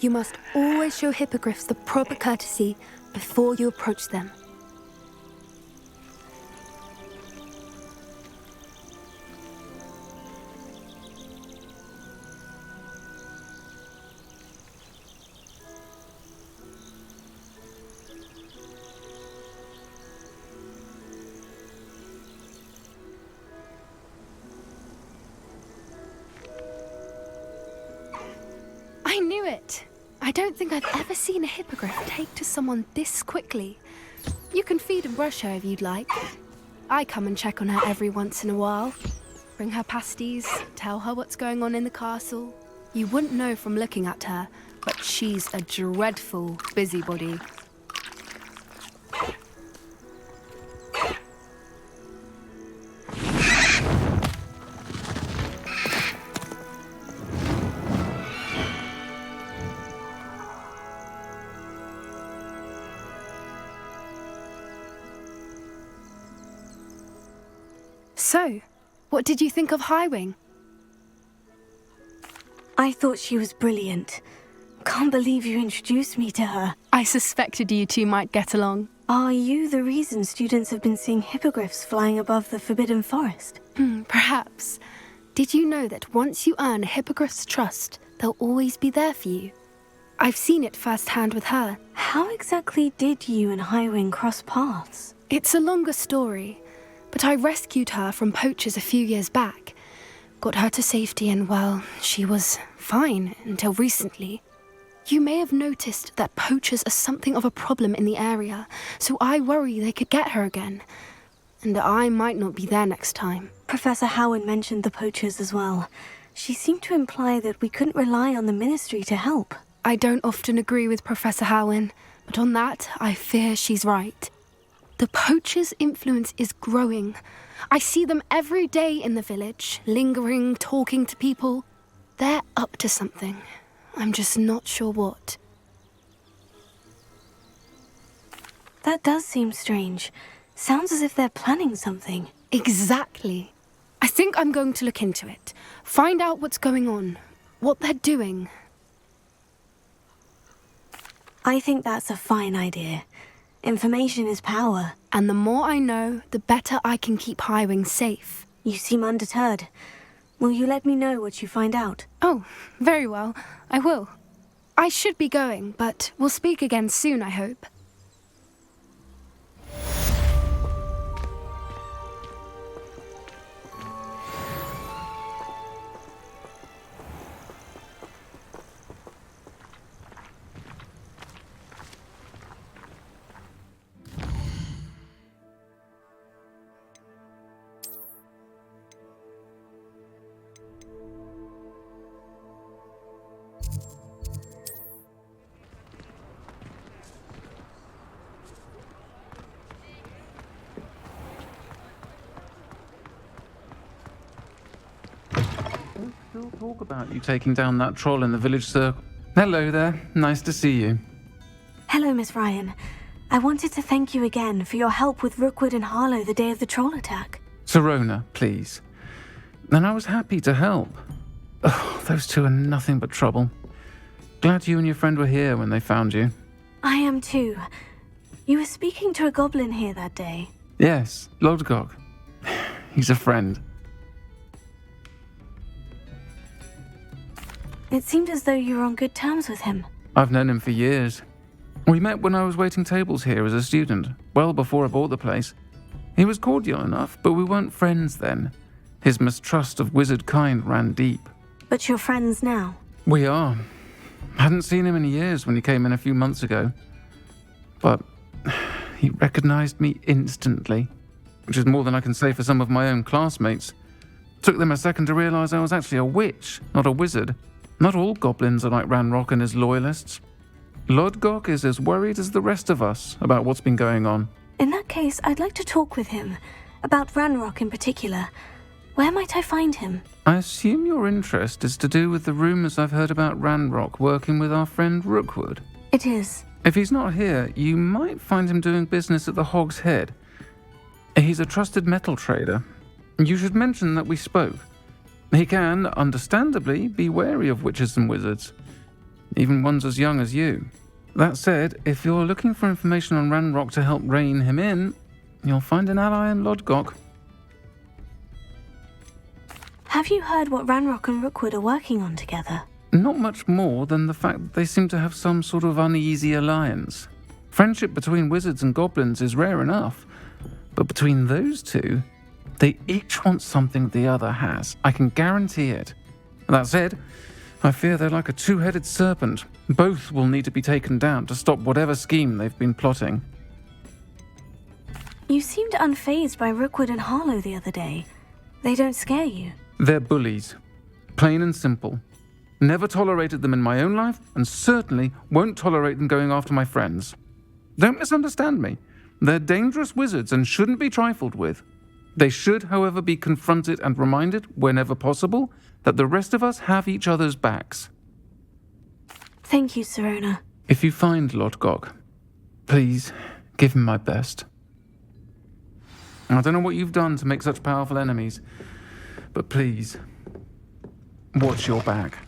You must always show hippogriffs the proper courtesy before you approach them. I knew it! I don't think I've ever seen a hippogriff take to someone this quickly. You can feed and brush her if you'd like. I come and check on her every once in a while. Bring her pasties, tell her what's going on in the castle. You wouldn't know from looking at her, but she's a dreadful busybody. So, what did you think of 𝐻𝐻𝑖𝑔h? I thought she was brilliant. Can't believe you introduced me to her. I suspected you two might get along. Are you the reason students have been seeing hippogriffs flying above the Forbidden Forest? Perhaps. Did you know that once you earn a hippogriff's trust, they'll always be there for you? I've seen it firsthand with her. How exactly did you and 𝐻𝐻𝑖𝑔h cross paths? It's a longer story, but I rescued her from poachers a few years back. Got her to safety and, well, she was fine until recently. You may have noticed that poachers are something of a problem in the area, so I worry they could get her again. And I might not be there next time. Professor Howin mentioned the poachers as well. She seemed to imply that we couldn't rely on the Ministry to help. I don't often agree with Professor Howin, but on that, I fear she's right. The poachers' influence is growing. I see them every day in the village, lingering, talking to people. They're up to something. I'm just not sure what. That does seem strange. Sounds as if they're planning something. Exactly. I think I'm going to look into it. Find out what's going on, what they're doing. I think that's a fine idea. Information is power. And the more I know, the better I can keep 𝐻𝐻𝑖𝑔h safe. You seem undeterred. Will you let me know what you find out? Oh, very well. I will. I should be going, but we'll speak again soon, I hope. Still talk about you taking down that troll in the village circle. Hello there, nice to see you. Hello, Miss Ryan. I wanted to thank you again for your help with Rookwood and Harlow the day of the troll attack. Sirona, please. And I was happy to help. Oh, those two are nothing but trouble. Glad you and your friend were here when they found you. I am too. You were speaking to a goblin here that day. Yes, Lodgok. He's a friend. It seemed as though you were on good terms with him. I've known him for years. We met when I was waiting tables here as a student, well before I bought the place. He was cordial enough, but we weren't friends then. His mistrust of wizard kind ran deep. But you're friends now? We are. Hadn't seen him in years when he came in a few months ago. But he recognized me instantly, which is more than I can say for some of my own classmates. Took them a second to realize I was actually a witch, not a wizard. Not all goblins are like Ranrock and his loyalists. Lodgok is as worried as the rest of us about what's been going on. In that case, I'd like to talk with him. About Ranrock in particular. Where might I find him? I assume your interest is to do with the rumors I've heard about Ranrock working with our friend Rookwood. It is. If he's not here, you might find him doing business at the Hog's Head. He's a trusted metal trader. You should mention that we spoke. He can, understandably, be wary of witches and wizards, even ones as young as you. That said, if you're looking for information on Ranrock to help rein him in, you'll find an ally in Lodgok. Have you heard what Ranrock and Rookwood are working on together? Not much more than the fact that they seem to have some sort of uneasy alliance. Friendship between wizards and goblins is rare enough, but between those two, they each want something the other has. I can guarantee it. That said, I fear they're like a two-headed serpent. Both will need to be taken down to stop whatever scheme they've been plotting. You seemed unfazed by Rookwood and Harlow the other day. They don't scare you. They're bullies. Plain and simple. Never tolerated them in my own life, and certainly won't tolerate them going after my friends. Don't misunderstand me. They're dangerous wizards and shouldn't be trifled with. They should, however, be confronted and reminded, whenever possible, that the rest of us have each other's backs. Thank you, Sirona. If you find Lodgok, please give him my best. I don't know what you've done to make such powerful enemies, but please, watch your back.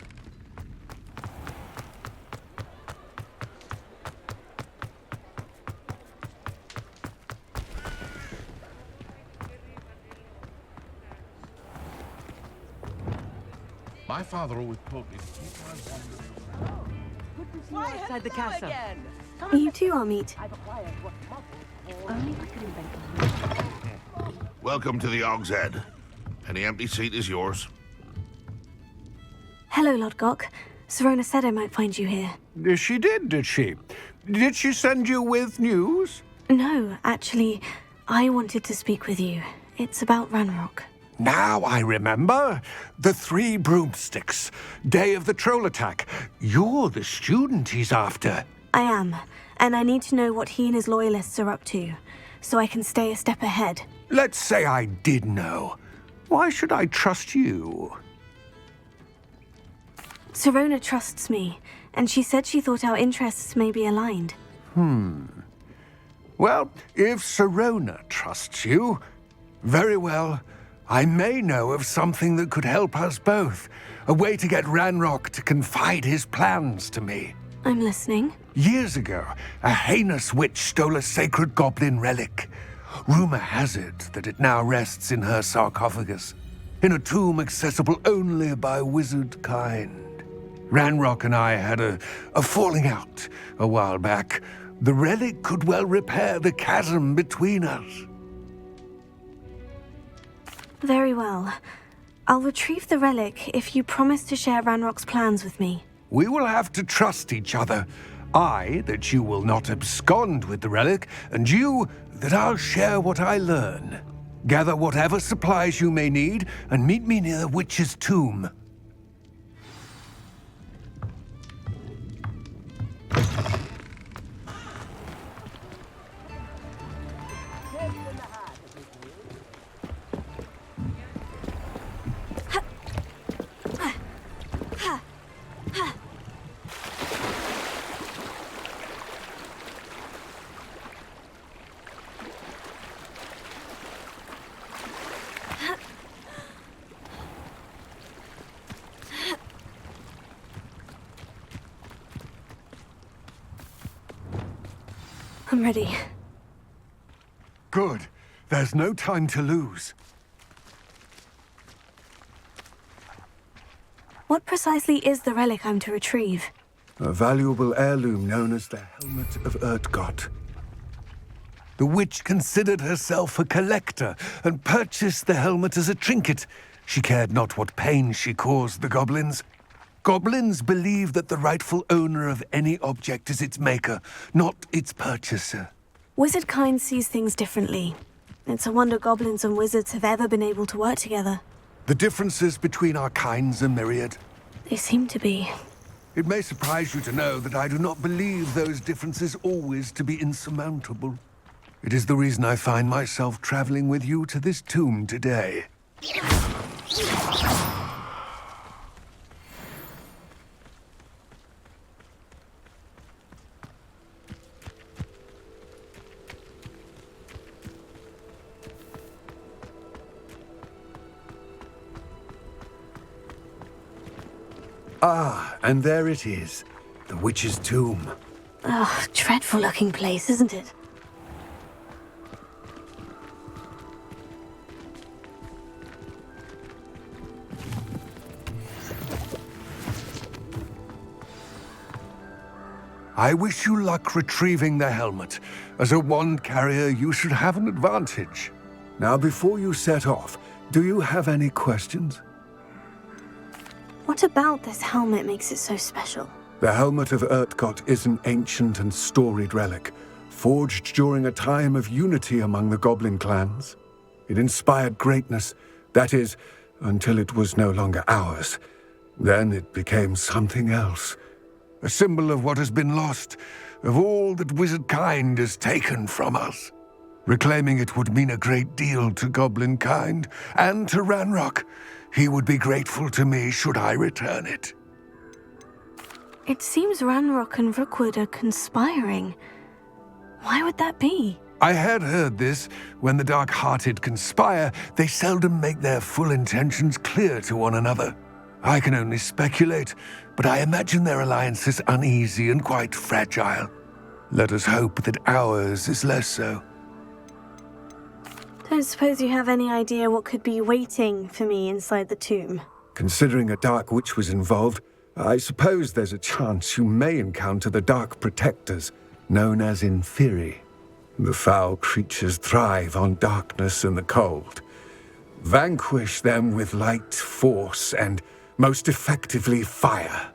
My father always told me to keep my wonder. Outside the castle. You too, 𝐼𝐺𝐸. Welcome to the 𝐂𝐚𝐽𝐳. Any empty seat is yours. Hello, Lord Gok. Sirona said I might find you here. She did she? Did she send you with news? No, actually, I wanted to speak with you. It's about Ranrock. Now I remember. The 3 broomsticks. Day of the troll attack. You're the student he's after. I am, and I need to know what he and his loyalists are up to, so I can stay a step ahead. Let's say I did know. Why should I trust you? Sirona trusts me, and she said she thought our interests may be aligned. Well, if Sirona trusts you, very well. I may know of something that could help us both. A way to get Ranrock to confide his plans to me. I'm listening. Years ago, a heinous witch stole a sacred goblin relic. Rumor has it that it now rests in her sarcophagus, in a tomb accessible only by wizard kind. Ranrock and I had a falling out a while back. The relic could well repair the chasm between us. Very well. I'll retrieve the relic if you promise to share Ranrock's plans with me. We will have to trust each other. I, that you will not abscond with the relic, and you, that I'll share what I learn. Gather whatever supplies you may need, and meet me near the witch's tomb. I'm ready. Good. There's no time to lose. What precisely is the relic I'm to retrieve? A valuable heirloom known as the Helmet of 𝐼𝐺𝐻. The witch considered herself a collector and purchased the helmet as a trinket. She cared not what pain she caused the goblins. Goblins believe that the rightful owner of any object is its maker, not its purchaser. Wizard kind sees things differently. It's a wonder goblins and wizards have ever been able to work together. The differences between our kinds are myriad. They seem to be. It may surprise you to know that I do not believe those differences always to be insurmountable. It is the reason I find myself traveling with you to this tomb today. Ah, and there it is. The witch's tomb. Ugh, dreadful looking place, isn't it? I wish you luck retrieving the helmet. As a wand carrier, you should have an advantage. Now, before you set off, do you have any questions? What about this helmet makes it so special? The Helmet of 𝐼𝐺𝐻 is an ancient and storied relic, forged during a time of unity among the goblin clans. It inspired greatness, that is, until it was no longer ours. Then it became something else. A symbol of what has been lost, of all that wizard kind has taken from us. Reclaiming it would mean a great deal to goblin kind, and to Ranrock. He would be grateful to me should I return it. It seems Ranrock and Rookwood are conspiring. Why would that be? I had heard this. When the dark-hearted conspire, they seldom make their full intentions clear to one another. I can only speculate, but I imagine their alliance is uneasy and quite fragile. Let us hope that ours is less so. Don't suppose you have any idea what could be waiting for me inside the tomb? Considering a Dark Witch was involved, I suppose there's a chance you may encounter the Dark Protectors, known as Inferi. The foul creatures thrive on darkness and the cold. Vanquish them with light, force, and most effectively fire.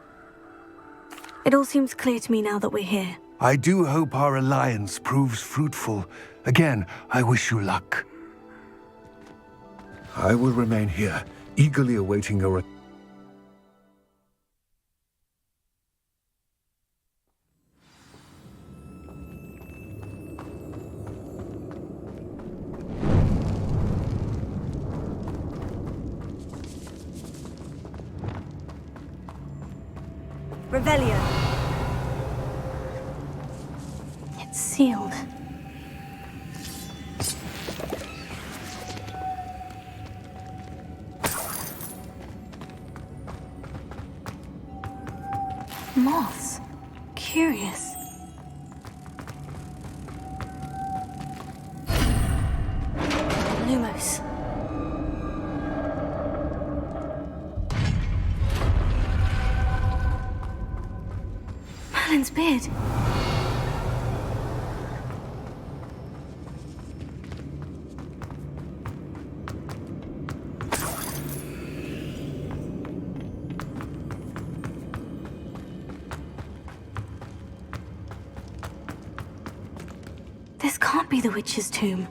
It all seems clear to me now that we're here. I do hope our alliance proves fruitful. Again, I wish you luck. I will remain here, eagerly awaiting your... Revelio. It's sealed. Moths. Curious. Lumos. Merlin's beard. This can't be the witch's tomb.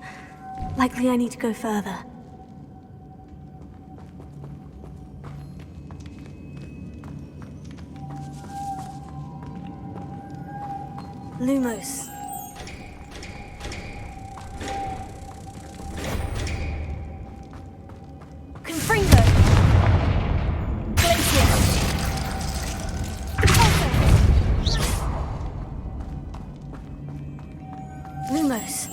Likely I need to go further. Lumos. Confringo. Glacier. Lumos.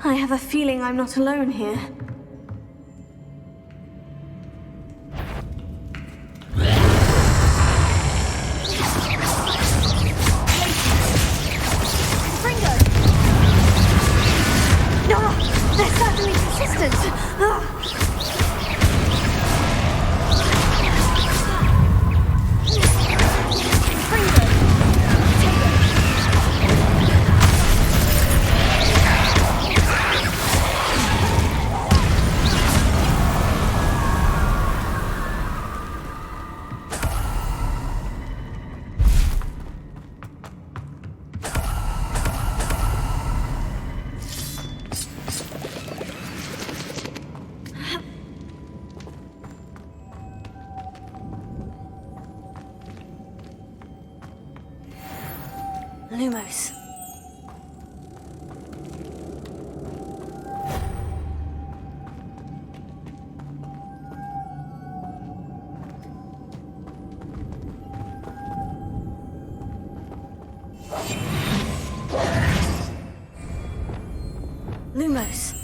I have a feeling I'm not alone here. Ringo! No! They're certainly consistent! Lumos. Lumos.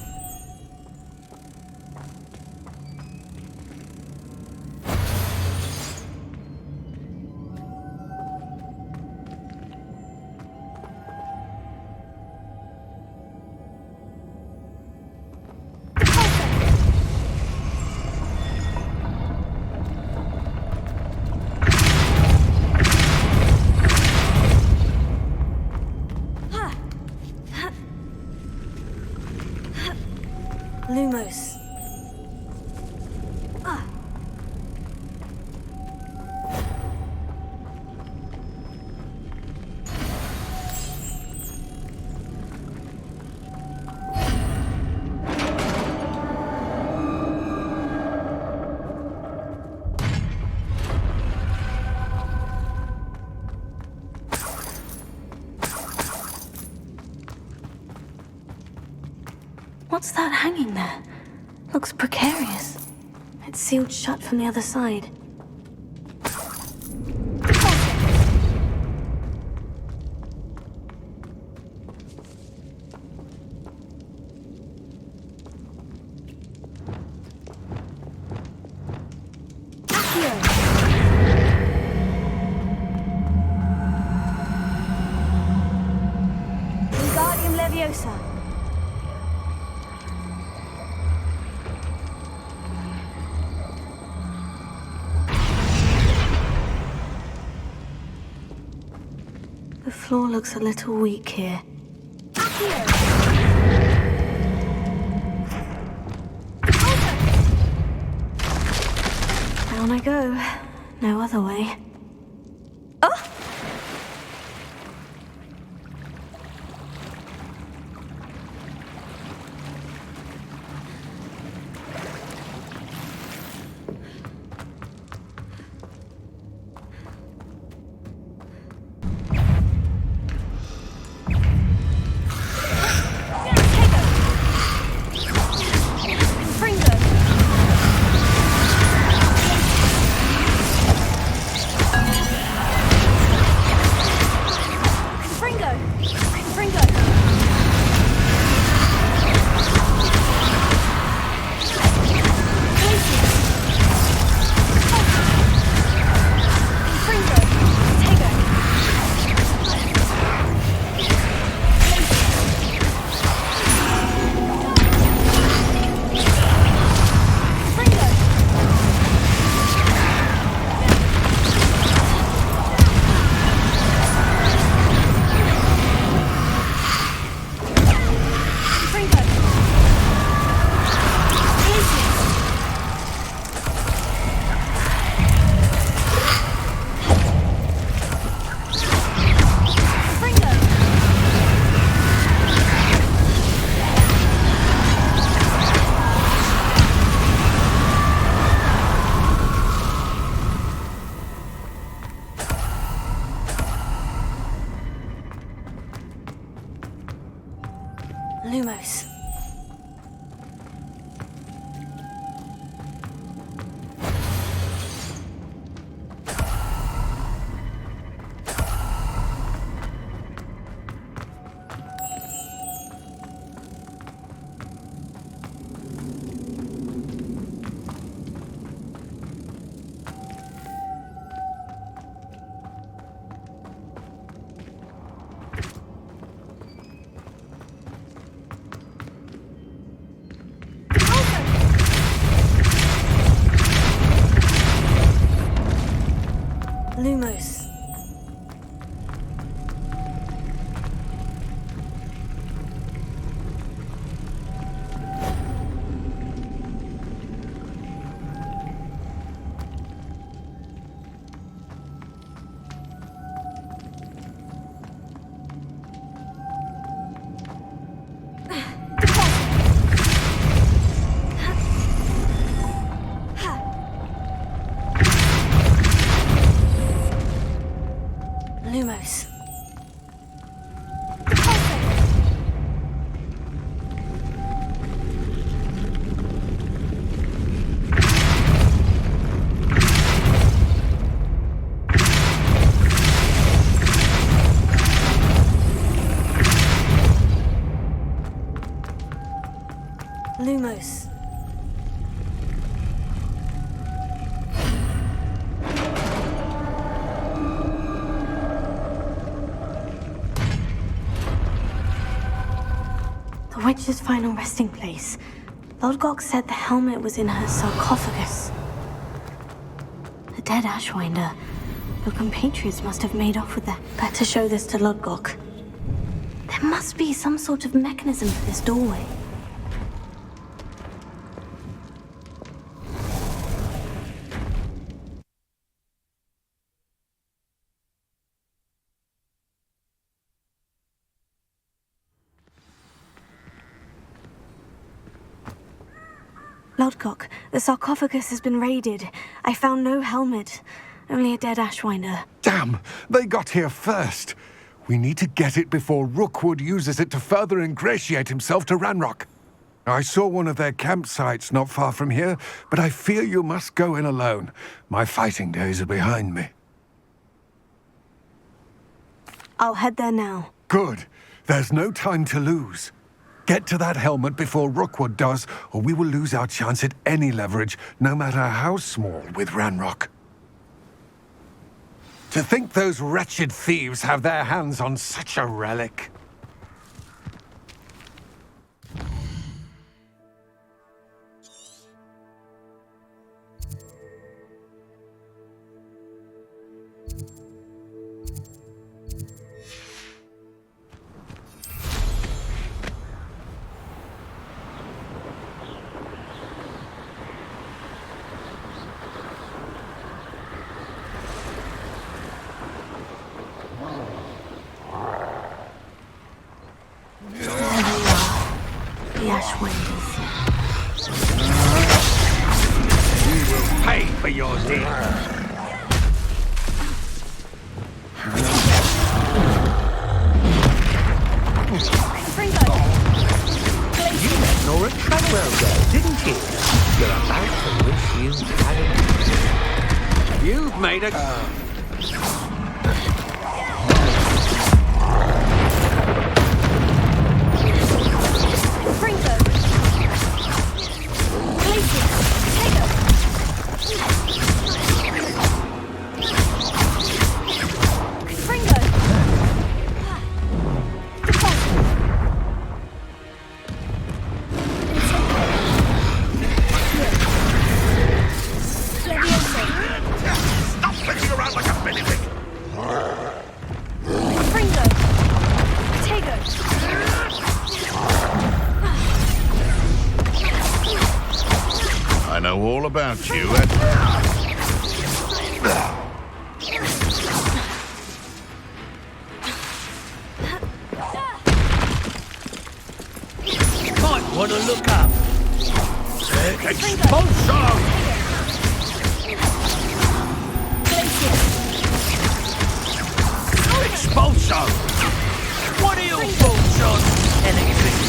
Lumos. What's that hanging there? Looks precarious. It's sealed shut from the other side. Wingardium Leviosa. The floor looks a little weak here. Down I go. No other way. Lumos. Lumos. Lumos. Lumos. The witch's final resting place. Lodgok said the helmet was in her sarcophagus. The dead Ashwinder. Your compatriots must have made off with that. Better show this to Lodgok. There must be some sort of mechanism for this doorway. Lodgok, the sarcophagus has been raided. I found no helmet, only a dead Ashwinder. Damn! They got here first. We need to get it before Rookwood uses it to further ingratiate himself to Ranrock. I saw one of their campsites not far from here, but I fear you must go in alone. My fighting days are behind me. I'll head there now. Good. There's no time to lose. Get to that helmet before Rookwood does, or we will lose our chance at any leverage, no matter how small, with Ranrock. To think those wretched thieves have their hands on such a relic. Pay for your deed. You met Nora Treadwell there, didn't you? You're about to wish you hadn't. You've made a... I know all about you. Might want to look up. Expulso! Expulso! What are your thoughts on electricity?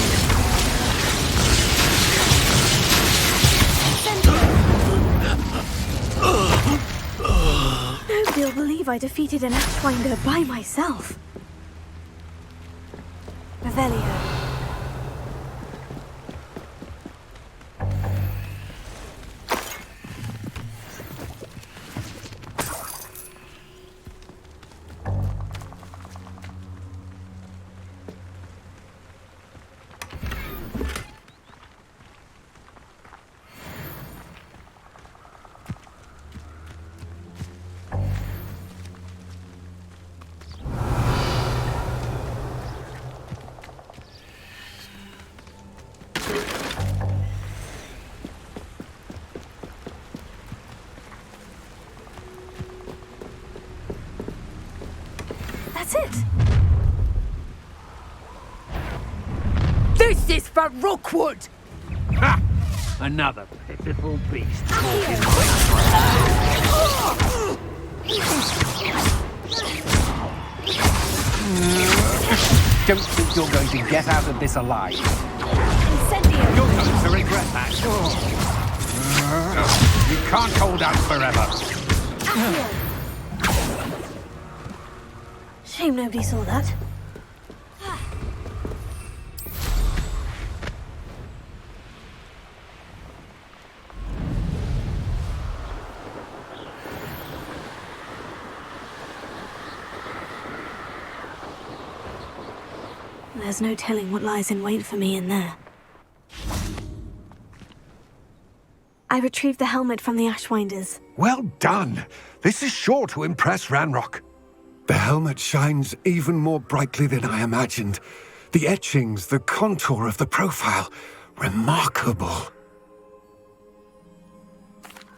Nobody'll believe I defeated an Ashwinder by myself. Revelio. That's it. This is for Rookwood! Ha! Another pitiful beast. Don't think you're going to get out of this alive. Incendio. You're going to regret that. You can't hold out forever. Shame nobody saw that. There's no telling what lies in wait for me in there. I retrieved the helmet from the Ashwinders. Well done! This is sure to impress Ranrock. The helmet shines even more brightly than I imagined. The etchings, the contour of the profile. Remarkable.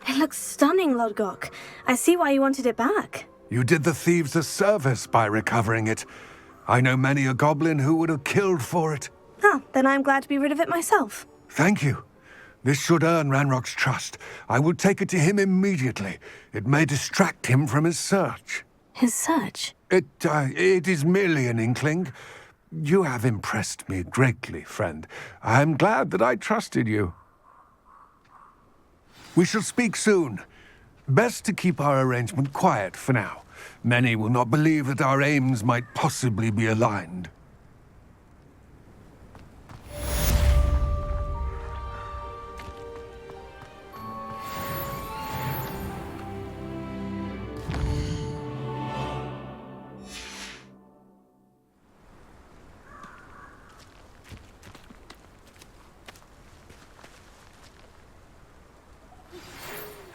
It looks stunning, Lodgok. I see why you wanted it back. You did the thieves a service by recovering it. I know many a goblin who would have killed for it. Ah, then I'm glad to be rid of it myself. Thank you. This should earn Ranrock's trust. I will take it to him immediately. It may distract him from his search. His search? It is merely an inkling. You have impressed me greatly, friend. I am glad that I trusted you. We shall speak soon. Best to keep our arrangement quiet for now. Many will not believe that our aims might possibly be aligned.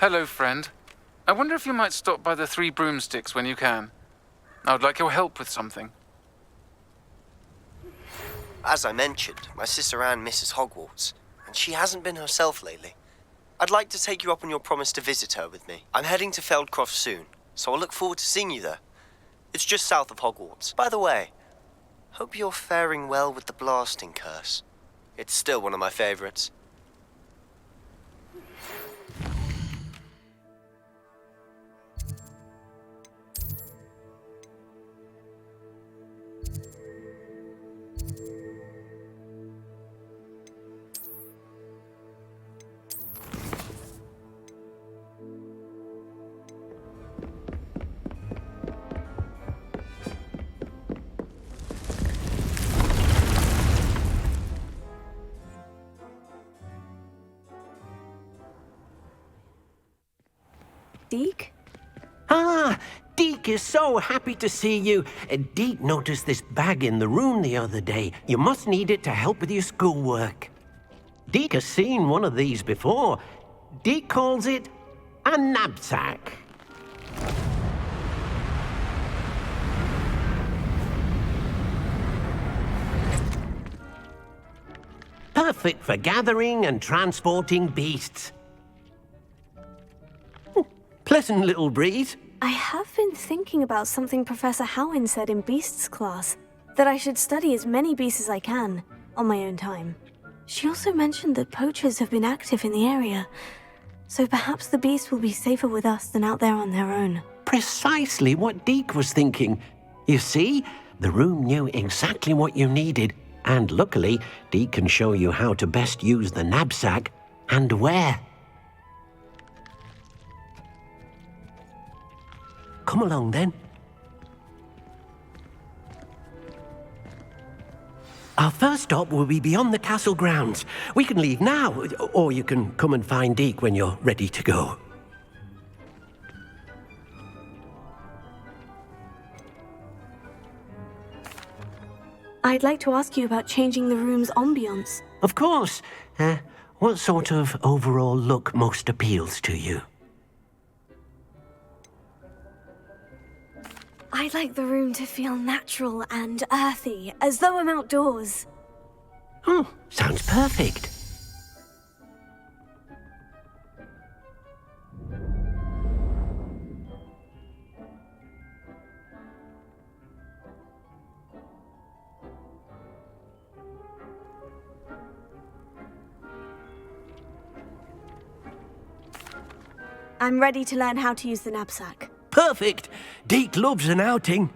Hello, friend. I wonder if you might stop by the Three Broomsticks when you can. I would like your help with something. As I mentioned, my sister Anne misses Hogwarts, and she hasn't been herself lately. I'd like to take you up on your promise to visit her with me. I'm heading to Feldcroft soon, so I'll look forward to seeing you there. It's just south of Hogwarts. By the way, hope you're faring well with the blasting curse. It's still one of my favorites. 𝐸𝐸𝐸? Ah, 𝐸𝐸𝐸 is so happy to see you. 𝐸𝐸𝐸 noticed this bag in the room the other day. You must need it to help with your schoolwork. 𝐸𝐸𝐸 has seen one of these before. 𝐸𝐸𝐸 calls it a knapsack. Perfect for gathering and transporting beasts. Pleasant little breeze. I have been thinking about something Professor Howin said in Beasts class, that I should study as many beasts as I can, on my own time. She also mentioned that poachers have been active in the area, so perhaps the beasts will be safer with us than out there on their own. Precisely what 𝐸𝐸𝐸 was thinking. You see, the room knew exactly what you needed, and luckily, 𝐸𝐸𝐸 can show you how to best use the knapsack and where. Come along, then. Our first stop will be beyond the castle grounds. We can leave now, or you can come and find 𝐸𝐸𝐸 when you're ready to go. I'd like to ask you about changing the room's ambiance. Of course. What sort of overall look most appeals to you? I'd like the room to feel natural and earthy, as though I'm outdoors. Oh, sounds perfect. I'm ready to learn how to use the knapsack. Perfect! 𝐸𝐸𝐸𝐸 loves an outing.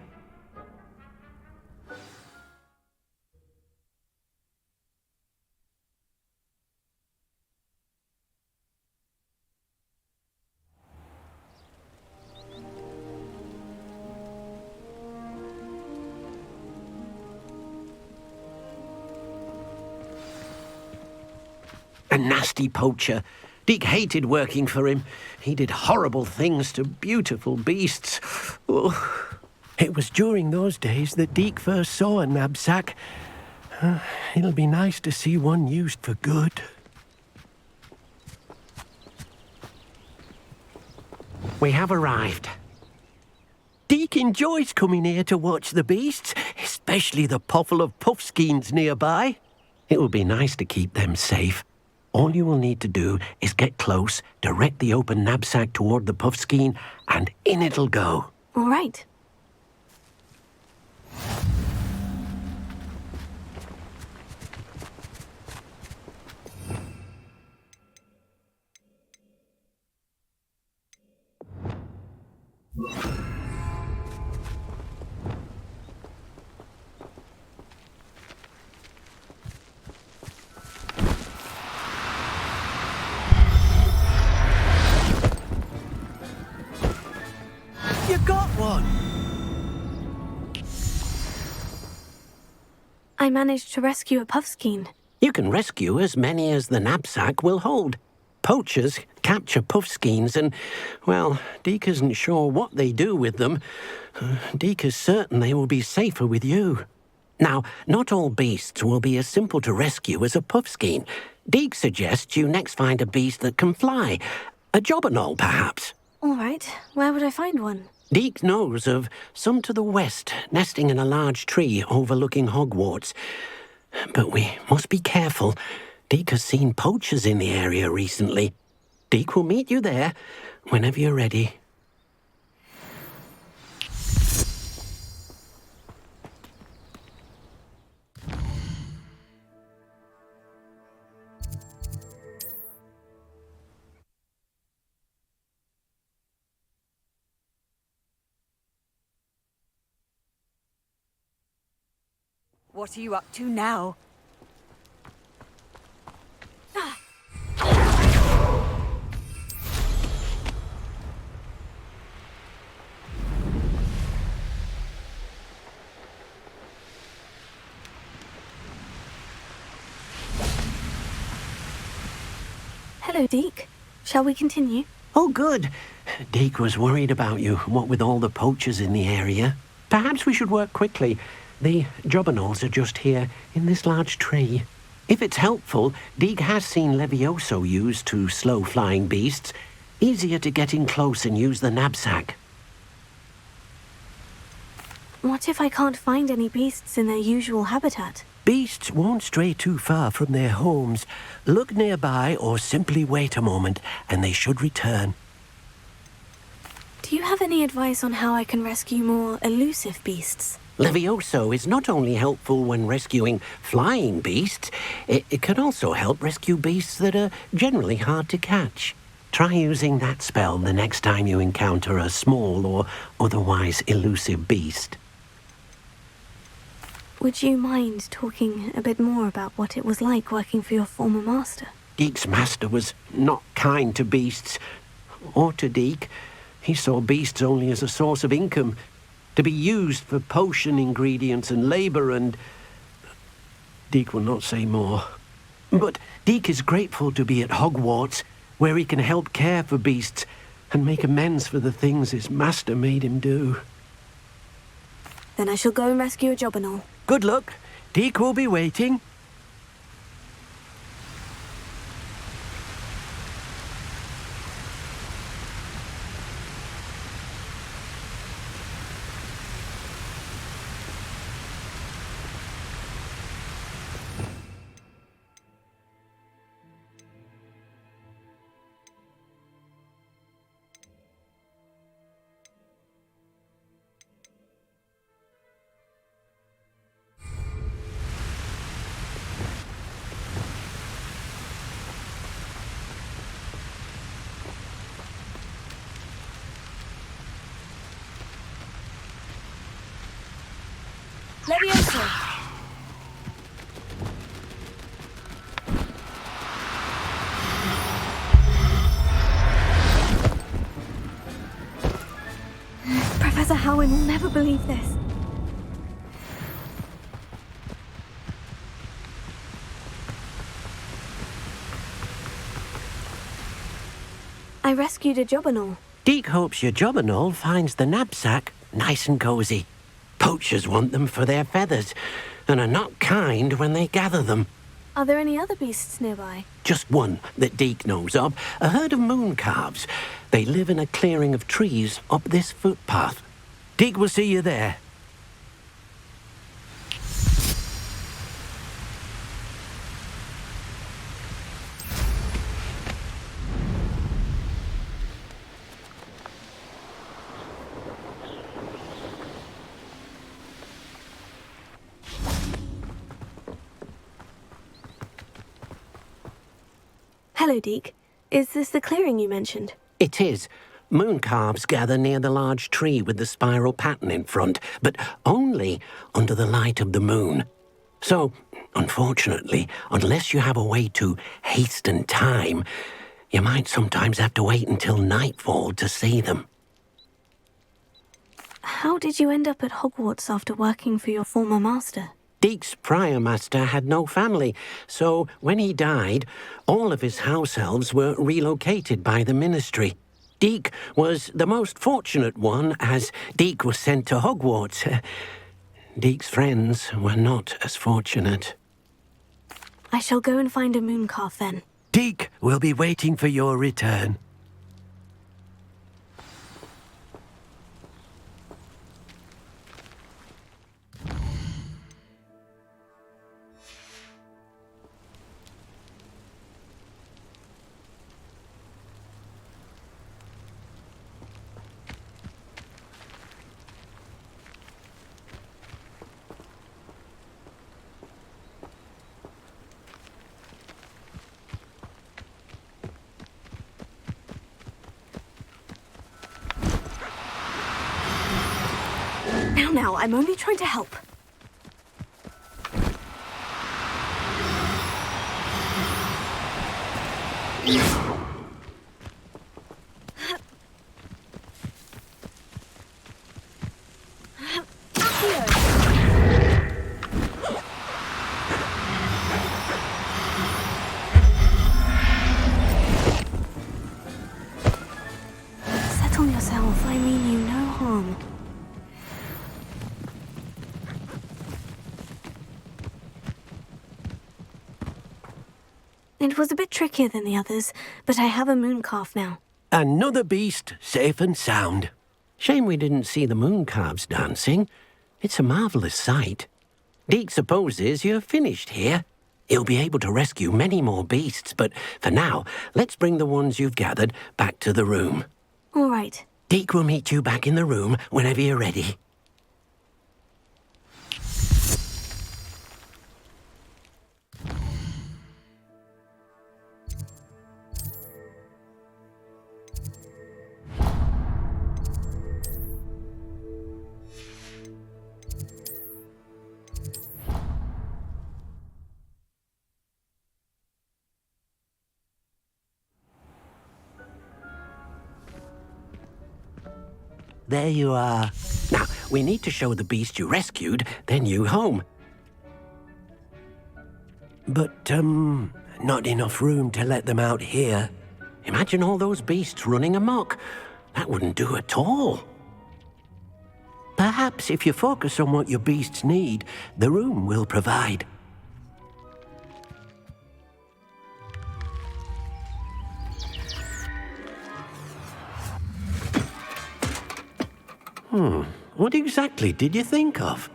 A nasty poacher. 𝐸𝐸𝐸𝐸 hated working for him. He did horrible things to beautiful beasts. Oh. It was during those days that 𝐸𝐸𝐸𝐸 first saw a knapsack. It'll be nice to see one used for good. We have arrived. 𝐸𝐸𝐸𝐸 enjoys coming here to watch the beasts, especially the potful of puffskeins nearby. It will be nice to keep them safe. All you will need to do is get close, direct the open knapsack toward the puffskein, and in it'll go. All right. I managed to rescue a Puffskein. You can rescue as many as the Nab-Sack will hold. Poachers capture Puffskeins and, well, 𝐷𝐸 isn't sure what they do with them. 𝐷𝐸 is certain they will be safer with you. Now, not all beasts will be as simple to rescue as a Puffskein. 𝐷𝐸 suggests you next find a beast that can fly. A 𝐵𝐺𝐵𝐼𝐺, perhaps. All right, where would I find one? 𝐷𝐸 knows of some to the west, nesting in a large tree overlooking Hogwarts. But we must be careful. 𝐷𝐸 has seen poachers in the area recently. 𝐷𝐸 will meet you there whenever you're ready. What are you up to now? Hello, 𝐷𝐸. Shall we continue? Oh, good. 𝐷𝐸 was worried about you, what with all the poachers in the area. Perhaps we should work quickly. The 𝐵𝐺𝐵𝐼𝐺 are just here, in this large tree. If it's helpful, 𝐷𝐸 has seen Levioso used to slow flying beasts. Easier to get in close and use the Nab-Sack. What if I can't find any beasts in their usual habitat? Beasts won't stray too far from their homes. Look nearby or simply wait a moment, and they should return. Do you have any advice on how I can rescue more elusive beasts? Levioso is not only helpful when rescuing flying beasts, it can also help rescue beasts that are generally hard to catch. Try using that spell the next time you encounter a small or otherwise elusive beast. Would you mind talking a bit more about what it was like working for your former master? 𝐷𝐸's master was not kind to beasts, or to 𝐷𝐸. He saw beasts only as a source of income, to be used for potion ingredients and labour, and 𝐷𝐸 will not say more. But 𝐷𝐸 is grateful to be at Hogwarts, where he can help care for beasts and make amends for the things his master made him do. Then I shall go and rescue a 𝐵𝐺𝐵𝐺. Good luck. 𝐷𝐸 will be waiting. Levioso! Professor Howin will never believe this. I rescued a 𝐵𝐺𝐵𝐺. 𝐷𝐸 hopes your 𝐵𝐺𝐵𝐺 finds the Nab-Sack nice and cozy. Poachers want them for their feathers, and are not kind when they gather them. Are there any other beasts nearby? Just one that 𝐷𝐸 knows of, a herd of mooncalves. They live in a clearing of trees up this footpath. 𝐷𝐸 will see you there. Hello, 𝐷𝐸. Is this the clearing you mentioned? It is. Mooncalves gather near the large tree with the spiral pattern in front, but only under the light of the moon. So, unfortunately, unless you have a way to hasten time, you might sometimes have to wait until nightfall to see them. How did you end up at Hogwarts after working for your former master? Deek's prior master had no family, so when he died, all of his house elves were relocated by the ministry. Deek was the most fortunate one, as Deek was sent to Hogwarts. Deek's friends were not as fortunate. I shall go and find a moon calf then. Deek will be waiting for your return. Now, I'm only trying to help. Settle yourself. I mean you no harm. It was a bit trickier than the others, but I have a moon calf now. Another beast safe and sound. Shame we didn't see the moon calves dancing. It's a marvellous sight. Deek supposes you're finished here. He'll be able to rescue many more beasts, but for now, let's bring the ones you've gathered back to the room. All right. Deek will meet you back in the room whenever you're ready. There you are. Now, we need to show the beast you rescued their new home. But, not enough room to let them out here. Imagine all those beasts running amok. That wouldn't do at all. Perhaps if you focus on what your beasts need, the room will provide. What exactly did you think of?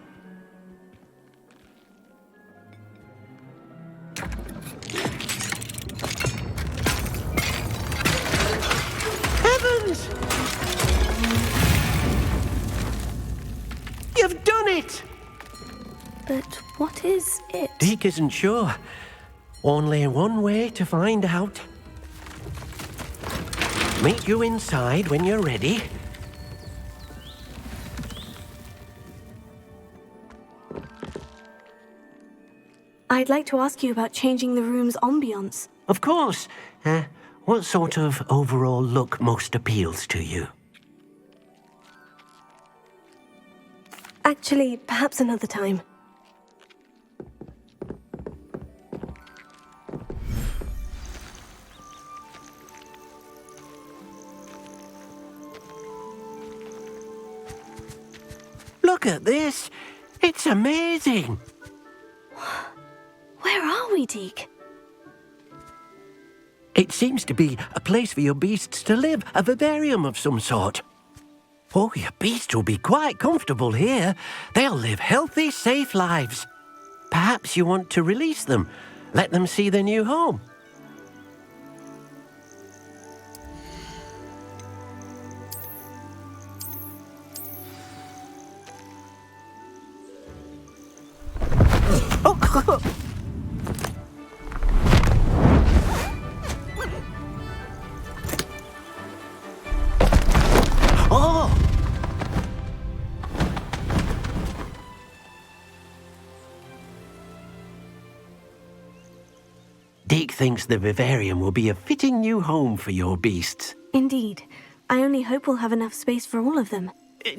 Heavens! You've done it! But what is it? Deek isn't sure. Only one way to find out. Meet you inside when you're ready. I'd like to ask you about changing the room's ambience. Of course. What sort of overall look most appeals to you? Actually, perhaps another time. Look at this. It's amazing. Where are we, Deek? It seems to be a place for your beasts to live, a vivarium of some sort. Oh, your beasts will be quite comfortable here. They'll live healthy, safe lives. Perhaps you want to release them, let them see their new home. Deek thinks the vivarium will be a fitting new home for your beasts. Indeed. I only hope we'll have enough space for all of them.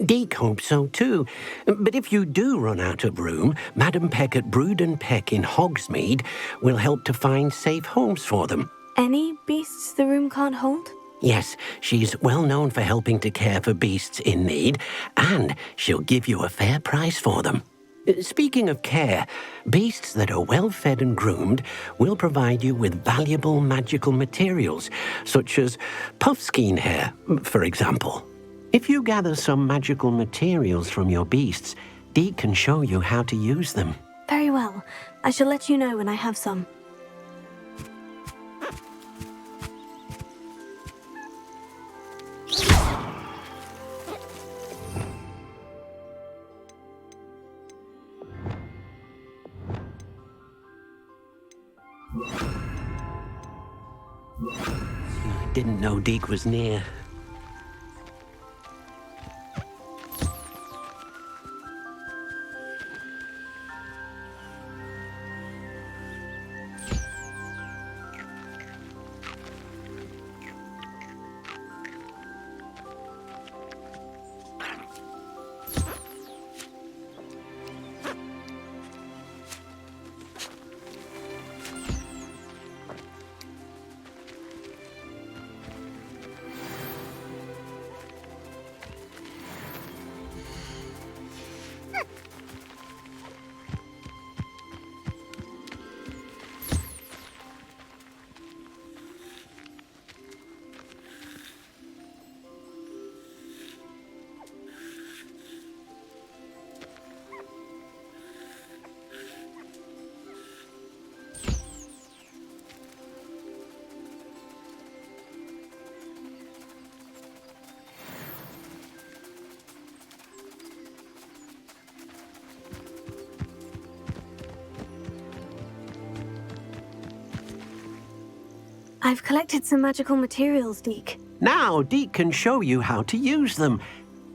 Deek hopes so too. But if you do run out of room, Madam Peck at Brood and Peck in Hogsmeade will help to find safe homes for them. Any beasts the room can't hold? Yes, she's well known for helping to care for beasts in need, and she'll give you a fair price for them. Speaking of care, beasts that are well fed and groomed will provide you with valuable magical materials, such as puffskein hair, for example. If you gather some magical materials from your beasts, Dee can show you how to use them. Very well. I shall let you know when I have some. I didn't know Deek was near. I've collected some magical materials, Deek. Now Deek can show you how to use them.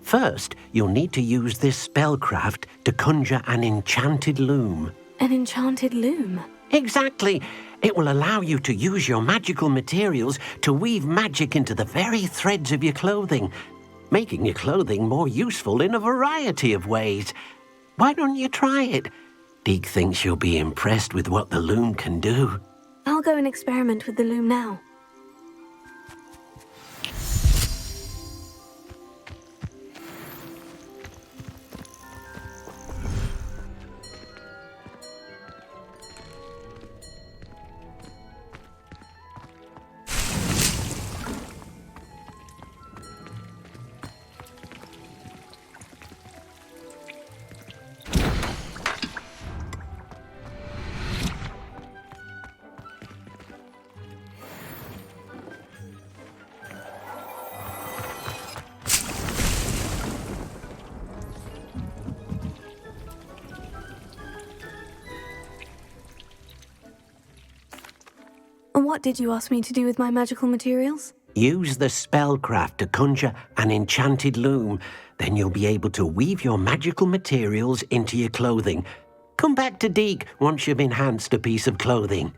First, you'll need to use this spellcraft to conjure an enchanted loom. An enchanted loom? Exactly. It will allow you to use your magical materials to weave magic into the very threads of your clothing, making your clothing more useful in a variety of ways. Why don't you try it? Deek thinks you'll be impressed with what the loom can do. I'll go and experiment with the loom now. And what did you ask me to do with my magical materials? Use the spellcraft to conjure an enchanted loom. Then you'll be able to weave your magical materials into your clothing. Come back to Deek once you've enhanced a piece of clothing.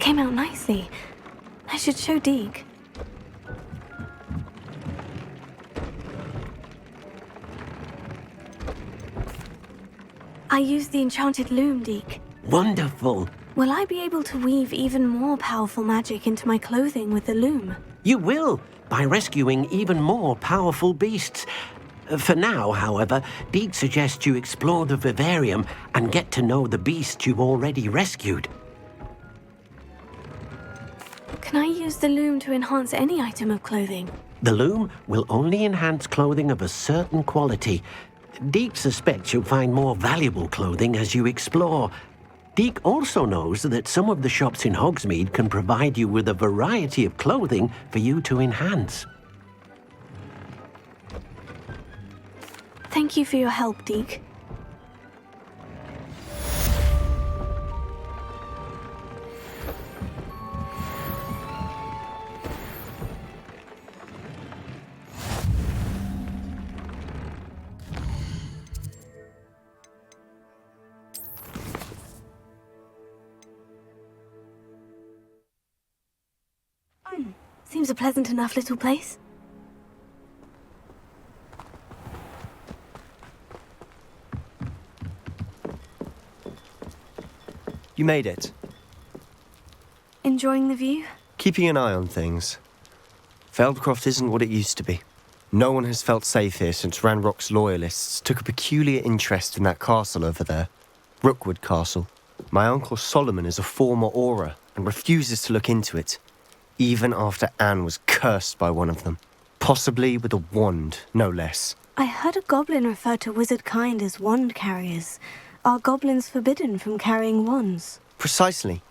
came out nicely. I should show 𝐷𝐞. I used the enchanted loom, 𝐷𝐞. Wonderful. Will I be able to weave even more powerful magic into my clothing with the loom? You will, by rescuing even more powerful beasts. For now, however, 𝐷𝐞 suggests you explore the vivarium and get to know the beasts you've already rescued. Can I use the loom to enhance any item of clothing? The loom will only enhance clothing of a certain quality. 𝐷𝐞 suspects you'll find more valuable clothing as you explore. 𝐷𝐞 also knows that some of the shops in Hogsmeade can provide you with a variety of clothing for you to enhance. Thank you for your help, 𝐷𝐞. Seems a pleasant enough little place. You made it. Enjoying the view? Keeping an eye on things. Feldcroft isn't what it used to be. No one has felt safe here since Ranrock's loyalists took a peculiar interest in that castle over there. Rookwood Castle. My uncle Solomon is a former Auror and refuses to look into it, even after Anne was cursed by one of them. Possibly with a wand, no less. I heard a goblin refer to wizard kind as wand carriers. Are goblins forbidden from carrying wands? Precisely.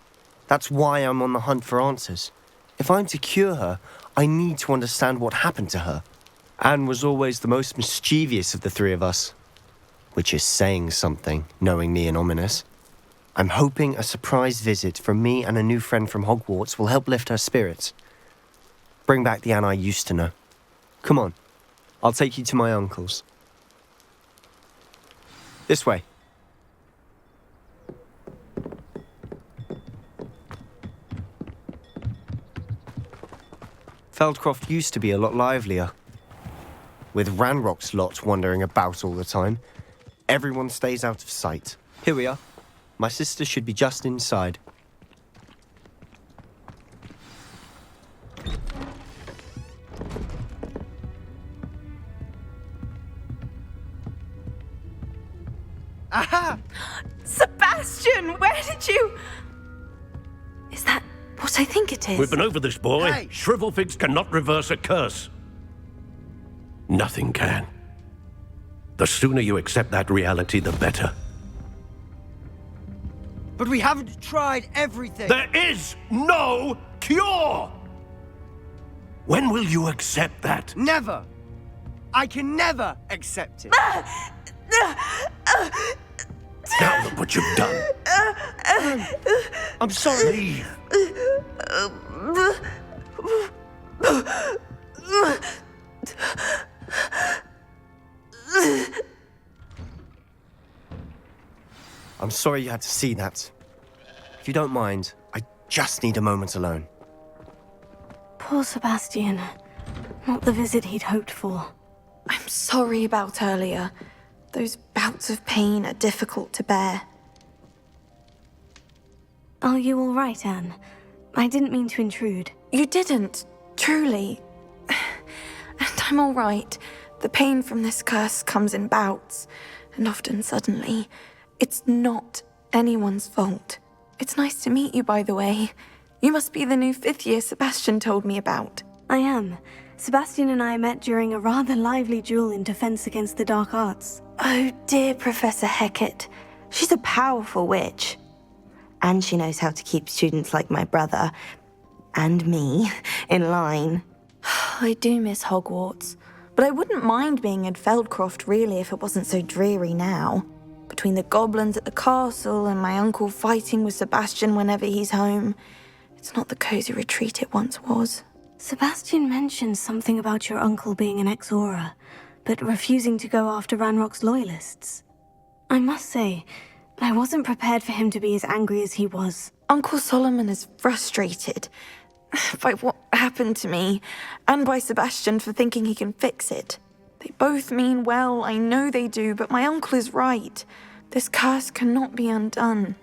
That's why I'm on the hunt for answers. If I'm to cure her, I need to understand what happened to her. Anne was always the most mischievous of the three of us. Which is saying something, knowing me and Ominous. I'm hoping a surprise visit from me and a new friend from Hogwarts will help lift her spirits. Bring back the Anne I used to know. Come on, I'll take you to my uncle's. This way. Feldcroft used to be a lot livelier. With Ranrock's lot wandering about all the time, everyone stays out of sight. Here we are. My sister should be just inside. Aha! Sebastian, where did you... Is that what I think it is? We've been over this, boy. Hey. Shrivelfigs cannot reverse a curse. Nothing can. The sooner you accept that reality, the better. But we haven't tried everything. There is no cure! When will you accept that? Never. I can never accept it. Now look what you've done. I'm sorry. Leave. I'm sorry you had to see that. If you don't mind, I just need a moment alone. Poor Sebastian. Not the visit he'd hoped for. I'm sorry about earlier. Those bouts of pain are difficult to bear. Are you all right, Anne? I didn't mean to intrude. You didn't, truly. And I'm all right. The pain from this curse comes in bouts, and often suddenly. It's not anyone's fault. It's nice to meet you, by the way. You must be the new 5th year Sebastian told me about. I am. Sebastian and I met during a rather lively duel in defense against the dark arts. Oh, dear Professor Hecat. She's a powerful witch. And she knows how to keep students like my brother, and me, in line. I do miss Hogwarts, but I wouldn't mind being in Feldcroft, really, if it wasn't so dreary now. Between the goblins at the castle and my uncle fighting with Sebastian whenever he's home, it's not the cozy retreat it once was. Sebastian mentioned something about your uncle being an ex-Auror, but refusing to go after Ranrock's loyalists. I must say, I wasn't prepared for him to be as angry as he was. Uncle Solomon is frustrated by what happened to me, and by Sebastian for thinking he can fix it. They both mean well, I know they do, but my uncle is right. This curse cannot be undone.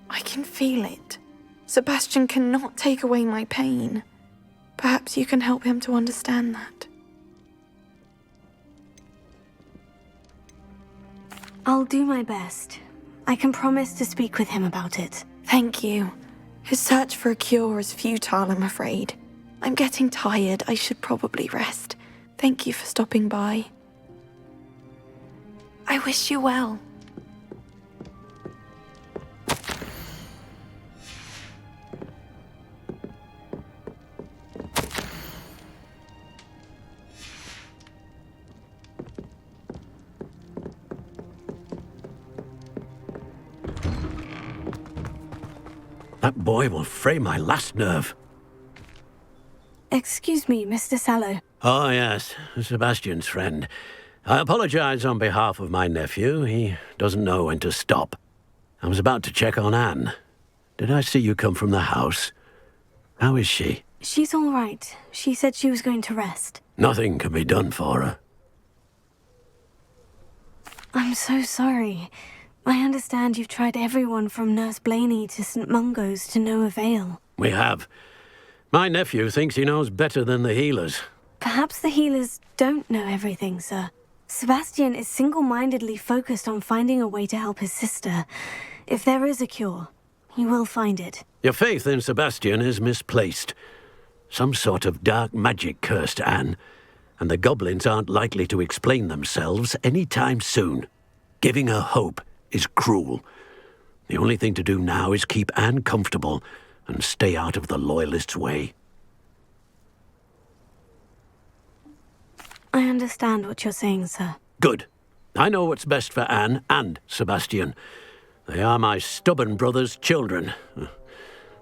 I can feel it. Sebastian cannot take away my pain. Perhaps you can help him to understand that. I'll do my best. I can promise to speak with him about it. Thank you. His search for a cure is futile, I'm afraid. I'm getting tired. I should probably rest. Thank you for stopping by. I wish you well. That boy will fray my last nerve. Excuse me, Mr. Sallow. Oh, yes, Sebastian's friend. I apologize on behalf of my nephew. He doesn't know when to stop. I was about to check on Anne. Did I see you come from the house? How is she? She's all right. She said she was going to rest. Nothing can be done for her. I'm so sorry. I understand you've tried everyone from Nurse Blaney to St. Mungo's to no avail. We have. My nephew thinks he knows better than the healers. Perhaps the healers don't know everything, sir. Sebastian is single-mindedly focused on finding a way to help his sister. If there is a cure, he will find it. Your faith in Sebastian is misplaced. Some sort of dark magic cursed Anne, and the goblins aren't likely to explain themselves any time soon. Giving her hope is cruel. The only thing to do now is keep Anne comfortable and stay out of the Loyalists' way. I understand what you're saying, sir. Good. I know what's best for Anne and Sebastian. They are my stubborn brother's children.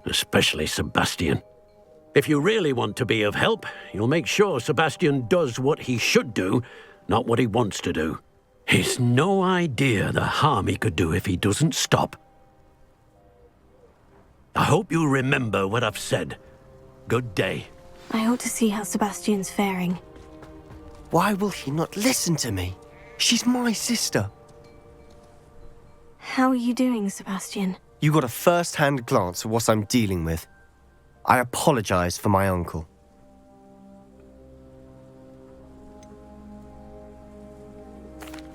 Especially Sebastian. If you really want to be of help, you'll make sure Sebastian does what he should do, not what he wants to do. He's no idea the harm he could do if he doesn't stop. I hope you remember what I've said. Good day. I ought to see how Sebastian's faring. Why will he not listen to me? She's my sister. How are you doing, Sebastian? You got a first-hand glance at what I'm dealing with. I apologize for my uncle.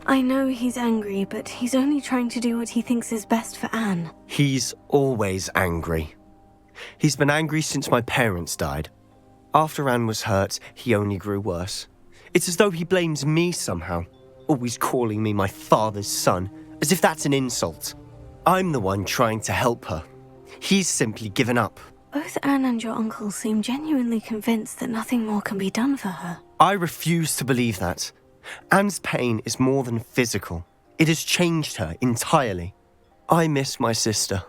I know he's angry, but he's only trying to do what he thinks is best for Anne. He's always angry. He's been angry since my parents died. After Anne was hurt, he only grew worse. It's as though he blames me somehow, always calling me my father's son, as if that's an insult. I'm the one trying to help her. He's simply given up. Both Anne and your uncle seem genuinely convinced that nothing more can be done for her. I refuse to believe that. Anne's pain is more than physical. It has changed her entirely. I miss my sister.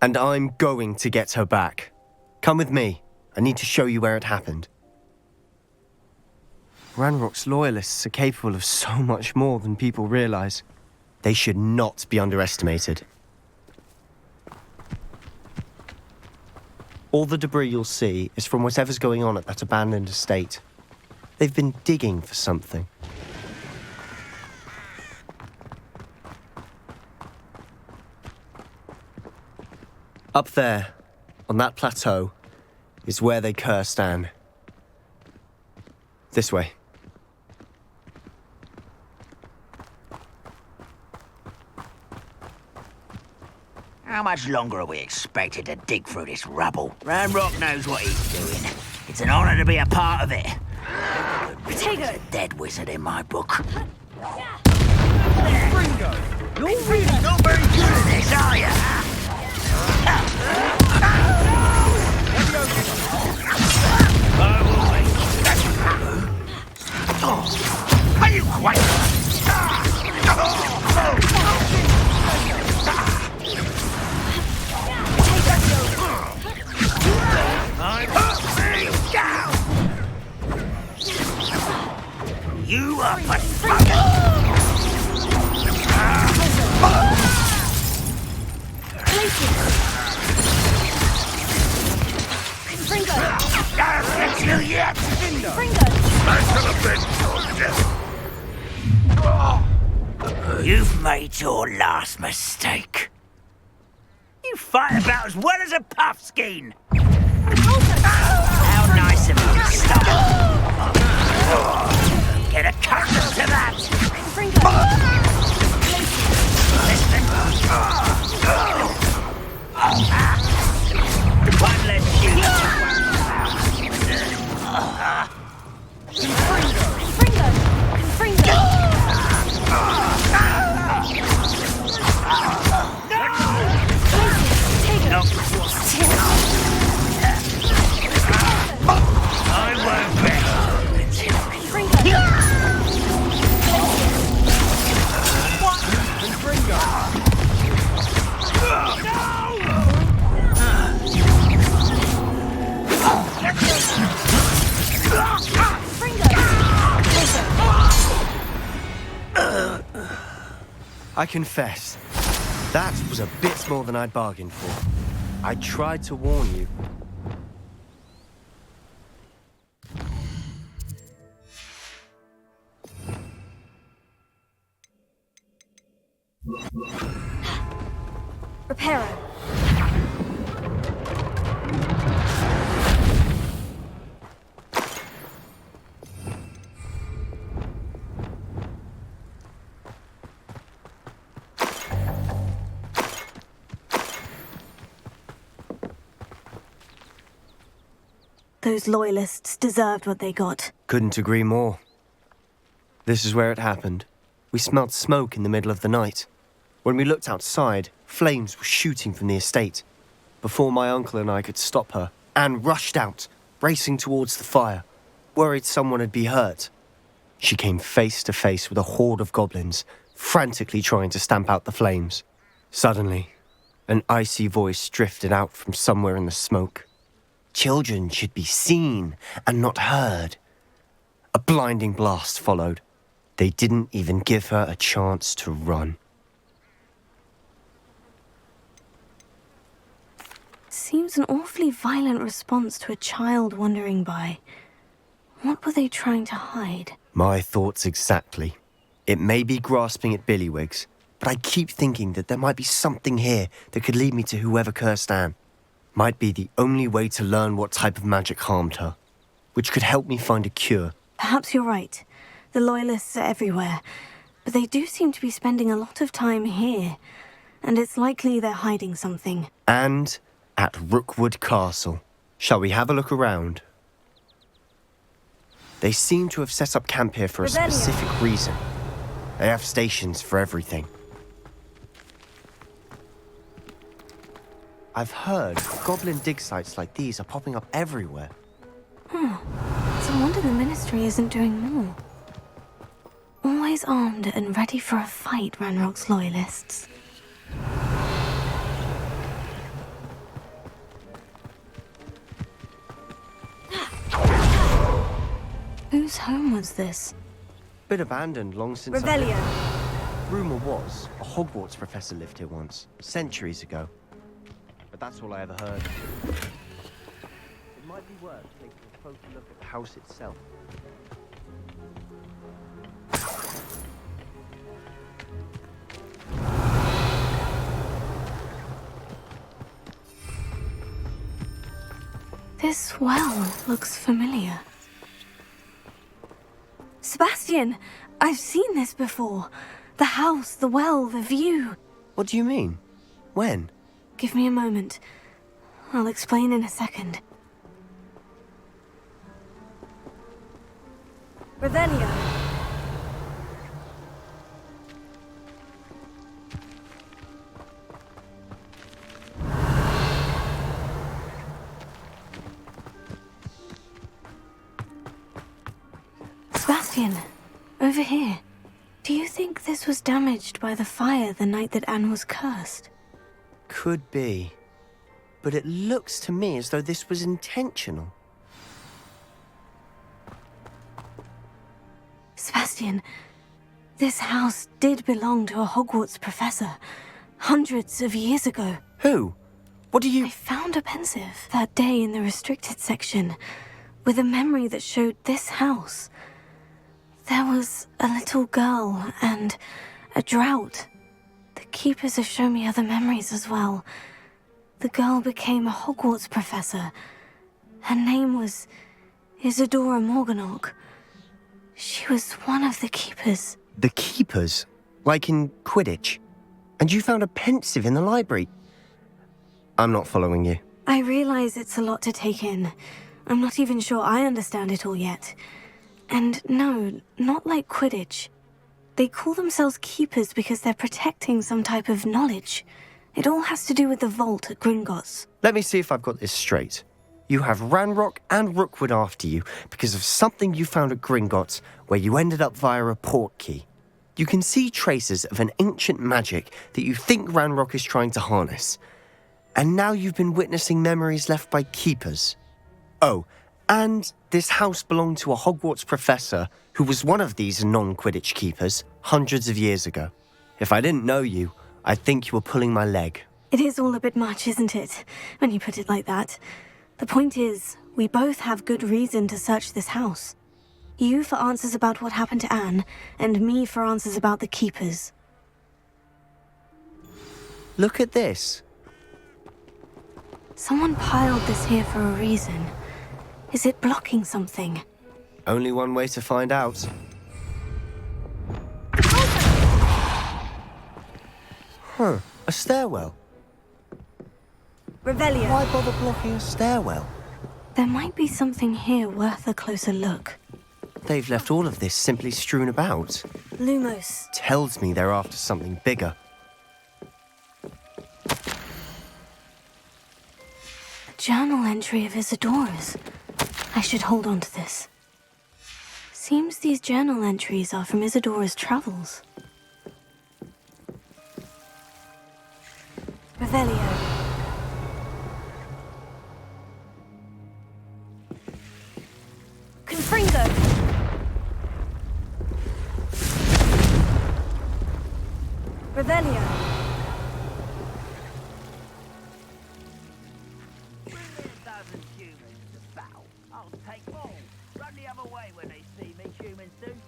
And I'm going to get her back. Come with me. I need to show you where it happened. Ranrock's loyalists are capable of so much more than people realize. They should not be underestimated. All the debris you'll see is from whatever's going on at that abandoned estate. They've been digging for something. Up there, on that plateau, is where they cursed Anne. This way. How much longer are we expected to dig through this rubble? Ranrock knows what he's doing. It's an honor to be a part of it. Take a dead wizard in my book. Ringo, you're really not very good at this, are you? Are you quite... You are pathetic! I'll get you yet! You've made your last mistake. You fight about as well as a puffskein. How nice of you to stop. Get accustomed to that. One less shield. I won't bet. I confess, that was a bit more than I'd bargained for. I tried to warn you. Reparo. Those loyalists deserved what they got. Couldn't agree more. This is where it happened. We smelled smoke in the middle of the night. When we looked outside, flames were shooting from the estate. Before my uncle and I could stop her, Anne rushed out, racing towards the fire, worried someone had been hurt. She came face to face with a horde of goblins, frantically trying to stamp out the flames. Suddenly, an icy voice drifted out from somewhere in the smoke. Children should be seen and not heard. A blinding blast followed. They didn't even give her a chance to run. Seems an awfully violent response to a child wandering by. What were they trying to hide? My thoughts exactly. It may be grasping at Billywigs, but I keep thinking that there might be something here that could lead me to whoever cursed Anne. Might be the only way to learn what type of magic harmed her, which could help me find a cure. Perhaps you're right. The Loyalists are everywhere, but they do seem to be spending a lot of time here, and it's likely they're hiding something. And at Rookwood Castle. Shall we have a look around? They seem to have set up camp here for a specific reason. They have stations for everything. I've heard goblin dig sites like these are popping up everywhere. It's a wonder the Ministry isn't doing more. Always armed and ready for a fight, Ranrock's Loyalists. Whose home was this? Been abandoned long since Revelio. Rumor was a Hogwarts professor lived here once, centuries ago. But that's all I ever heard. It might be worth taking a closer look at the house itself. This well looks familiar. Sebastian! I've seen this before. The house, the well, the view. What do you mean? When? Give me a moment. I'll explain in a second. Revelio. Sebastian, over here. Do you think this was damaged by the fire the night that Anne was cursed? Could be. But it looks to me as though this was intentional. Sebastian, this house did belong to a Hogwarts professor. Hundreds of years ago. Who? What do you... I found a pensive that day in the restricted section with a memory that showed this house. There was a little girl and a drought. The keepers have shown me other memories as well. The girl became a Hogwarts professor. Her name was Isadora Morganach. She was one of the keepers. The keepers? Like in Quidditch? And you found a pensive in the library? I'm not following you. I realize it's a lot to take in. I'm not even sure I understand it all yet. And no, not like Quidditch. They call themselves keepers because they're protecting some type of knowledge. It all has to do with the vault at Gringotts. Let me see if I've got this straight. You have Ranrock and Rookwood after you because of something you found at Gringotts where you ended up via a port key. You can see traces of an ancient magic that you think Ranrock is trying to harness. And now you've been witnessing memories left by keepers. Oh, and this house belonged to a Hogwarts professor who was one of these non-Quidditch keepers hundreds of years ago. If I didn't know you, I'd think you were pulling my leg. It is all a bit much, isn't it, when you put it like that? The point is, we both have good reason to search this house. You for answers about what happened to Anne, and me for answers about the keepers. Look at this. Someone piled this here for a reason. Is it blocking something? Only one way to find out. Huh, a stairwell. Revelio. Why bother blocking a stairwell? There might be something here worth a closer look. They've left all of this simply strewn about. Lumos. Tells me they're after something bigger. A journal entry of Isadora's. I should hold on to this. Seems these journal entries are from Isadora's travels. Revelio. Confringo! Revelio.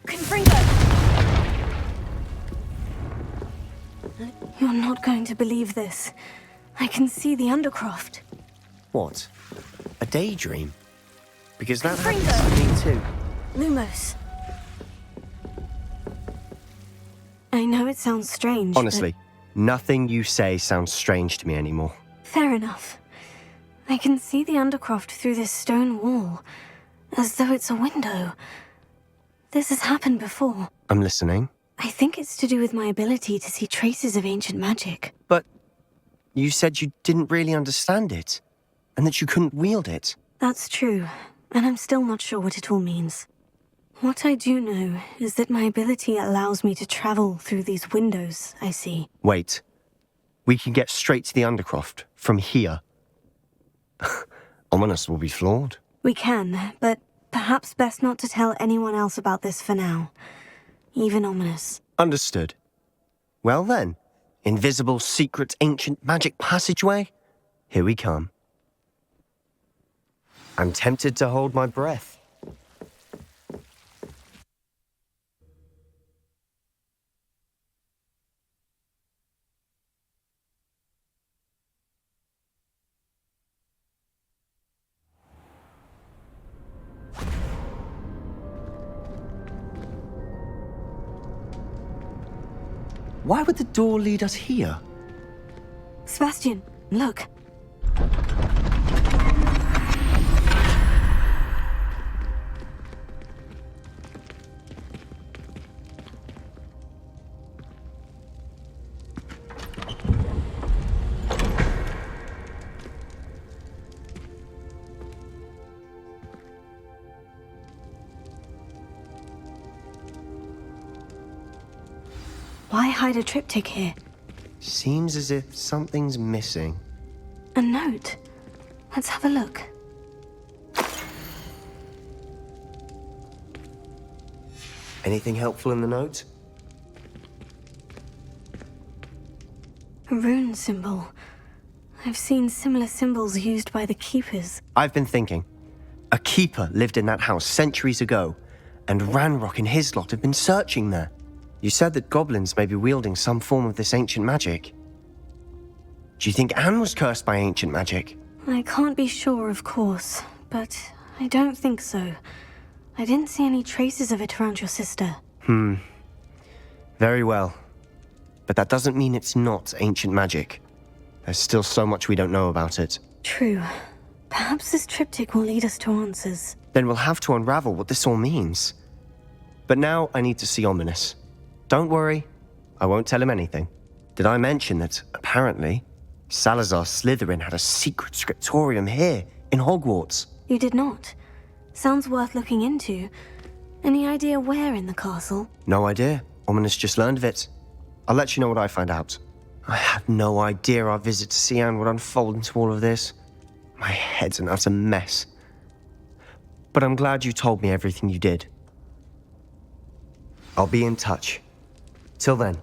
Confringo! You're not going to believe this. I can see the Undercroft. What? A daydream? Because that happens to me too. Lumos. I know it sounds strange, Honestly, nothing you say sounds strange to me anymore. Fair enough. I can see the Undercroft through this stone wall, as though it's a window. This has happened before. I'm listening. I think it's to do with my ability to see traces of ancient magic. But you said you didn't really understand it, and that you couldn't wield it. That's true, and I'm still not sure what it all means. What I do know is that my ability allows me to travel through these windows I see. Wait. We can get straight to the Undercroft from here. Ominous will be flawed. We can, but perhaps best not to tell anyone else about this for now. Even Ominous. Understood. Well then, invisible, secret, ancient magic passageway? Here we come. I'm tempted to hold my breath. Why would the door lead us here? Sebastian, look. Why hide a triptych here? Seems as if something's missing. A note. Let's have a look. Anything helpful in the note? A rune symbol. I've seen similar symbols used by the keepers. I've been thinking. A keeper lived in that house centuries ago, and Ranrock and his lot have been searching there. You said that goblins may be wielding some form of this ancient magic. Do you think Anne was cursed by ancient magic? I can't be sure, of course, but I don't think so. I didn't see any traces of it around your sister. Very well. But that doesn't mean it's not ancient magic. There's still so much we don't know about it. True. Perhaps this triptych will lead us to answers. Then we'll have to unravel what this all means. But now I need to see Ominous. Don't worry, I won't tell him anything. Did I mention that, apparently, Salazar Slytherin had a secret scriptorium here, in Hogwarts? You did not. Sounds worth looking into. Any idea where in the castle? No idea. Ominous just learned of it. I'll let you know what I find out. I had no idea our visit to see Anne would unfold into all of this. My head's an utter mess. But I'm glad you told me everything you did. I'll be in touch. Till then.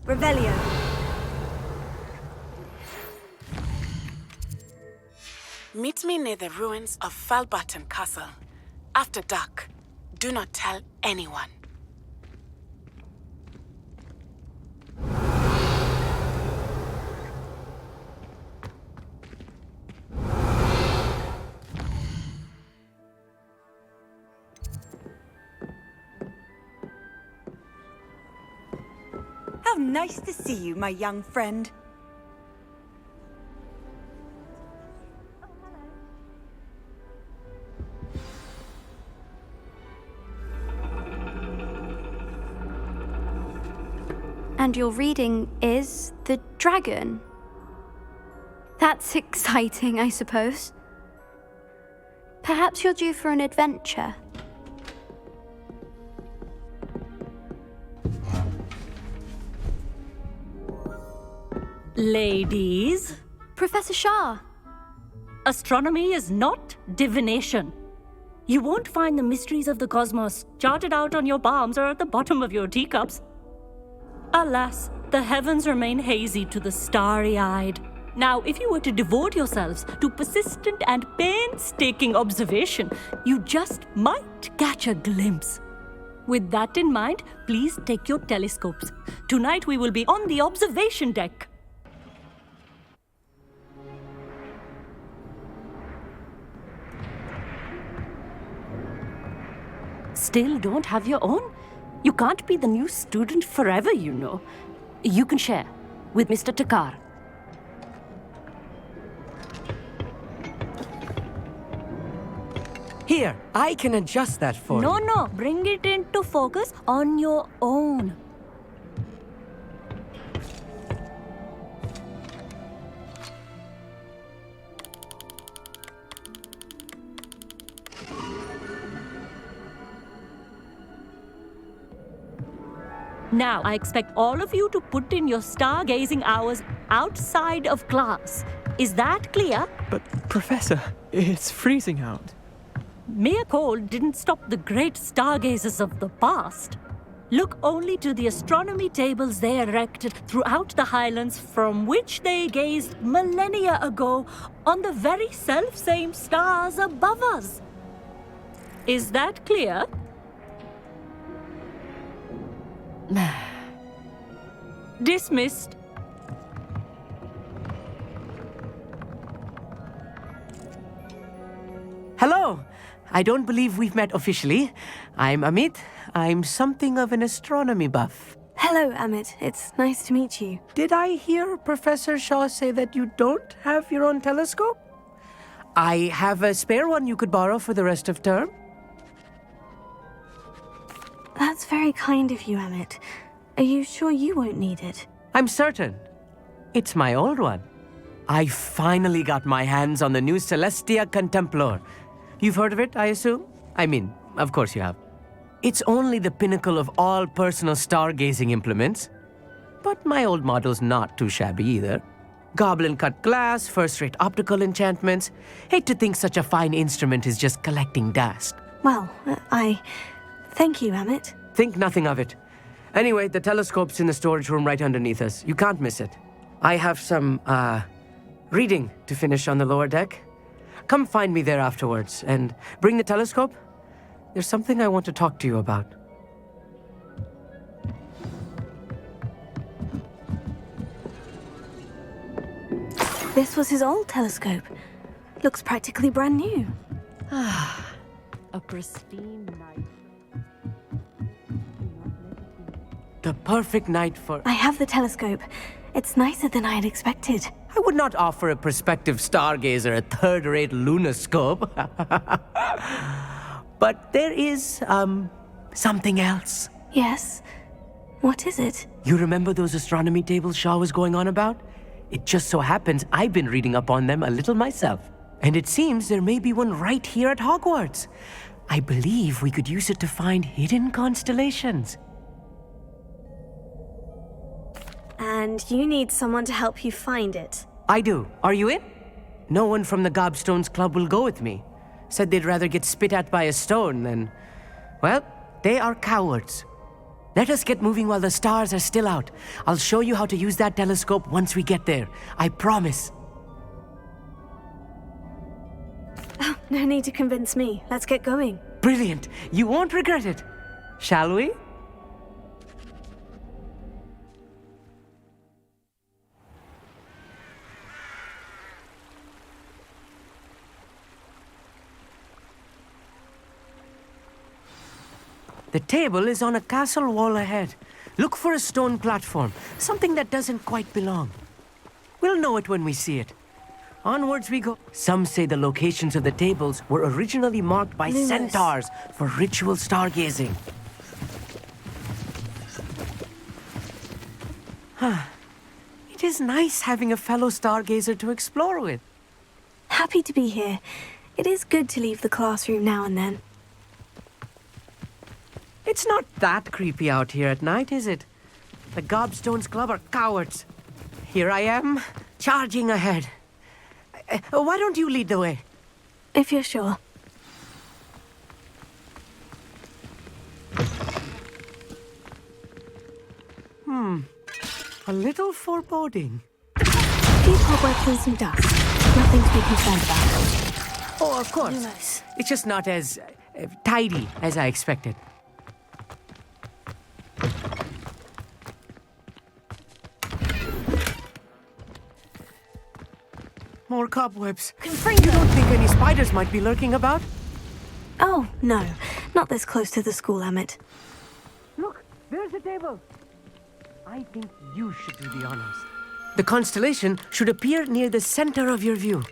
Revelio. Meet me near the ruins of Falbaton Castle. After dark. Do not tell anyone. How nice to see you, my young friend. And your reading is The Dragon. That's exciting, I suppose. Perhaps you're due for an adventure. Ladies. Professor Shah. Astronomy is not divination. You won't find the mysteries of the cosmos charted out on your palms or at the bottom of your teacups. Alas, the heavens remain hazy to the starry-eyed. Now, if you were to devote yourselves to persistent and painstaking observation, you just might catch a glimpse. With that in mind, please take your telescopes. Tonight we will be on the observation deck. Still don't have your own? You can't be the new student forever, you know. You can share with Mr. Takar. Here, I can adjust that for you. No, bring it into focus on your own. Now, I expect all of you to put in your stargazing hours outside of class. Is that clear? But, Professor, it's freezing out. Mere cold didn't stop the great stargazers of the past. Look only to the astronomy tables they erected throughout the Highlands from which they gazed millennia ago on the very self-same stars above us. Is that clear? Dismissed. Hello! I don't believe we've met officially. I'm Amit. I'm something of an astronomy buff. Hello, Amit. It's nice to meet you. Did I hear Professor Shaw say that you don't have your own telescope? I have a spare one you could borrow for the rest of term. That's very kind of you, Amit. Are you sure you won't need it? I'm certain. It's my old one. I finally got my hands on the new Celestia Contemplar. You've heard of it, I assume? I mean, of course you have. It's only the pinnacle of all personal stargazing implements. but my old model's not too shabby either. Goblin-cut glass, first-rate optical enchantments. Hate to think such a fine instrument is just collecting dust. Well, thank you, Emmett. Think nothing of it. Anyway, the telescope's in the storage room right underneath us. You can't miss it. I have some, reading to finish on the lower deck. Come find me there afterwards, and bring the telescope. There's something I want to talk to you about. This was his old telescope. Looks practically brand new. A pristine night. The perfect night for... I have the telescope. It's nicer than I had expected. I would not offer a prospective stargazer a third-rate lunoscope. But there is, something else. Yes? What is it? You remember those astronomy tables Shaw was going on about? It just so happens I've been reading up on them a little myself. And it seems there may be one right here at Hogwarts. I believe we could use it to find hidden constellations. And you need someone to help you find it. I do. Are you in? No one from the Gobstones Club will go with me. Said they'd rather get spit at by a stone than... Well, they are cowards. Let us get moving while the stars are still out. I'll show you how to use that telescope once we get there. I promise. Oh, no need to convince me. Let's get going. Brilliant. You won't regret it. Shall we? The table is on a castle wall ahead. Look for a stone platform, something that doesn't quite belong. We'll know it when we see it. Onwards we go. Some say the locations of the tables were originally marked by centaurs for ritual stargazing. It is nice having a fellow stargazer to explore with. Happy to be here. It is good to leave the classroom now and then. It's not that creepy out here at night, is it? The Gobstones Club are cowards. Here I am, charging ahead. Why don't you lead the way? If you're sure. A little foreboding. Few cobwebs and some dust. Nothing to be concerned about. Oh, of course. It's just not as tidy as I expected. More cobwebs. You don't think any spiders might be lurking about? Oh, no. Not this close to the school, Emmett. Look, there's a table. I think you should do the honors. The constellation should appear near the center of your view.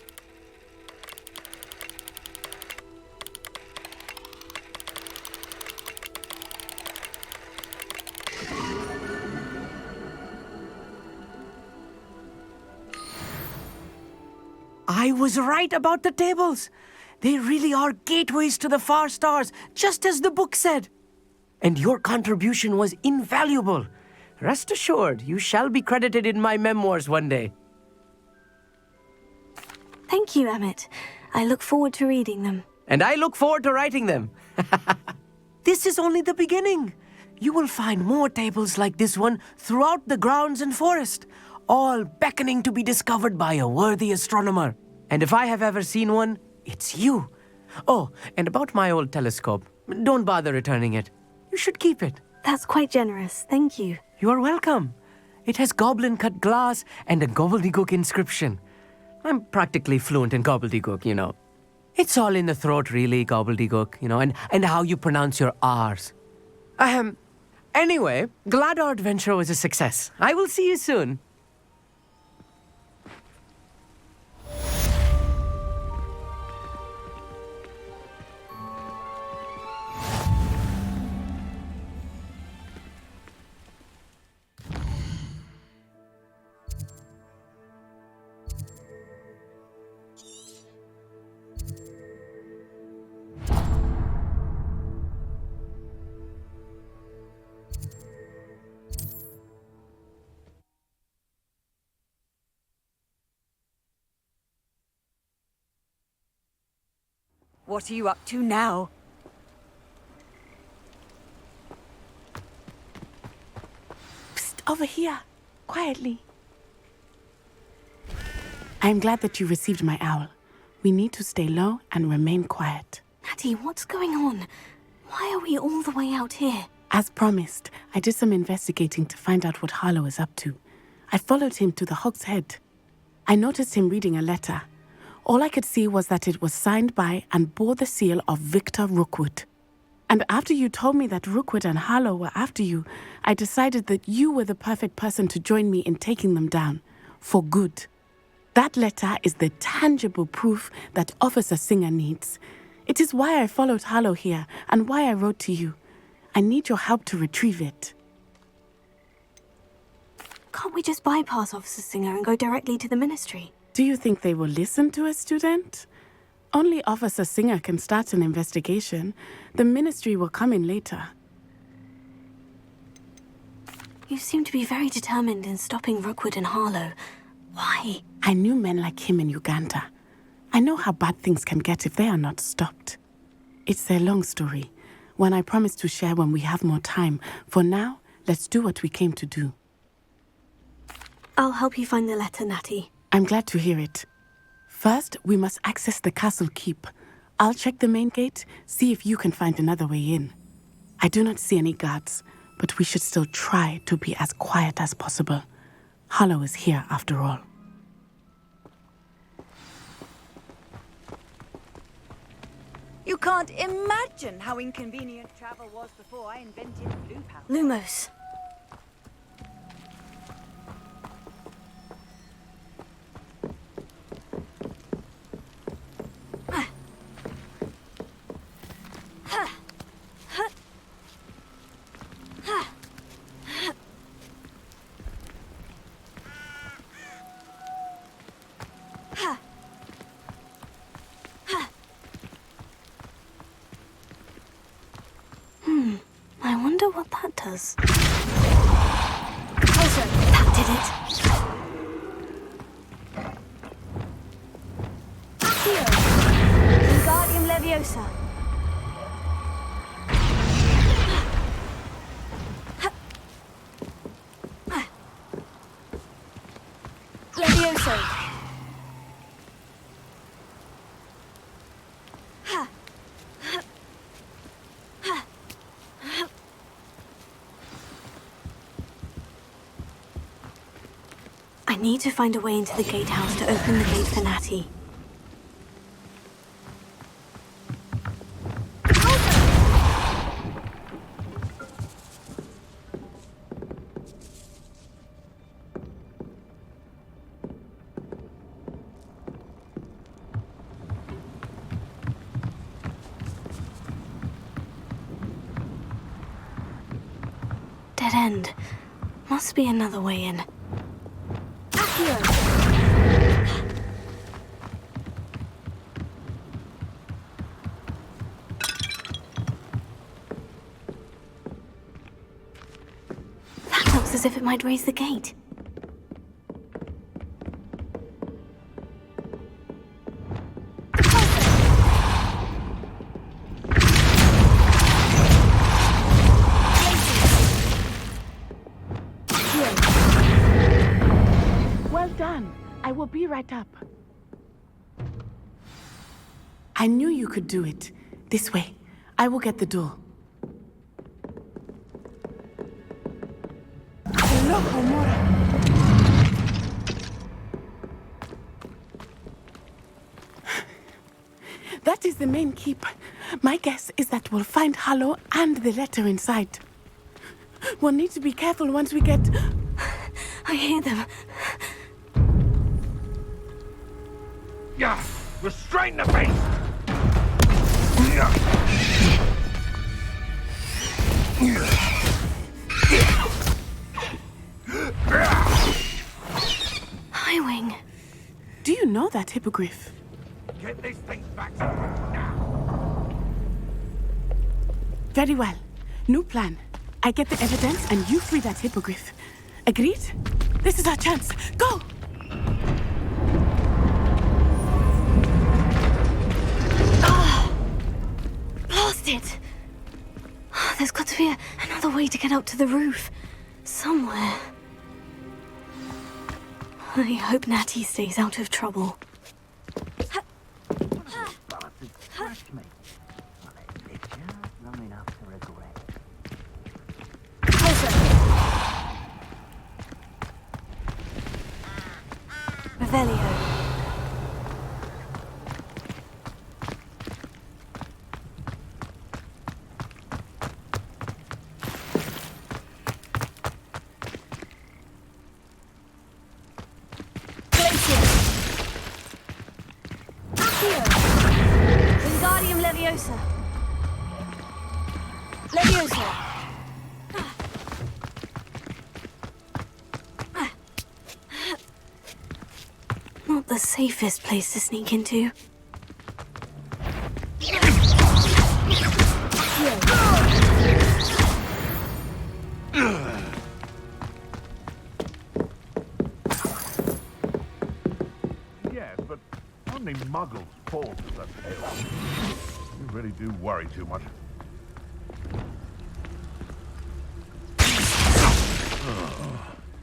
I was right about the tables. They really are gateways to the far stars, just as the book said. And your contribution was invaluable. Rest assured, you shall be credited in my memoirs one day. Thank you, Emmett. I look forward to reading them. And I look forward to writing them. This is only the beginning. You will find more tables like this one throughout the grounds and forest, all beckoning to be discovered by a worthy astronomer. And if I have ever seen one, it's you. Oh, and about my old telescope, don't bother returning it. You should keep it. That's quite generous. Thank you. You are welcome. It has goblin-cut glass and a gobbledygook inscription. I'm practically fluent in gobbledygook, you know. It's all in the throat, really, gobbledygook, you know, and how you pronounce your R's. Anyway, glad our adventure was a success. I will see you soon. What are you up to now? Psst, over here. Quietly. I'm glad that you received my owl. We need to stay low and remain quiet. Natty, what's going on? Why are we all the way out here? As promised, I did some investigating to find out what Harlow is up to. I followed him to the Hogsheade. I noticed him reading a letter. All I could see was that it was signed by and bore the seal of Victor Rookwood. And after you told me that Rookwood and Harlow were after you, I decided that you were the perfect person to join me in taking them down. For good. That letter is the tangible proof that Officer Singer needs. It is why I followed Harlow here and why I wrote to you. I need your help to retrieve it. Can't we just bypass Officer Singer and go directly to the Ministry? Do you think they will listen to a student? Only Officer Singer can start an investigation. The Ministry will come in later. You seem to be very determined in stopping Rookwood and Harlow. Why? I knew men like him in Uganda. I know how bad things can get if they are not stopped. It's a long story, one I promise to share when we have more time. For now, let's do what we came to do. I'll help you find the letter, Natty. I'm glad to hear it. First, we must access the castle keep. I'll check the main gate, see if you can find another way in. I do not see any guards, but we should still try to be as quiet as possible. Harlow is here after all. You can't imagine how inconvenient travel was before I invented Blue Power. Lumos. I wonder what that does. Also, that did it. Accio! Wingardium Leviosa. Leviosa. I need to find a way into the gatehouse to open the gate for Natty. Dead end. Must be another way in. That looks as if it might raise the gate. Well done. I will be right up. I knew you could do it. This way. I will get the door. That is the main keep. My guess is that we'll find Harlow and the letter inside. We'll need to be careful once we get... I hear them. Yeah, restrain the beast! Highwing. Do you know that hippogriff? Get these things back to me now. Very well. New plan. I get the evidence and you free that hippogriff. Agreed? This is our chance. Go! That's it. There's got to be another way to get up to the roof. Somewhere. I hope Natty stays out of trouble. Revelio. Wingardium Leviosa. Leviosa. Not the safest place to sneak into. Yes, but only muggles fall to that hill. You really do worry too much.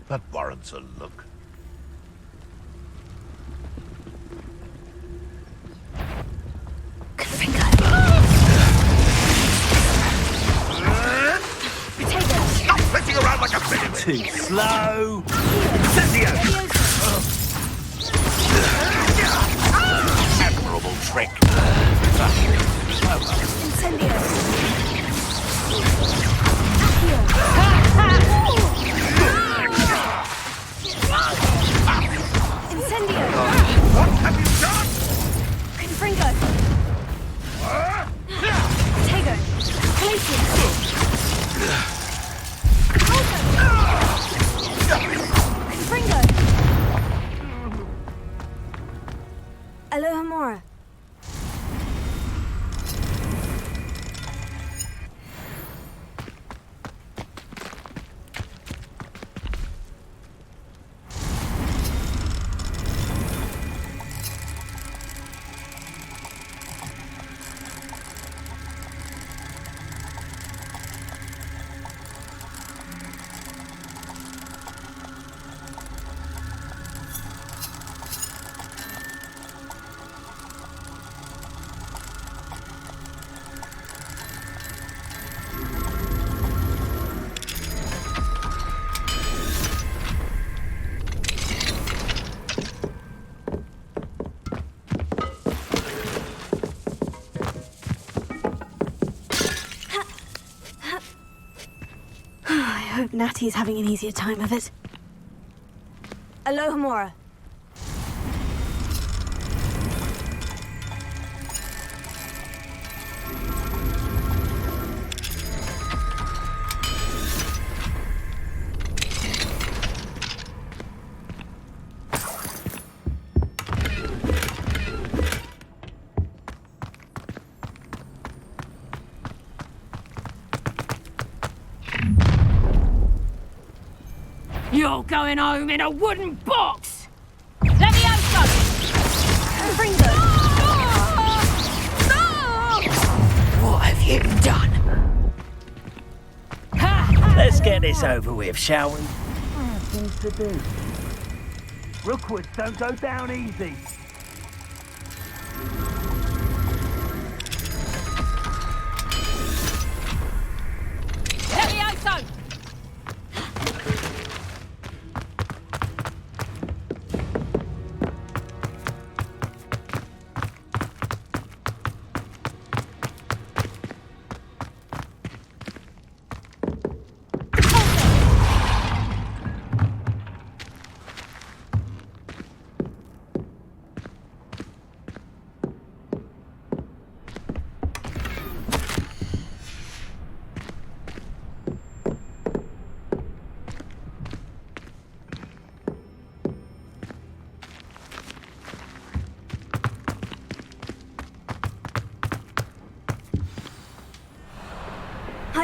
That warrants a look. Stop flitting around like a villain! Too slow! Incendio! Admirable trick! Incendio! Incendio! What have you done? Confringo! Tego! Glacius! Confringo! Alohomora! I hope Natty's having an easier time of it. Alohomora. You're going home in a wooden box! Leviosa! Confringo! What have you done? Let's get this over with, shall we? I have things to do. Rookwoods don't go down easy. Leviosa!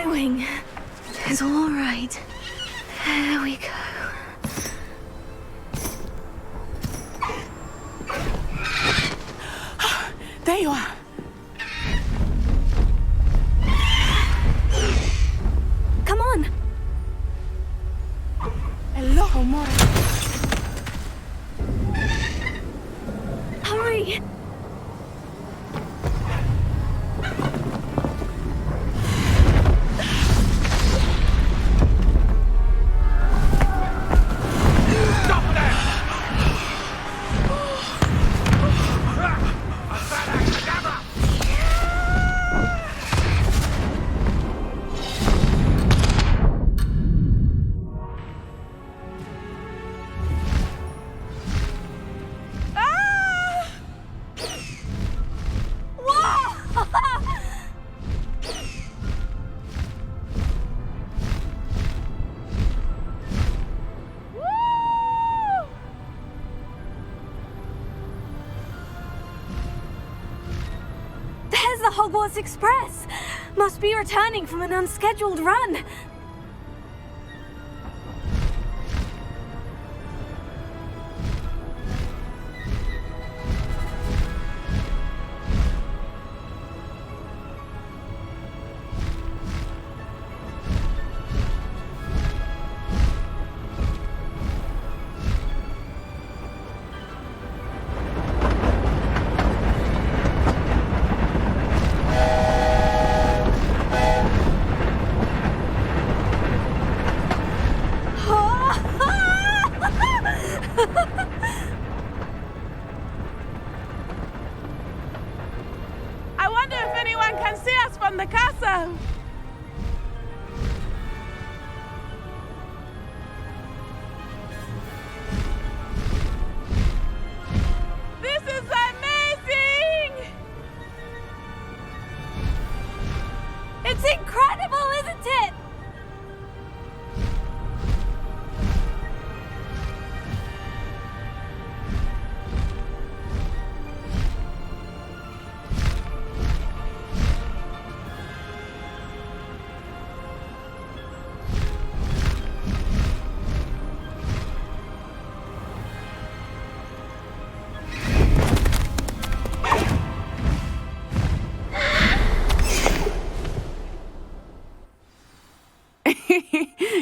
Nightwing. It's all right. There we go. There you are. Hogwarts Express! Must be returning from an unscheduled run. I wonder if anyone can see us from the castle. This is amazing! It's incredible, isn't it?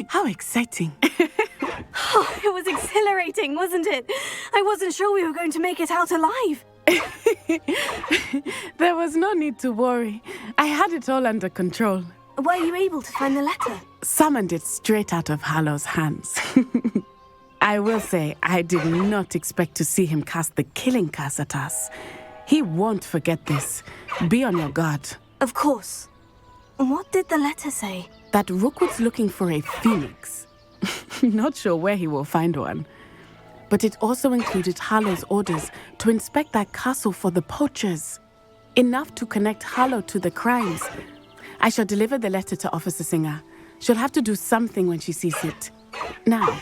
How exciting. Oh, it was exhilarating, wasn't it? I wasn't sure we were going to make it out alive. There was no need to worry. I had it all under control. Were you able to find the letter? Summoned it straight out of Hallow's hands. I will say, I did not expect to see him cast the killing curse at us. He won't forget this. Be on your guard. Of course. What did the letter say? That Rookwood's looking for a phoenix. Not sure where he will find one. But it also included Hallow's orders to inspect that castle for the poachers. Enough to connect Hallow to the crimes. I shall deliver the letter to Officer Singer. She'll have to do something when she sees it. Now,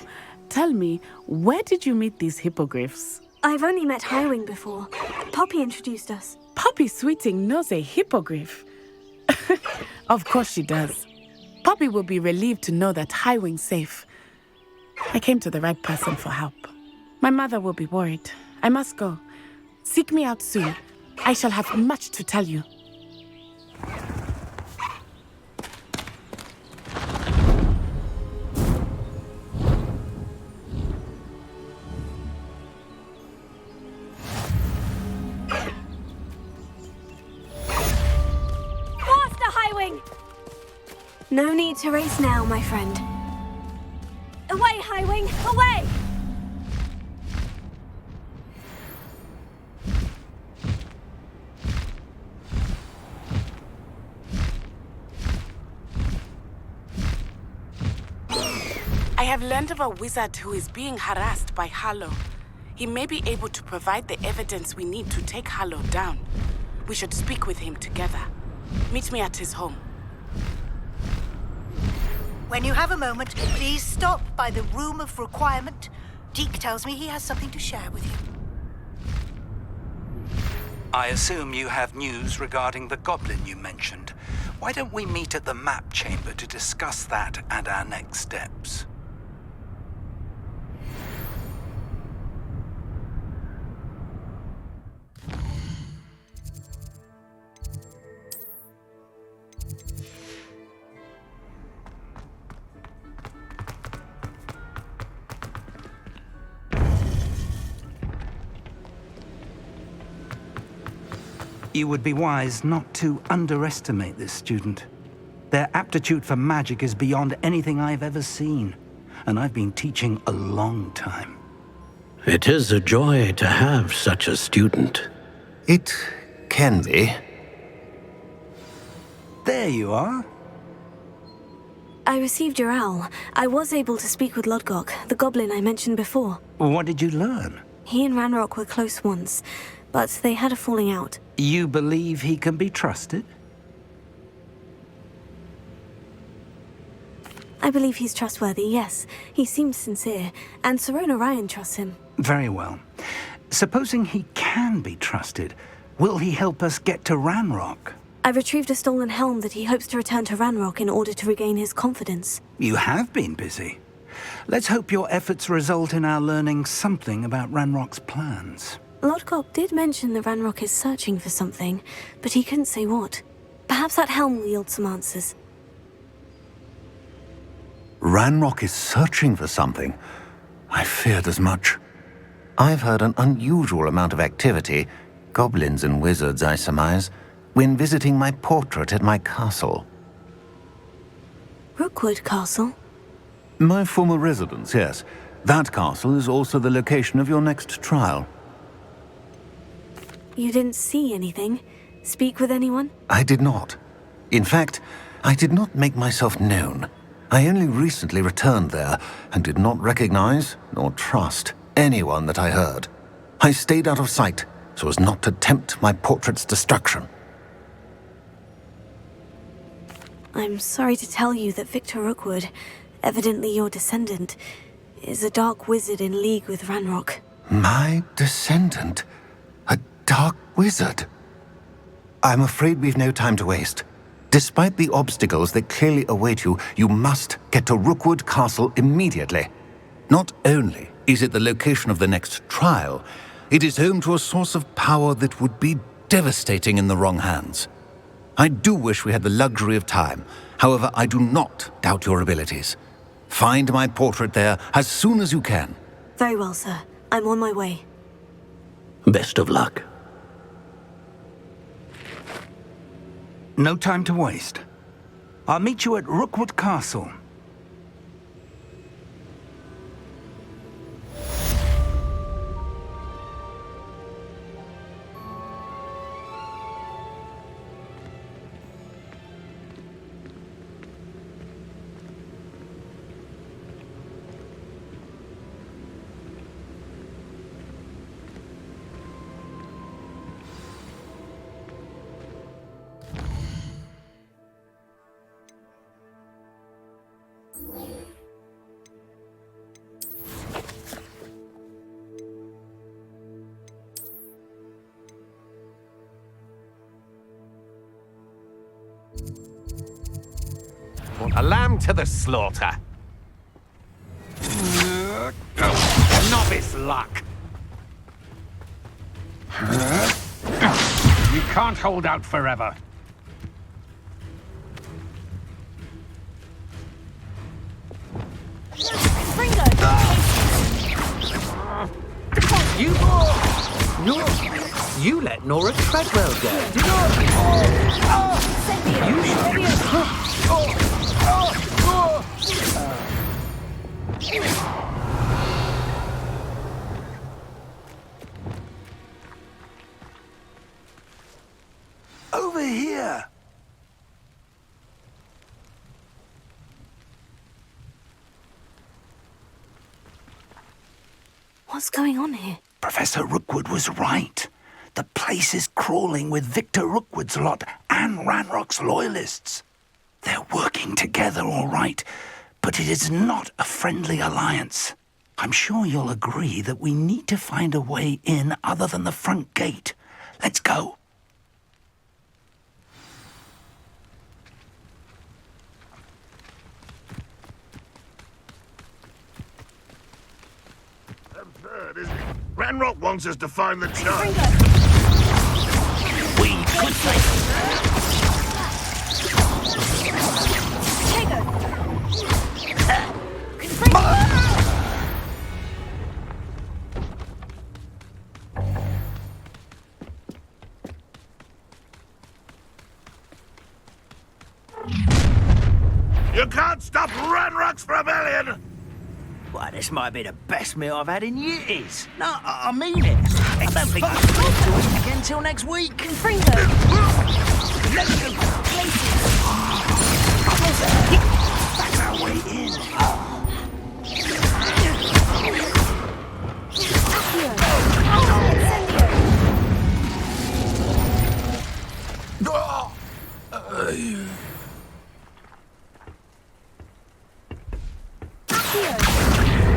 tell me, where did you meet these hippogriffs? I've only met Highwing before. Poppy introduced us. Poppy Sweeting knows a hippogriff. Of course she does. Poppy will be relieved to know that Highwing's safe. I came to the right person for help. My mother will be worried. I must go. Seek me out soon. I shall have much to tell you. Faster, Highwing! No need to race now, my friend. Away, Highwing! Away! I have learned of a wizard who is being harassed by Hallow. He may be able to provide the evidence we need to take Hallow down. We should speak with him together. Meet me at his home. When you have a moment, please stop by the Room of Requirement. 𝐷𝐸𝐸 tells me he has something to share with you. I assume you have news regarding the goblin you mentioned. Why don't we meet at the map chamber to discuss that and our next steps? You would be wise not to underestimate this student. Their aptitude for magic is beyond anything I've ever seen, and I've been teaching a long time. It is a joy to have such a student. It can be. There you are. I received your owl. I was able to speak with Lodgok, the goblin I mentioned before. What did you learn? He and Ranrock were close once, but they had a falling out. You believe he can be trusted? I believe he's trustworthy, yes. He seems sincere, and Sirona Ryan trusts him. Very well. Supposing he can be trusted, will he help us get to Ranrock? I retrieved a stolen helm that he hopes to return to Ranrock in order to regain his confidence. You have been busy. Let's hope your efforts result in our learning something about Ranrock's plans. Locket did mention the Ranrock is searching for something, but he couldn't say what. Perhaps that helm will yield some answers. Ranrock is searching for something? I feared as much. I've heard an unusual amount of activity, goblins and wizards, I surmise, when visiting my portrait at my castle. Rookwood Castle? My former residence, yes. That castle is also the location of your next trial. You didn't see anything? Speak with anyone? I did not. In fact, I did not make myself known. I only recently returned there and did not recognize nor trust anyone that I heard. I stayed out of sight so as not to tempt my portrait's destruction. I'm sorry to tell you that Victor Rookwood, evidently your descendant, is a dark wizard in league with Ranrock. My descendant? A dark wizard? I'm afraid we've no time to waste. Despite the obstacles that clearly await you, you must get to Rookwood Castle immediately. Not only is it the location of the next trial, it is home to a source of power that would be devastating in the wrong hands. I do wish we had the luxury of time. However, I do not doubt your abilities. Find my portrait there as soon as you can. Very well, sir. I'm on my way. Best of luck. No time to waste. I'll meet you at Rookwood Castle. A lamb to the slaughter. Novice luck. You can't hold out forever. You let Nora Treadwell go. Over here! What's going on here? Professor Rookwood was right. The place is crawling with Victor Rookwood's lot and Ranrock's loyalists. They're working together, all right, but it is not a friendly alliance. I'm sure you'll agree that we need to find a way in other than the front gate. Let's go. Absurd, isn't it? Ranrock wants us to find the child. We could say... You can't stop Ranrock's rebellion! Why, this might be the best meal I've had in years. No, I mean it. I don't think we'll do it again till next week. Let's go. That's our way in.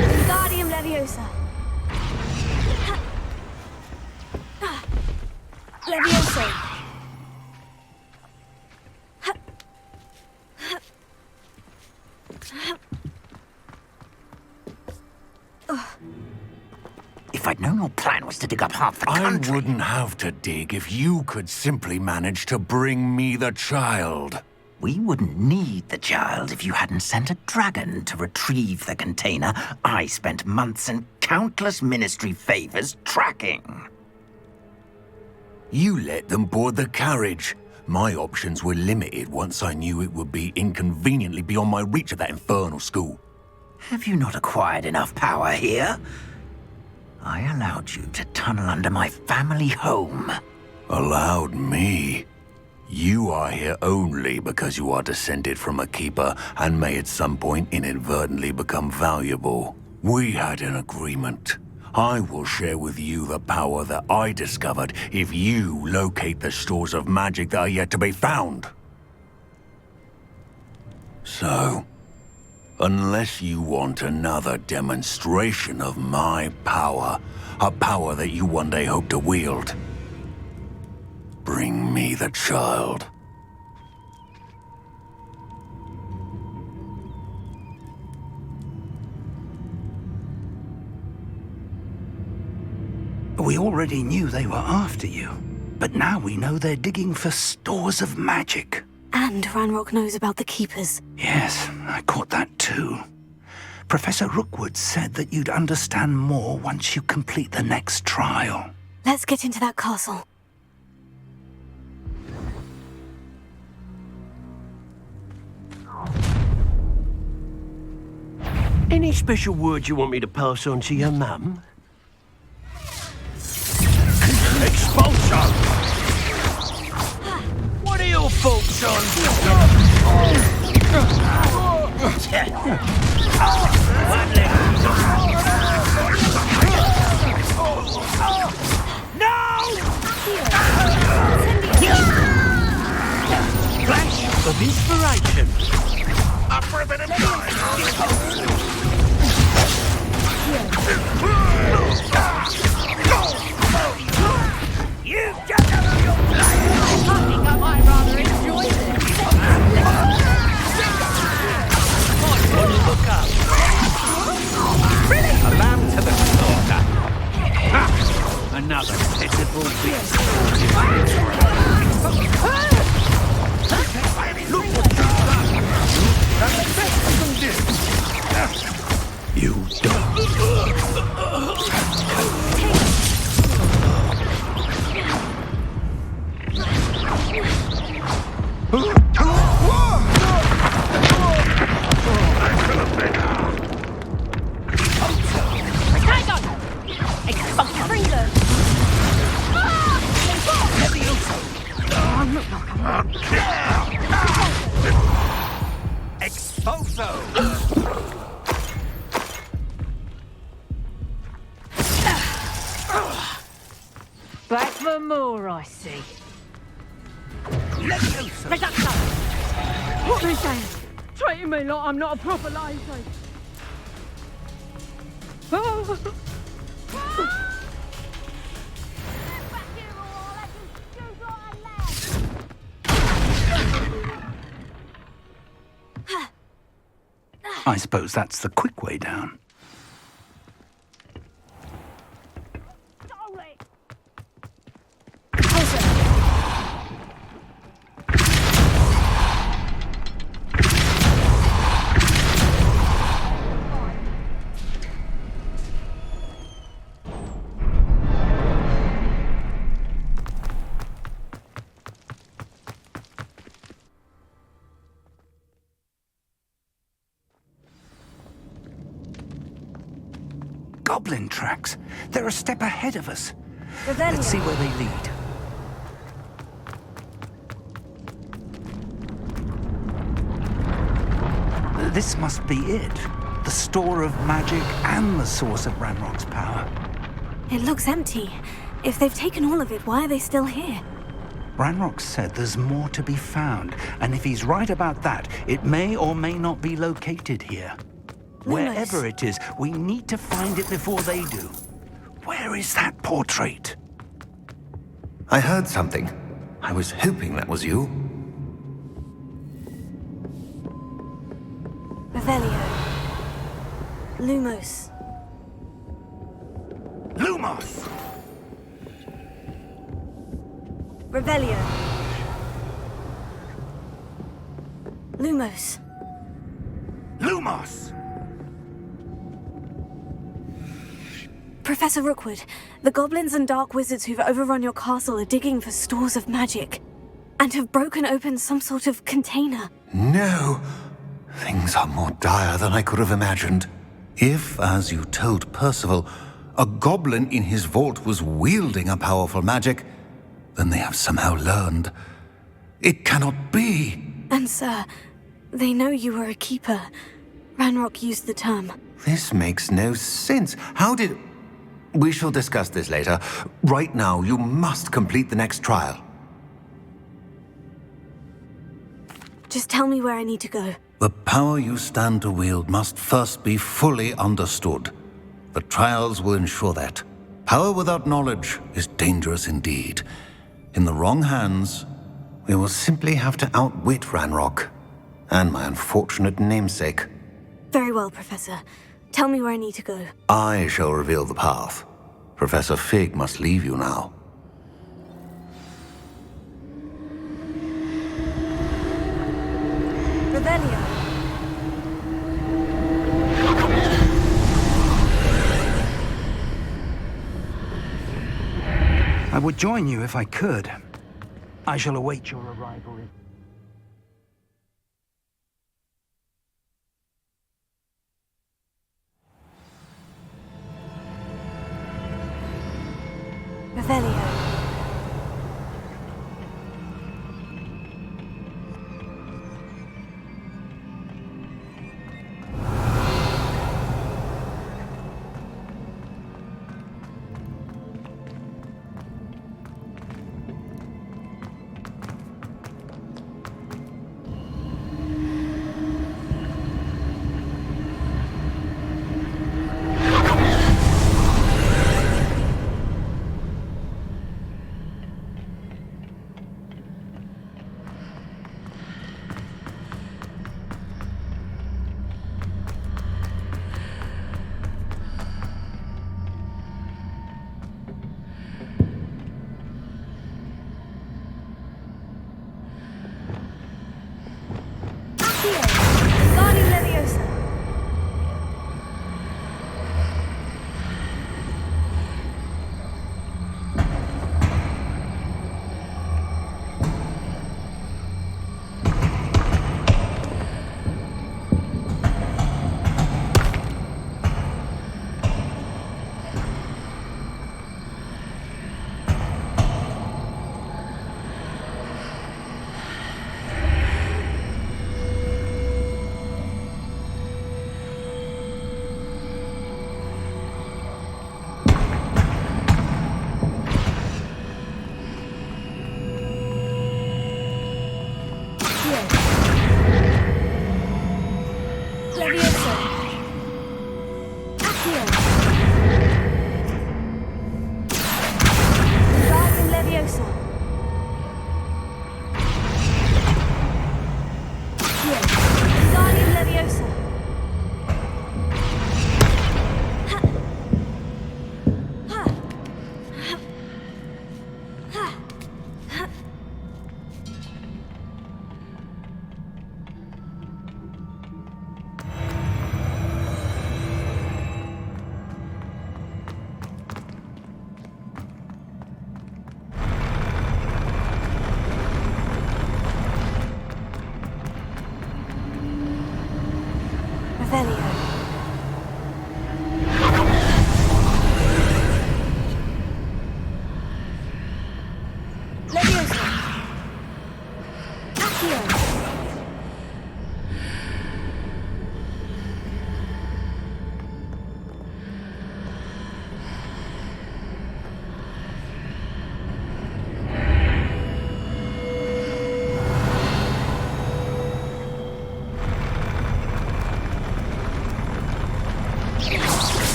Wingardium Leviosa. Leviosa. I'd known your plan was to dig up half the country. I wouldn't have to dig if you could simply manage to bring me the child. We wouldn't need the child if you hadn't sent a dragon to retrieve the container I spent months and countless ministry favors tracking. You let them board the carriage. My options were limited once I knew it would be inconveniently beyond my reach at that infernal school. Have you not acquired enough power here? I allowed you to tunnel under my family home. Allowed me? You are here only because you are descended from a keeper and may at some point inadvertently become valuable. We had an agreement. I will share with you the power that I discovered if you locate the stores of magic that are yet to be found. So, unless you want another demonstration of my power, a power that you one day hope to wield, bring me the child. We already knew they were after you, but now we know they're digging for stores of magic. And Ranrock knows about the Keepers. Yes, I caught that too. Professor Rookwood said that you'd understand more once you complete the next trial. Let's get into that castle. Any special words you want me to pass on to your mum? Expulsion! What are your folks on? Flash of inspiration. Upper than a You've got to know your life! I think I might rather enjoy this. Look up. A lamb to the slaughter. Ha! Another pitiful beast. Look what You Back for more, I see. What are they saying? Treating me like I'm not a proper lady. I suppose that's the quick way down. Goblin tracks. They're a step ahead of us. Let's see where they lead. This must be it. The store of magic and the source of Ranrock's power. It looks empty. If they've taken all of it, why are they still here? Ranrock said there's more to be found, and if he's right about that, it may or may not be located here. Wherever it is, we need to find it before they do. Where is that portrait? I heard something. I was hoping that was you. Revelio. Lumos. Lumos! Revelio. Lumos. Lumos! Professor Rookwood, the goblins and dark wizards who've overrun your castle are digging for stores of magic and have broken open some sort of container. No! Things are more dire than I could have imagined. If, as you told Percival, a goblin in his vault was wielding a powerful magic, then they have somehow learned. It cannot be! And sir, they know you were a keeper. Ranrock used the term. This makes no sense. How did... We shall discuss this later. Right now, you must complete the next trial. Just tell me where I need to go. The power you stand to wield must first be fully understood. The trials will ensure that. Power without knowledge is dangerous indeed. In the wrong hands, we will simply have to outwit Ranrock and my unfortunate namesake. Very well, Professor. Tell me where I need to go. I shall reveal the path. Professor Fig must leave you now. Revelio. I would join you if I could. I shall await your arrival. Revelio.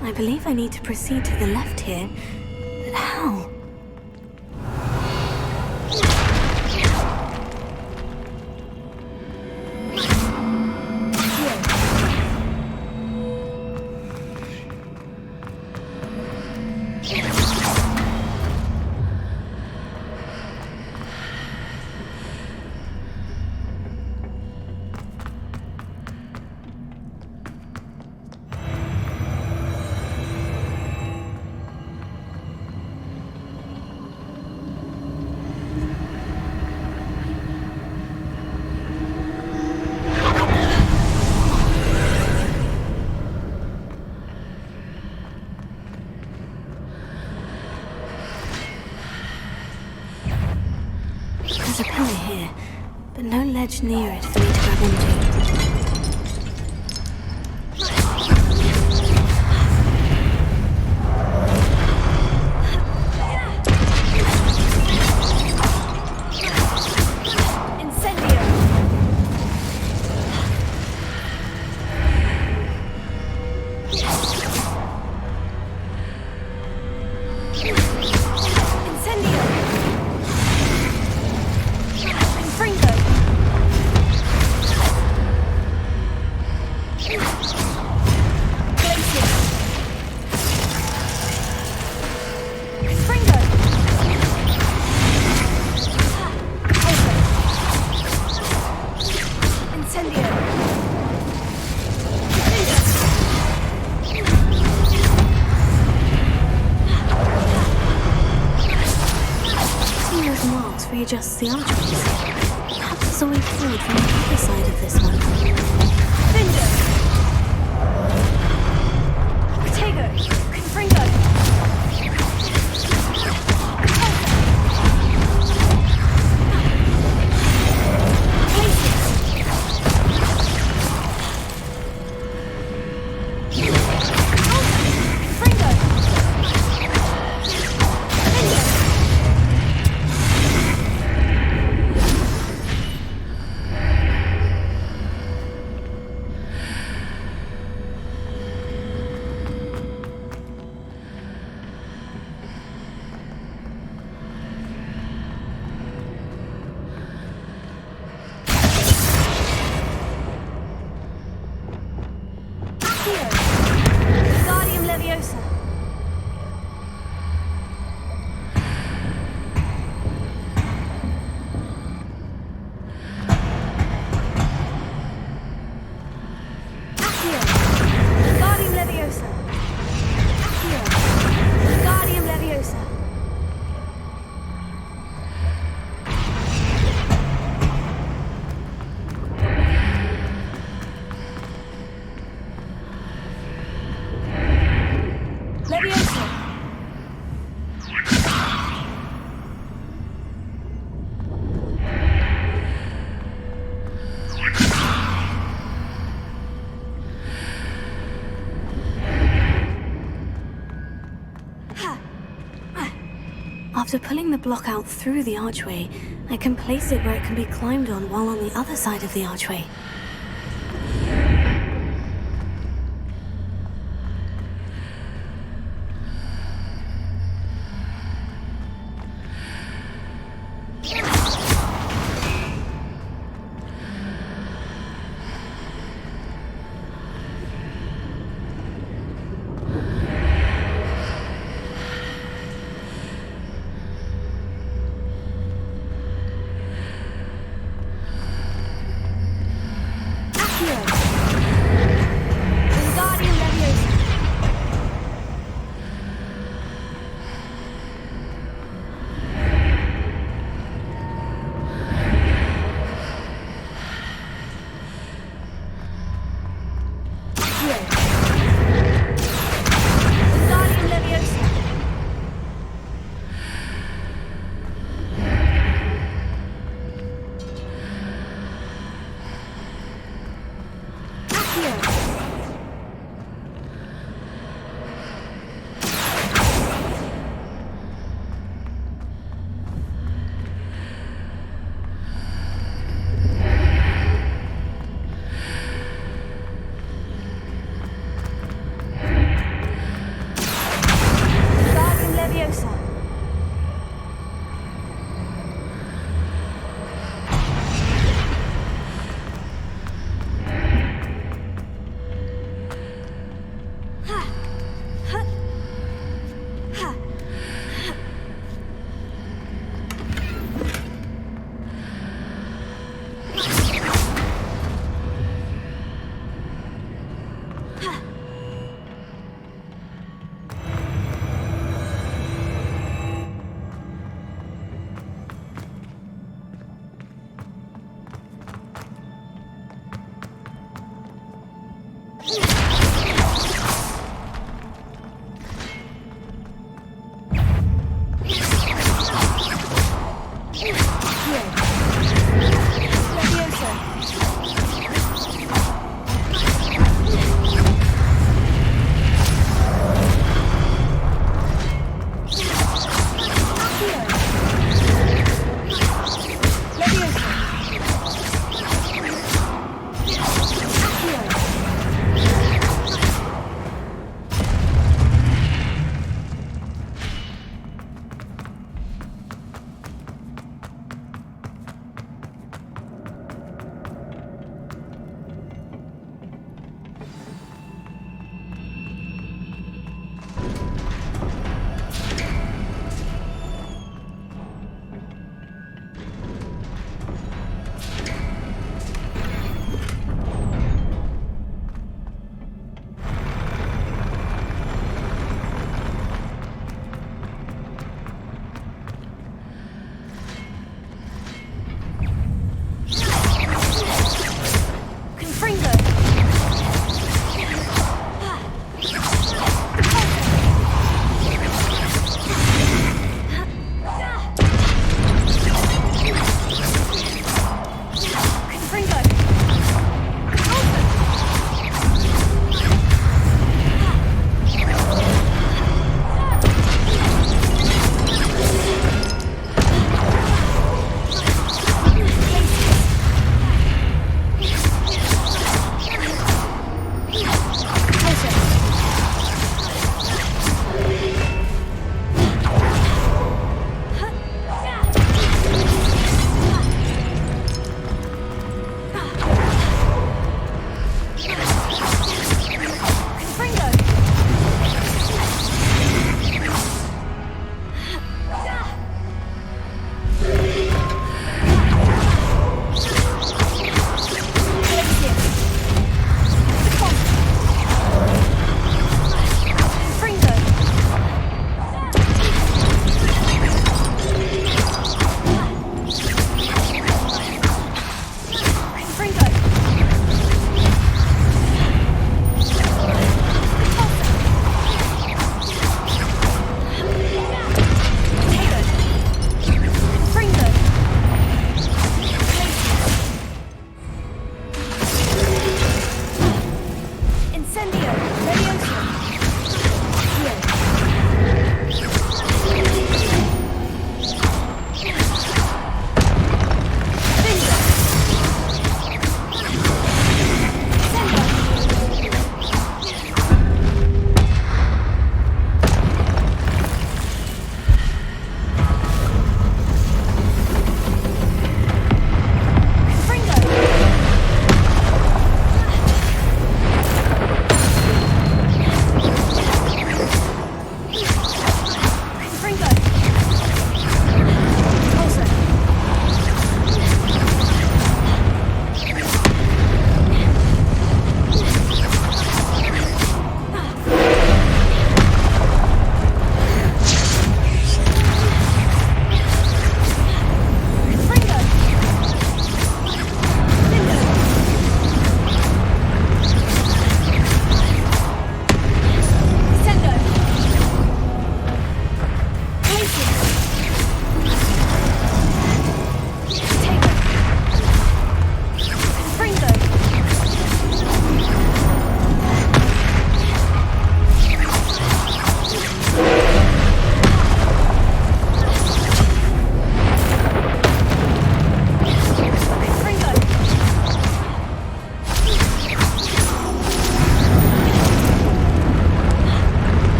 I believe I need to proceed to the left here, but how? There's a pillar here, but no ledge near it for me to grab onto. Just the archways. Perhaps there's a way forward from the other side of this one. Finger! Potato! Confringo! After pulling the block out through the archway, I can place it where it can be climbed on while on the other side of the archway.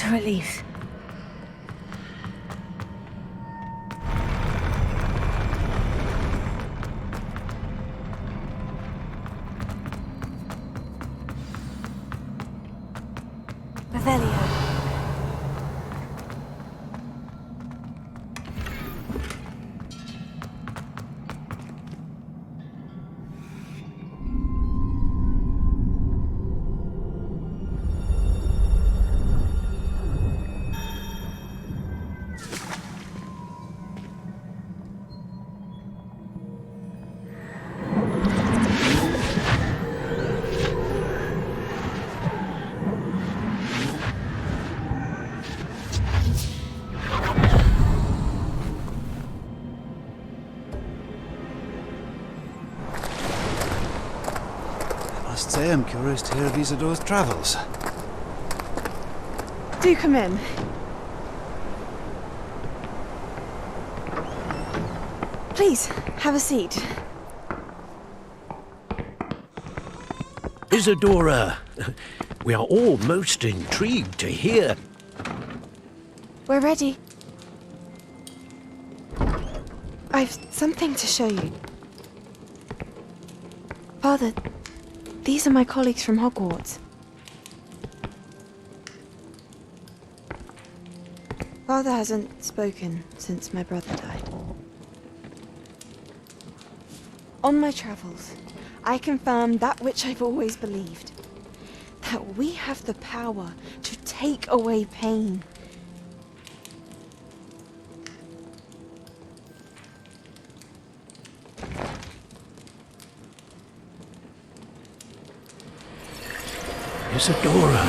What a relief. Revelio. I must say I'm curious to hear of Isidor's travels. Do come in. Please, have a seat. Isadora, we are all most intrigued to hear. We're ready. I've something to show you. Father, these are my colleagues from Hogwarts. Father hasn't spoken since my brother died. On my travels, I confirmed that which I've always believed. That we have the power to take away pain. Isadora.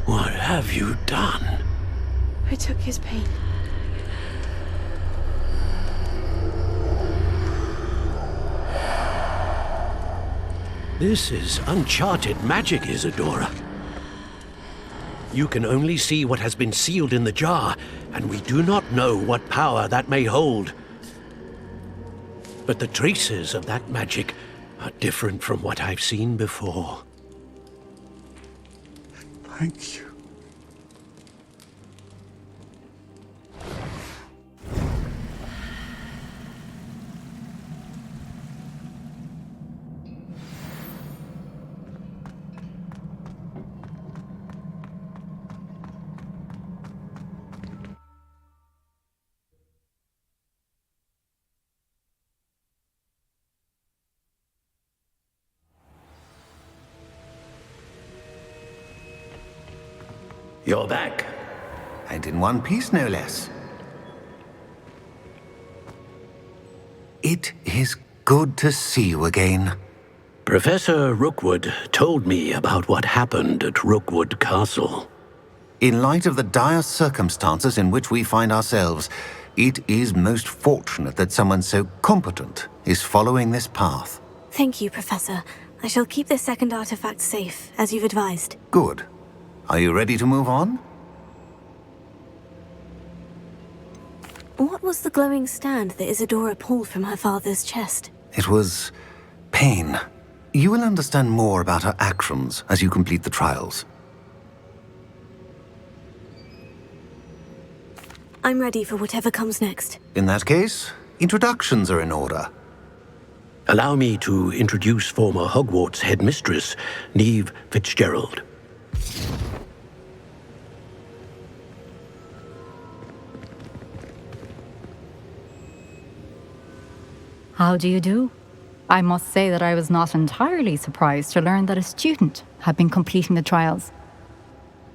What have you done? I took his pain. This is uncharted magic, Isadora. You can only see what has been sealed in the jar, and we do not know what power that may hold. But the traces of that magic are different from what I've seen before. Thank you. You're back. And in one piece, no less. It is good to see you again. Professor Rookwood told me about what happened at Rookwood Castle. In light of the dire circumstances in which we find ourselves, it is most fortunate that someone so competent is following this path. Thank you, Professor. I shall keep this second artifact safe, as you've advised. Good. Are you ready to move on? What was the glowing stand that Isadora pulled from her father's chest? It was pain. You will understand more about her actions as you complete the trials. I'm ready for whatever comes next. In that case, introductions are in order. Allow me to introduce former Hogwarts headmistress, Neve Fitzgerald. How do you do? I must say that I was not entirely surprised to learn that a student had been completing the trials.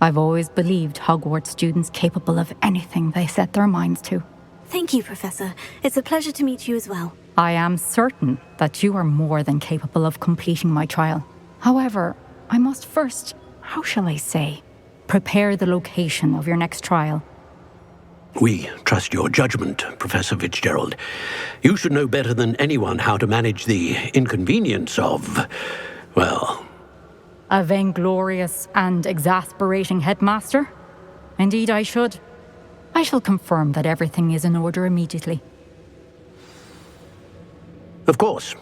I've always believed Hogwarts students capable of anything they set their minds to. Thank you, Professor. It's a pleasure to meet you as well. I am certain that you are more than capable of completing my trial. However, I must first, how shall I say, prepare the location of your next trial. We trust your judgment, Professor Fitzgerald. You should know better than anyone how to manage the inconvenience of, well... A vainglorious and exasperating headmaster? Indeed I should. I shall confirm that everything is in order immediately. Of course.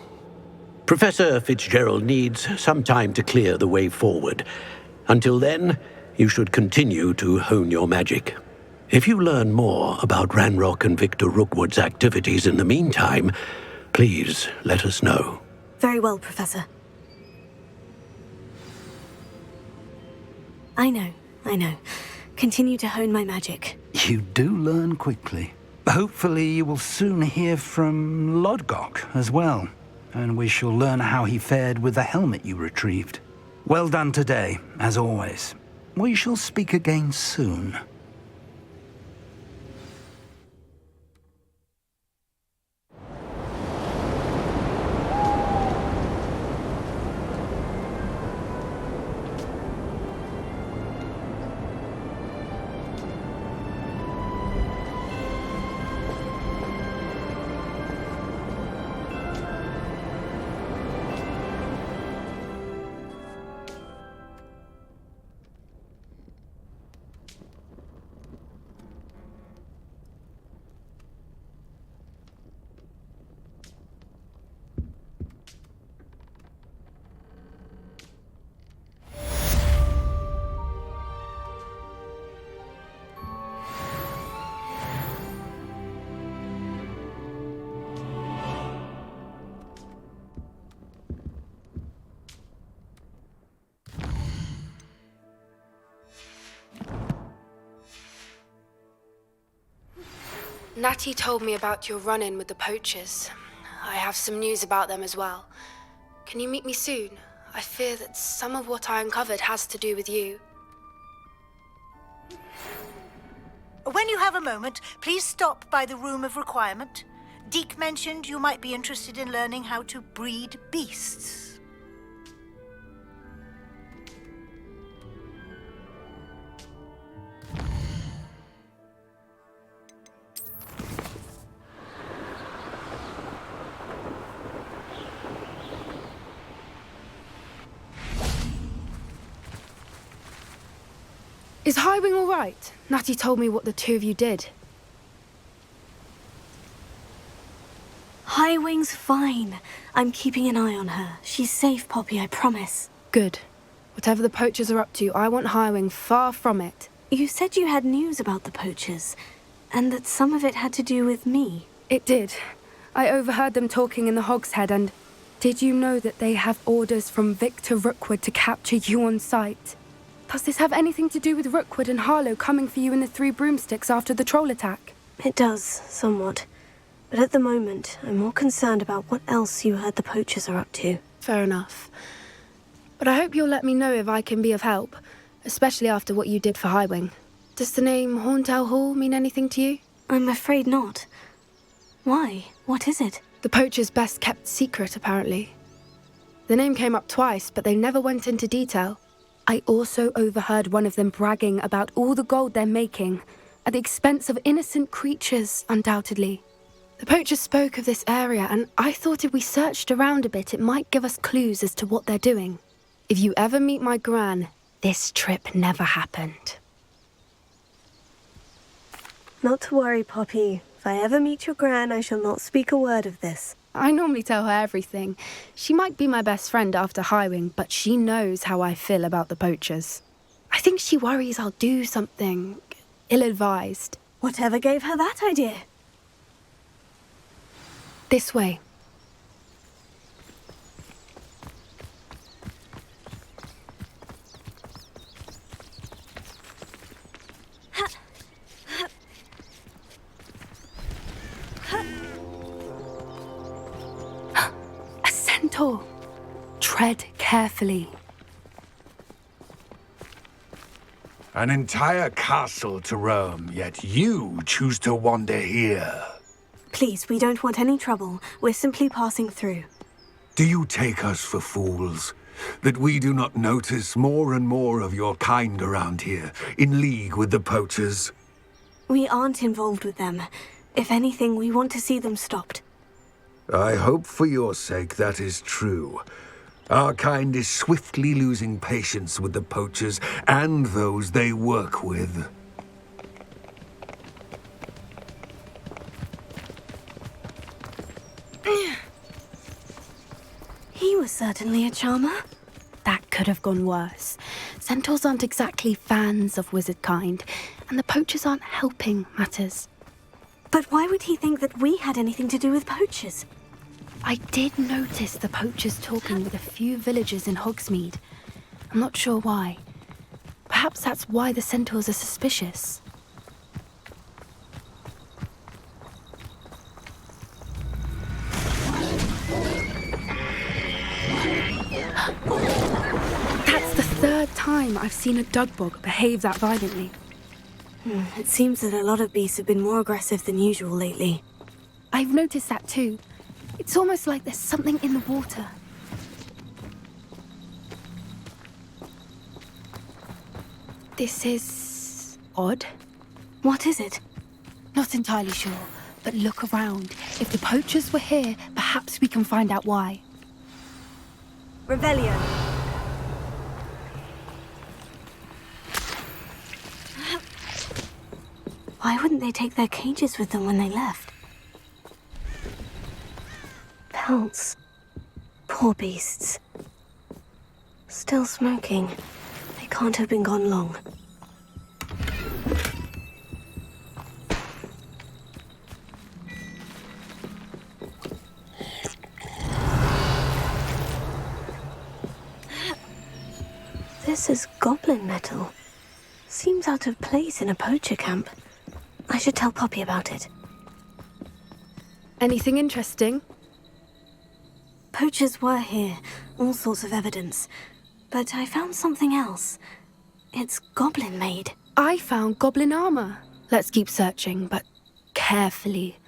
Professor Fitzgerald needs some time to clear the way forward. Until then, you should continue to hone your magic. If you learn more about Ranrock and Victor Rookwood's activities in the meantime, please let us know. Very well, Professor. I know. Continue to hone my magic. You do learn quickly. Hopefully you will soon hear from Lodgok as well, and we shall learn how he fared with the helmet you retrieved. Well done today, as always. We shall speak again soon. Natty told me about your run-in with the poachers. I have some news about them as well. Can you meet me soon? I fear that some of what I uncovered has to do with you. When you have a moment, please stop by the Room of Requirement. 𝐷𝐸𝐸 mentioned you might be interested in learning how to breed beasts. Is 𝐼𝐴𝐻𝐼𝐽 all right? Natty told me what the two of you did. 𝐼𝐻𝐼𝐽's fine. I'm keeping an eye on her. She's safe, Poppy, I promise. Good. Whatever the poachers are up to, I want 𝐼𝐻𝐼𝐽 far from it. You said you had news about the poachers, and that some of it had to do with me. It did. I overheard them talking in the Hogshead, and did you know that they have orders from Victor Rookwood to capture you on sight? Does this have anything to do with Rookwood and Harlow coming for you in the Three Broomsticks after the troll attack? It does, somewhat. But at the moment, I'm more concerned about what else you heard the poachers are up to. Fair enough. But I hope you'll let me know if I can be of help, especially after what you did for 𝐼𝐻𝐼𝐽. Does the name Hauntow Hall mean anything to you? I'm afraid not. Why? What is it? The poachers' best-kept secret, apparently. The name came up twice, but they never went into detail. I also overheard one of them bragging about all the gold they're making, at the expense of innocent creatures, undoubtedly. The poachers spoke of this area, and I thought if we searched around a bit, it might give us clues as to what they're doing. If you ever meet my gran, this trip never happened. Not to worry, Poppy. If I ever meet your gran, I shall not speak a word of this. I normally tell her everything. She might be my best friend after 𝐼𝐻𝐼𝐽, but she knows how I feel about the poachers. I think she worries I'll do something ill-advised. Whatever gave her that idea? This way. A centaur. Tread carefully. An entire castle to roam, yet you choose to wander here. Please, we don't want any trouble. We're simply passing through. Do you take us for fools? That we do not notice more and more of your kind around here, in league with the poachers? We aren't involved with them. If anything, we want to see them stopped. I hope for your sake that is true. Our kind is swiftly losing patience with the poachers and those they work with. certainly a charmer. That could have gone worse. Centaurs aren't exactly fans of wizard kind, and the poachers aren't helping matters. But why would he think that we had anything to do with poachers? I did notice the poachers talking with a few villagers in Hogsmeade. I'm not sure why. Perhaps that's why the centaurs are suspicious. That's the third time I've seen a dugbog behave that violently. It seems that a lot of beasts have been more aggressive than usual lately. I've noticed that too. It's almost like there's something in the water. This is odd. What is it? Not entirely sure, but look around. If the poachers were here, perhaps we can find out why. Rebellion. Why wouldn't they take their cages with them when they left? Pelts. Poor beasts. Still smoking. They can't have been gone long. This is goblin metal. Seems out of place in a poacher camp. I should tell Poppy about it. Anything interesting? Poachers were here, all sorts of evidence. But I found something else. It's goblin-made. I found goblin armor. Let's keep searching, but carefully.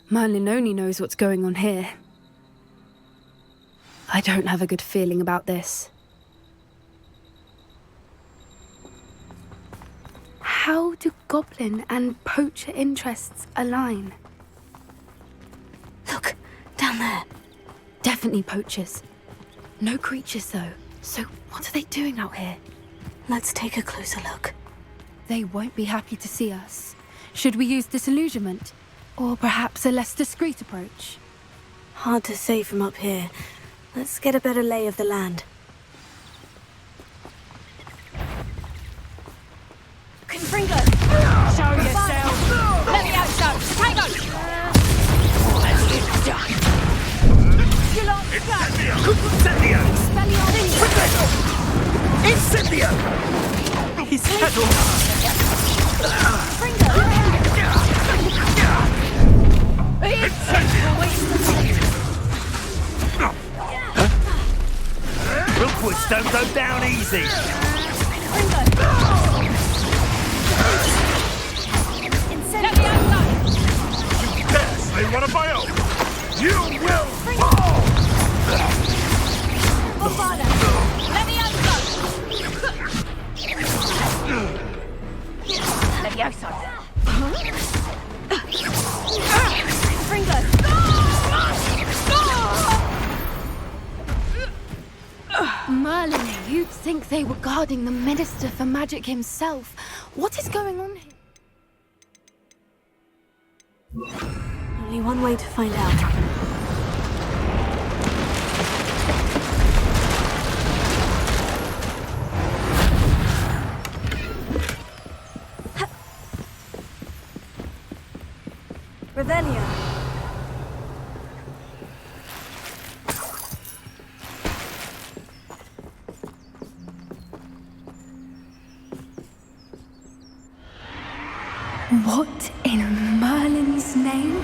Merlin only knows what's going on here. I don't have a good feeling about this. How do goblin and poacher interests align? Look, down there. Definitely poachers. No creatures, though. So what are they doing out here? Let's take a closer look. They won't be happy to see us. Should we use disillusionment? Or perhaps a less discreet approach? Hard to say from up here. Let's get a better lay of the land. Confringo! Show yourself! Let me out, show! Tango! Incendio! Incendio! He's settled! Rookwoods don't go down easy! You dare slay one of my own! You will fall! Let me out, Merlin, you'd think they were guarding the Minister for Magic himself. What is going on here? Only one way to find out. Revelio. What in Merlin's name?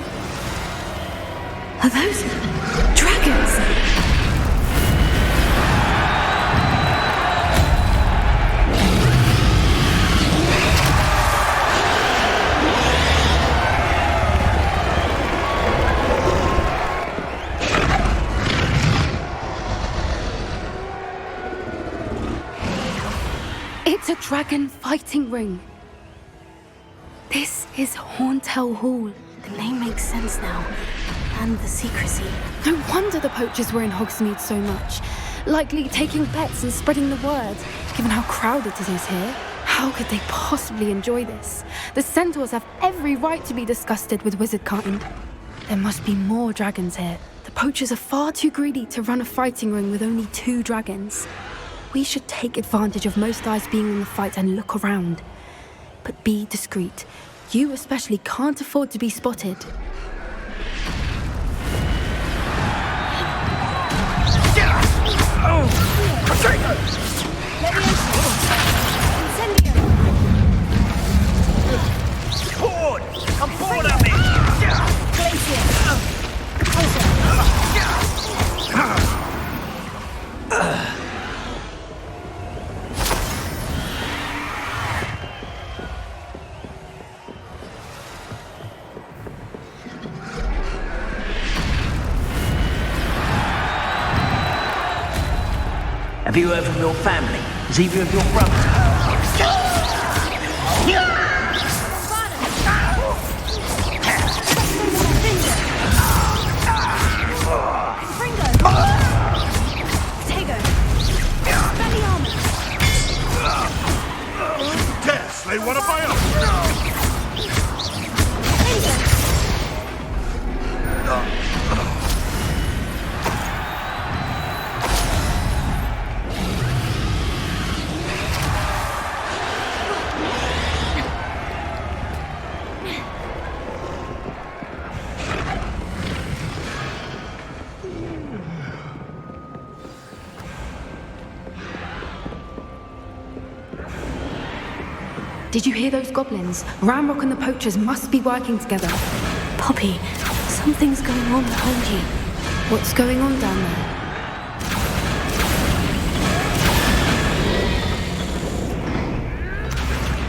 Are those dragons? It's a dragon fighting ring. This is Hauntel Hall. The name makes sense now. And the secrecy. No wonder the poachers were in Hogsmeade so much. Likely taking bets and spreading the word. Given how crowded it is here, how could they possibly enjoy this? The centaurs have every right to be disgusted with wizard kind. There must be more dragons here. The poachers are far too greedy to run a fighting ring with only 2 dragons. We should take advantage of most eyes being in the fight and look around. But be discreet. You especially can't afford to be spotted. Board! I'm bored of it! Have you heard from your family? Is either of your brothers? Yes, they want to buy up. Did you hear those goblins? Ramrock and the poachers must be working together. Poppy, something's going on behind you. What's going on down there?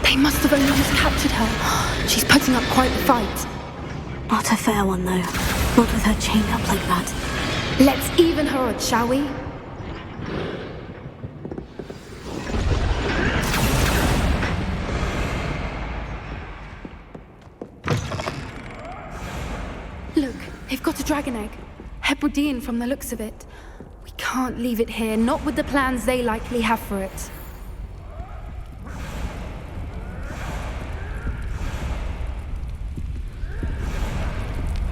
They must have only just captured her. She's putting up quite the fight. Not a fair one, though. Not with her chained up like that. Let's even her odds, shall we? Look, they've got a dragon egg. Hebridean from the looks of it. We can't leave it here, not with the plans they likely have for it.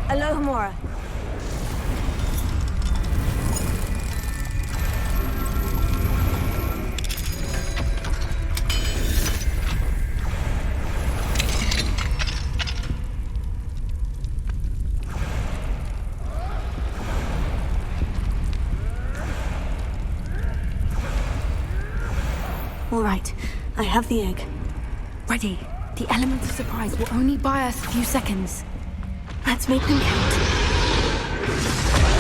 Alohomora. All right, I have the egg. Ready. The element of surprise will only buy us a few seconds. Let's make them count.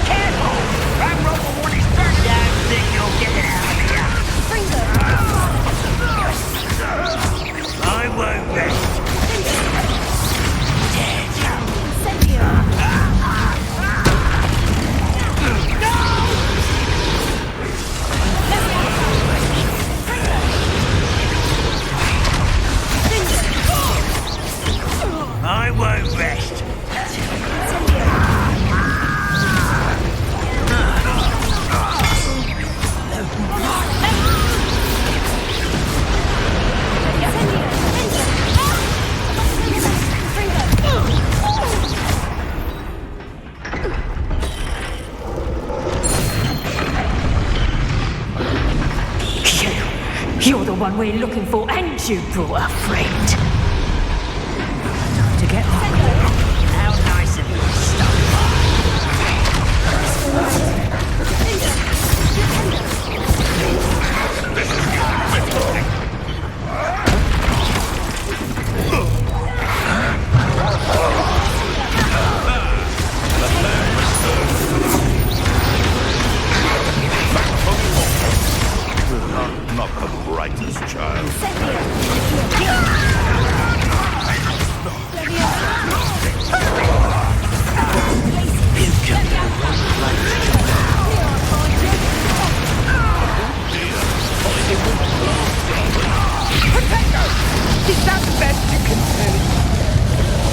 Careful! Ramrock will want his first. Don't think you'll get it out of here. I won't rest. I won't rest. You're the one we're looking for, and you brought a friend. To get How nice of you to stop Not the brightest child. Is that the best you can do?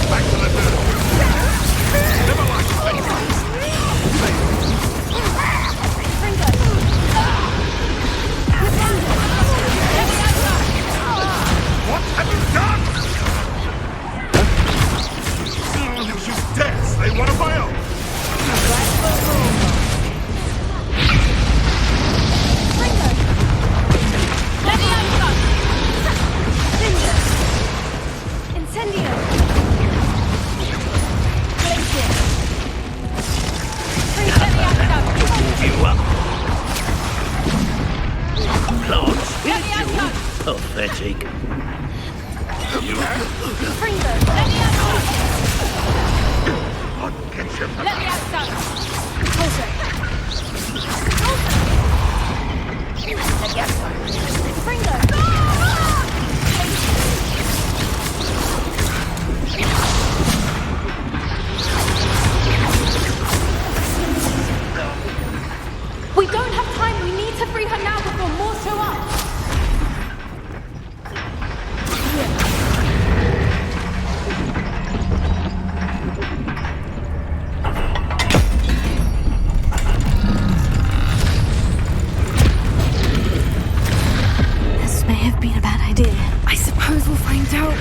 Back to the middle. Never like What have you done? You dance, they want to buy out. pathetic. Pringo, let me out! I'll get you. Let me out, son! Closer! Let me out, son! Pringo! We don't have time. We need to free her now before more show up. This may have been a bad idea. I suppose we'll find out.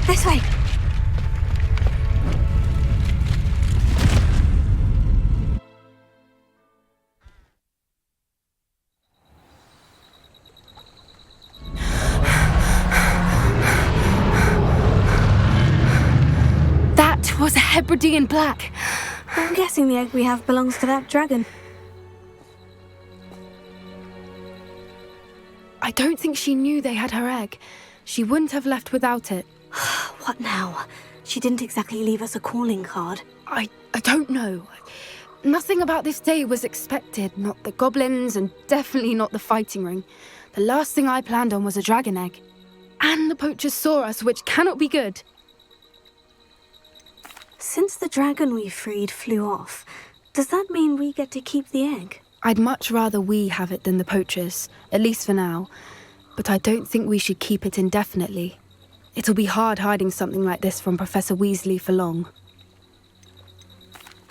This way. That was a Hebridean black. I'm guessing the egg we have belongs to that dragon. I don't think she knew they had her egg. She wouldn't have left without it. What now? She didn't exactly leave us a calling card. I don't know. Nothing about this day was expected. Not the goblins, and definitely not the fighting ring. The last thing I planned on was a dragon egg. And the poachers saw us, which cannot be good. Since the dragon we freed flew off, does that mean we get to keep the egg? I'd much rather we have it than the poachers, at least for now. But I don't think we should keep it indefinitely. It'll be hard hiding something like this from Professor Weasley for long.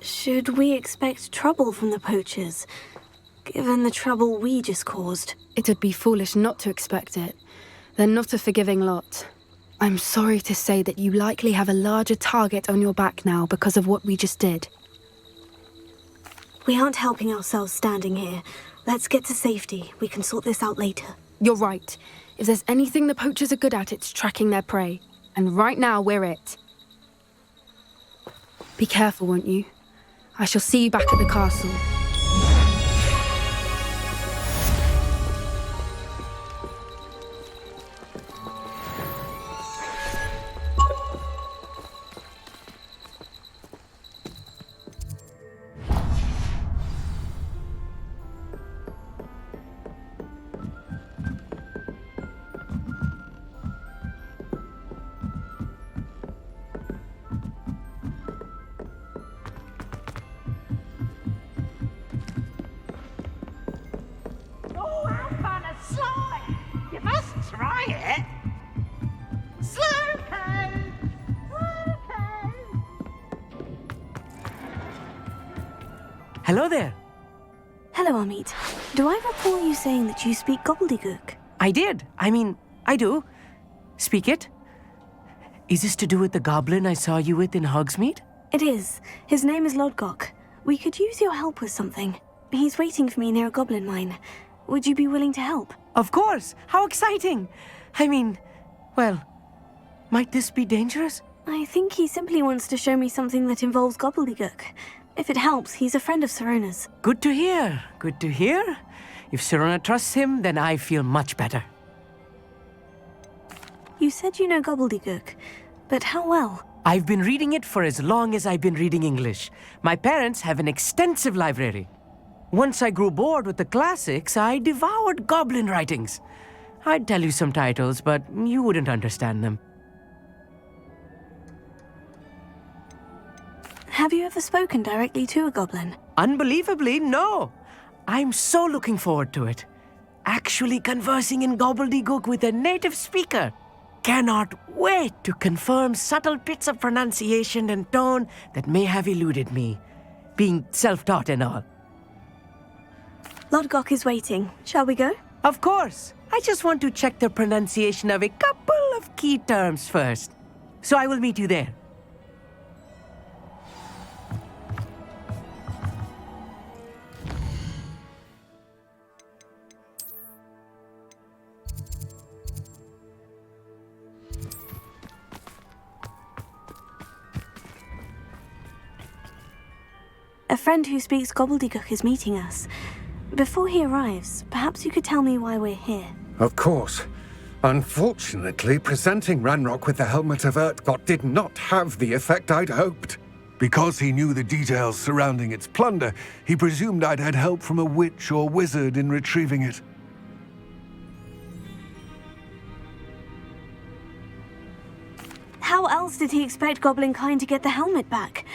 Should we expect trouble from the poachers, given the trouble we just caused? It'd be foolish not to expect it. They're not a forgiving lot. I'm sorry to say that you likely have a larger target on your back now because of what we just did. We aren't helping ourselves standing here. Let's get to safety. We can sort this out later. You're right. If there's anything the poachers are good at, it's tracking their prey. And right now, we're it. Be careful, won't you? I shall see you back at the castle. Hello there. Hello, 𝐼𝐴𝐚𝐸. Do I recall you saying that you speak gobbledygook? I did. I do. Speak it. Is this to do with the goblin I saw you with in Hogsmeade? It is. His name is Lodgok. We could use your help with something. He's waiting for me near a goblin mine. Would you be willing to help? Of course. How exciting. Well, might this be dangerous? I think he simply wants to show me something that involves gobbledygook. If it helps, he's a friend of Sirona's. Good to hear. Good to hear. If Sirona trusts him, then I feel much better. You said you know gobbledygook, but how well? I've been reading it for as long as I've been reading English. My parents have an extensive library. Once I grew bored with the classics, I devoured goblin writings. I'd tell you some titles, but you wouldn't understand them. Have you ever spoken directly to a goblin? Unbelievably, no. I'm so looking forward to it. Actually conversing in gobbledygook with a native speaker. Cannot wait to confirm subtle bits of pronunciation and tone that may have eluded me, being self-taught and all. Lodgok is waiting. Shall we go? Of course. I just want to check the pronunciation of a couple of key terms first. So I will meet you there. A friend who speaks gobbledygook is meeting us. Before he arrives, perhaps you could tell me why we're here. Of course. Unfortunately, presenting Ranrock with the Helmet of 𝐼𝐺𝐻 did not have the effect I'd hoped. Because he knew the details surrounding its plunder, he presumed I'd had help from a witch or wizard in retrieving it. How else did he expect 𝐵𝐺𝐺𝐼𝐺 to get the helmet back?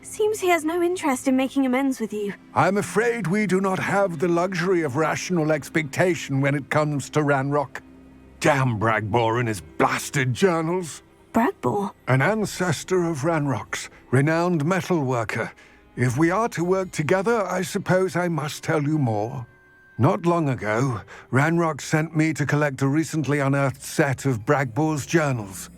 Seems he has no interest in making amends with you. I'm afraid we do not have the luxury of rational expectation when it comes to Ranrock. Damn Bragbor and his blasted journals. Bragbor? An ancestor of Ranrock's, renowned metal worker. If we are to work together, I suppose I must tell you more. Not long ago, Ranrock sent me to collect a recently unearthed set of Bragbor's journals.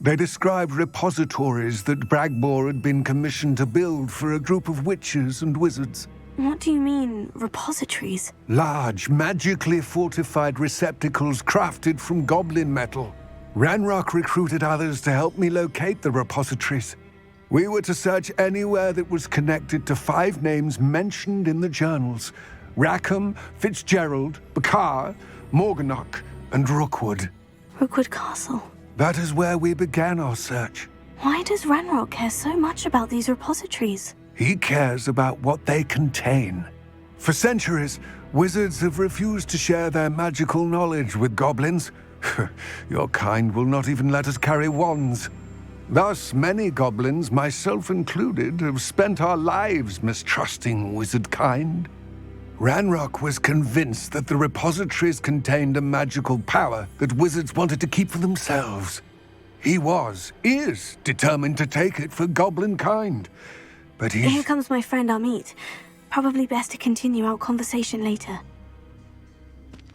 They described repositories that Bragbor had been commissioned to build for a group of witches and wizards. What do you mean, repositories? Large, magically fortified receptacles crafted from goblin metal. Ranrock recruited others to help me locate the repositories. We were to search anywhere that was connected to 5 names mentioned in the journals: Rackham, Fitzgerald, Bakar, Morganach, and Rookwood. Rookwood Castle. That is where we began our search. Why does Ranrock care so much about these repositories? He cares about what they contain. For centuries, wizards have refused to share their magical knowledge with goblins. Your kind will not even let us carry wands. Thus, many goblins, myself included, have spent our lives mistrusting wizard kind. Ranrock was convinced that the repositories contained a magical power that wizards wanted to keep for themselves. He is determined to take it for goblin kind. But Here comes my friend 𝐼𝐺𝐻. Probably best to continue our conversation later.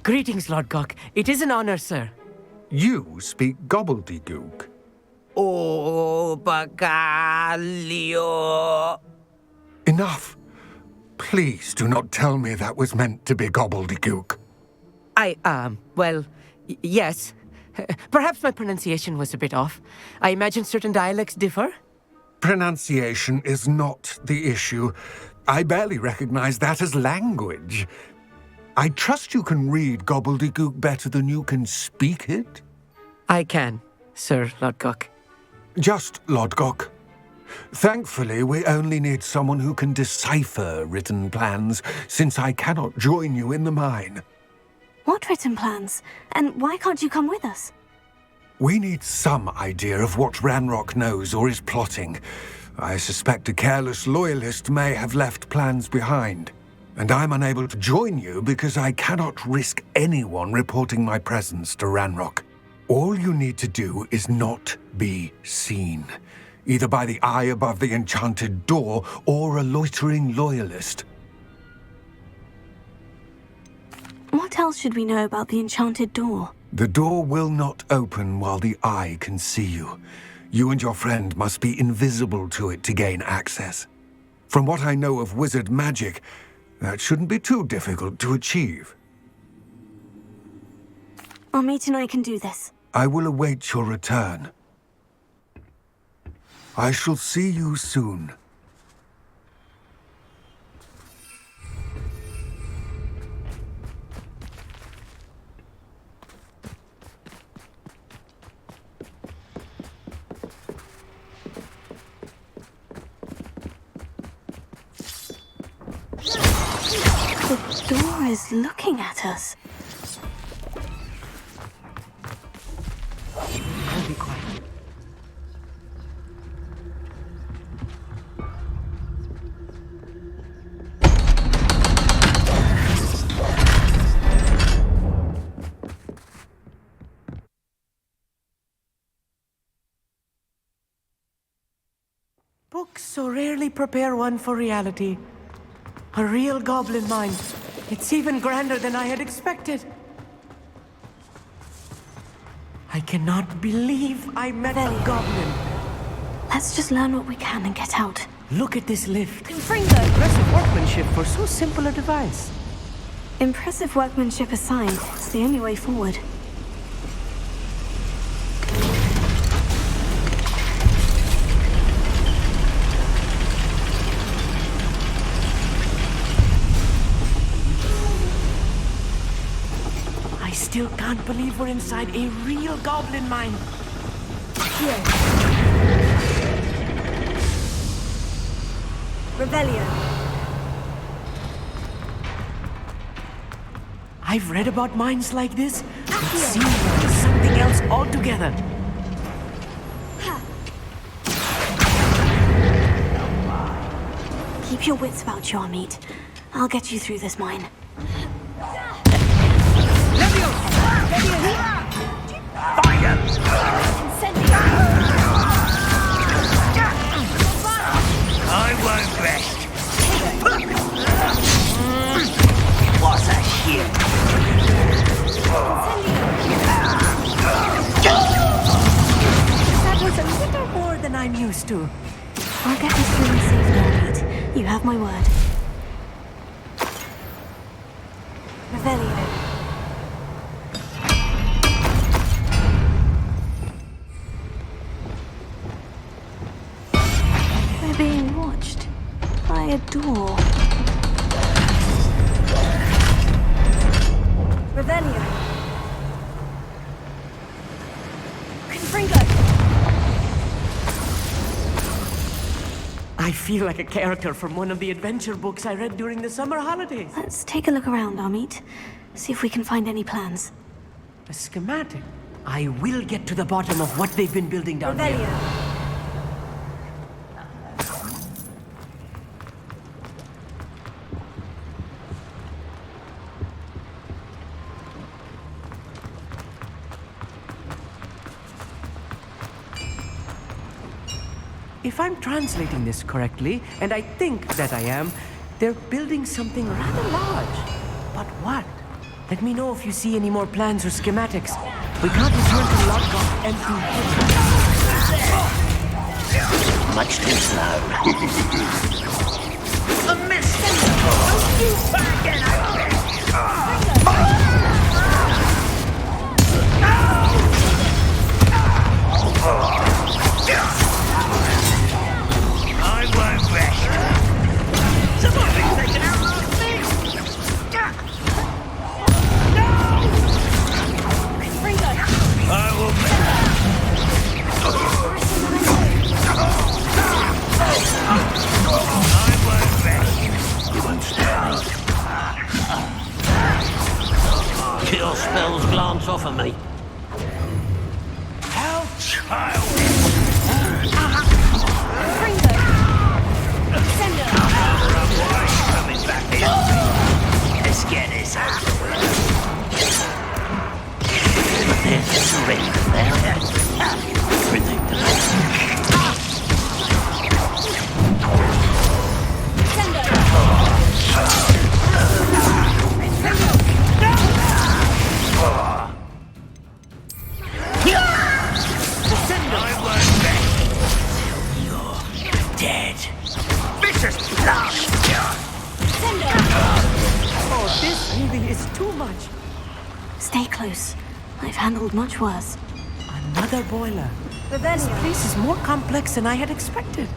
Greetings, Lodgok. It is an honor, sir. You speak gobbledygook. Oh, Bacalio. Enough. Please do not tell me that was meant to be gobbledygook. Well, yes. Perhaps my pronunciation was a bit off. I imagine certain dialects differ? Pronunciation is not the issue. I barely recognize that as language. I trust you can read gobbledygook better than you can speak it? I can, Sir Lodgok. Just Lodgok. Thankfully, we only need someone who can decipher written plans, since I cannot join you in the mine. What written plans? And why can't you come with us? We need some idea of what Ranrock knows or is plotting. I suspect a careless loyalist may have left plans behind. And I'm unable to join you because I cannot risk anyone reporting my presence to Ranrock. All you need to do is not be seen, either by the eye above the enchanted door or a loitering loyalist. What else should we know about the enchanted door? The door will not open while the eye can see you. You and your friend must be invisible to it to gain access. From what I know of wizard magic, that shouldn't be too difficult to achieve. 𝐼𝐺𝐻 and I can do this. I will await your return. I shall see you soon. The door is looking at us. Books so rarely prepare one for reality. A real goblin mind. It's even grander than I had expected. I cannot believe I met a goblin. Let's just learn what we can and get out. Look at this lift. Confringo! Impressive workmanship for so simple a device. Impressive workmanship aside, it's the only way forward. I still can't believe we're inside a real goblin mine. Here. Revelio. I've read about mines like this, but seeing it is something else altogether. Keep your wits about you, Ħarmeed. I'll get you through this mine. I won't rest. What's that shit? That was a little more than I'm used to. I'll get us through and safely, Ħarmeed. You have my word. Revelio. We're being watched by a door. Revelio. Confringo. I feel like a character from one of the adventure books I read during the summer holidays. Let's take a look around, Ħarmeed. See if we can find any plans. A schematic. I will get to the bottom of what they've been building down Revelio. here. If I'm translating this correctly, and I think that I am, they're building something rather large. But what? Let me know if you see any more plans or schematics. We can't return to Locket empty-handed. Much too slow. A miss! Don't you back in I won't rest. Someone's been taken out last week. I will I won't rest. You won't stand me. Kill spells glance off of me. How child! Coming back here. Let's get this out. There's a syringe there. Ridiculous. I won't rest till you're dead. Vicious blast! Oh, this really is too much. Stay close. I've handled much worse. Another boiler. This place is more complex than I had expected.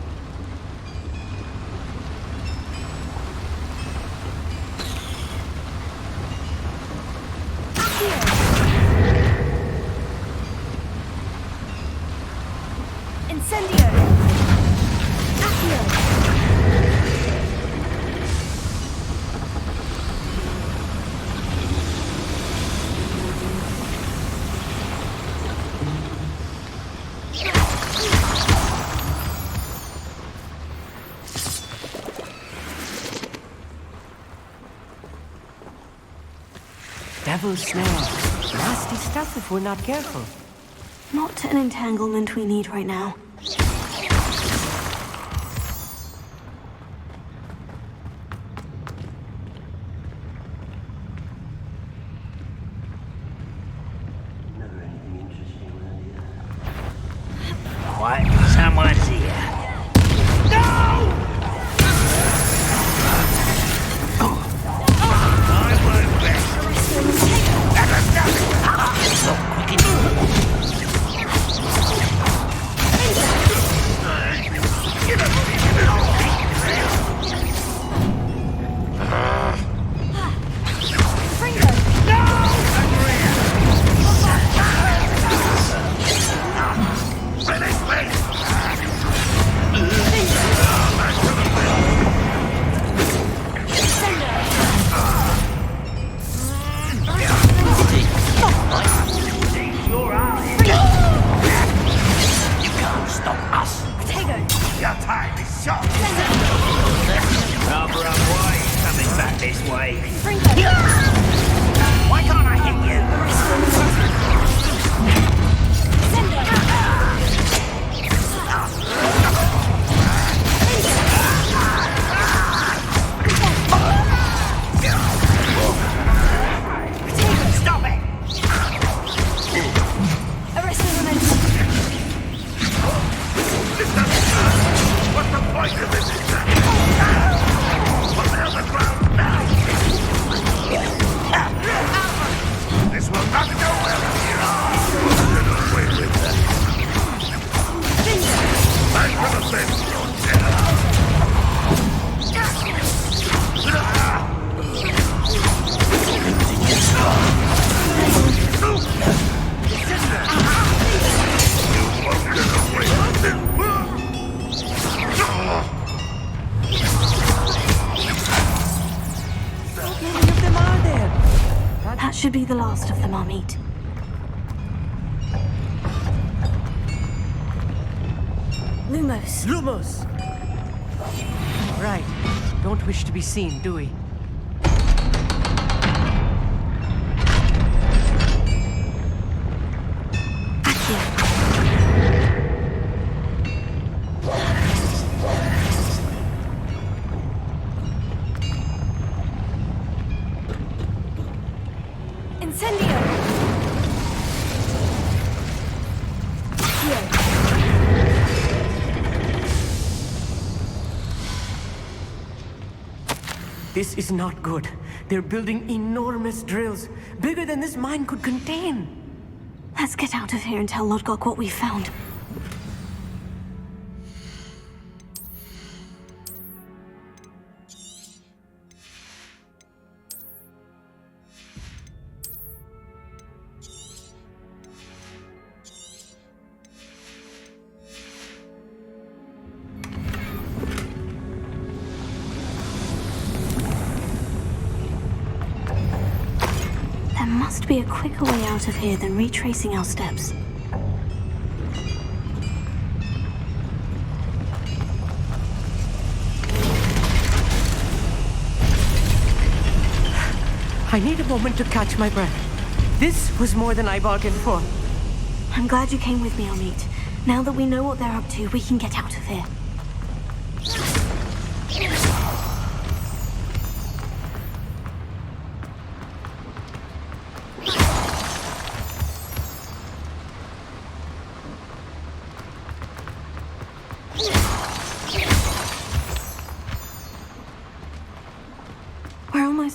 Incendio. Devil's snare. Nasty stuff if we're not careful. Not an entanglement we need right now. quiet. Someone's here. No! I won't rest. That's nothing. Not quick enough. Should be the last of them, 𝐼𝐴. Lumos. Lumos! Right. Don't wish to be seen, do we? This is not good. They're building enormous drills, bigger than this mine could contain. Let's get out of here and tell Lodgok what we found. Must be a quicker way out of here than retracing our steps. I need a moment to catch my breath. This was more than I bargained for. I'm glad you came with me, 𝐼𝐴. Now that we know what they're up to, we can get out of here.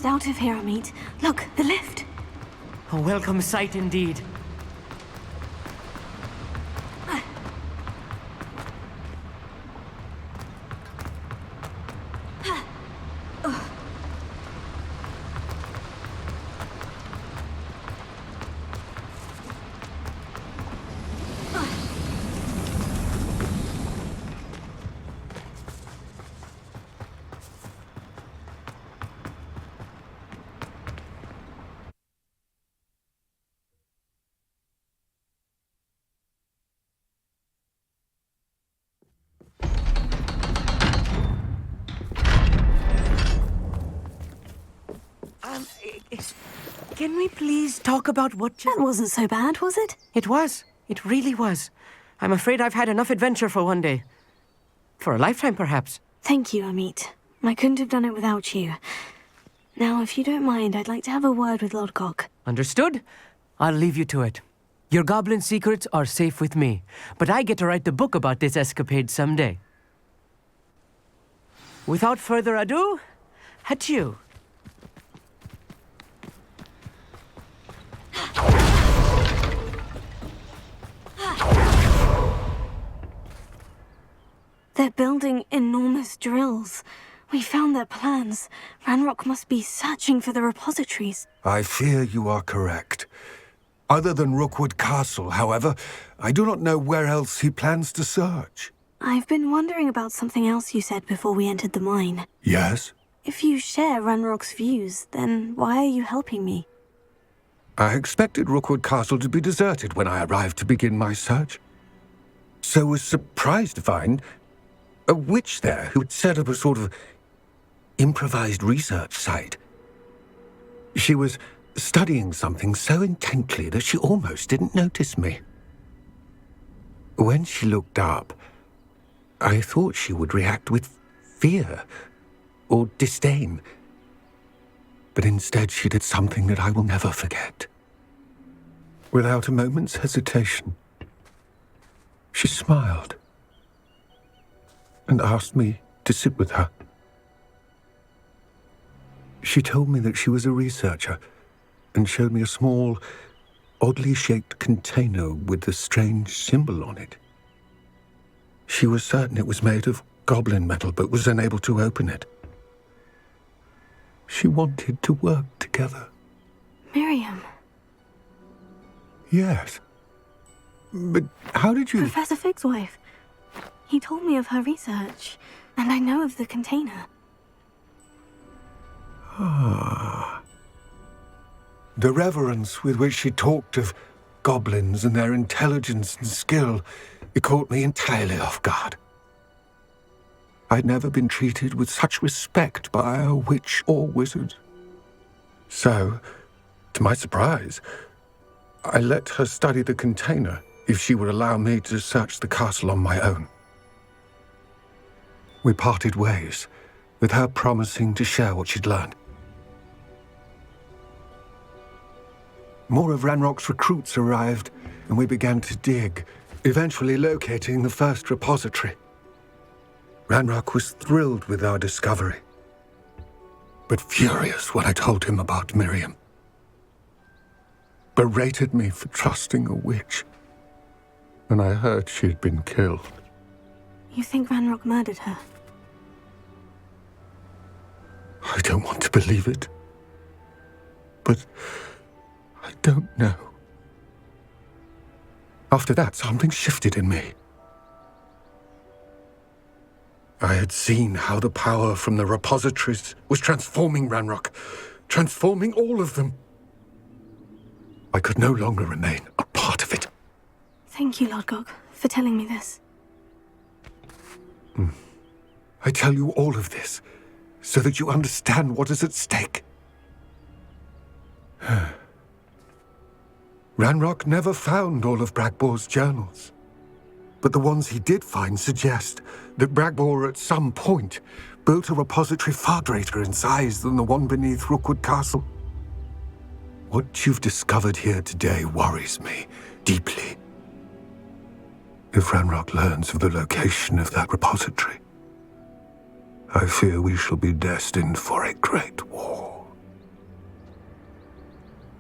Out of here, 𝐼𝐴. Look, the lift. A welcome sight indeed. Can we please talk about what just... That wasn't so bad, was it? It was. It really was. I'm afraid I've had enough adventure for one day. For a lifetime, perhaps. Thank you, 𝐼𝐴. I couldn't have done it without you. Now, if you don't mind, I'd like to have a word with Lodgok. Understood. I'll leave you to it. Your goblin secrets are safe with me, but I get to write the book about this escapade someday. Without further ado, adieu. They're building enormous drills. We found their plans. Ranrock must be searching for the repositories. I fear you are correct. Other than Rookwood Castle, however, I do not know where else he plans to search. I've been wondering about something else you said before we entered the mine. Yes? If you share Ranrock's views, then why are you helping me? I expected Rookwood Castle to be deserted when I arrived to begin my search. So was surprised to find a witch there who had set up a sort of improvised research site. She was studying something so intently that she almost didn't notice me. When she looked up, I thought she would react with fear or disdain. But instead she did something that I will never forget. Without a moment's hesitation, she smiled and asked me to sit with her. She told me that she was a researcher and showed me a small, oddly shaped container with a strange symbol on it. She was certain it was made of goblin metal, but was unable to open it. She wanted to work together. Miriam. Yes. But how did you... Professor Fig's wife. He told me of her research, and I know of the container. Ah. The reverence with which she talked of goblins and their intelligence and skill, it caught me entirely off guard. I'd never been treated with such respect by a witch or wizard. So, to my surprise, I let her study the container if she would allow me to search the castle on my own. We parted ways, with her promising to share what she'd learned. More of Ranrock's recruits arrived, and we began to dig, eventually locating the first repository. Ranrock was thrilled with our discovery, but furious when I told him about Miriam. Berated me for trusting a witch, and I heard she'd been killed. You think Ranrock murdered her? I don't want to believe it, but I don't know. After that, something shifted in me. I had seen how the power from the repositories was transforming Ranrock, transforming all of them. I could no longer remain a part of it. Thank you, Lord Gog, for telling me this. I tell you all of this so that you understand what is at stake. Ranrock never found all of Bragbor's journals, but the ones he did find suggest that Bragbor at some point built a repository far greater in size than the one beneath Rookwood Castle. What you've discovered here today worries me deeply. If Ranrock learns of the location of that repository, I fear we shall be destined for a great war.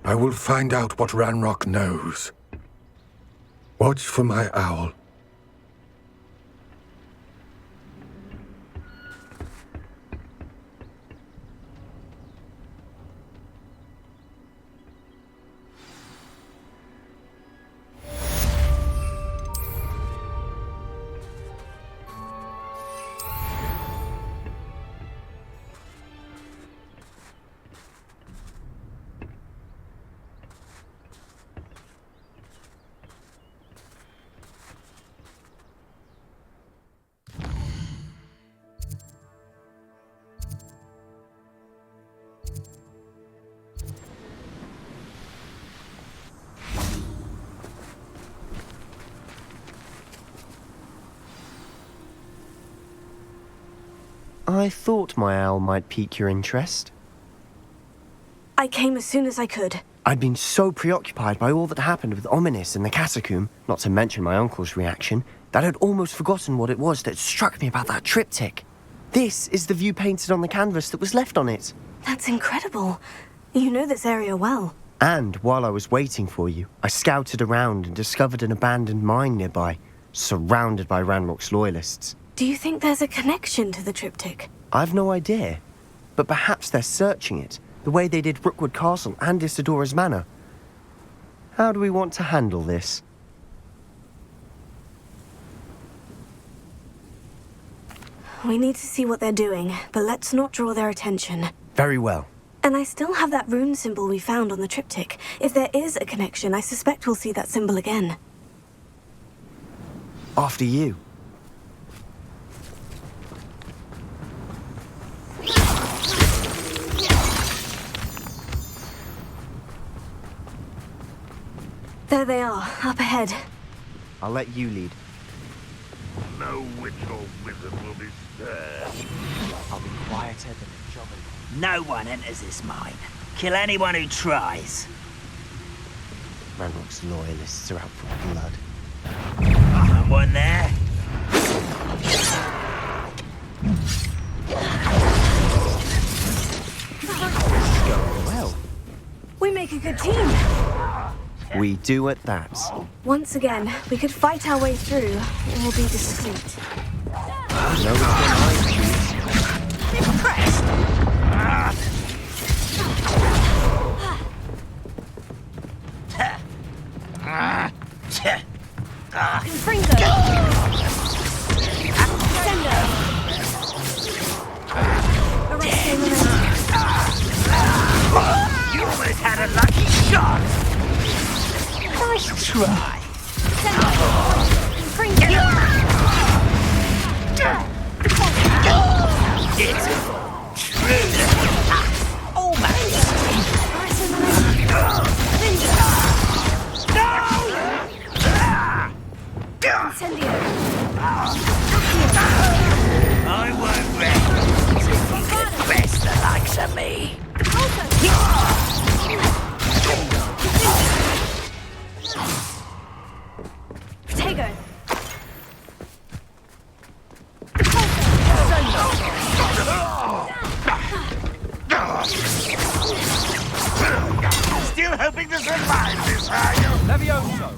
I will find out what Ranrock knows. Watch for my owl. I thought my owl might pique your interest. I came as soon as I could. I'd been so preoccupied by all that happened with Ominis in the catacomb, not to mention my uncle's reaction, that I'd almost forgotten what it was that struck me about that triptych. This is the view painted on the canvas that was left on it. That's incredible. You know this area well. And while I was waiting for you, I scouted around and discovered an abandoned mine nearby, surrounded by Ranrock's loyalists. Do you think there's a connection to the triptych? I've no idea, but perhaps they're searching it, the way they did Rookwood Castle and Isidora's Manor. How do we want to handle this? We need to see what they're doing, but let's not draw their attention. Very well. And I still have that rune symbol we found on the triptych. If there is a connection, I suspect we'll see that symbol again. After you. There they are, up ahead. I'll let you lead. No witch or wizard will be spared. I'll be quieter than a jolly. No one enters this mine. Kill anyone who tries. Ranrock's loyalists are out for blood. Someone there? Going well. We make a good team. We do at that. Once again, we could fight our way through, or be discreet. No one Impressed? Confringo! Sendo! Arresting momentum. You almost had a lucky shot! Nice try. Sendo! Confringo! It's true. Almost. Arresting momentum. Incendio! I won't rest. You can best the likes of me. Protego! Still hoping to survive this, are you? Levioso!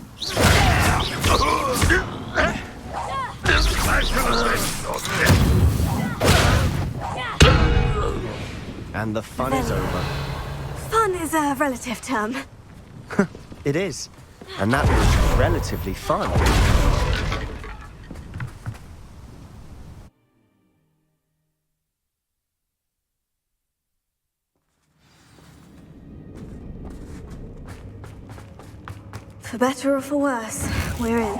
And the fun is over. Fun is a relative term. It is. And that was relatively fun. For better or for worse, we're in.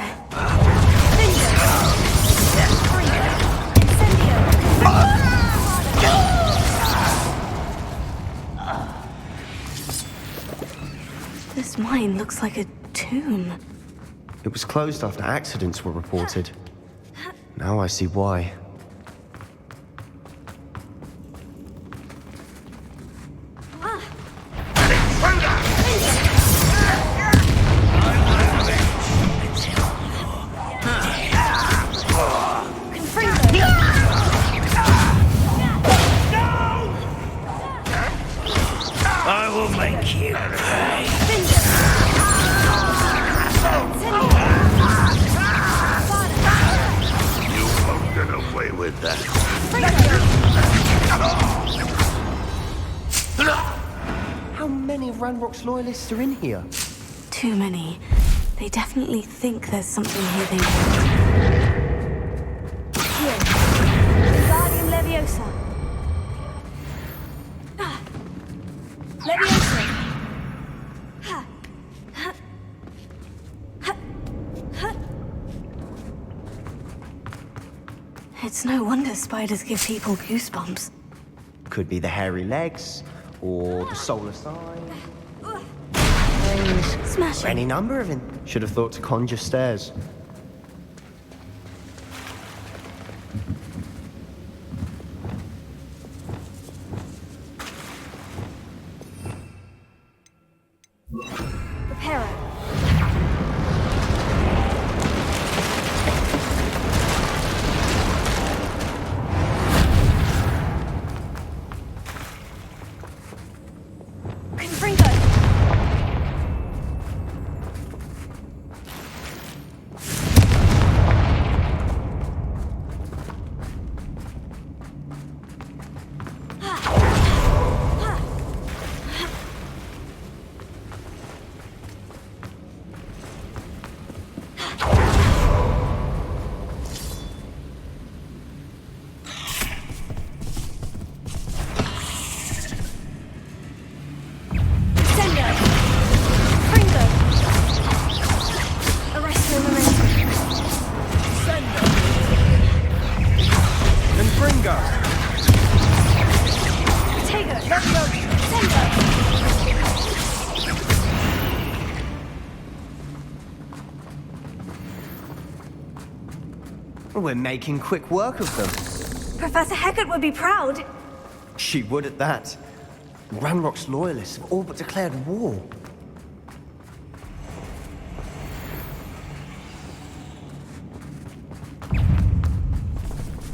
This mine looks like a tomb. It was closed after accidents were reported. Now I see why. I will make you pay. You won't get away with that. How many of Ranrock's loyalists are in here? Too many. They definitely think there's something here they know. Here. Guardian Leviosa. Leviosa. It's no wonder spiders give people goosebumps. Could be the hairy legs, or the solar sign. Smash Any number of it. Should have thought to conjure stairs. We're making quick work of them. Professor Hecat would be proud. She would at that. Ranrock's loyalists have all but declared war.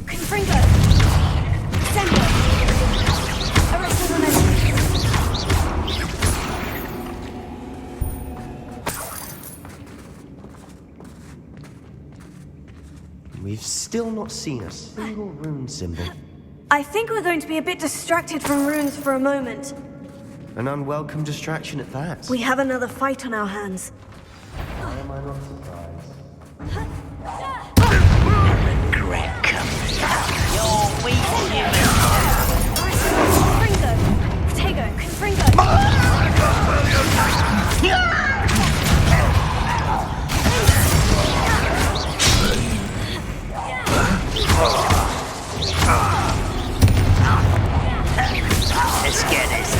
Confringo! Sendo! Arrested momentum. We've still not seen a single rune symbol. I think we're going to be a bit distracted from runes for a moment. An unwelcome distraction at that. We have another fight on our hands. Why am I not surprised? Regret coming out. You're weak, Confringo! Protego! Confringo! Let's get this.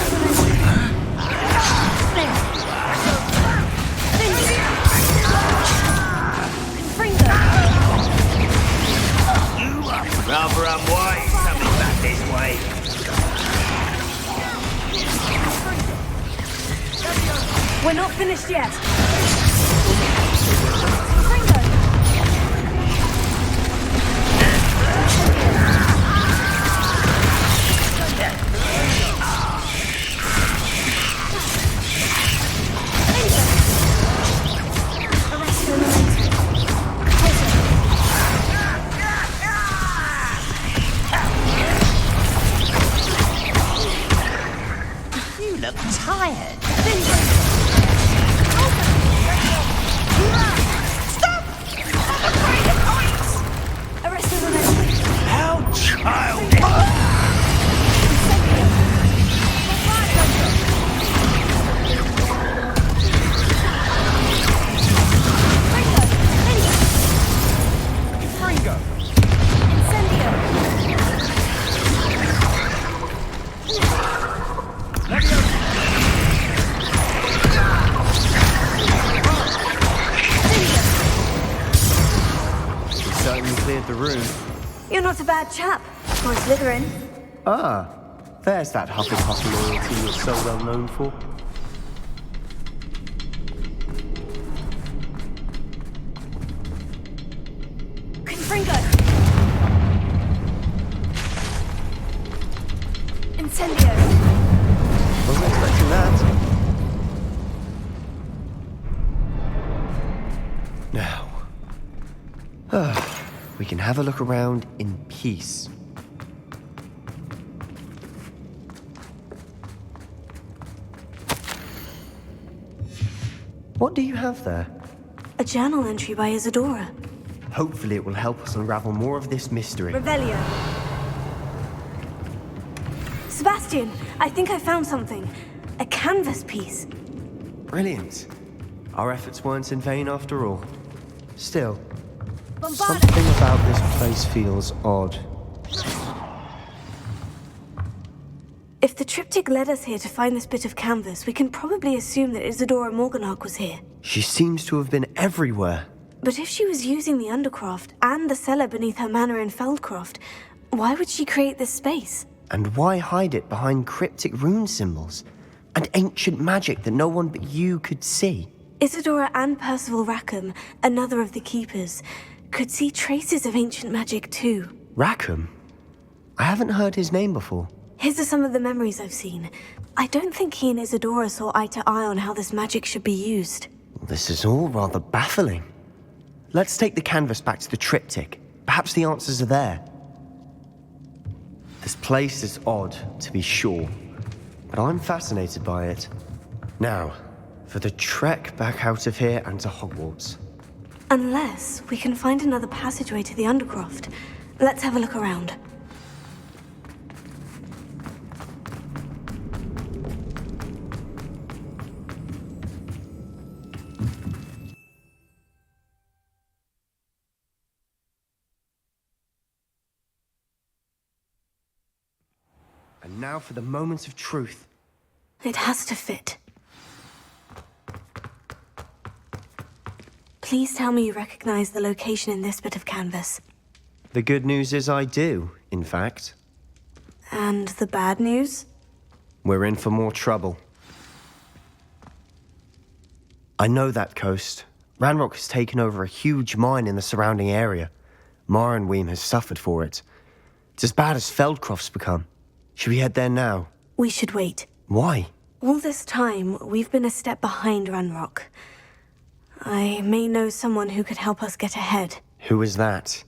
Rather unwise coming back this way. We're not finished yet. You look tired. How childish! Certainly cleared the room. You're not a bad chap. Or Slytherin. Ah, there's that Hufflepuff loyalty you're so well known for. Confringo! Incendio! Wasn't expecting that. Now, we can have a look around in peace. What do you have there? A journal entry by Isadora. Hopefully it will help us unravel more of this mystery. Revelio. Sebastian, I think I found something. A canvas piece. Brilliant. Our efforts weren't in vain after all. Still, Bombarda. something about this place feels odd. If the triptych led us here to find this bit of canvas, we can probably assume that Isadora Morganach was here. She seems to have been everywhere. But if she was using the Undercroft and the cellar beneath her manor in Feldcroft, why would she create this space? And why hide it behind cryptic rune symbols? And ancient magic that no one but you could see? Isadora and Percival Rackham, another of the Keepers, could see traces of ancient magic too. Rackham? I haven't heard his name before. His are some of the memories I've seen. I don't think he and Isadora saw eye to eye on how this magic should be used. This is all rather baffling. Let's take the canvas back to the triptych. Perhaps the answers are there. This place is odd, to be sure, but I'm fascinated by it. Now, for the trek back out of here and to Hogwarts. Unless we can find another passageway to the Undercroft. Let's have a look around. And now for the moment of truth. It has to fit. Please tell me you recognize the location in this bit of canvas. The good news is I do, in fact. And the bad news? We're in for more trouble. I know that coast. Ranrock has taken over a huge mine in the surrounding area. Marrenweem has suffered for it. It's as bad as Feldcroft's become. Should we head there now? We should wait. Why? All this time, we've been a step behind Ranrock. I may know someone who could help us get ahead. Who is that?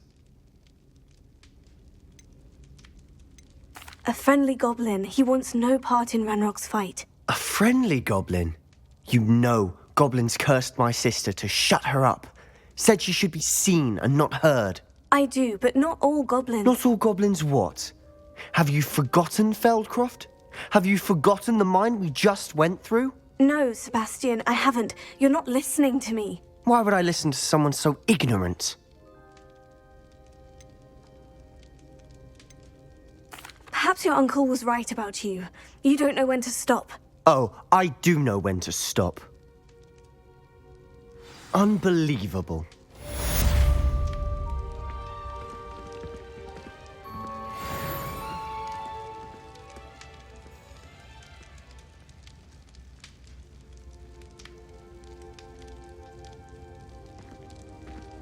A friendly goblin. He wants no part in Ranrock's fight. A friendly goblin? You know goblins cursed my sister to shut her up. Said she should be seen and not heard. I do, but not all goblins. Not all goblins what? Have you forgotten Feldcroft? Have you forgotten the mine we just went through? No, Sebastian, I haven't. You're not listening to me. Why would I listen to someone so ignorant? Perhaps your uncle was right about you. You don't know when to stop. Oh, I do know when to stop. Unbelievable.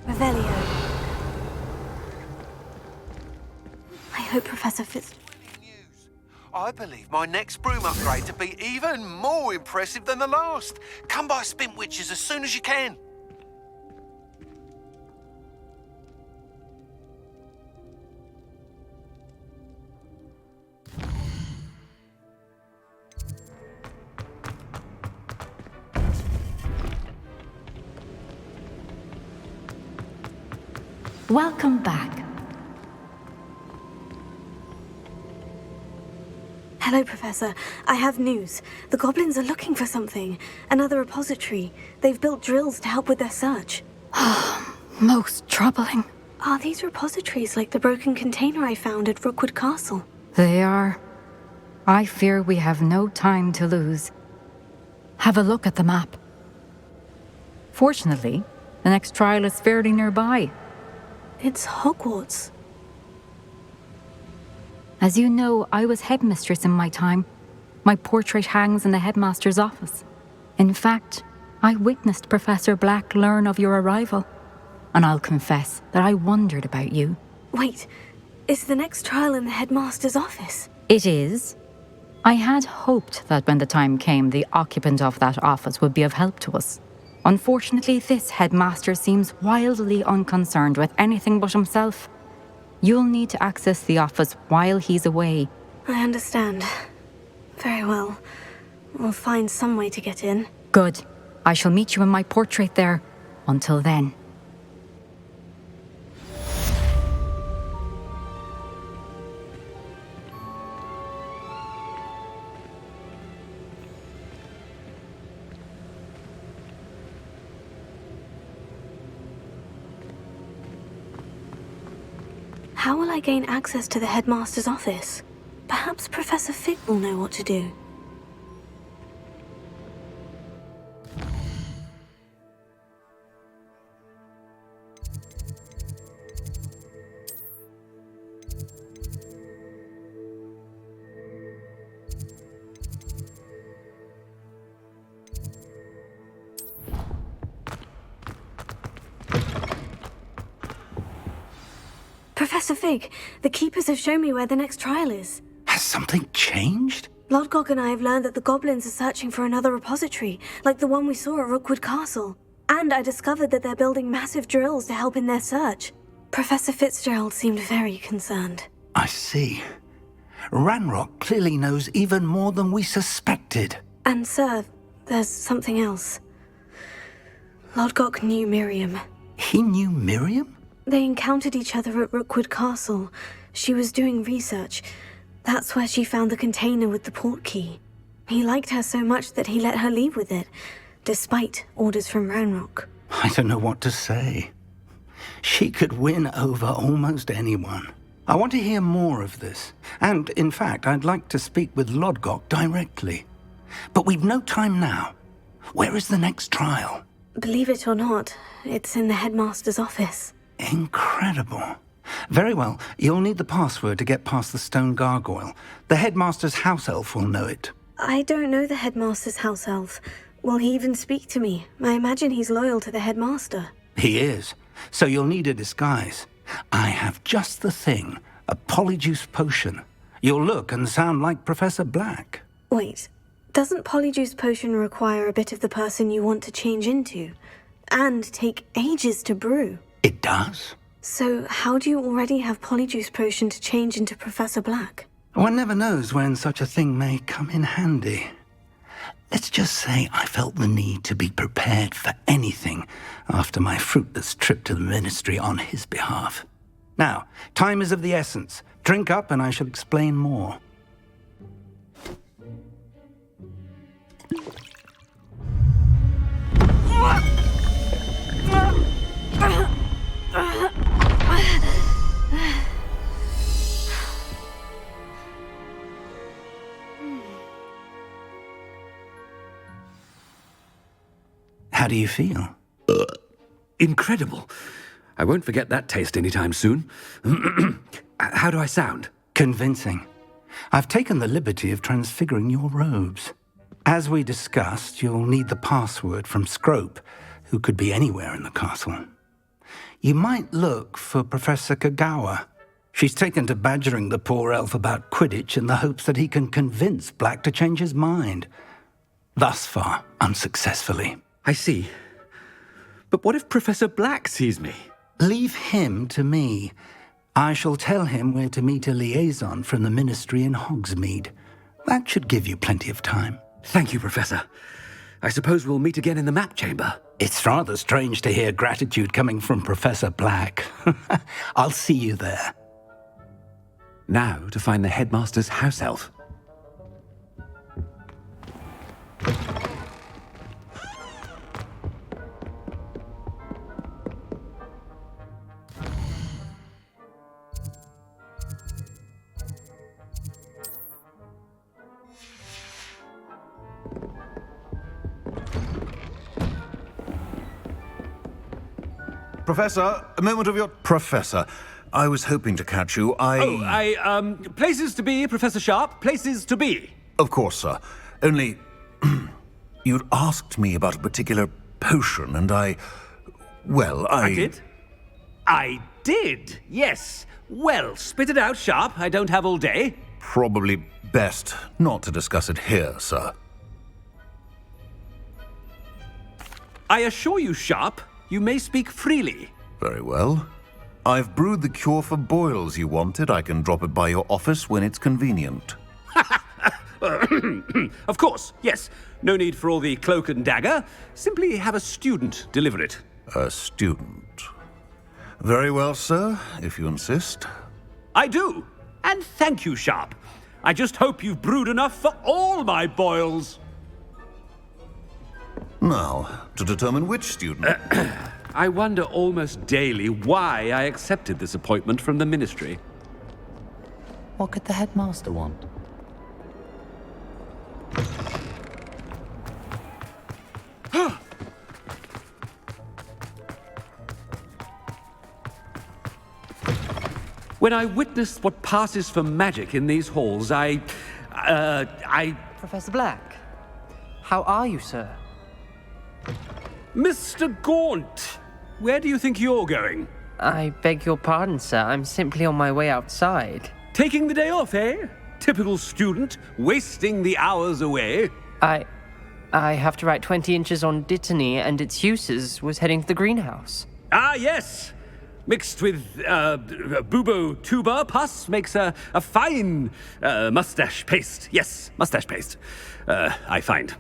Revelio. I hope Professor Fitz... I believe my next broom upgrade to be even more impressive than the last. Come by Spintwitches as soon as you can. Welcome back. Hello, Professor. I have news. The goblins are looking for something. Another repository. They've built drills to help with their search. Most troubling. Are these repositories like the broken container I found at Rookwood Castle? They are. I fear we have no time to lose. Have a look at the map. Fortunately, the next trial is fairly nearby. It's Hogwarts. As you know, I was headmistress in my time. My portrait hangs in the headmaster's office. In fact, I witnessed Professor Black learn of your arrival. And I'll confess that I wondered about you. Wait, is the next trial in the headmaster's office? It is. I had hoped that when the time came, the occupant of that office would be of help to us. Unfortunately, this headmaster seems wildly unconcerned with anything but himself. You'll need to access the office while he's away. I understand. Very well. We'll find some way to get in. Good. I shall meet you in my portrait there. Until then. How will I gain access to the headmaster's office? Perhaps Professor Fig will know what to do. Professor Fig, the keepers have shown me where the next trial is. Has something changed? Lodgok and I have learned that the goblins are searching for another repository, like the one we saw at Rookwood Castle. And I discovered that they're building massive drills to help in their search. Professor Fitzgerald seemed very concerned. I see. Ranrock clearly knows even more than we suspected. And sir, there's something else. Lodgok knew Miriam. He knew Miriam? They encountered each other at Rookwood Castle. She was doing research. That's where she found the container with the port key. He liked her so much that he let her leave with it, despite orders from Ranrock. I don't know what to say. She could win over almost anyone. I want to hear more of this. And, in fact, I'd like to speak with Lodgok directly. But we've no time now. Where is the next trial? Believe it or not, it's in the headmaster's office. Incredible. Very well. You'll need the password to get past the stone gargoyle. The headmaster's house elf will know it. I don't know the headmaster's house elf. Will he even speak to me? I imagine he's loyal to the headmaster. He is. So you'll need a disguise. I have just the thing. A polyjuice potion. You'll look and sound like Professor Black. Wait, doesn't polyjuice potion require a bit of the person you want to change into? And take ages to brew? It does. So how do you already have polyjuice potion to change into Professor Black? One never knows when such a thing may come in handy. Let's just say I felt the need to be prepared for anything after my fruitless trip to the ministry on his behalf. Now, time is of the essence. Drink up and I shall explain more. How do you feel? Incredible. I won't forget that taste anytime soon. How do I sound? Convincing. I've taken the liberty of transfiguring your robes. As we discussed, you'll need the password from Scrope, who could be anywhere in the castle. You might look for Professor Kagawa. She's taken to badgering the poor elf about Quidditch in the hopes that he can convince Black to change his mind. Thus far, unsuccessfully. I see. But what if Professor Black sees me? Leave him to me. I shall tell him where to meet a liaison from the ministry in Hogsmeade. That should give you plenty of time. Thank you, Professor. I suppose we'll meet again in the map chamber. It's rather strange to hear gratitude coming from Professor Black. I'll see you there. Now to find the headmaster's house elf. Professor, a moment of your... Professor, I was hoping to catch you. Places to be, Professor Sharp. Places to be. Of course, sir. Only... you'd asked me about a particular potion, and I did? I did, yes. Well, spit it out, Sharp. I don't have all day. Probably best not to discuss it here, sir. I assure you, Sharp, you may speak freely. Very well. I've brewed the cure for boils you wanted. I can drop it by your office when it's convenient. Of course, yes. No need for all the cloak and dagger. Simply have a student deliver it. A student? Very well, sir, if you insist. I do. And thank you, Sharp. I just hope you've brewed enough for all my boils. Now, to determine which student... I wonder almost daily why I accepted this appointment from the ministry. What could the headmaster want? When I witnessed what passes for magic in these halls, I... Professor Black, how are you, sir? Mr. Gaunt, where do you think you're going? I beg your pardon, sir. I'm simply on my way outside. Taking the day off, eh? Typical student, wasting the hours away. I have to write 20 inches on Dittany and its uses. Was heading to the greenhouse. Ah, yes. Mixed with bubo tuber pus makes a fine mustache paste. Yes, mustache paste. I find.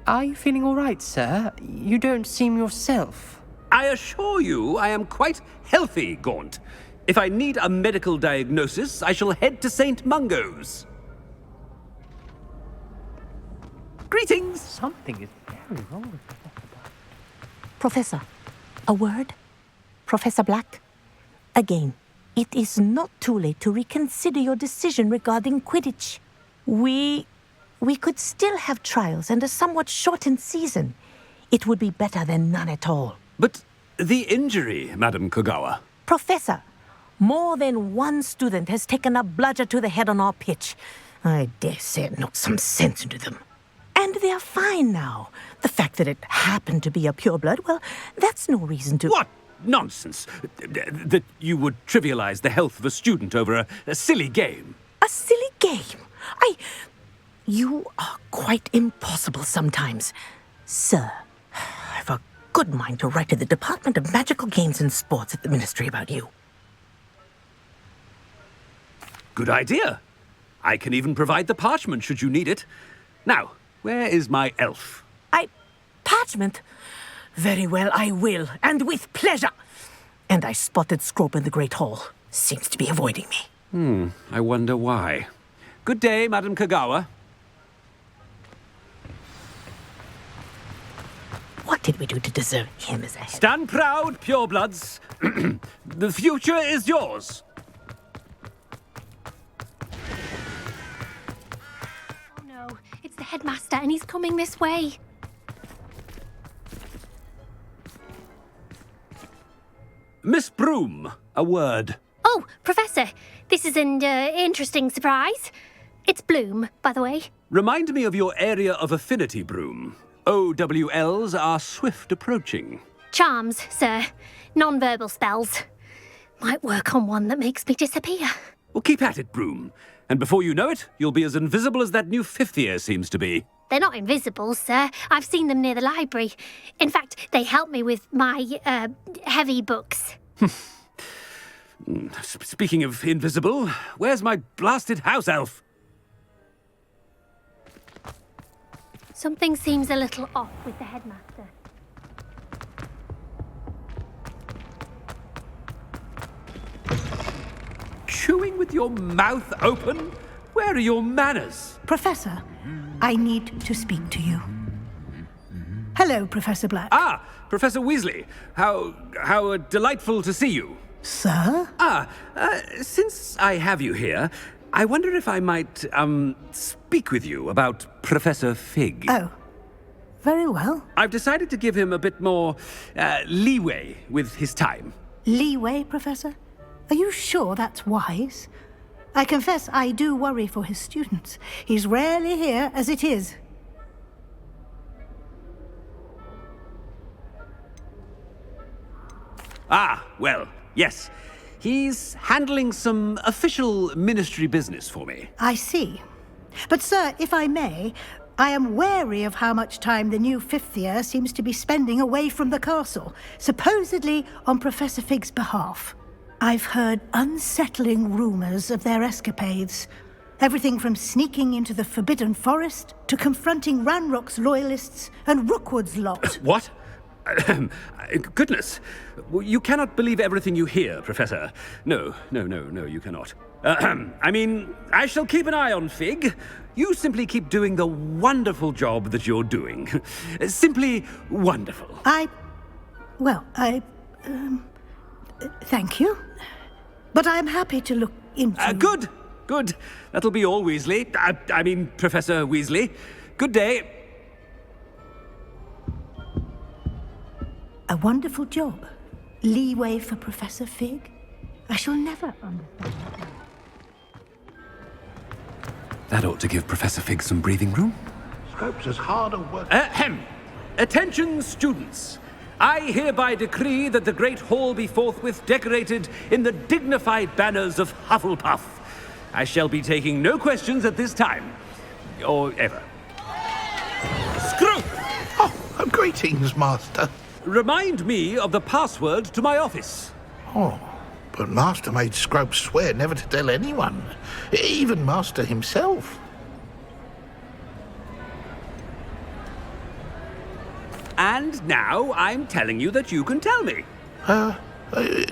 Are you feeling all right, sir? You don't seem yourself. I assure you I am quite healthy, Gaunt. If I need a medical diagnosis, I shall head to St. Mungo's. Greetings! Something is very wrong with Professor Black. Professor, a word? Professor Black? Again, it is not too late to reconsider your decision regarding Quidditch. We could still have trials and a somewhat shortened season. It would be better than none at all. But the injury, Madam Kogawa. Professor, More than one student has taken a bludger to the head on our pitch. I dare say it knocked some sense into them. And they're fine now. The fact that it happened to be a pureblood, well, that's no reason to... What nonsense! That you would trivialize the health of a student over a silly game. A silly game? You are quite impossible sometimes. Sir, I've a good mind to write to the Department of Magical Games and Sports at the Ministry about you. Good idea. I can even provide the parchment should you need it. Now, where is my elf? Parchment? Very well, I will, and with pleasure. And I spotted Scrope in the Great Hall. Seems to be avoiding me. I wonder why. Good day, Madam Kagawa. What did we do to deserve him as a head? Stand proud, purebloods. The future is yours. Oh no, it's the headmaster and he's coming this way. Miss Broom, a word. Oh, Professor, this is an interesting surprise. It's Bloom, by the way. Remind me of your area of affinity, Broom. OWLs are swift approaching. Charms, sir. Non-verbal spells. Might work on one that makes me disappear. Well, keep at it, Broom. And before you know it, you'll be as invisible as that new fifth year seems to be. They're not invisible, sir. I've seen them near the library. In fact, they help me with my, heavy books. Speaking of invisible, where's my blasted house elf? Something seems a little off with the headmaster. Chewing with your mouth open? Where are your manners? Professor, I need to speak to you. Hello, Professor Black. Ah, Professor Weasley. How delightful to see you. Sir? Since I have you here, I wonder if I might, speak with you about Professor Fig. Oh, very well. I've decided to give him a bit more, leeway with his time. Leeway, Professor? Are you sure that's wise? I confess I do worry for his students. He's rarely here as it is. Ah, well, yes. He's handling some official ministry business for me. I see. But, sir, if I may, I am wary of how much time the new fifth year seems to be spending away from the castle, supposedly on Professor Fig's behalf. I've heard unsettling rumors of their escapades. Everything from sneaking into the Forbidden Forest to confronting Ranrock's loyalists and Rookwood's lot. What? Goodness. You cannot believe everything you hear, Professor. No, you cannot. I mean, I shall keep an eye on Fig. You simply keep doing the wonderful job that you're doing. Simply wonderful. Thank you. But I'm happy to look into... Good. That'll be all, Weasley. I mean, Professor Weasley. Good day. A wonderful job. Leeway for Professor Fig. I shall never understand that. That ought to give Professor Fig some breathing room. Scrope's as hard at work. Attention, students. I hereby decree that the Great Hall be forthwith decorated in the dignified banners of Hufflepuff. I shall be taking no questions at this time. Or ever. Scrope! Oh, greetings, Master. Remind me of the password to my office. Oh, but Master made Scrope swear never to tell anyone, even Master himself. And now I'm telling you that you can tell me.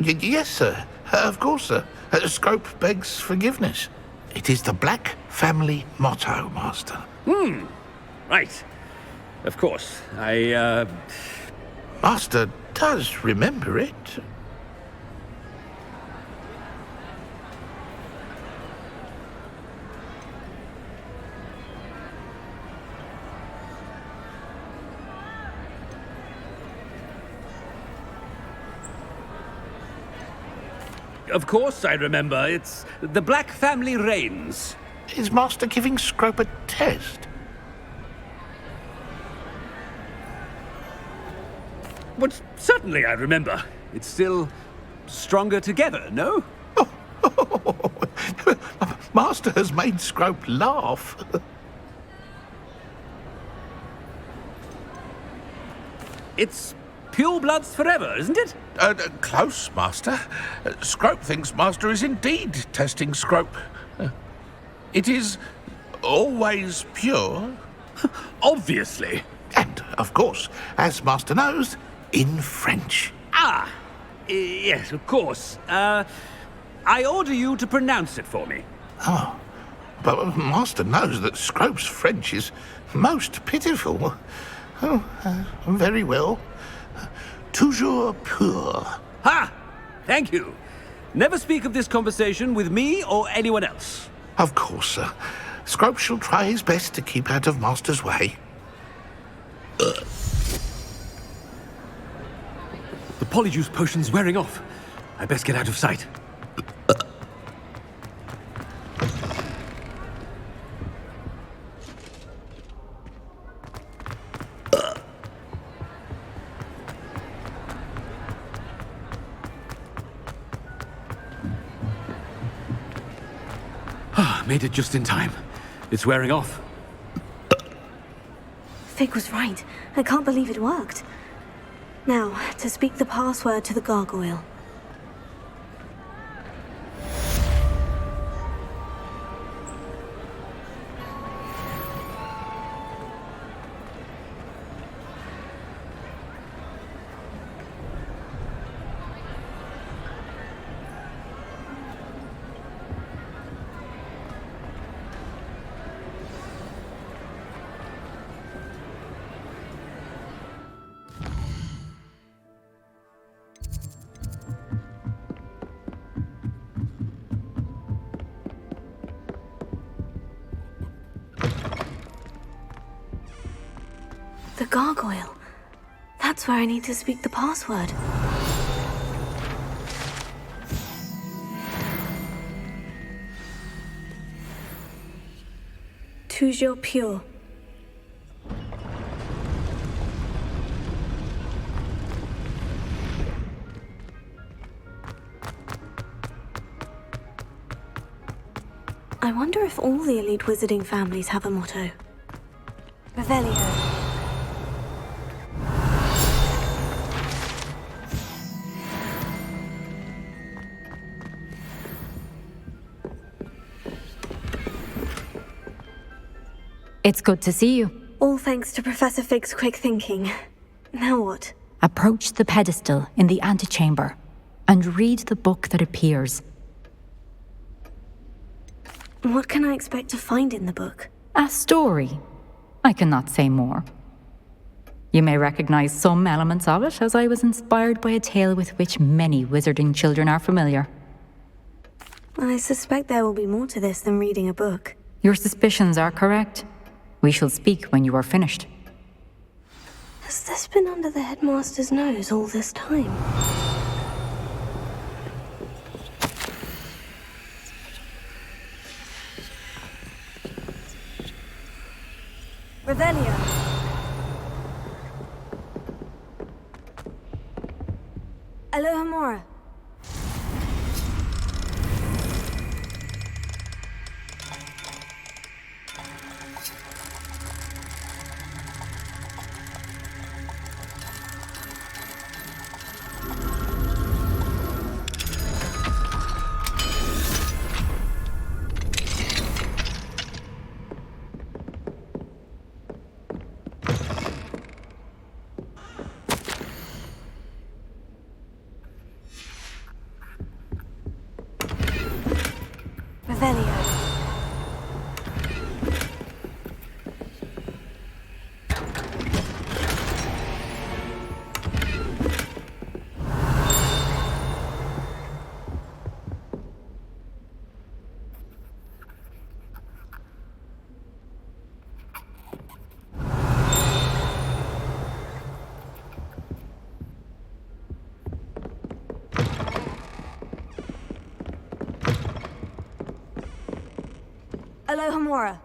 Yes, sir. Of course, sir. Scrope begs forgiveness. It is the Black family motto, Master. Right. Of course. Master does remember it. Of course I remember. It's the Black family reigns. Is Master giving Scrope a test? But certainly I remember. It's still stronger together, no? Master has made Scrope laugh. It's pure bloods forever, isn't it? Close, Master. Scrope thinks Master is indeed testing Scrope. It is always pure. Obviously. And, of course, as Master knows, in French. Ah, yes, of course. I order you to pronounce it for me. Oh, but Master knows that Scrope's French is most pitiful. Oh, very well. Toujours pur. Ha! Thank you. Never speak of this conversation with me or anyone else. Of course, sir. Scrope shall try his best to keep out of Master's way. The polyjuice potion's wearing off. I best get out of sight. Made it just in time. It's wearing off. Fig was right. I can't believe it worked. Now, to speak the password to the gargoyle. The gargoyle. That's where I need to speak the password. Toujours pure. I wonder if all the elite wizarding families have a motto. Revelio. It's good to see you. All thanks to Professor Fig's quick thinking. Now what? Approach the pedestal in the antechamber and read the book that appears. What can I expect to find in the book? A story. I cannot say more. You may recognize some elements of it, as I was inspired by a tale with which many wizarding children are familiar. I suspect there will be more to this than reading a book. Your suspicions are correct. We shall speak when you are finished. Has this been under the headmaster's nose all this time? Revelio. Alohomora. Alohomora.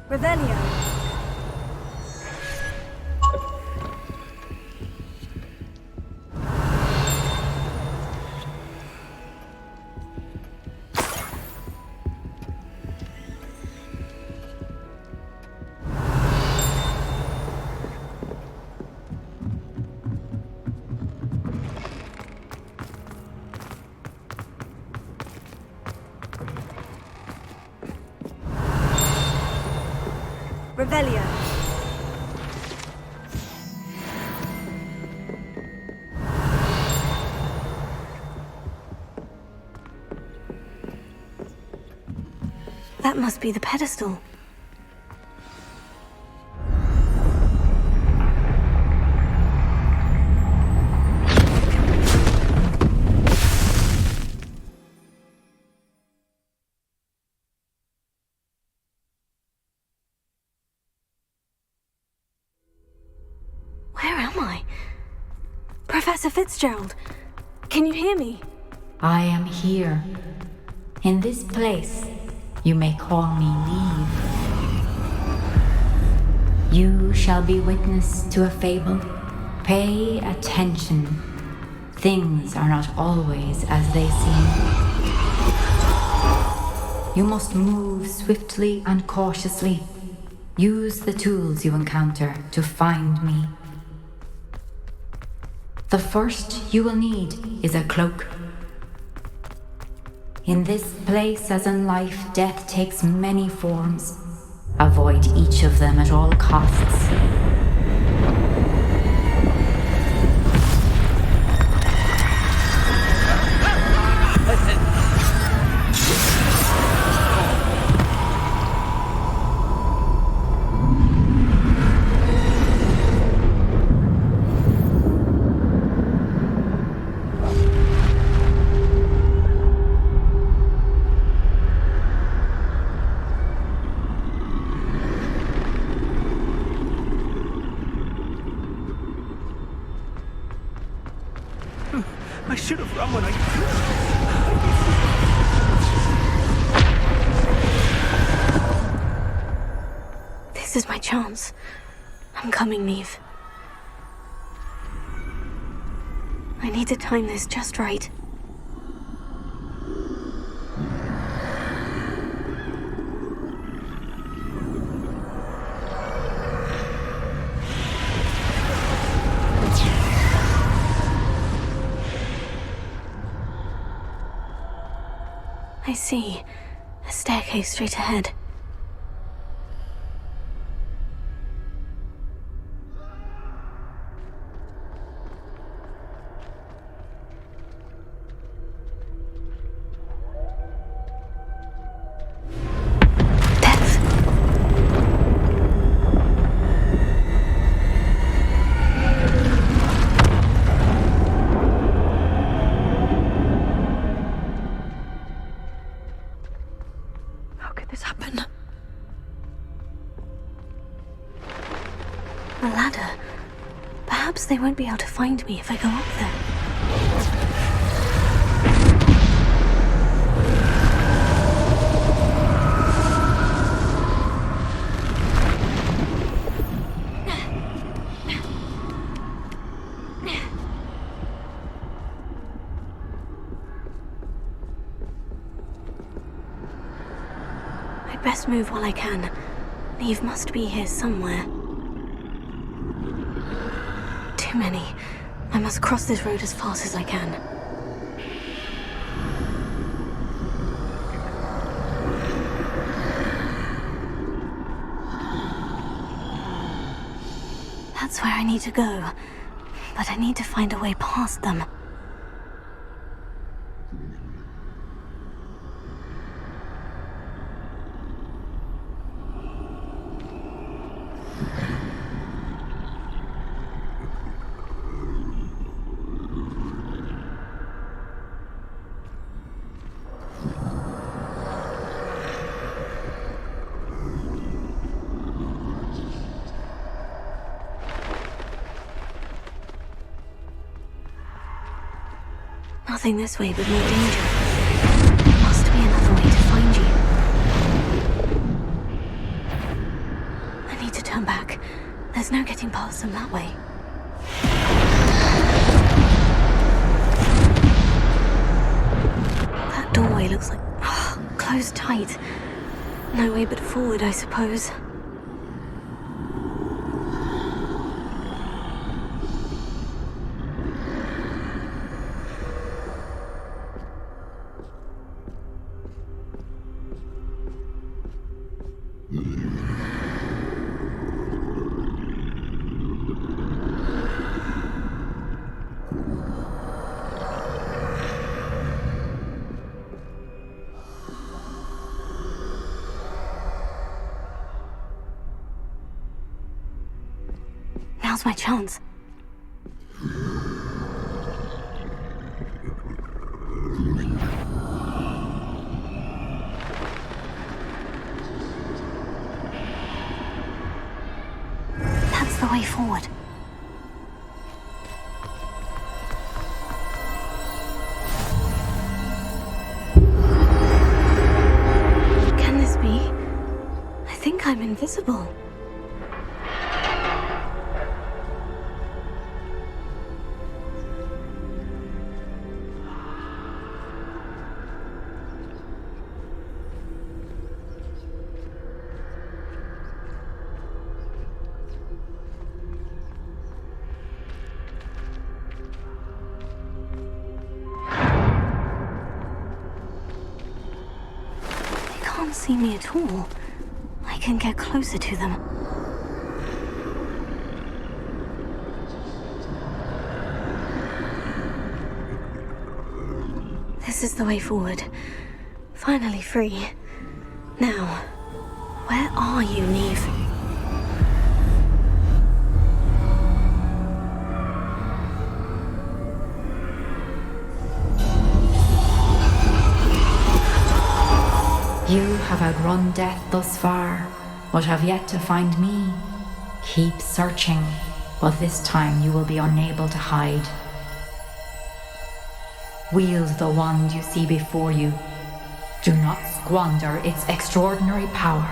Revelio. Revelio. That must be the pedestal. Professor Fitzgerald, can you hear me? I am here. In this place, you may call me Leave. You shall be witness to a fable. Pay attention. Things are not always as they seem. You must move swiftly and cautiously. Use the tools you encounter to find me. The first you will need is a cloak. In this place, as in life, death takes many forms. Avoid each of them at all costs. I should have run when I... This is my chance. I'm coming, Neve. I need to time this just right. I see. A staircase straight ahead. They won't be able to find me if I go up there. I'd best move while I can. Neve must be here somewhere. Too many. I must cross this road as fast as I can. That's where I need to go. But I need to find a way past them. Nothing this way but more danger. There must be another way to find you. I need to turn back. There's no getting past them that way. That doorway looks like... closed tight. No way but forward, I suppose. Now's my chance. That's the way forward. Can this be? I think I'm invisible. Can't see me at all. I can get closer to them. This is the way forward. Finally free. Now, where are you, Neve? You have outrun death thus far, but have yet to find me. Keep searching, but this time you will be unable to hide. Wield the wand you see before you. Do not squander its extraordinary power.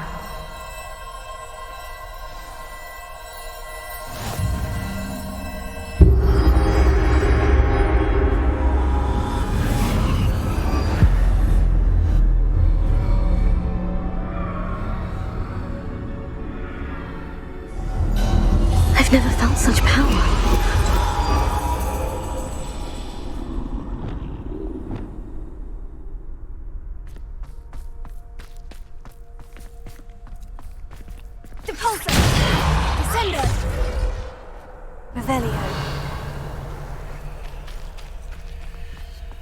I've never felt such power. Depulsor! Descender! Revelio.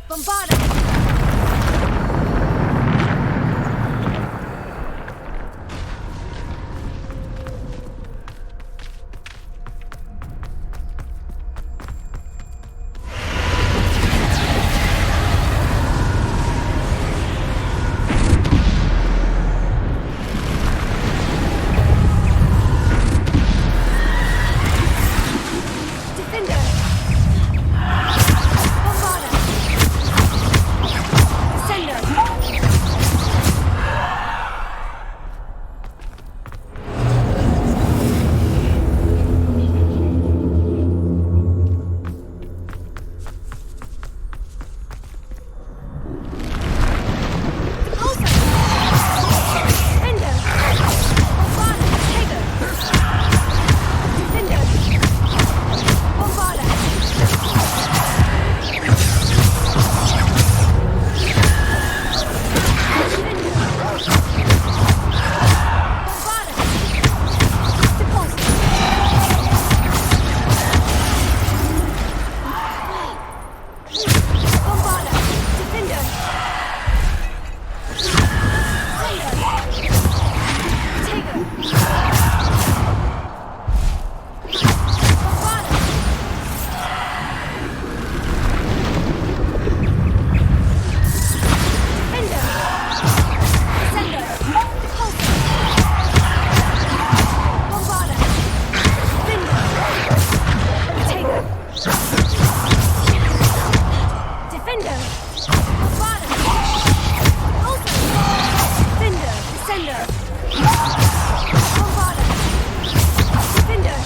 Bombarda! Defender! Bombarda! Defender! Bottom! Also! Defender! Descender! Bombada! Defender!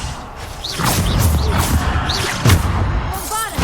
Bombada!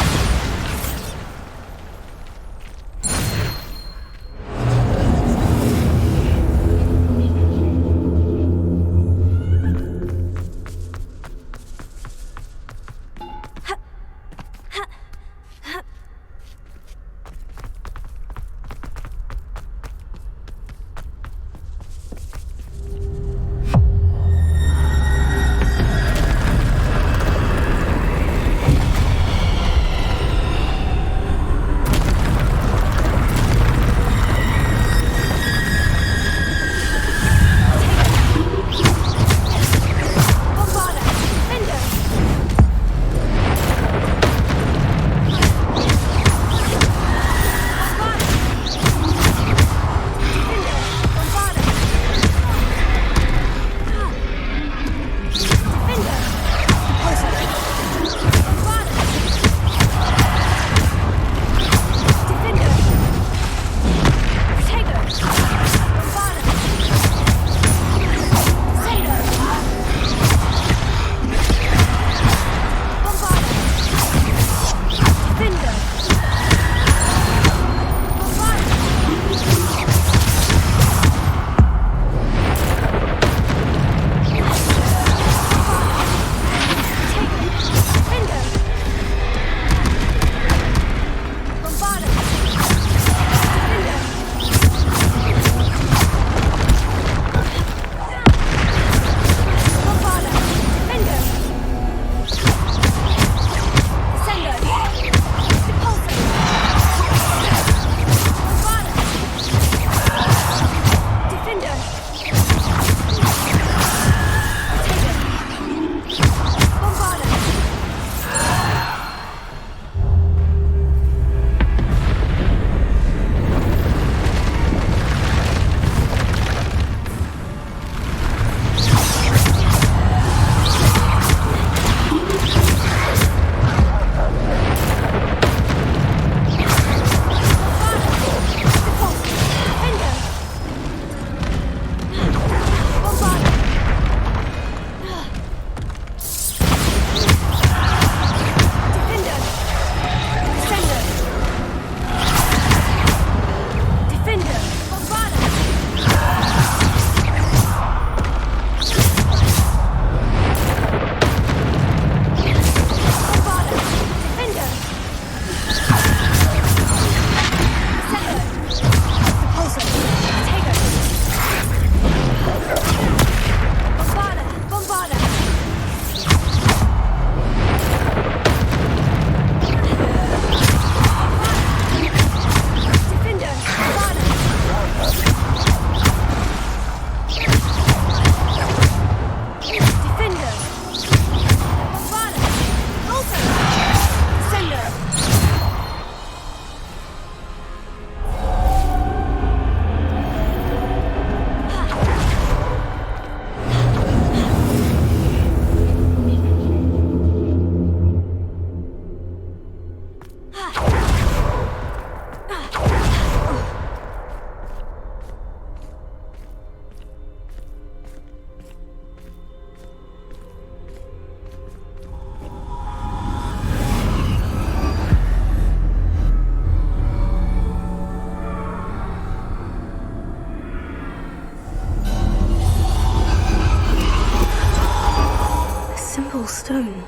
Stone.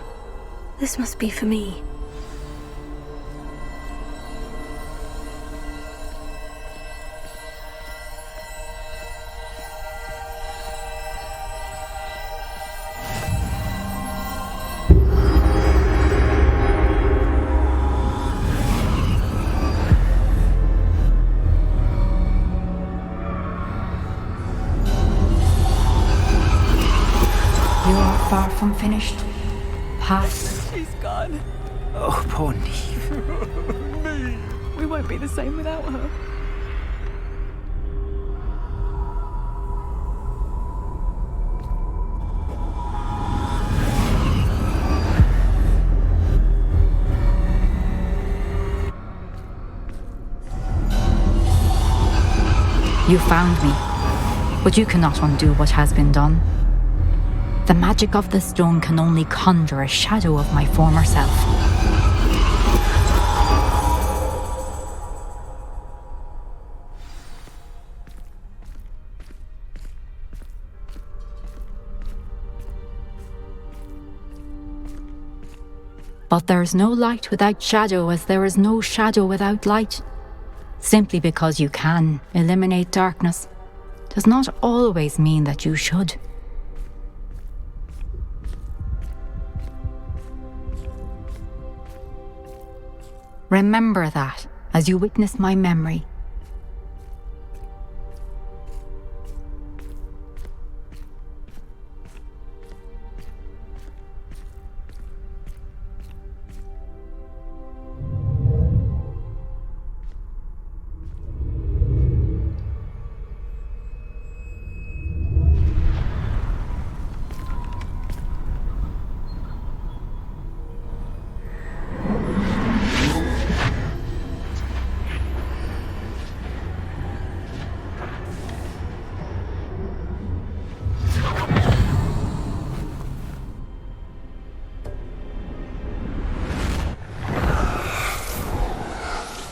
This must be for me. You are far from finished. Past. She's gone. Oh, poor Neve. We won't be the same without her. You found me, but you cannot undo what has been done. The magic of the stone can only conjure a shadow of my former self. But there is no light without shadow, as there is no shadow without light. Simply because you can eliminate darkness does not always mean that you should. Remember that as you witness my memory.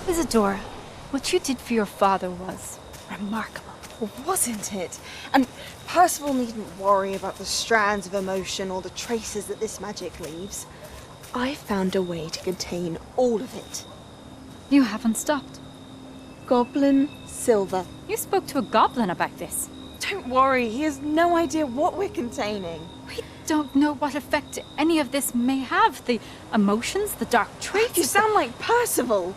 Isadora, what you did for your father was remarkable. Wasn't it? And Percival needn't worry about the strands of emotion or the traces that this magic leaves. I found a way to contain all of it. You haven't stopped. Goblin Silver. You spoke to a goblin about this. Don't worry, he has no idea what we're containing. We don't know what effect any of this may have. The emotions, the dark traits. You sound like Percival.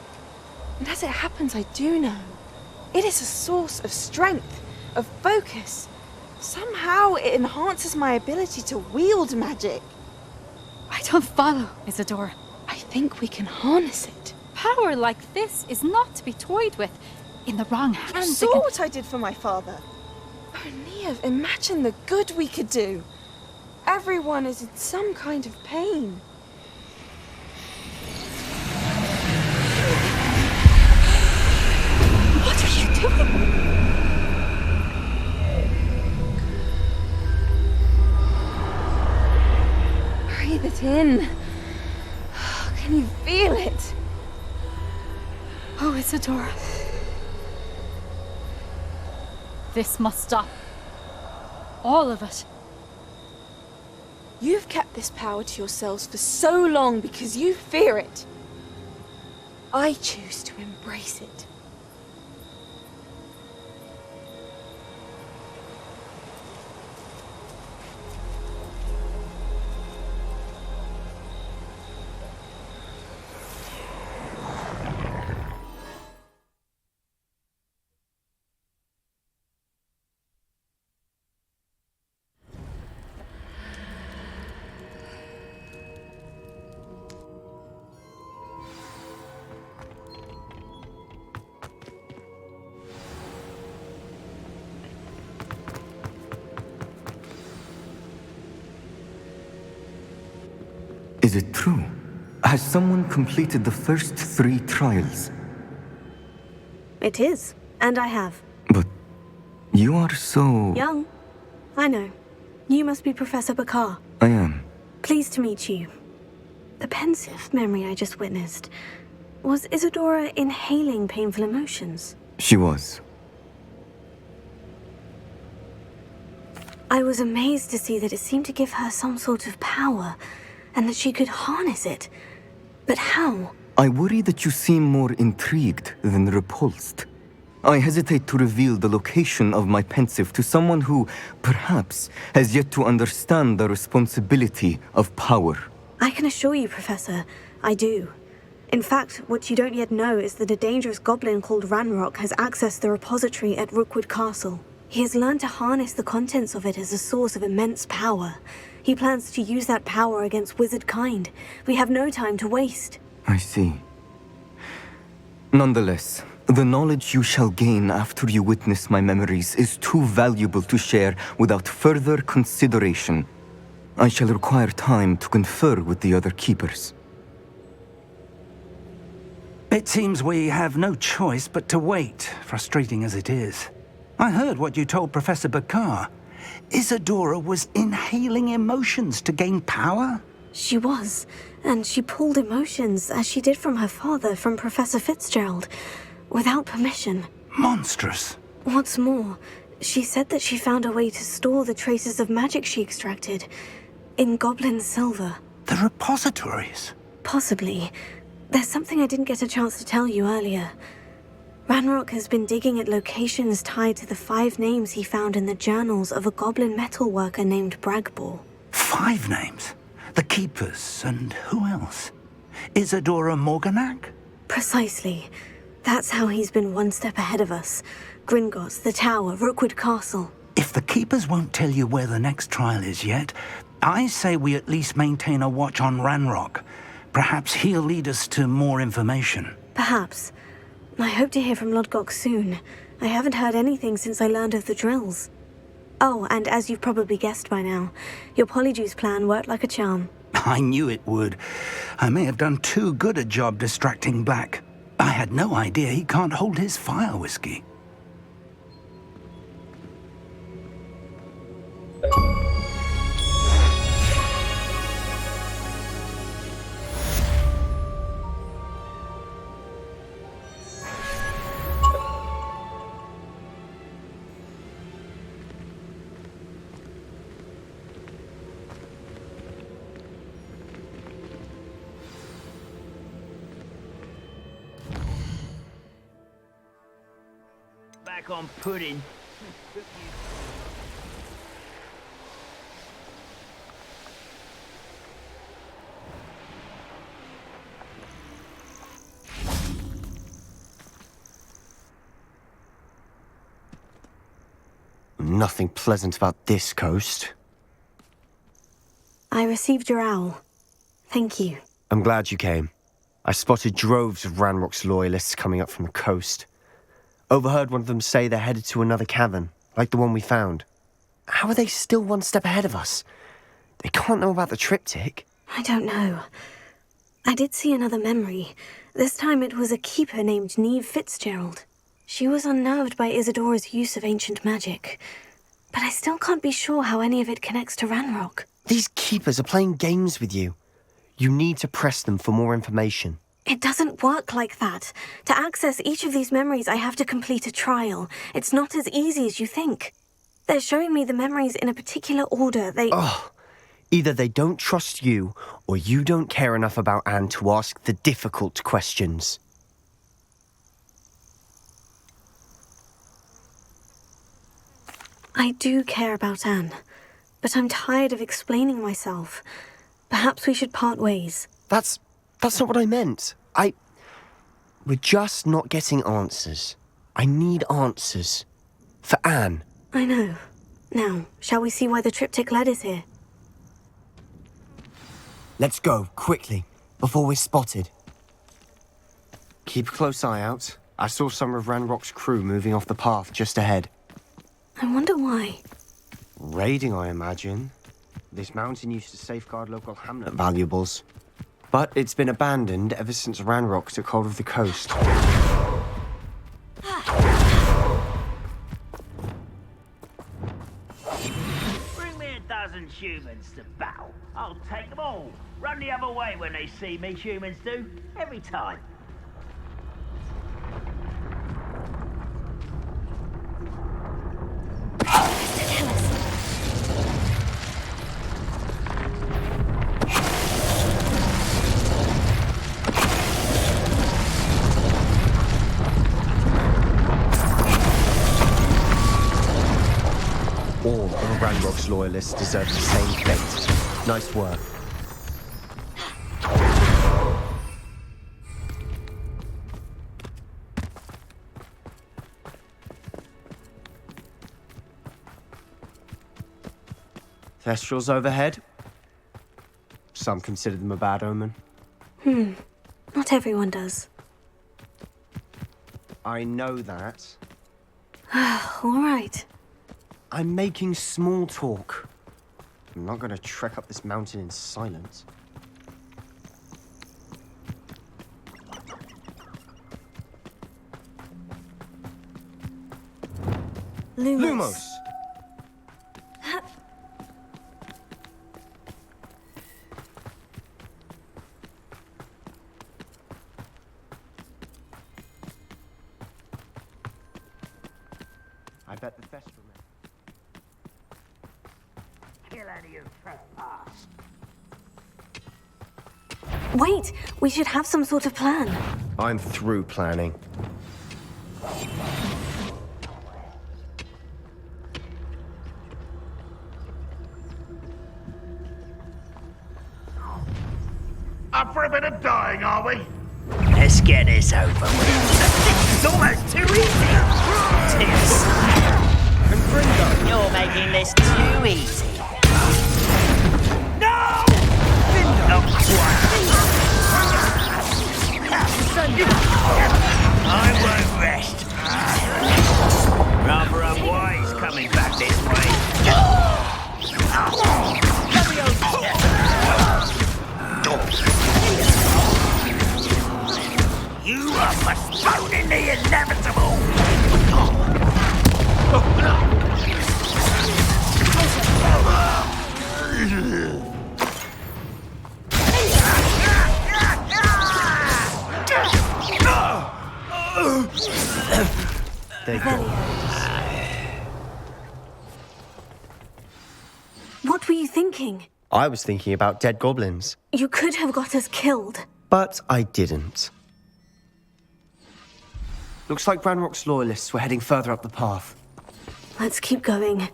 And as it happens, I do know. It is a source of strength, of focus. Somehow it enhances my ability to wield magic. I don't follow, Isadora. I think we can harness it. Power like this is not to be toyed with. In the wrong hands, You saw what I did for my father. Oh, Neve, imagine the good we could do. Everyone is in some kind of pain. What are you doing? Breathe it in. Can you feel it? Oh, Isadora. This must stop. All of it. You've kept this power to yourselves for so long because you fear it. I choose to embrace it. Is it true? Has someone completed the first 3 trials? It is, and I have. But you are so... Young. I know. You must be Professor 𝐵𝐺. I am. Pleased to meet you. The pensive memory I just witnessed. Was Isadora inhaling painful emotions? She was. I was amazed to see that it seemed to give her some sort of power, and that she could harness it. But how? I worry that you seem more intrigued than repulsed. I hesitate to reveal the location of my pensive to someone who, perhaps, has yet to understand the responsibility of power. I can assure you, Professor, I do. In fact, what you don't yet know is that a dangerous goblin called Ranrock has accessed the repository at Rookwood Castle. He has learned to harness the contents of it as a source of immense power. He plans to use that power against wizard kind. We have no time to waste. I see. Nonetheless, the knowledge you shall gain after you witness my memories is too valuable to share without further consideration. I shall require time to confer with the other keepers. It seems we have no choice but to wait, frustrating as it is. I heard what you told Professor Bakar. Isadora was inhaling emotions to gain power? She was, and she pulled emotions, as she did from her father, from Professor Fitzgerald, without permission. Monstrous. What's more, she said that she found a way to store the traces of magic she extracted in goblin silver. The repositories? Possibly. There's something I didn't get a chance to tell you earlier. Ranrock has been digging at locations tied to the 5 names he found in the journals of a goblin metalworker named Bragbor. 5 names? The Keepers, and who else? Isadora Morganac? Precisely. That's how he's been one step ahead of us. Gringotts, the Tower, Rookwood Castle. If the Keepers won't tell you where the next trial is yet, I say we at least maintain a watch on Ranrock. Perhaps he'll lead us to more information. Perhaps. I hope to hear from Lodgok soon. I haven't heard anything since I learned of the drills. Oh, and as you've probably guessed by now, your Polyjuice plan worked like a charm. I knew it would. I may have done too good a job distracting Black. I had no idea he can't hold his fire whiskey. Back on pudding. Nothing pleasant about this coast. I received your owl. Thank you. I'm glad you came. I spotted droves of Ranrock's loyalists coming up from the coast. Overheard one of them say they're headed to another cavern, like the one we found. How are they still one step ahead of us? They can't know about the triptych. I don't know. I did see another memory. This time it was a keeper named Neve Fitzgerald. She was unnerved by Isadora's use of ancient magic. But I still can't be sure how any of it connects to Ranrock. These keepers are playing games with you. You need to press them for more information. It doesn't work like that. To access each of these memories, I have to complete a trial. It's not as easy as you think. They're showing me the memories in a particular order. Either they don't trust you, or you don't care enough about Anne to ask the difficult questions. I do care about Anne, but I'm tired of explaining myself. Perhaps we should part ways. That's not what I meant. We're just not getting answers. I need answers. For Anne. I know. Now, shall we see why the triptych led is here? Let's go, quickly, before we're spotted. Keep a close eye out. I saw some of Ranrock's crew moving off the path just ahead. I wonder why. Raiding, I imagine. This mountain used to safeguard local hamlet valuables. But it's been abandoned ever since Ranrock took hold of the coast. Bring me a dozen humans to battle. I'll take them all. Run the other way when they see me, humans do. Every time. All of Ranrock's loyalists deserve the same fate. Nice work. Thestrals overhead. Some consider them a bad omen. Not everyone does. I know that. All right. I'm making small talk. I'm not going to trek up this mountain in silence. Lumos! I bet the best for me. Kill any who trespass. Wait, we should have some sort of plan. I'm through planning. Up for a bit of dying, are we? Let's get this over with. It's almost too easy. Too slow. You're making this too easy. No! Not quite. I won't rest. Rather unwise coming back this way. You are postponing the inevitable! They go. What were you thinking? I was thinking about dead goblins. You could have got us killed. But I didn't. Looks like Ranrock's loyalists were heading further up the path. Let's keep going.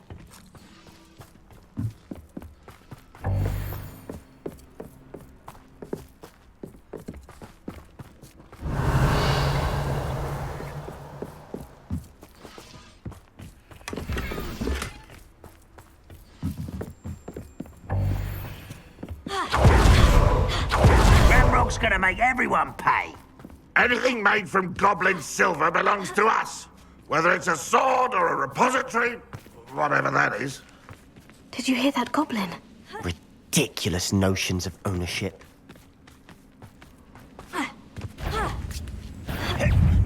Ranrock's gonna make everyone pay. Anything made from goblin silver belongs to us. Whether it's a sword or a repository, whatever that is. Did you hear that goblin? Ridiculous notions of ownership.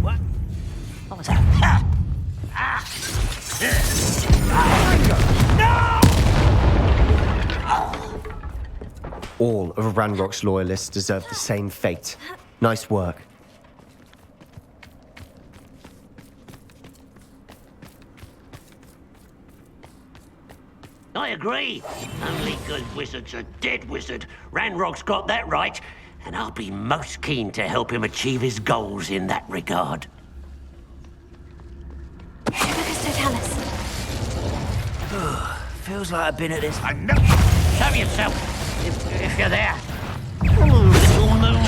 What? What was that? All of Ranrock's loyalists deserve the same fate. Nice work. I agree. Only good wizards are dead wizard. Ranrock's got that right, and I'll be most keen to help him achieve his goals in that regard. Feels like I've been at this. I know. Show yourself, if you're there. Little moon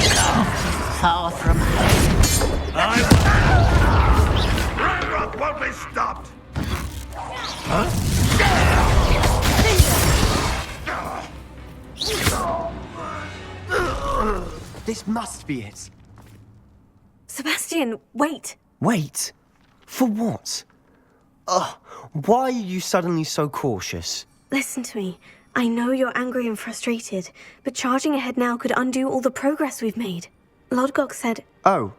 far from home. Ranrock won't be stopped. Huh? This must be it. Sebastian, wait. Wait? For what? Why are you suddenly so cautious? Listen to me. I know you're angry and frustrated, but charging ahead now could undo all the progress we've made. Lodgok said... Oh,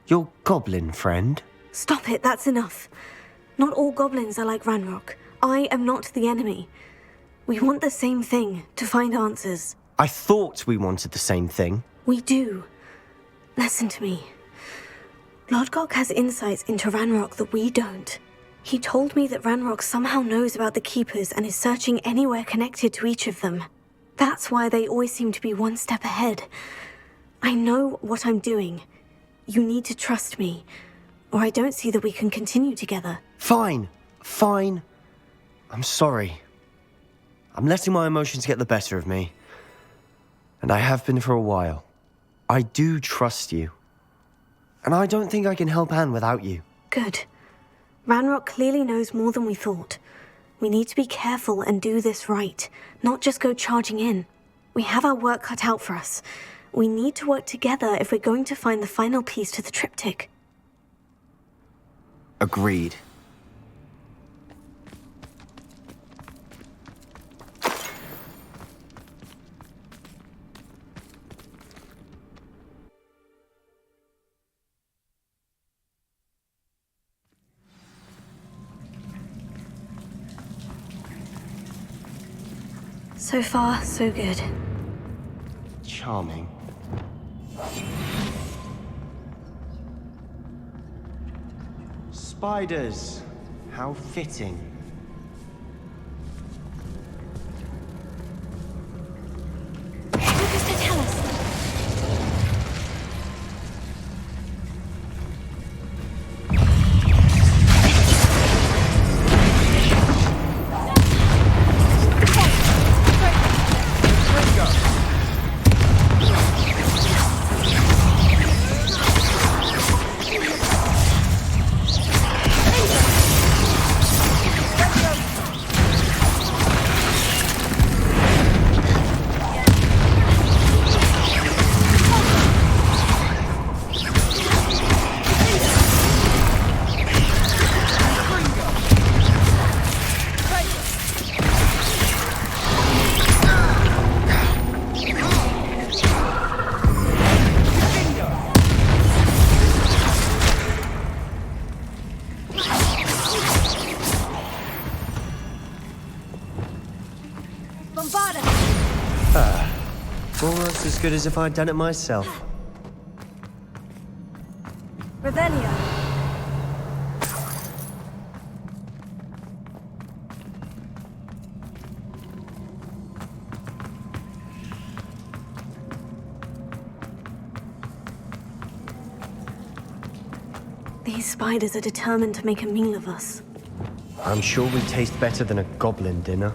your goblin friend? Stop it, that's enough. Not all goblins are like Ranrock. I am not the enemy. We want the same thing, to find answers. I thought we wanted the same thing. We do. Listen to me. Lodgok has insights into Ranrock that we don't. He told me that Ranrock somehow knows about the Keepers and is searching anywhere connected to each of them. That's why they always seem to be one step ahead. I know what I'm doing. You need to trust me, or I don't see that we can continue together. Fine. Fine. I'm sorry. I'm letting my emotions get the better of me. And I have been for a while. I do trust you. And I don't think I can help Anne without you. Good. Ranrock clearly knows more than we thought. We need to be careful and do this right, not just go charging in. We have our work cut out for us. We need to work together if we're going to find the final piece to the triptych. Agreed. So far, so good. Charming. Spiders. How fitting. What does that tell us? Almost as good as if I'd done it myself. Revelio. These spiders are determined to make a meal of us. I'm sure we taste better than a goblin dinner.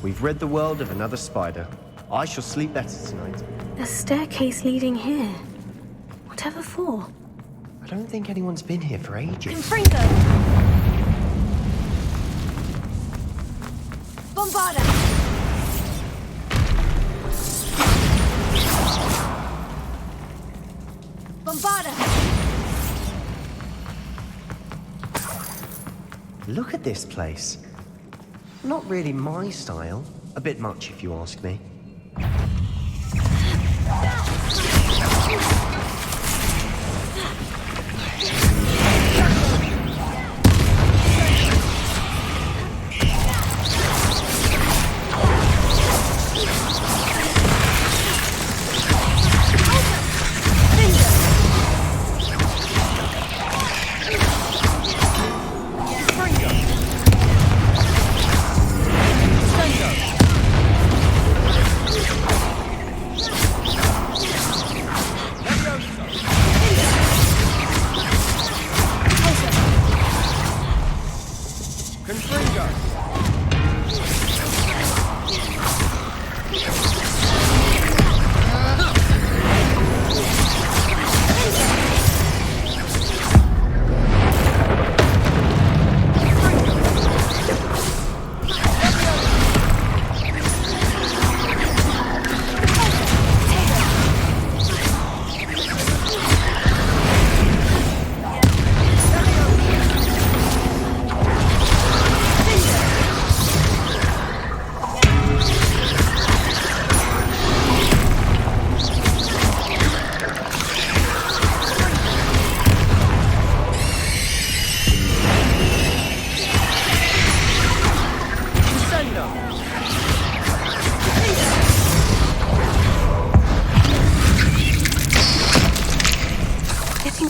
We've rid the world of another spider. I shall sleep better tonight. A staircase leading here. Whatever for? I don't think anyone's been here for ages. Confringo! Bombarda! Bombarda! Look at this place. Not really my style. A bit much, if you ask me.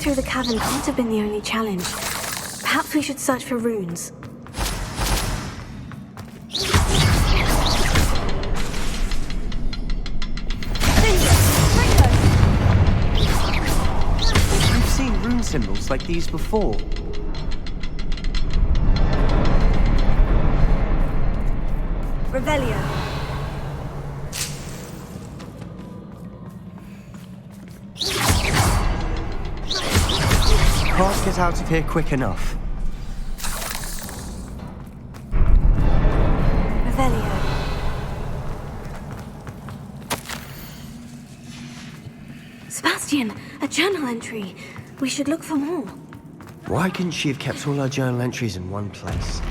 Through the cavern can't have been the only challenge. Perhaps we should search for runes. We've seen rune symbols like these before. Revelio. Can't get out of here quick enough. Revelio. Sebastian, a journal entry. We should look for more. Why couldn't she have kept all her journal entries in one place?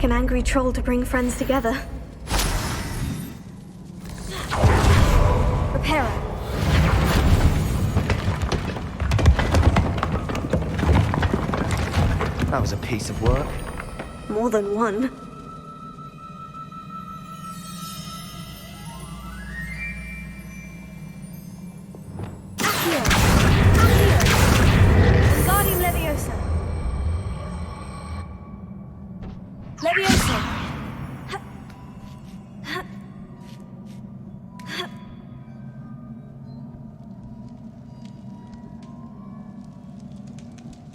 an angry troll to bring friends together. Reparo. That was a piece of work. More than one. Accio! Wingardium Leviosa! Leviosa!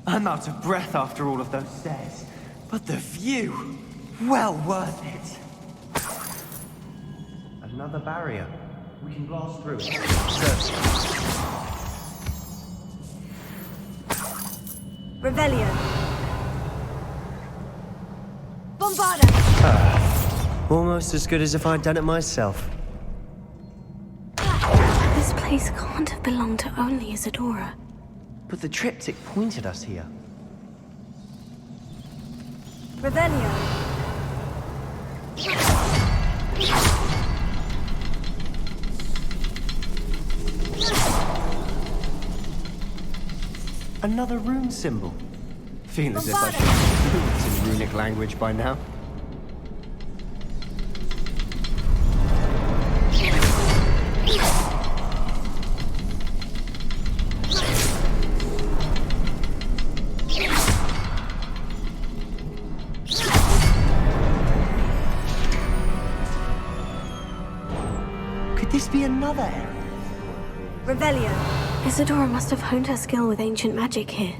I'm out of breath after all of those stairs. But the view, well worth it. Another barrier. We can blast through it. Revelio. Bombarda. Almost as good as if I'd done it myself. This place can't have belonged to only Isadora. But the triptych pointed us here. Revelio. Another rune symbol. Feel as if I should be fluent in runic language by now. This be another area? Revelio. Isadora must have honed her skill with ancient magic here.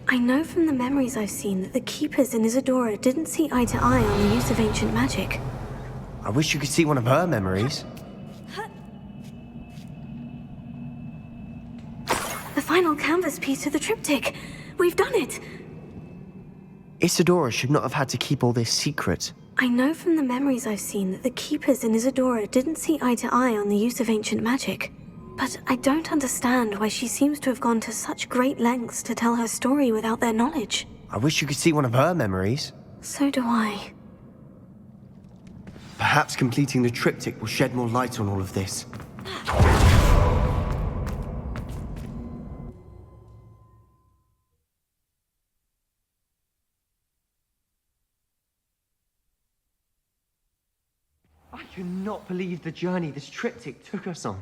I know from the memories I've seen that the keepers in Isadora didn't see eye to eye on the use of ancient magic. I wish you could see one of her memories. The final canvas piece to the triptych. We've done it! Isadora should not have had to keep all this secret. I know from the memories I've seen that the keepers in Isadora didn't see eye to eye on the use of ancient magic. But I don't understand why she seems to have gone to such great lengths to tell her story without their knowledge. I wish you could see one of her memories. So do I. Perhaps completing the triptych will shed more light on all of this. I cannot believe the journey this triptych took us on.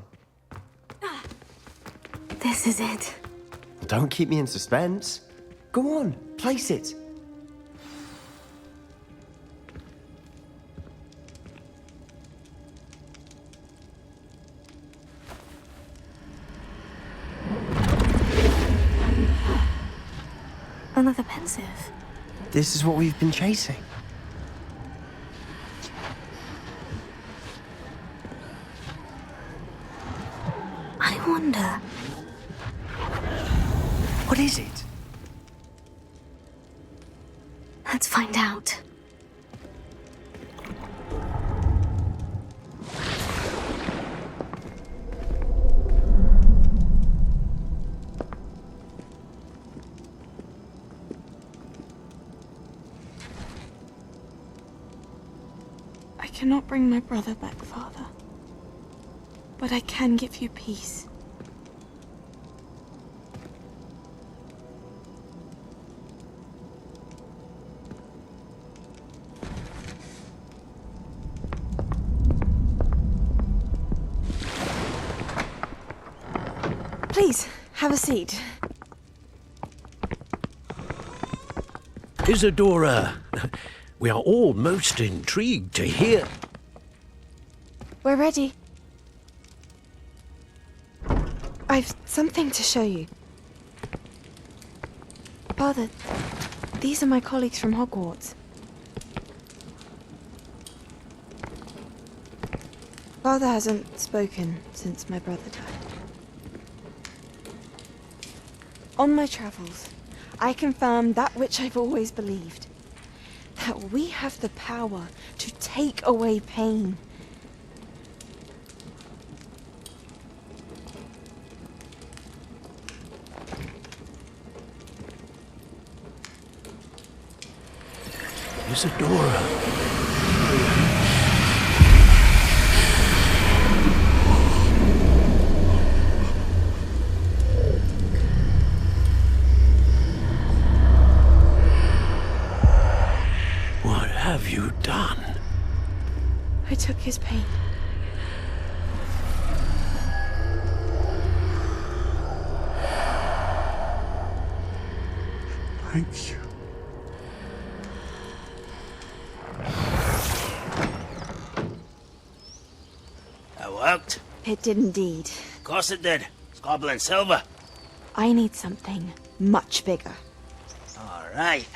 This is it. Don't keep me in suspense. Go on, place it. Another pensive. This is what we've been chasing. I wonder... What is it? Let's find out. I cannot bring my brother back, Father. But I can give you peace. Please, have a seat. Isadora, we are all most intrigued to hear. We're ready. I've something to show you. Father, these are my colleagues from Hogwarts. Father hasn't spoken since my brother died. On my travels, I confirmed that which I've always believed. That we have the power to take away pain. Isadora. What have you done? I took his pain. Thank you. That worked. It did indeed. Of course it did. It's goblin silver. I need something much bigger. All right.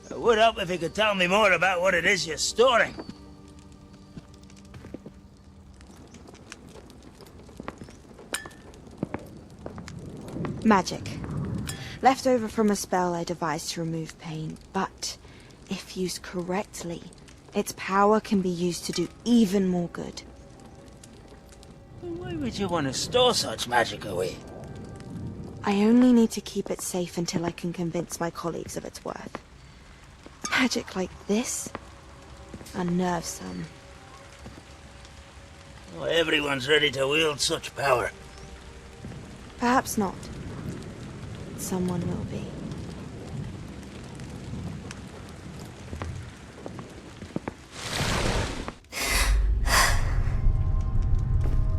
It would help if you could tell me more about what it is you're storing. Magic. Left over from a spell I devised to remove pain, but if used correctly, its power can be used to do even more good. Why would you want to store such magic away? I only need to keep it safe until I can convince my colleagues of its worth. Magic like this unnerves some. Well, everyone's ready to wield such power. Perhaps not. Someone will be.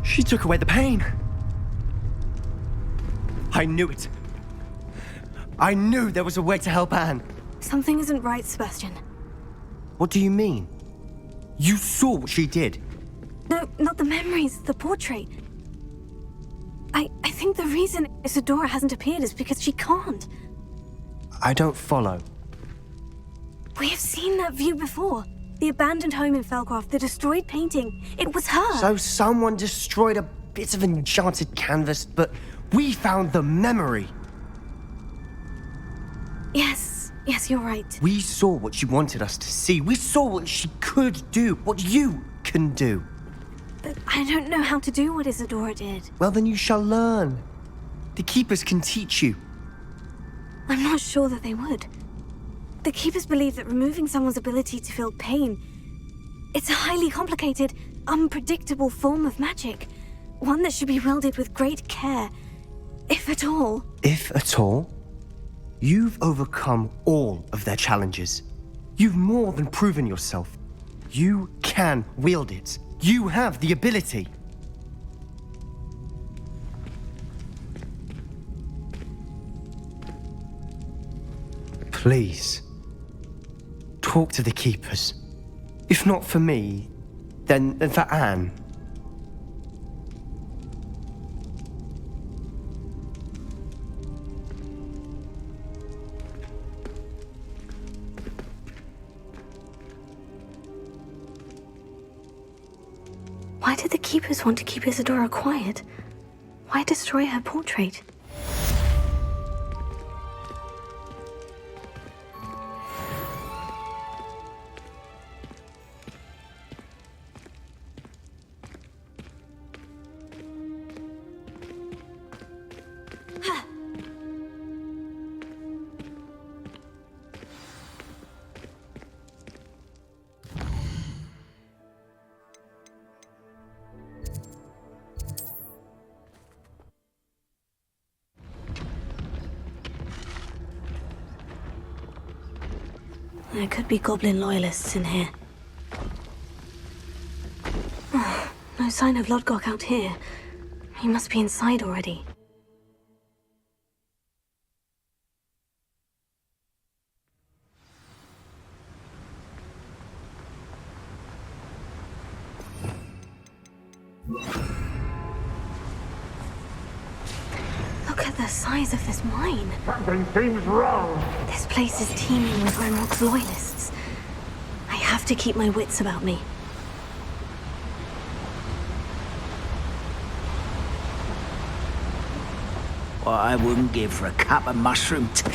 She took away the pain. I knew it. I knew there was a way to help Anne. Something isn't right, Sebastian. What do you mean? You saw what she did. No, not the memories, the portrait. I think the reason Isadora hasn't appeared is because she can't. I don't follow. We have seen that view before. The abandoned home in Felcroft, the destroyed painting. It was her. So someone destroyed a bit of enchanted canvas, but we found the memory. Yes, you're right. We saw what she wanted us to see. We saw what she could do, what you can do. But I don't know how to do what Isadora did. Well, then you shall learn. The Keepers can teach you. I'm not sure that they would. The Keepers believe that removing someone's ability to feel pain, it's a highly complicated, unpredictable form of magic. One that should be wielded with great care, if at all. If at all? You've overcome all of their challenges. You've more than proven yourself. You can wield it. You have the ability. Please, talk to the Keepers. If not for me, then for Anne. Why did the Keepers want to keep Isadora quiet? Why destroy her portrait? There could be goblin loyalists in here. Oh, no sign of Lodgok out here. He must be inside already. Look at the size of this mine. Something seems wrong. This place is teeming with Ranrock's loyalists. I have to keep my wits about me. What I wouldn't give for a cup of mushroom tea.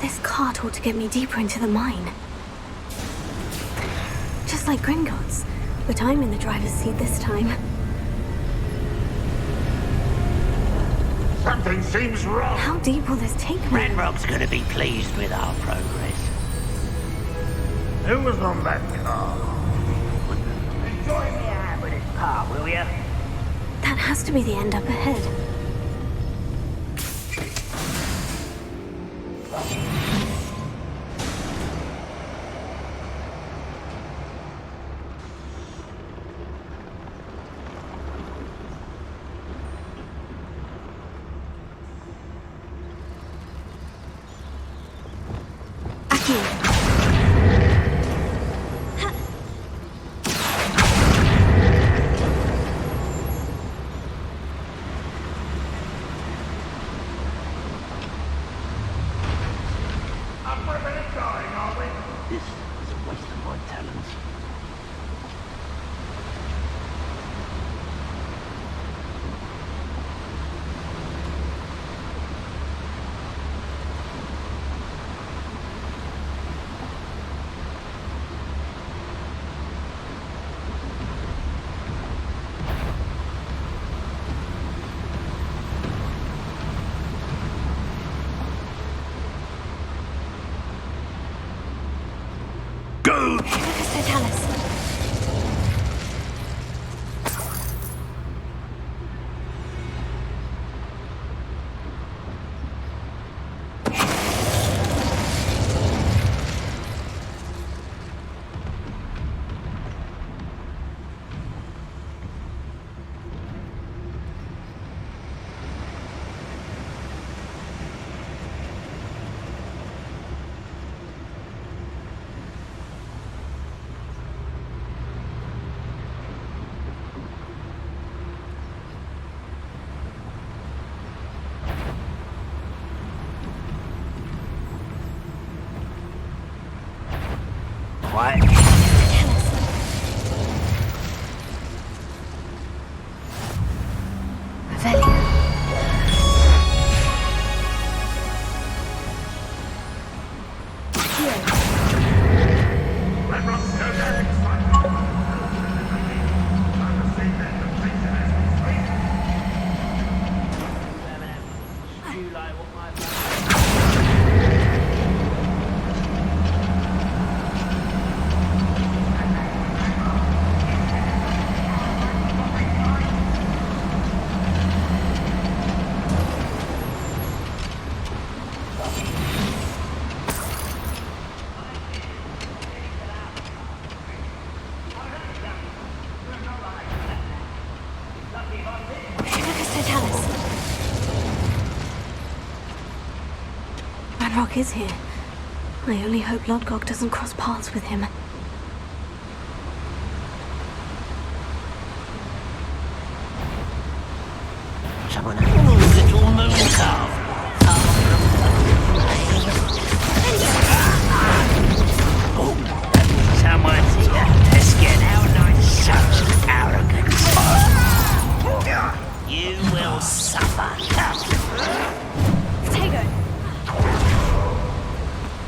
This cart ought to get me deeper into the mine. Just like Gringotts, But I'm in the driver's seat this time. Something seems wrong. How deep will this take me? Ranrock's gonna be pleased with our progress. Who was on that car? Join me out with this car, will ya? That has to be the end up ahead. What? Ranrock is here. I only hope Lodgok doesn't cross paths with him. Someone little moon calf. Oh, someone's here. Let's get out of such arrogance. You will suffer.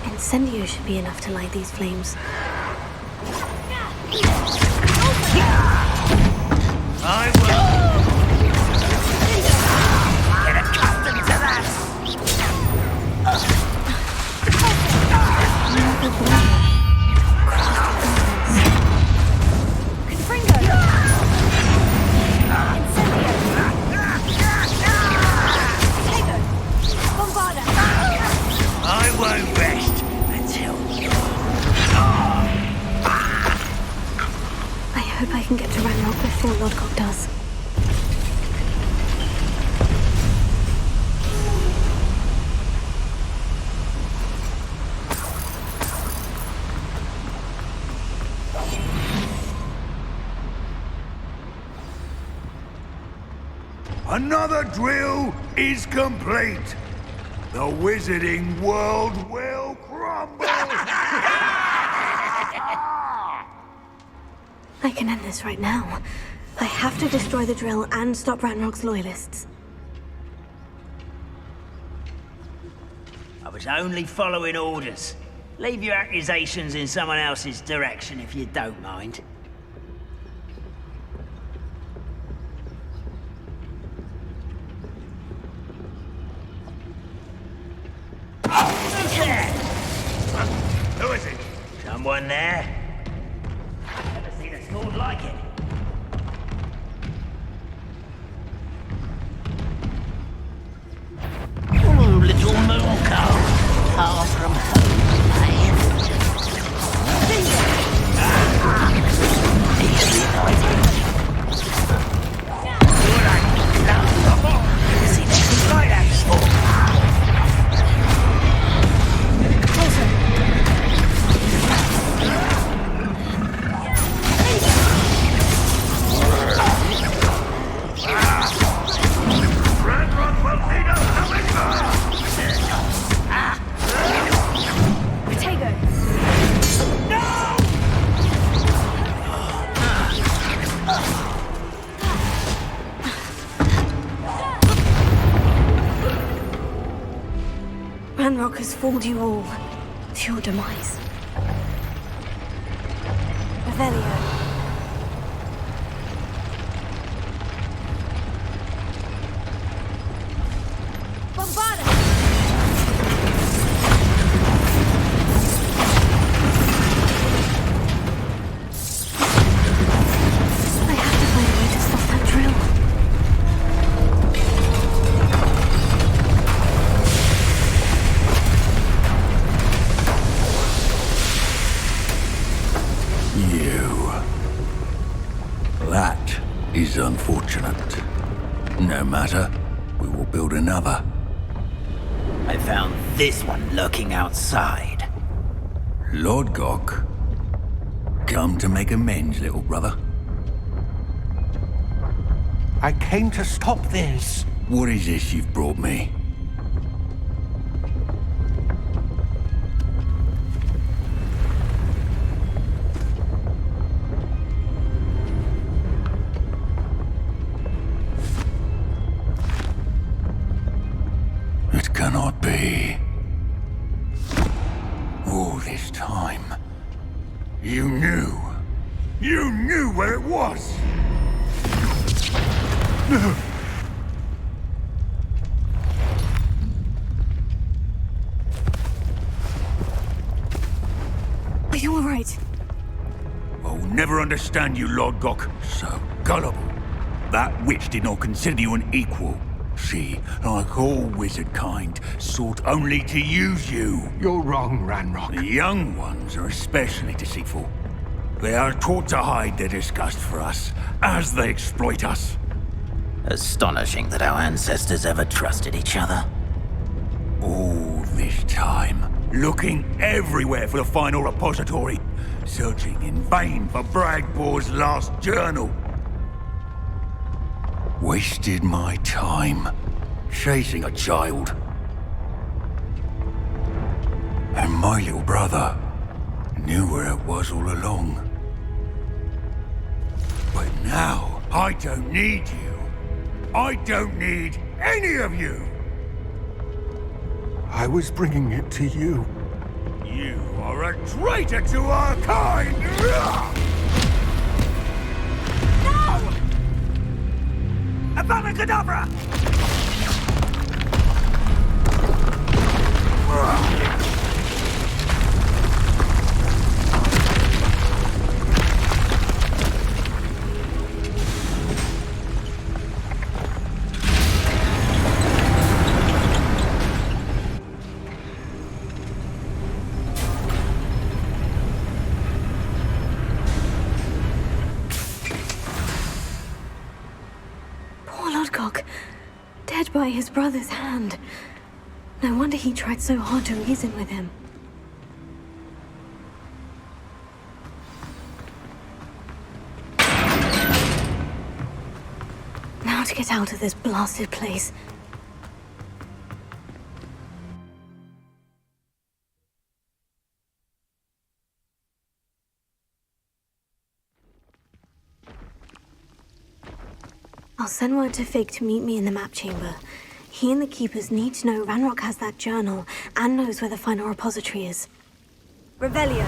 Incendio should be enough to light these flames. I will. Get accustomed to that. I won't rest until I hope I can get to Ranrock before Lodgok does. Another drill is complete. The wizarding world will crumble. I can end this right now. I have to destroy the drill and stop Ranrock's loyalists. I was only following orders. Leave your accusations in someone else's direction if you don't mind. Who's there? Who is it? Someone there? Never seen a sword like it. Oh, little moon cow. Far from home, eh? Easily enough. See, there's a light out. Ranrock has fooled you all to your demise. Revelio. Unfortunate. No matter, we will build another. I found this one lurking outside. Lord 𝐸𝐽, come to make amends, little brother. I came to stop this. What is this you've brought me? It cannot be. All this time, you knew. You knew where it was! No! Are you all right? I'll never understand you, Lord 𝐸𝐽. So gullible. That witch did not consider you an equal. She, like all wizard kind, sought only to use you. You're wrong, Ranrock. The young ones are especially deceitful. They are taught to hide their disgust for us, as they exploit us. Astonishing that our ancestors ever trusted each other. All this time, looking everywhere for the final repository, searching in vain for Bragbor's last journal. Wasted my time, chasing a child. And my little brother knew where it was all along. But now, I don't need you. I don't need any of you! I was bringing it to you. You are a traitor to our kind! No! Avada Kedavra! Dead by his brother's hand. No wonder he tried so hard to reason with him. Now to get out of this blasted place. I'll send word to Fig to meet me in the map chamber. He and the keepers need to know Ranrock has that journal and knows where the final repository is. Revelio.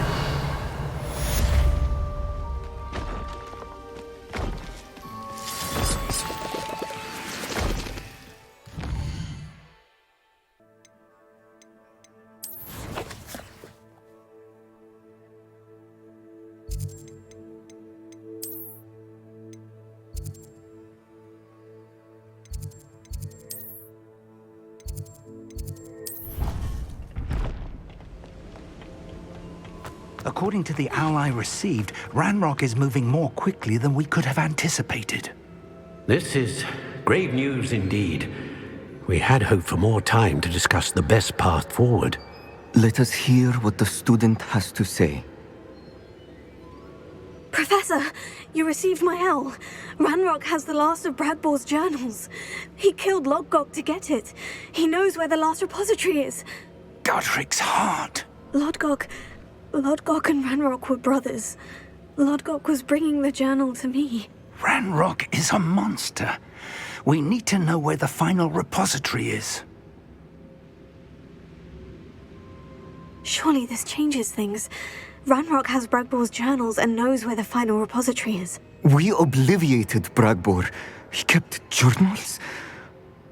According to the owl I received, Ranrock is moving more quickly than we could have anticipated. This is grave news indeed. We had hoped for more time to discuss the best path forward. Let us hear what the student has to say. Professor, you received my owl. Ranrock has the last of Bradbor's journals. He killed Lodgok to get it. He knows where the last repository is. Godric's heart. Lodgok and Ranrock were brothers. Lodgok was bringing the journal to me. Ranrock is a monster. We need to know where the final repository is. Surely this changes things. Ranrock has Bradbor's journals and knows where the final repository is. We obliviated Bradbor. He kept journals?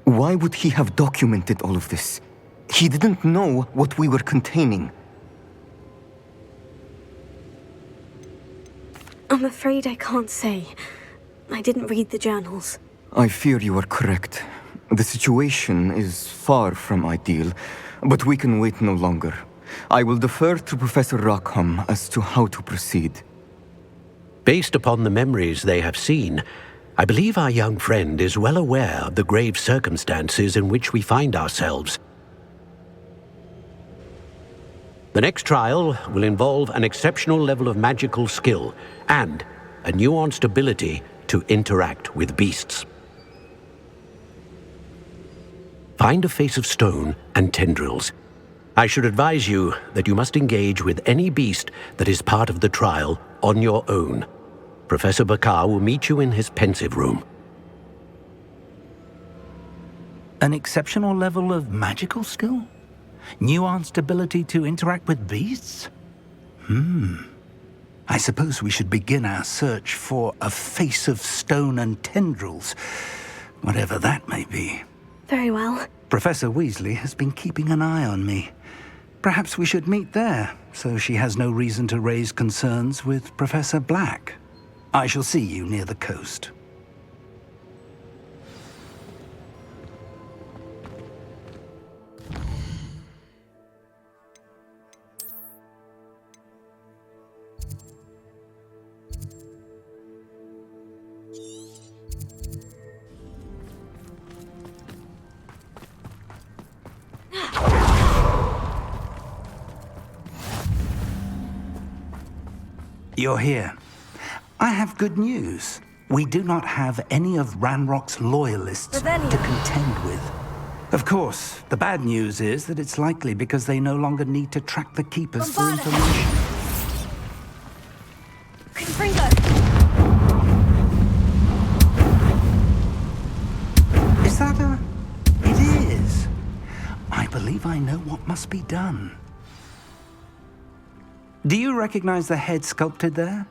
Why would he have documented all of this? He didn't know what we were containing. I'm afraid I can't say. I didn't read the journals. I fear you are correct. The situation is far from ideal, but we can wait no longer. I will defer to Professor Rackham as to how to proceed. Based upon the memories they have seen, I believe our young friend is well aware of the grave circumstances in which we find ourselves. The next trial will involve an exceptional level of magical skill and a nuanced ability to interact with beasts. Find a face of stone and tendrils. I should advise you that you must engage with any beast that is part of the trial on your own. Professor Bakar will meet you in his pensive room. An exceptional level of magical skill? Nuanced ability to interact with beasts? I suppose we should begin our search for a face of stone and tendrils, whatever that may be. Very well. Professor Weasley has been keeping an eye on me. Perhaps we should meet there, so she has no reason to raise concerns with Professor Black. I shall see you near the coast. You're here. I have good news. We do not have any of Ranrock's loyalists to contend with. Of course, the bad news is that it's likely because they no longer need to track the Keepers for information. Is that a... It is. I believe I know what must be done. Do you recognize the head sculpted there?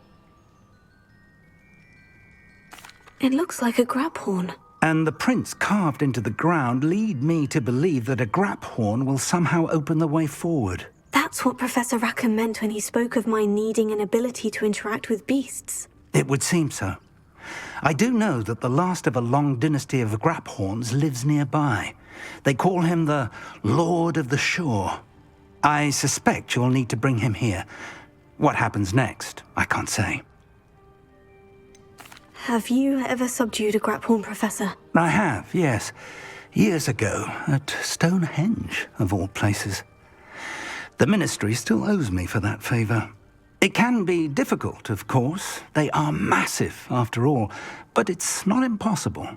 It looks like a grab horn. And the prints carved into the ground lead me to believe that a grap horn will somehow open the way forward. That's what Professor Rackham meant when he spoke of my needing an ability to interact with beasts. It would seem so. I do know that the last of a long dynasty of grap horns lives nearby. They call him the Lord of the Shore. I suspect you'll need to bring him here. What happens next, I can't say. Have you ever subdued a grap horn, Professor? I have, yes. Years ago, at Stonehenge, of all places. The Ministry still owes me for that favor. It can be difficult, of course. They are massive, after all, but it's not impossible.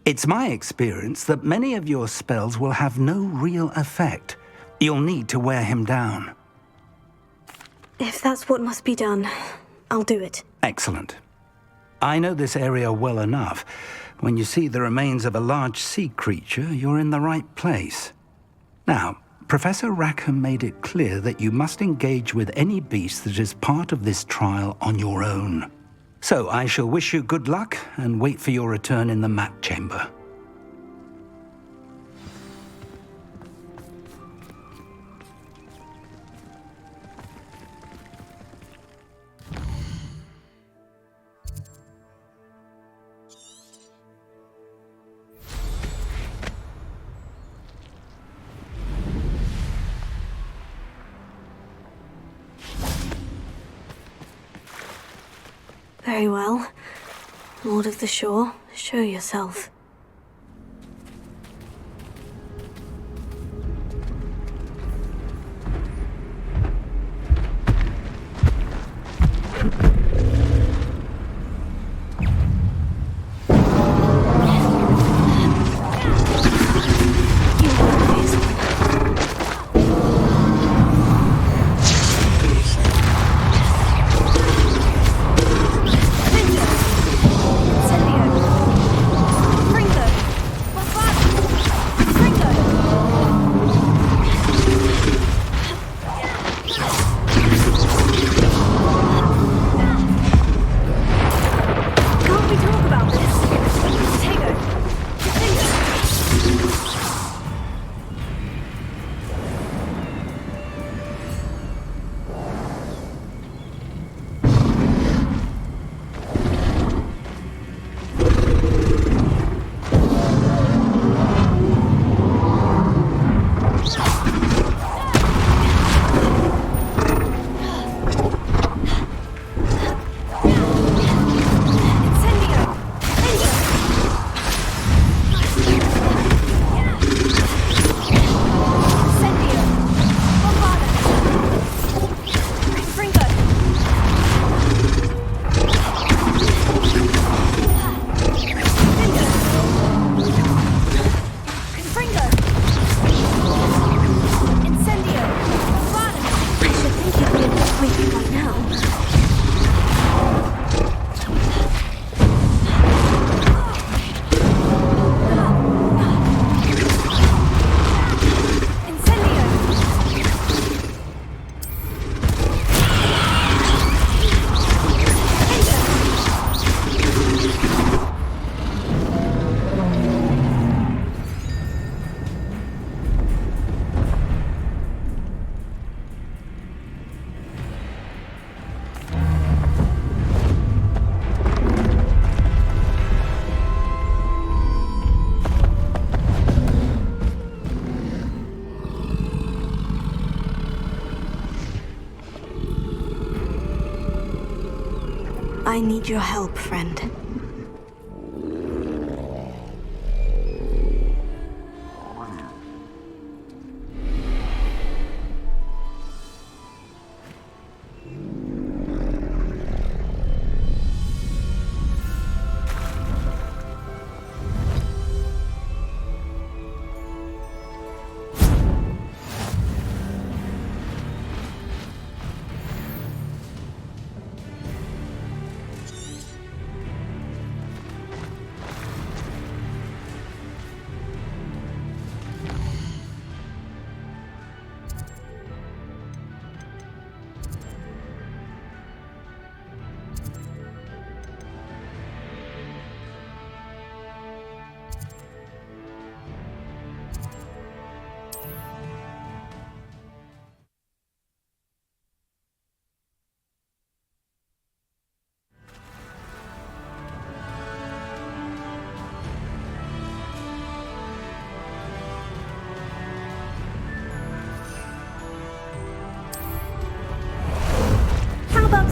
It's my experience that many of your spells will have no real effect. You'll need to wear him down. If that's what must be done, I'll do it. Excellent. I know this area well enough. When you see the remains of a large sea creature, you're in the right place. Now, Professor Rackham made it clear that you must engage with any beast that is part of this trial on your own. So I shall wish you good luck and wait for your return in the map chamber. Very well. Lord of the Shore, show yourself. I need your help, friend.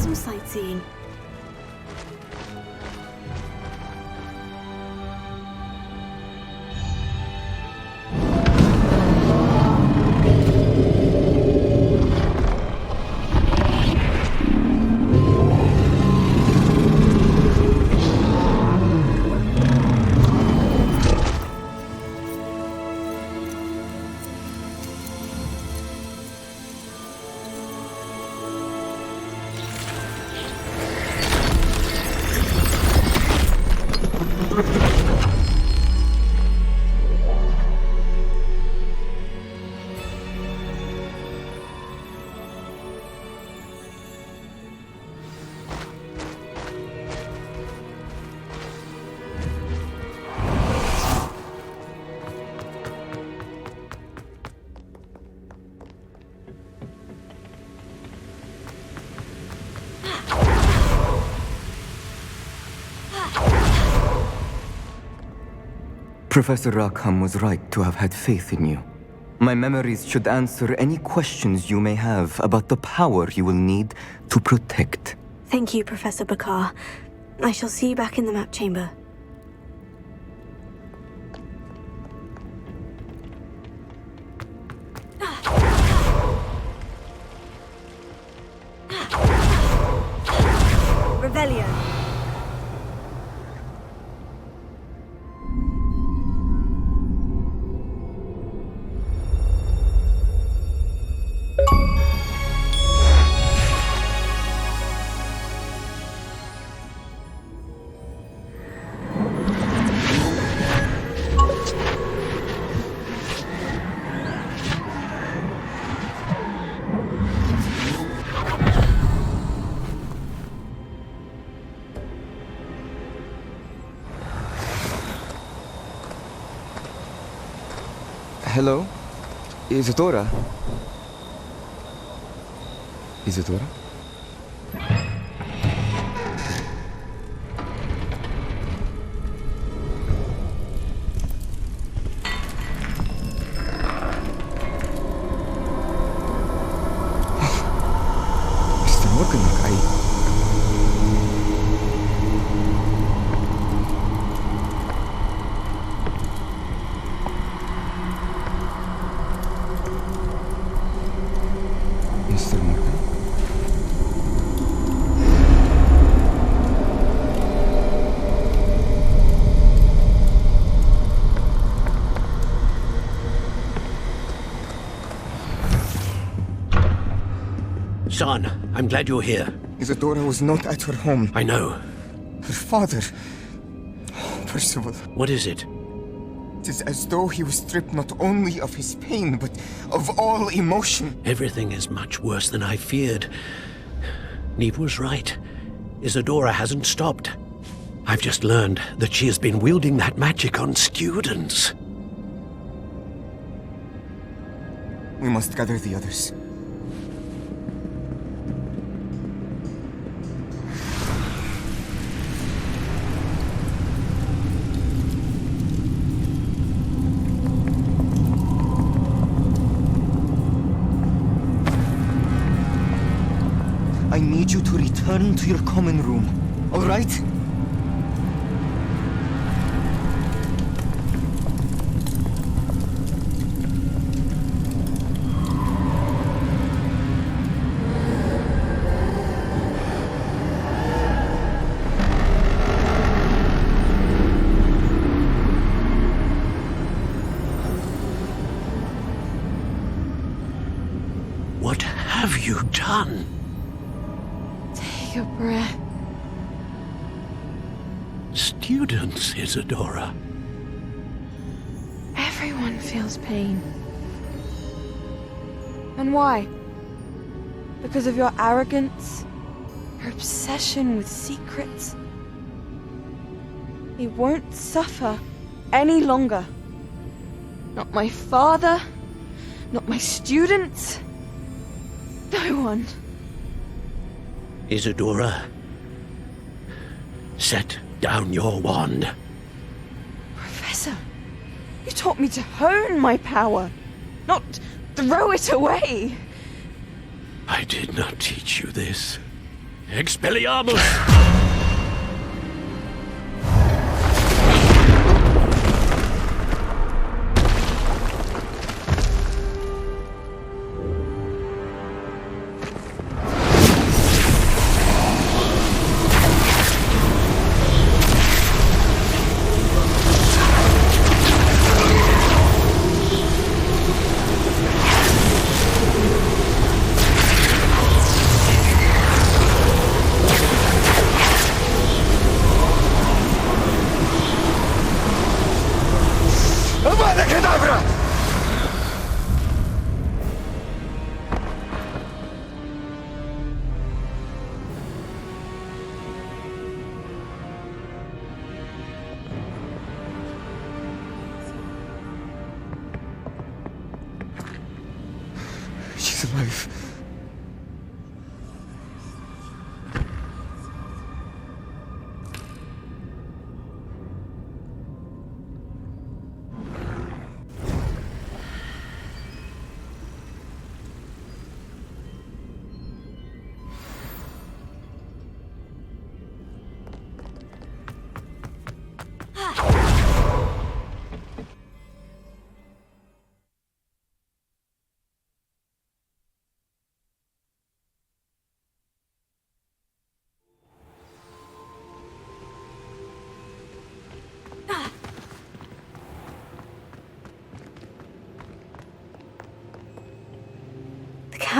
Some sightseeing. Professor Rackham was right to have had faith in you. My memories should answer any questions you may have about the power you will need to protect. Thank you, Professor Bakar. I shall see you back in the map chamber. Revelio. Hello? Isadora? Isadora? Mr. Morgan, Mr. Morgan? Son, I'm glad you're here. Isadora was not at her home. I know. Her father... Percival. What is it? It is as though he was stripped not only of his pain, but of all emotion. Everything is much worse than I feared. Neve was right. Isadora hasn't stopped. I've just learned that she has been wielding that magic on students. We must gather the others. I need you to return to your common room, all right? What have you done? Take a breath. Students, Isadora. Everyone feels pain. And why? Because of your arrogance? Your obsession with secrets? He won't suffer any longer. Not my father, not my students, no one. Isadora, set down your wand. Professor, you taught me to hone my power, not throw it away. I did not teach you this. Expelliarmus! She's alive.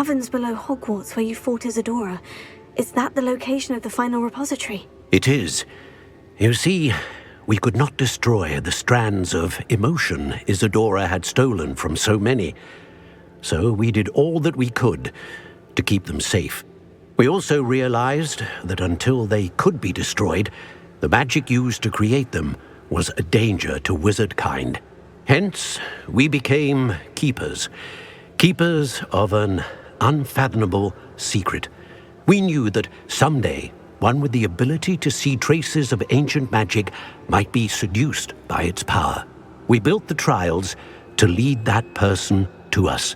caverns below Hogwarts where you fought Isadora. Is that the location of the final repository? It is. You see, we could not destroy the strands of emotion Isadora had stolen from so many. So we did all that we could to keep them safe. We also realized that until they could be destroyed, the magic used to create them was a danger to wizard kind. Hence, we became keepers. Keepers of an unfathomable secret. We knew that someday, one with the ability to see traces of ancient magic might be seduced by its power. We built the trials to lead that person to us,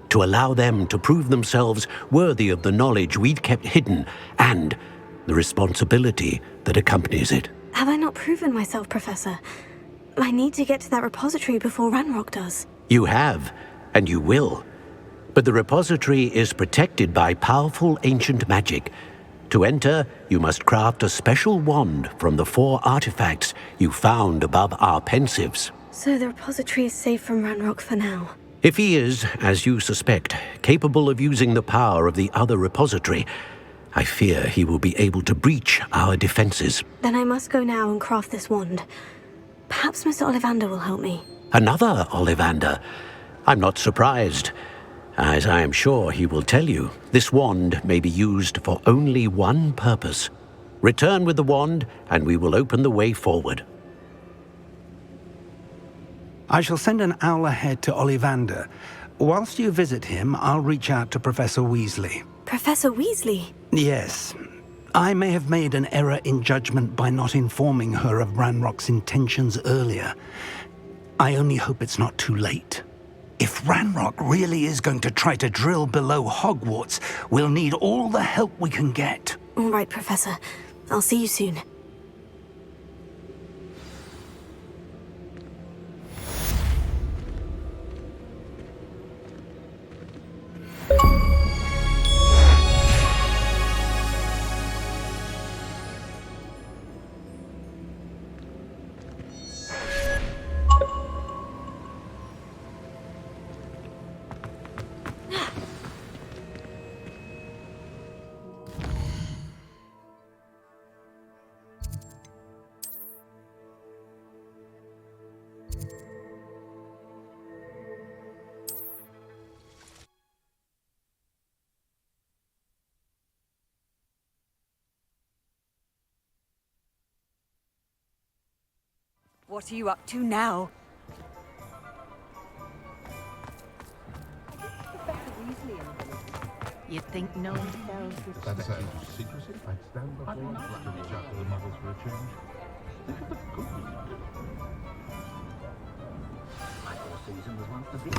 to allow them to prove themselves worthy of the knowledge we'd kept hidden and the responsibility that accompanies it. Have I not proven myself, Professor? I need to get to that repository before Ranrock does. You have, and you will. But the repository is protected by powerful ancient magic. To enter, you must craft a special wand from the 4 artifacts you found above our pensives. So the repository is safe from Ranrock for now. If he is, as you suspect, capable of using the power of the other repository, I fear he will be able to breach our defenses. Then I must go now and craft this wand. Perhaps Mr. Ollivander will help me. Another Ollivander? I'm not surprised. As I am sure he will tell you, this wand may be used for only one purpose. Return with the wand, and we will open the way forward. I shall send an owl ahead to Ollivander. Whilst you visit him, I'll reach out to Professor Weasley. Professor Weasley? Yes. I may have made an error in judgment by not informing her of Ranrock's intentions earlier. I only hope it's not too late. If Ranrock really is going to try to drill below Hogwarts, we'll need all the help we can get. All right, Professor. I'll see you soon. What are you up to now? You'd think no one else would. That's out of secrecy. I'd stand before to reach out to the mothers for a change. Think of the good we can do. My whole season was once the big.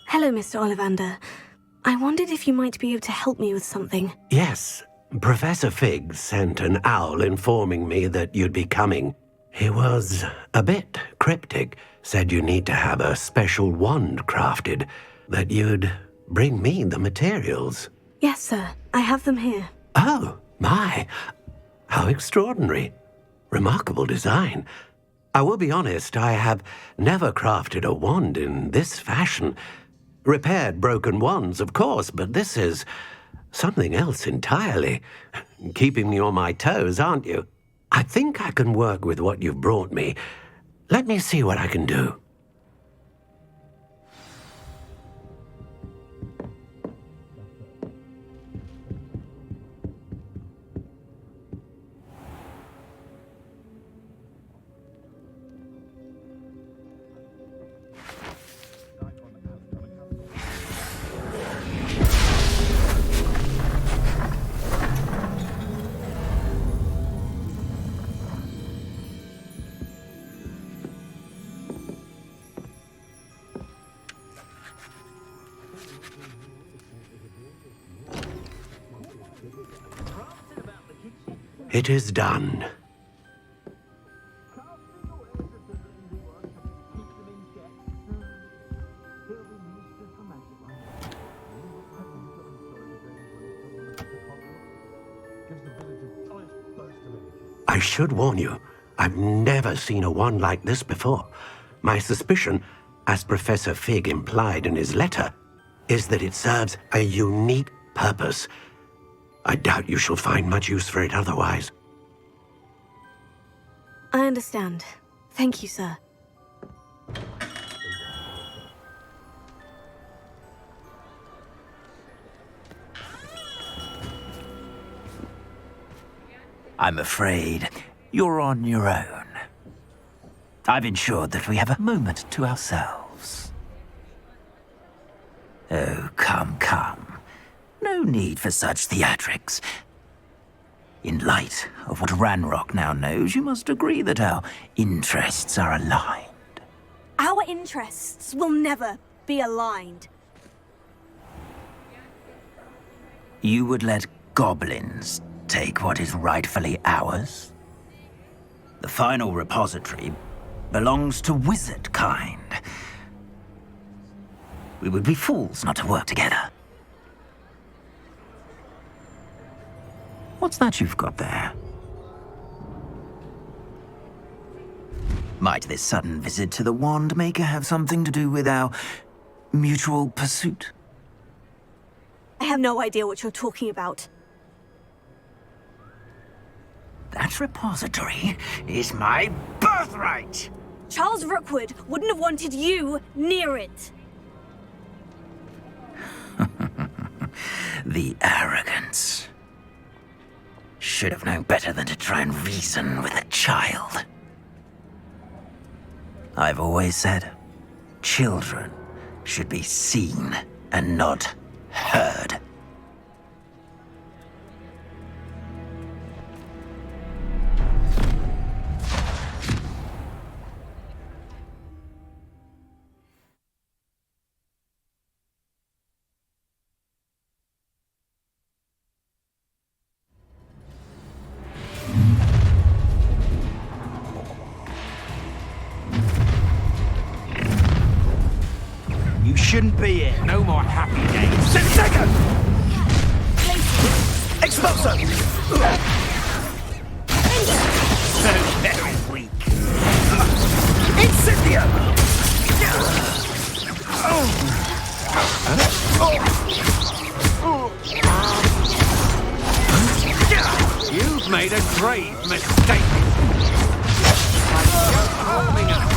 Hello, Mr. Ollivander. I wondered if you might be able to help me with something. Yes. Professor Fig sent an owl informing me that you'd be coming. He was a bit cryptic, said you need to have a special wand crafted, that you'd bring me the materials. Yes, sir. I have them here. Oh, my. How extraordinary. Remarkable design. I will be honest, I have never crafted a wand in this fashion. Repaired broken wands, of course, but this is something else entirely. Keeping me on my toes, aren't you? I think I can work with what you've brought me. Let me see what I can do. It is done. I should warn you, I've never seen a wand like this before. My suspicion, as Professor Fig implied in his letter, is that it serves a unique purpose. I doubt you shall find much use for it otherwise. I understand. Thank you, sir. I'm afraid you're on your own. I've ensured that we have a moment to ourselves. Oh, come. No need for such theatrics. In light of what Ranrock now knows, you must agree that our interests are aligned. Our interests will never be aligned. You would let goblins take what is rightfully ours? The final repository belongs to wizard kind. We would be fools not to work together. What's that you've got there? Might this sudden visit to the Wand Maker have something to do with our mutual pursuit? I have no idea what you're talking about. That repository is my birthright! Charles Rookwood wouldn't have wanted you near it. The arrogance. Should have known better than to try and reason with a child. I've always said, children should be seen and not heard. Shouldn't be here. No more happy days. Second! Expulso! So very weak. Incendio! You've made a grave mistake. Warming up.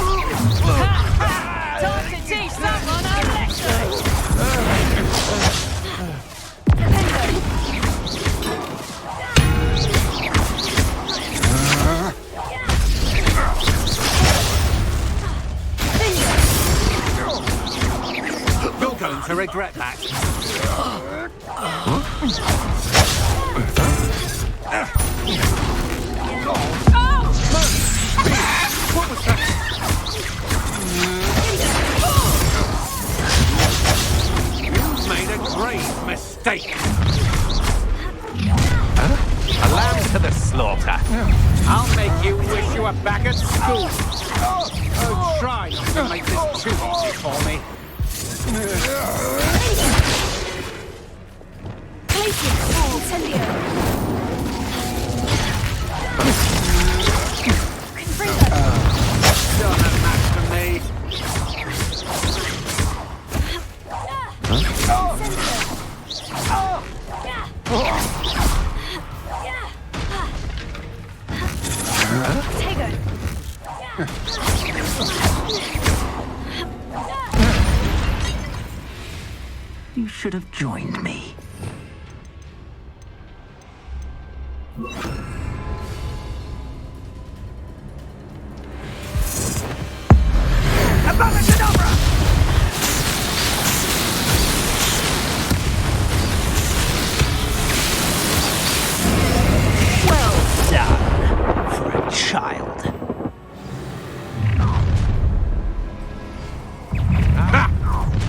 Time to teach someone a lesson! You're going to regret that. What was that? You've made a grave mistake. A lamb to the slaughter. I'll make you wish you were back at school. Oh, try not to make this too easy for me. Still no match for me. You should have joined me. Well done for a child.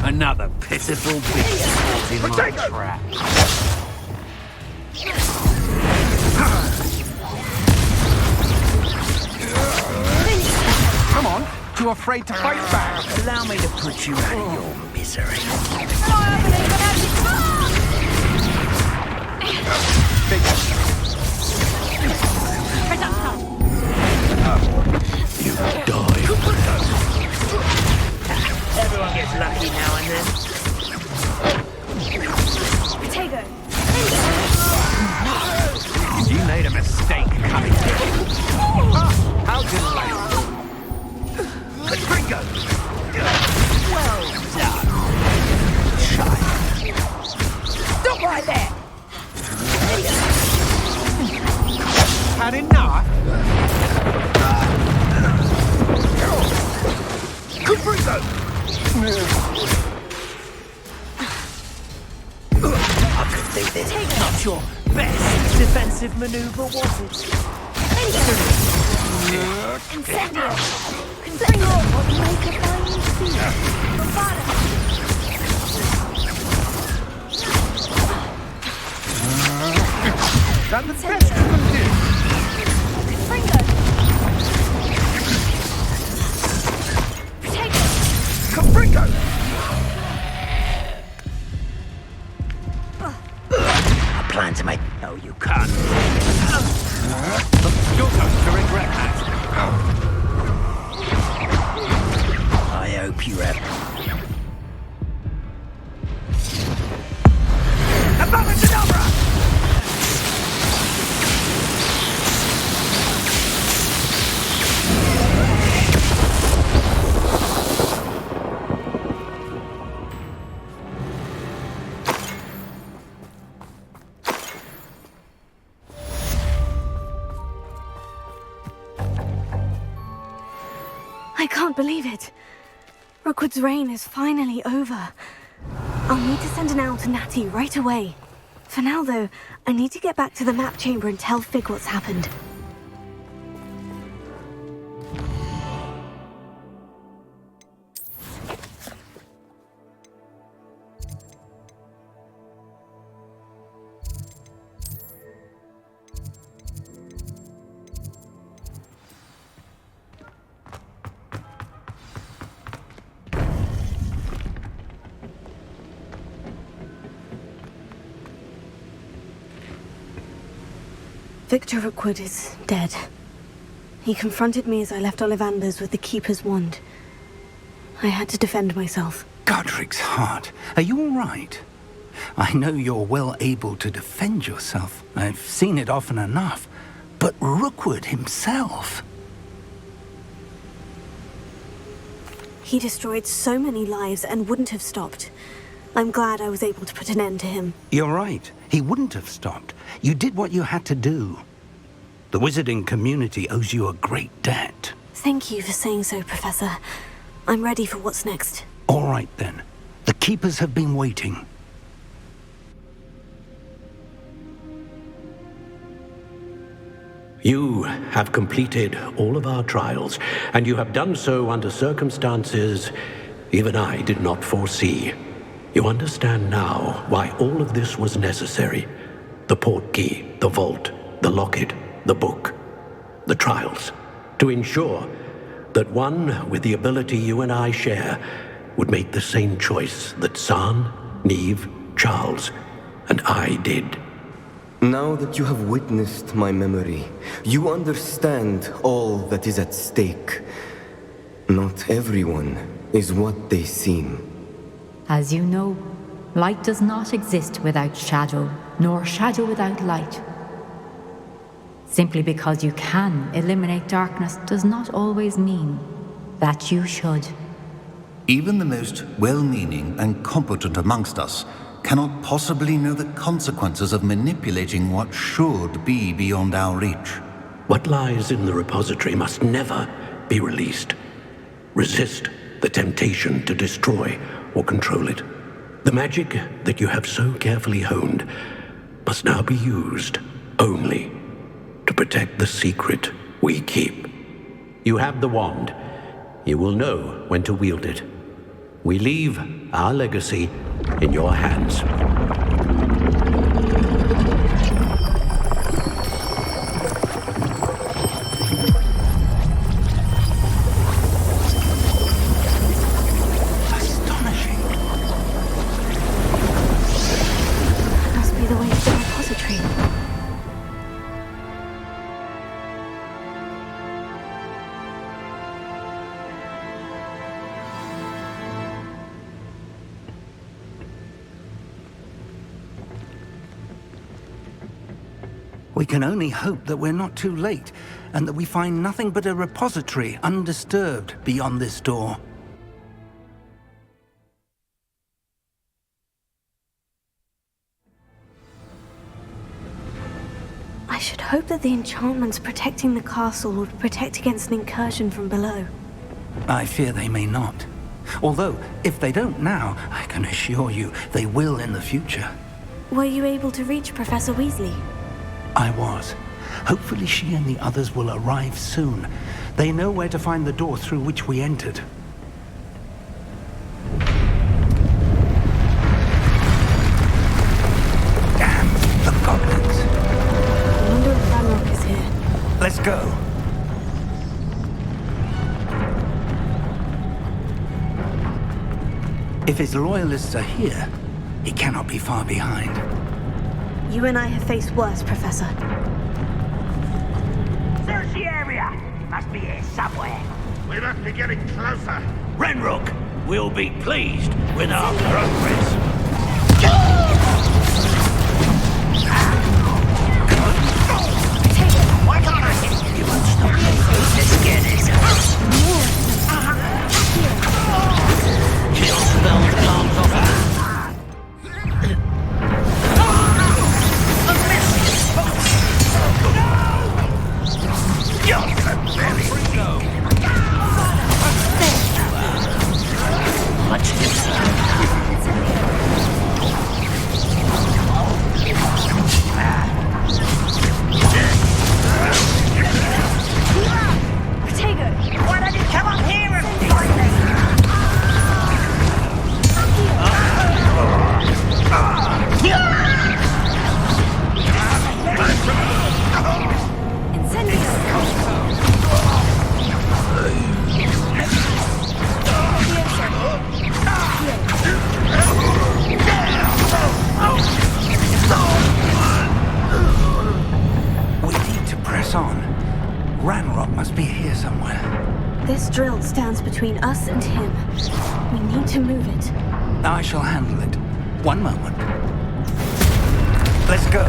Another pitiful beast in my trap. Come on, too afraid to fight back. Allow me to put you out of your misery. You die. of maneuver was it? Incendio! Confringo! What make a fine speed? Bravado! That the best you can do. Confringo! Protect! Confringo! I plan to make... No, you can't. You're going to regret that. I hope you have... Abracadabra! I can't believe it. Rookwood's reign is finally over. I'll need to send an owl to Natty right away. For now, though, I need to get back to the map chamber and tell Fig what's happened. Victor Rookwood is dead. He confronted me as I left Ollivanders with the Keeper's wand. I had to defend myself. Godric's heart, are you all right? I know you're well able to defend yourself. I've seen it often enough. But Rookwood himself... He destroyed so many lives and wouldn't have stopped. I'm glad I was able to put an end to him. You're right. He wouldn't have stopped. You did what you had to do. The wizarding community owes you a great debt. Thank you for saying so, Professor. I'm ready for what's next. All right, then. The Keepers have been waiting. You have completed all of our trials, and you have done so under circumstances even I did not foresee. You understand now why all of this was necessary. The portkey, the vault, the locket, the book, the trials. To ensure that one with the ability you and I share would make the same choice that Zaan, Niamh, Charles, and I did. Now that you have witnessed my memory, you understand all that is at stake. Not everyone is what they seem. As you know, light does not exist without shadow, nor shadow without light. Simply because you can eliminate darkness does not always mean that you should. Even the most well-meaning and competent amongst us cannot possibly know the consequences of manipulating what should be beyond our reach. What lies in the repository must never be released. Resist the temptation to destroy or control it. The magic that you have so carefully honed must now be used only to protect the secret we keep. You have the wand. You will know when to wield it. We leave our legacy in your hands. Must be the way to the repository. We can only hope that we're not too late, and that we find nothing but a repository undisturbed beyond this door. I should hope that the enchantments protecting the castle would protect against an incursion from below. I fear they may not. Although, if they don't now, I can assure you they will in the future. Were you able to reach Professor Weasley? I was. Hopefully she and the others will arrive soon. They know where to find the door through which we entered. Damn, the goblins. I wonder if Ranrock is here. Let's go. If his loyalists are here, he cannot be far behind. You and I have faced worse, Professor. Search the area! Must be here somewhere. We must be getting closer. Ranrock will be pleased with our progress. Why can't I hit you? You won't stop me. Let's get it. Kill spells comes off her. Why don't you come up here and fight me? We need to press on. Ranrock must be here somewhere. This drill stands between us and him. We need to move it. I shall handle it. One moment. Let's go.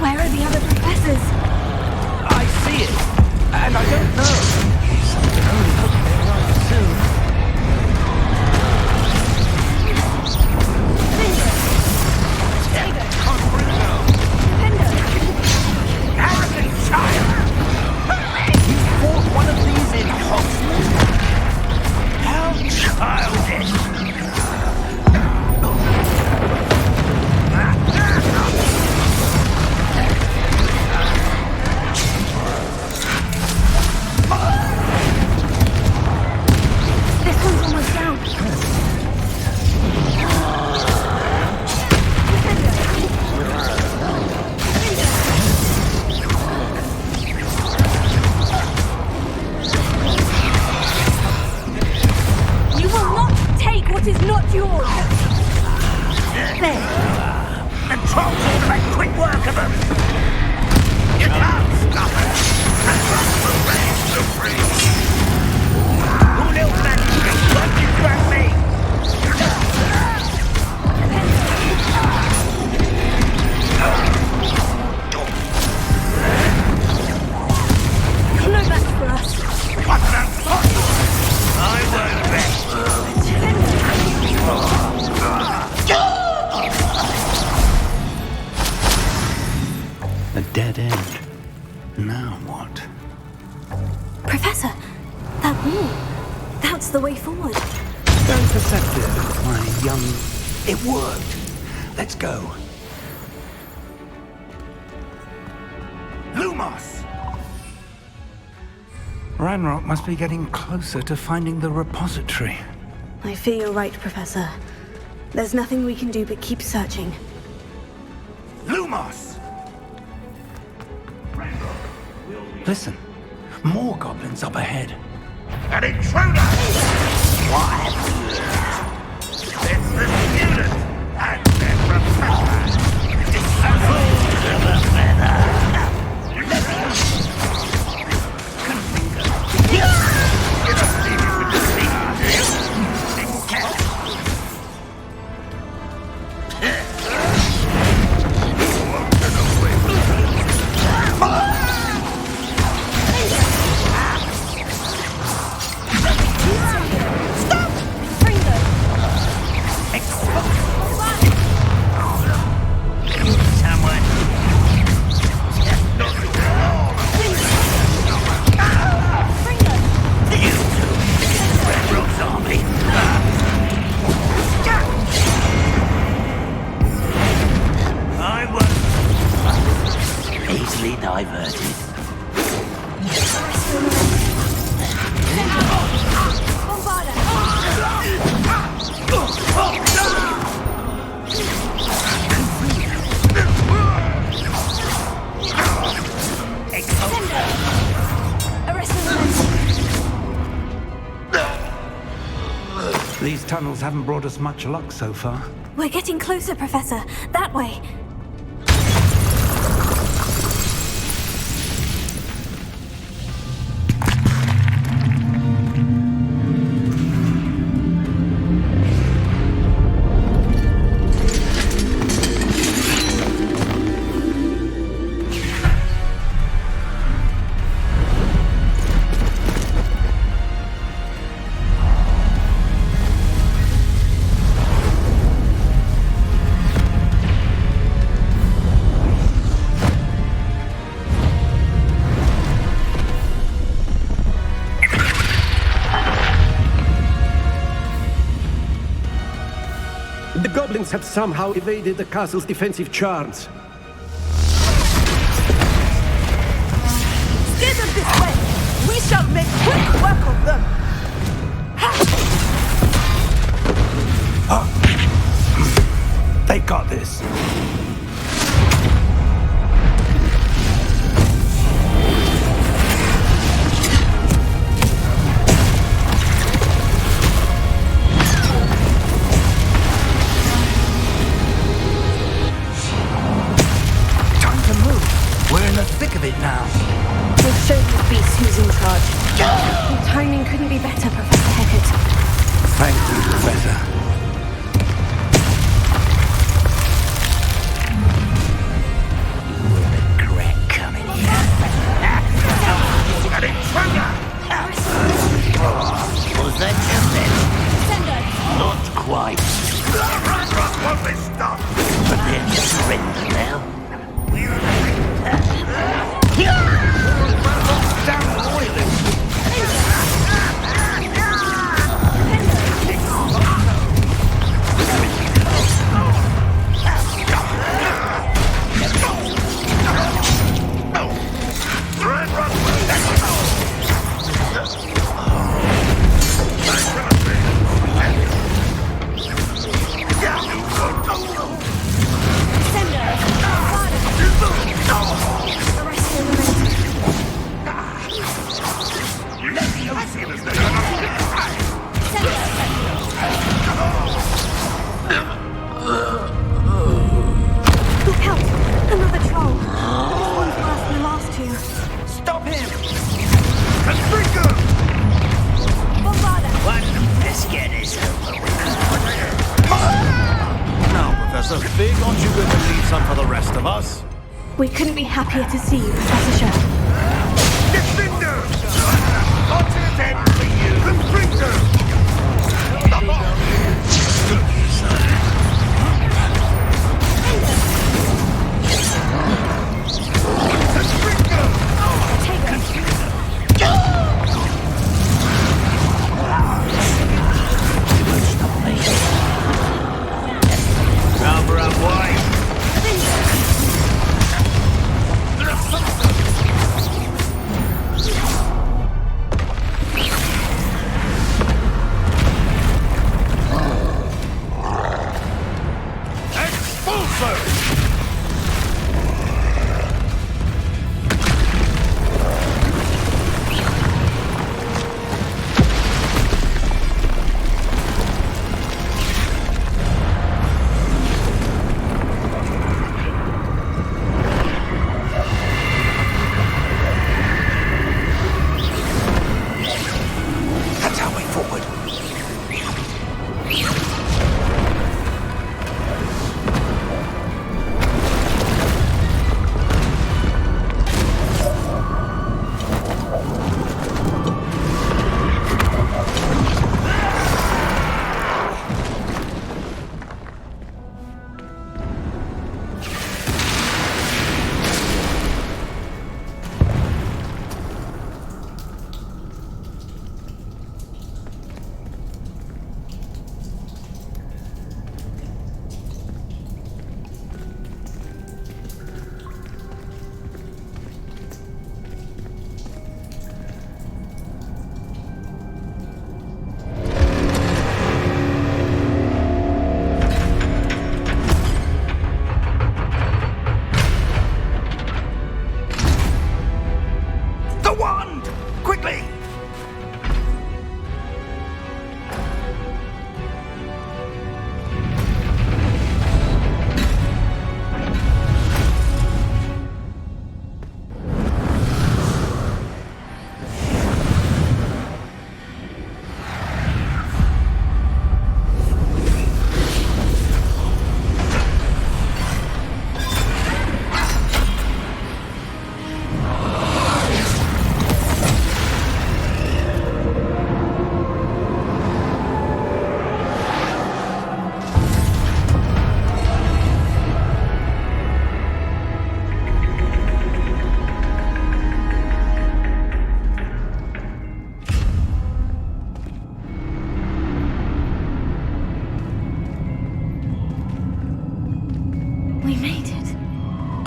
Where are the other professors? I see it, and I don't know. I only hope they arrive soon. Arrogant child! You fought one of these in Hogsmeade? How childish! This one's almost down. You will not take what is not yours. There. The trolls ought to make quick work of them! You can't stop it! The trolls will reign supreme! Who knew that? What you grab me? No match for us. What's that for? I won't bet. A dead end. Now what? Professor, that wall. That's the way forward. Very perceptive, my young... It worked. Let's go. Lumos! Ranrock must be getting closer to finding the repository. I fear you're right, Professor. There's nothing we can do but keep searching. Lumos! Listen, more goblins up ahead. An intruder! What? It's the student and their professor! Disappointed of the feather! You don't leave it with the secret, do you? Big cat! Won't run away with me. Stop! Bring them! These tunnels haven't brought us much luck so far. We're getting closer, Professor. That way. The goblins have somehow evaded the castle's defensive charms. Steer them this way! We shall make quick work of them! They got this. Thick of it now. We'll show these beasts who's in charge. Your timing couldn't be better, Professor Hecat. Thank you, Professor. Regret coming here. An intruder! Was that just it? Not quite. Won't they stop? But they're just surrender now. Down the loyalists! Look out! Another troll. This one's worse than the last two. Stop him! Constrictor! Bombarda! Let's get this over with. Now, Professor Fig, aren't you going to leave some for the rest of us? We couldn't be happier to see you, Professor Shaw. Defender! Onto the dead for you! Constrictor! Cover up wide.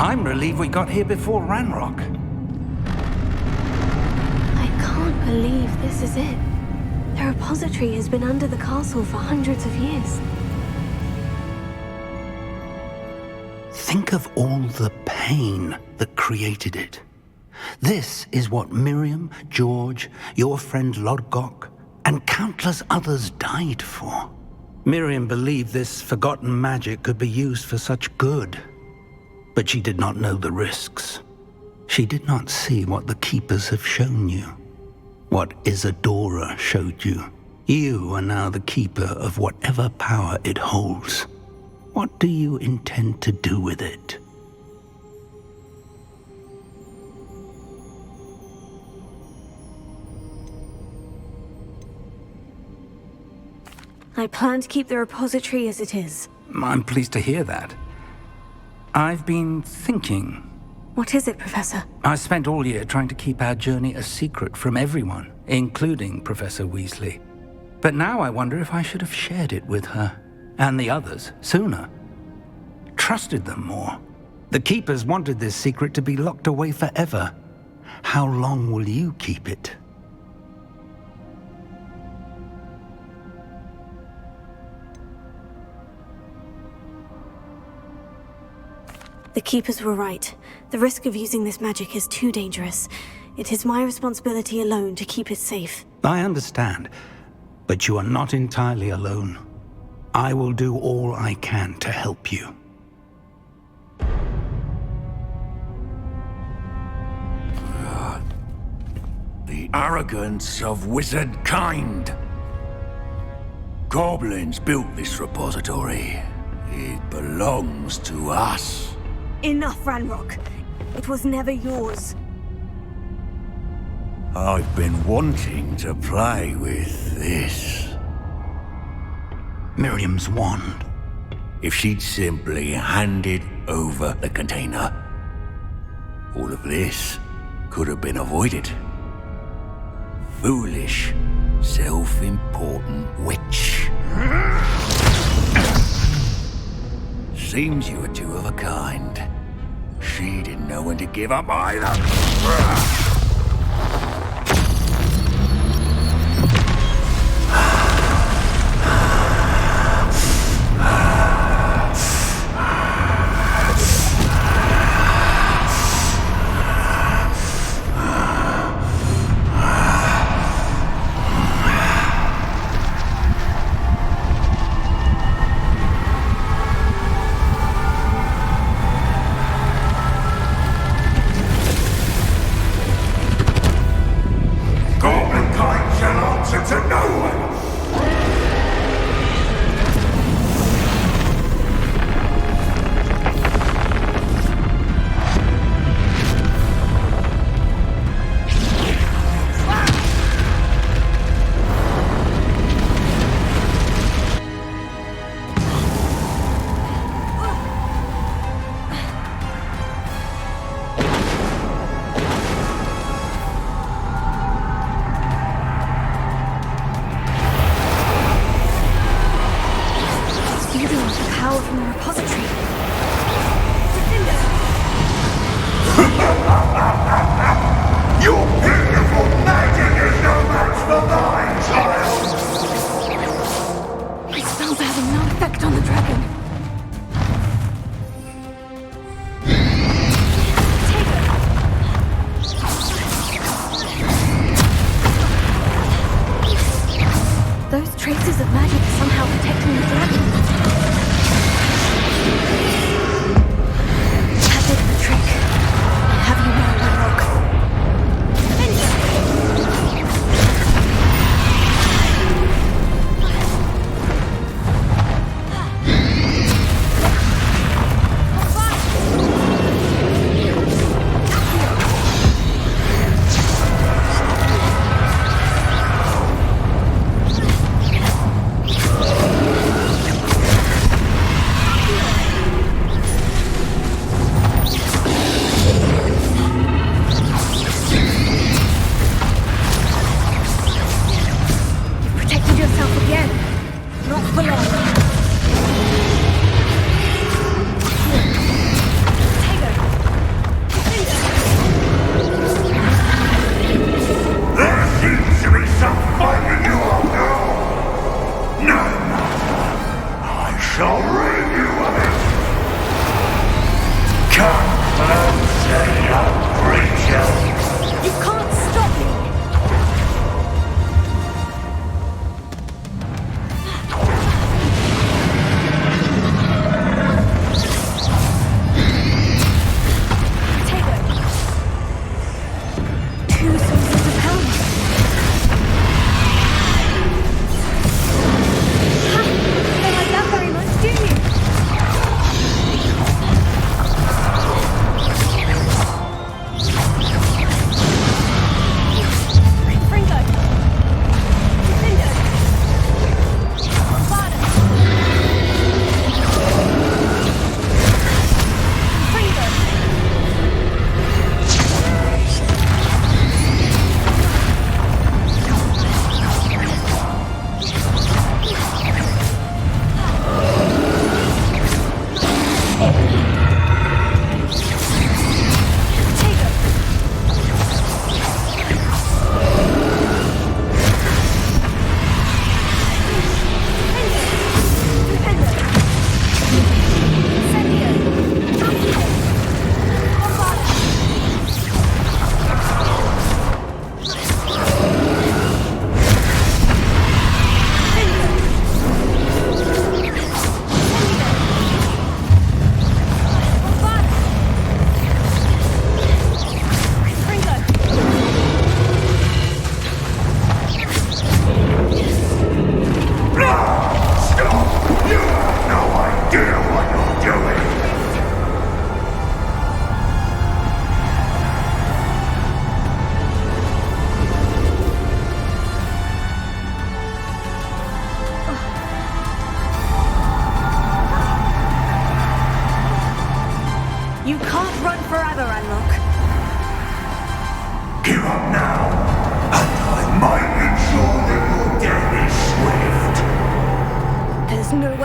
I'm relieved we got here before Ranrock. I can't believe this is it. The repository has been under the castle for hundreds of years. Think of all the pain that created it. This is what Miriam, George, your friend Lodgok, and countless others died for. Miriam believed this forgotten magic could be used for such good, but she did not know the risks. She did not see what the Keepers have shown you, what Isadora showed you. You are now the keeper of whatever power it holds. What do you intend to do with it? I plan to keep the repository as it is. I'm pleased to hear that. I've been thinking. What is it, Professor? I spent all year trying to keep our journey a secret from everyone, including Professor Weasley. But now I wonder if I should have shared it with her, and the others, sooner. Trusted them more. The Keepers wanted this secret to be locked away forever. How long will you keep it? The Keepers were right. The risk of using this magic is too dangerous. It is my responsibility alone to keep it safe. I understand, but you are not entirely alone. I will do all I can to help you. The arrogance of wizard kind. Goblins built this repository. It belongs to us. Enough, Ranrock. It was never yours. I've been wanting to play with this. Miriam's wand. If she'd simply handed over the container, all of this could have been avoided. Foolish, self-important witch. Seems you were two of a kind. She didn't know when to give up either.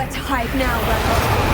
Nowhere to hide now, Ranrock.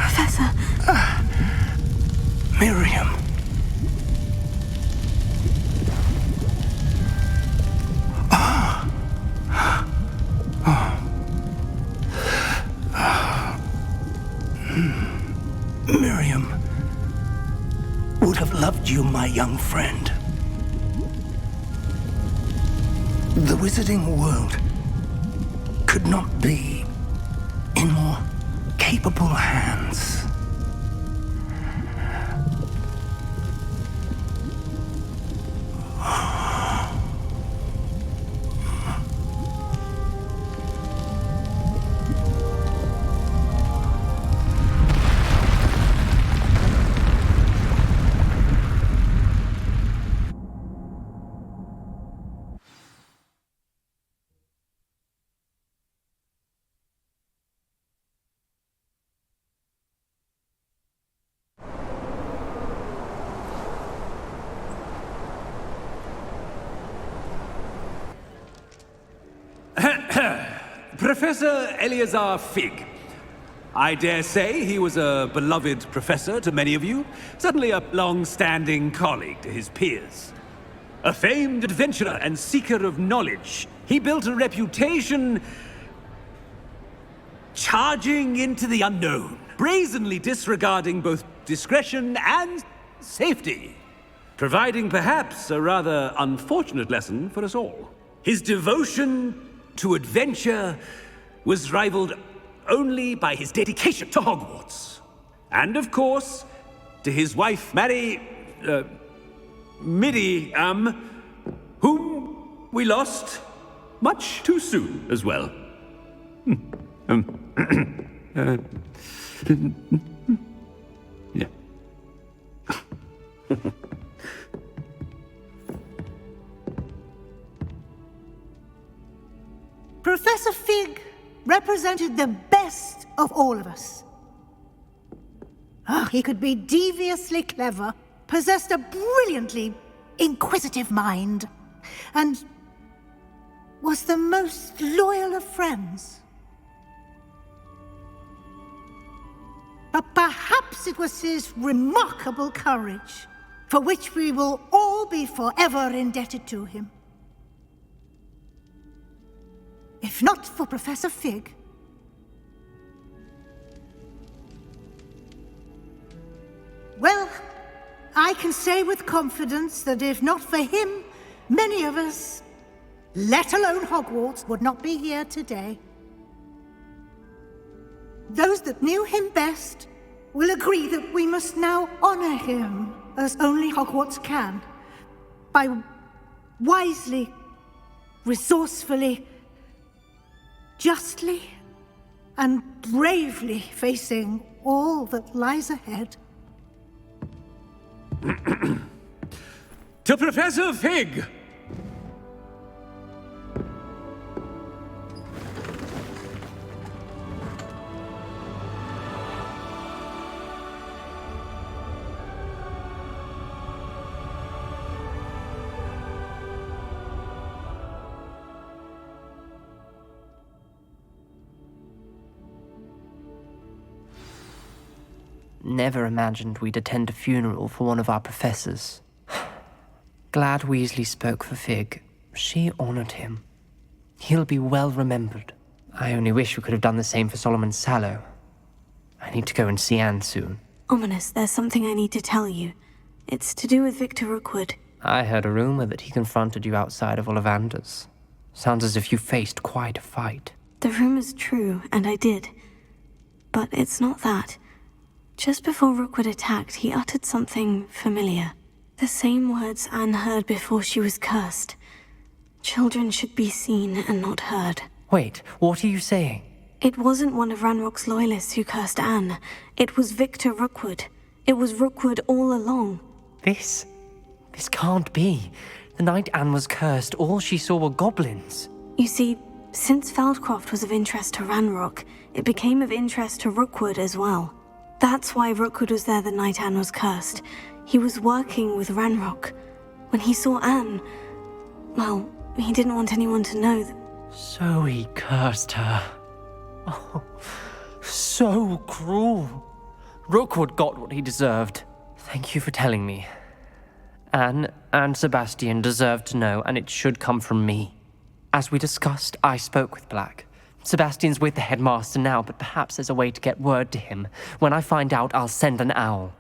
Professor. Miriam. Miriam would have loved you, my young friend. The wizarding world could not be in more capable hands. Professor Eleazar Fig. I dare say he was a beloved professor to many of you, certainly a long-standing colleague to his peers. A famed adventurer and seeker of knowledge, he built a reputation charging into the unknown, brazenly disregarding both discretion and safety, providing perhaps a rather unfortunate lesson for us all. His devotion to adventure was rivaled only by his dedication to Hogwarts. And of course, to his wife, Midi, whom we lost much too soon as well. Yeah. Professor Fig represented the best of all of us. He could be deviously clever, possessed a brilliantly inquisitive mind, and was the most loyal of friends. But perhaps it was his remarkable courage, for which we will all be forever indebted to him. If not for Professor Fig, well, I can say with confidence that if not for him, many of us, let alone Hogwarts, would not be here today. Those that knew him best will agree that we must now honor him as only Hogwarts can, by wisely, resourcefully, justly and bravely facing all that lies ahead. To Professor Fig! Never imagined we'd attend a funeral for one of our professors. Glad Weasley spoke for Fig. She honored him. He'll be well remembered. I only wish we could have done the same for Solomon Sallow. I need to go and see Anne soon. Ominous, there's something I need to tell you. It's to do with Victor Rookwood. I heard a rumor that he confronted you outside of Ollivander's. Sounds as if you faced quite a fight. The rumor's true, and I did. But it's not that. Just before Rookwood attacked, he uttered something familiar. The same words Anne heard before she was cursed. Children should be seen and not heard. Wait, what are you saying? It wasn't one of Ranrock's loyalists who cursed Anne. It was Victor Rookwood. It was Rookwood all along. This can't be. The night Anne was cursed, all she saw were goblins. You see, since Feldcroft was of interest to Ranrock, it became of interest to Rookwood as well. That's why Rookwood was there the night Anne was cursed. He was working with Ranrock. When he saw Anne, well, he didn't want anyone to know that... So he cursed her. So cruel. Rookwood got what he deserved. Thank you for telling me. Anne and Sebastian deserve to know, and it should come from me. As we discussed, I spoke with Black. Sebastian's with the headmaster now, but perhaps there's a way to get word to him. When I find out, I'll send an owl.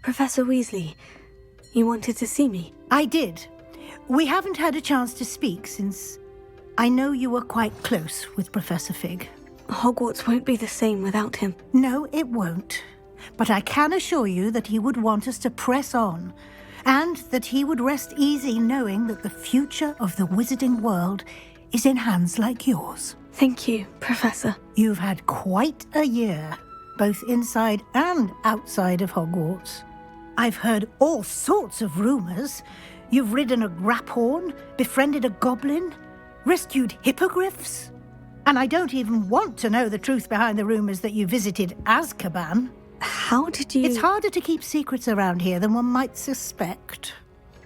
Professor Weasley, you wanted to see me? I did. We haven't had a chance to speak since I know you were quite close with Professor Fig. Hogwarts won't be the same without him. No, it won't. But I can assure you that he would want us to press on, and that he would rest easy knowing that the future of the wizarding world is in hands like yours. Thank you, Professor. You've had quite a year, both inside and outside of Hogwarts. I've heard all sorts of rumors. You've ridden a graphorn, befriended a goblin, rescued hippogriffs. And I don't even want to know the truth behind the rumors that you visited Azkaban. How did you... It's harder to keep secrets around here than one might suspect.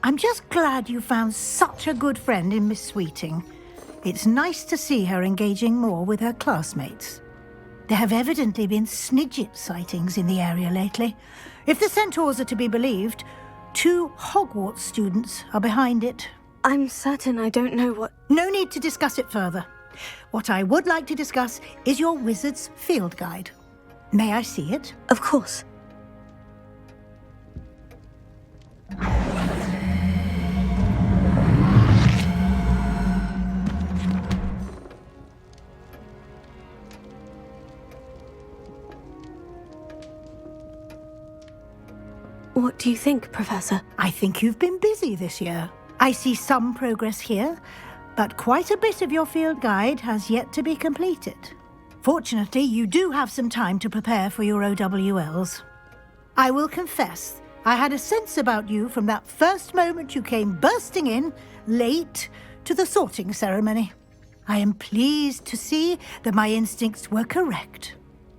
I'm just glad you found such a good friend in Miss Sweeting. It's nice to see her engaging more with her classmates. There have evidently been Snidget sightings in the area lately. If the centaurs are to be believed, 2 Hogwarts students are behind it. I'm certain I don't know what... No need to discuss it further. What I would like to discuss is your wizard's field guide. May I see it? Of course. What do you think, Professor? I think you've been busy this year. I see some progress here, but quite a bit of your field guide has yet to be completed. Fortunately, you do have some time to prepare for your OWLs. I will confess, I had a sense about you from that first moment you came bursting in, late, to the sorting ceremony. I am pleased to see that my instincts were correct.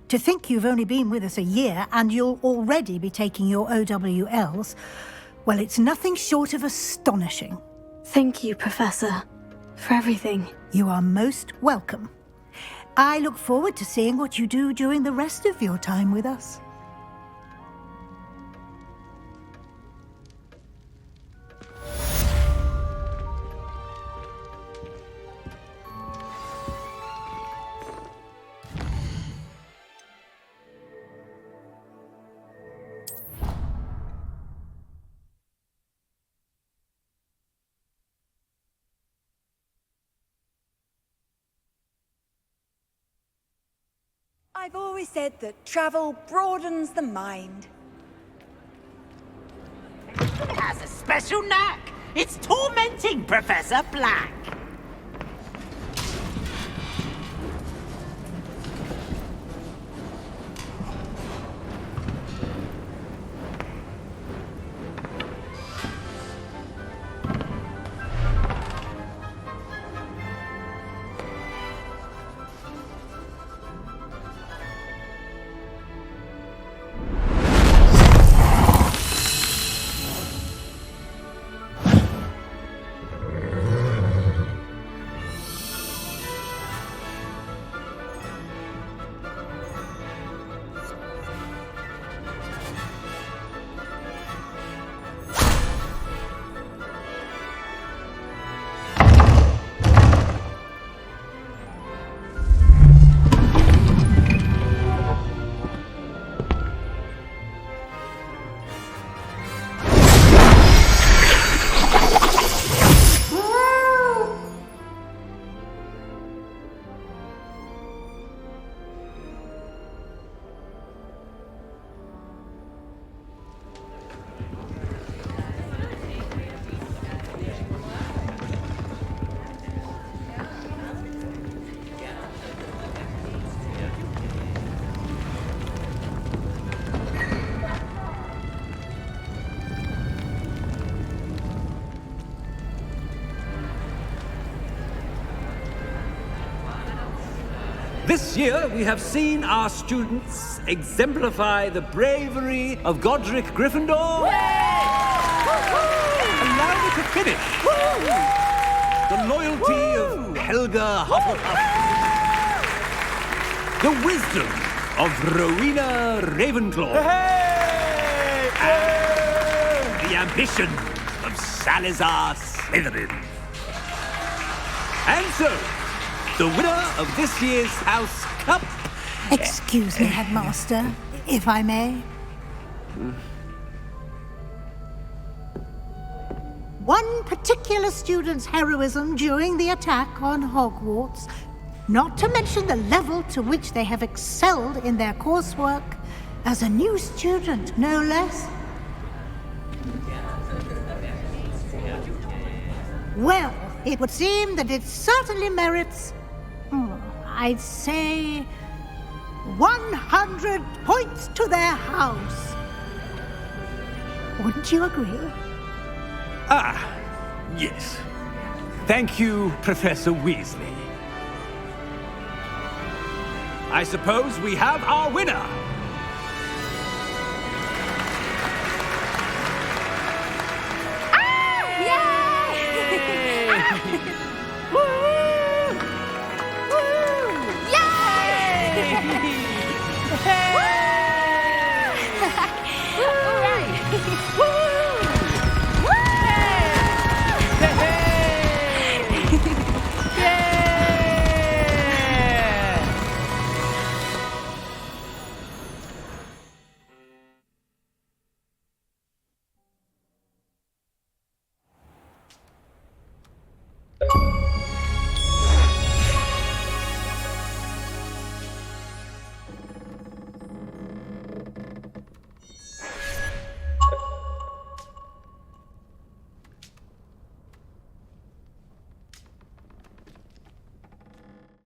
To think you've only been with us a year and you'll already be taking your OWLs, well, it's nothing short of astonishing. Thank you, Professor, for everything. You are most welcome. I look forward to seeing what you do during the rest of your time with us. I've always said that travel broadens the mind. It has a special knack. It's tormenting Professor Black. This year, we have seen our students exemplify the bravery of Godric Gryffindor. Allow me to finish. The loyalty of Helga Hufflepuff. The wisdom of Rowena Ravenclaw. And the ambition of Salazar Slytherin. And so, the winner of this year's House Cup... Excuse me, Headmaster, if I may. One particular student's heroism during the attack on Hogwarts, not to mention the level to which they have excelled in their coursework, as a new student, no less. Well, it would seem that it certainly merits, I'd say, 100 points to their house. Wouldn't you agree? Ah, yes. Thank you, Professor Weasley. I suppose we have our winner.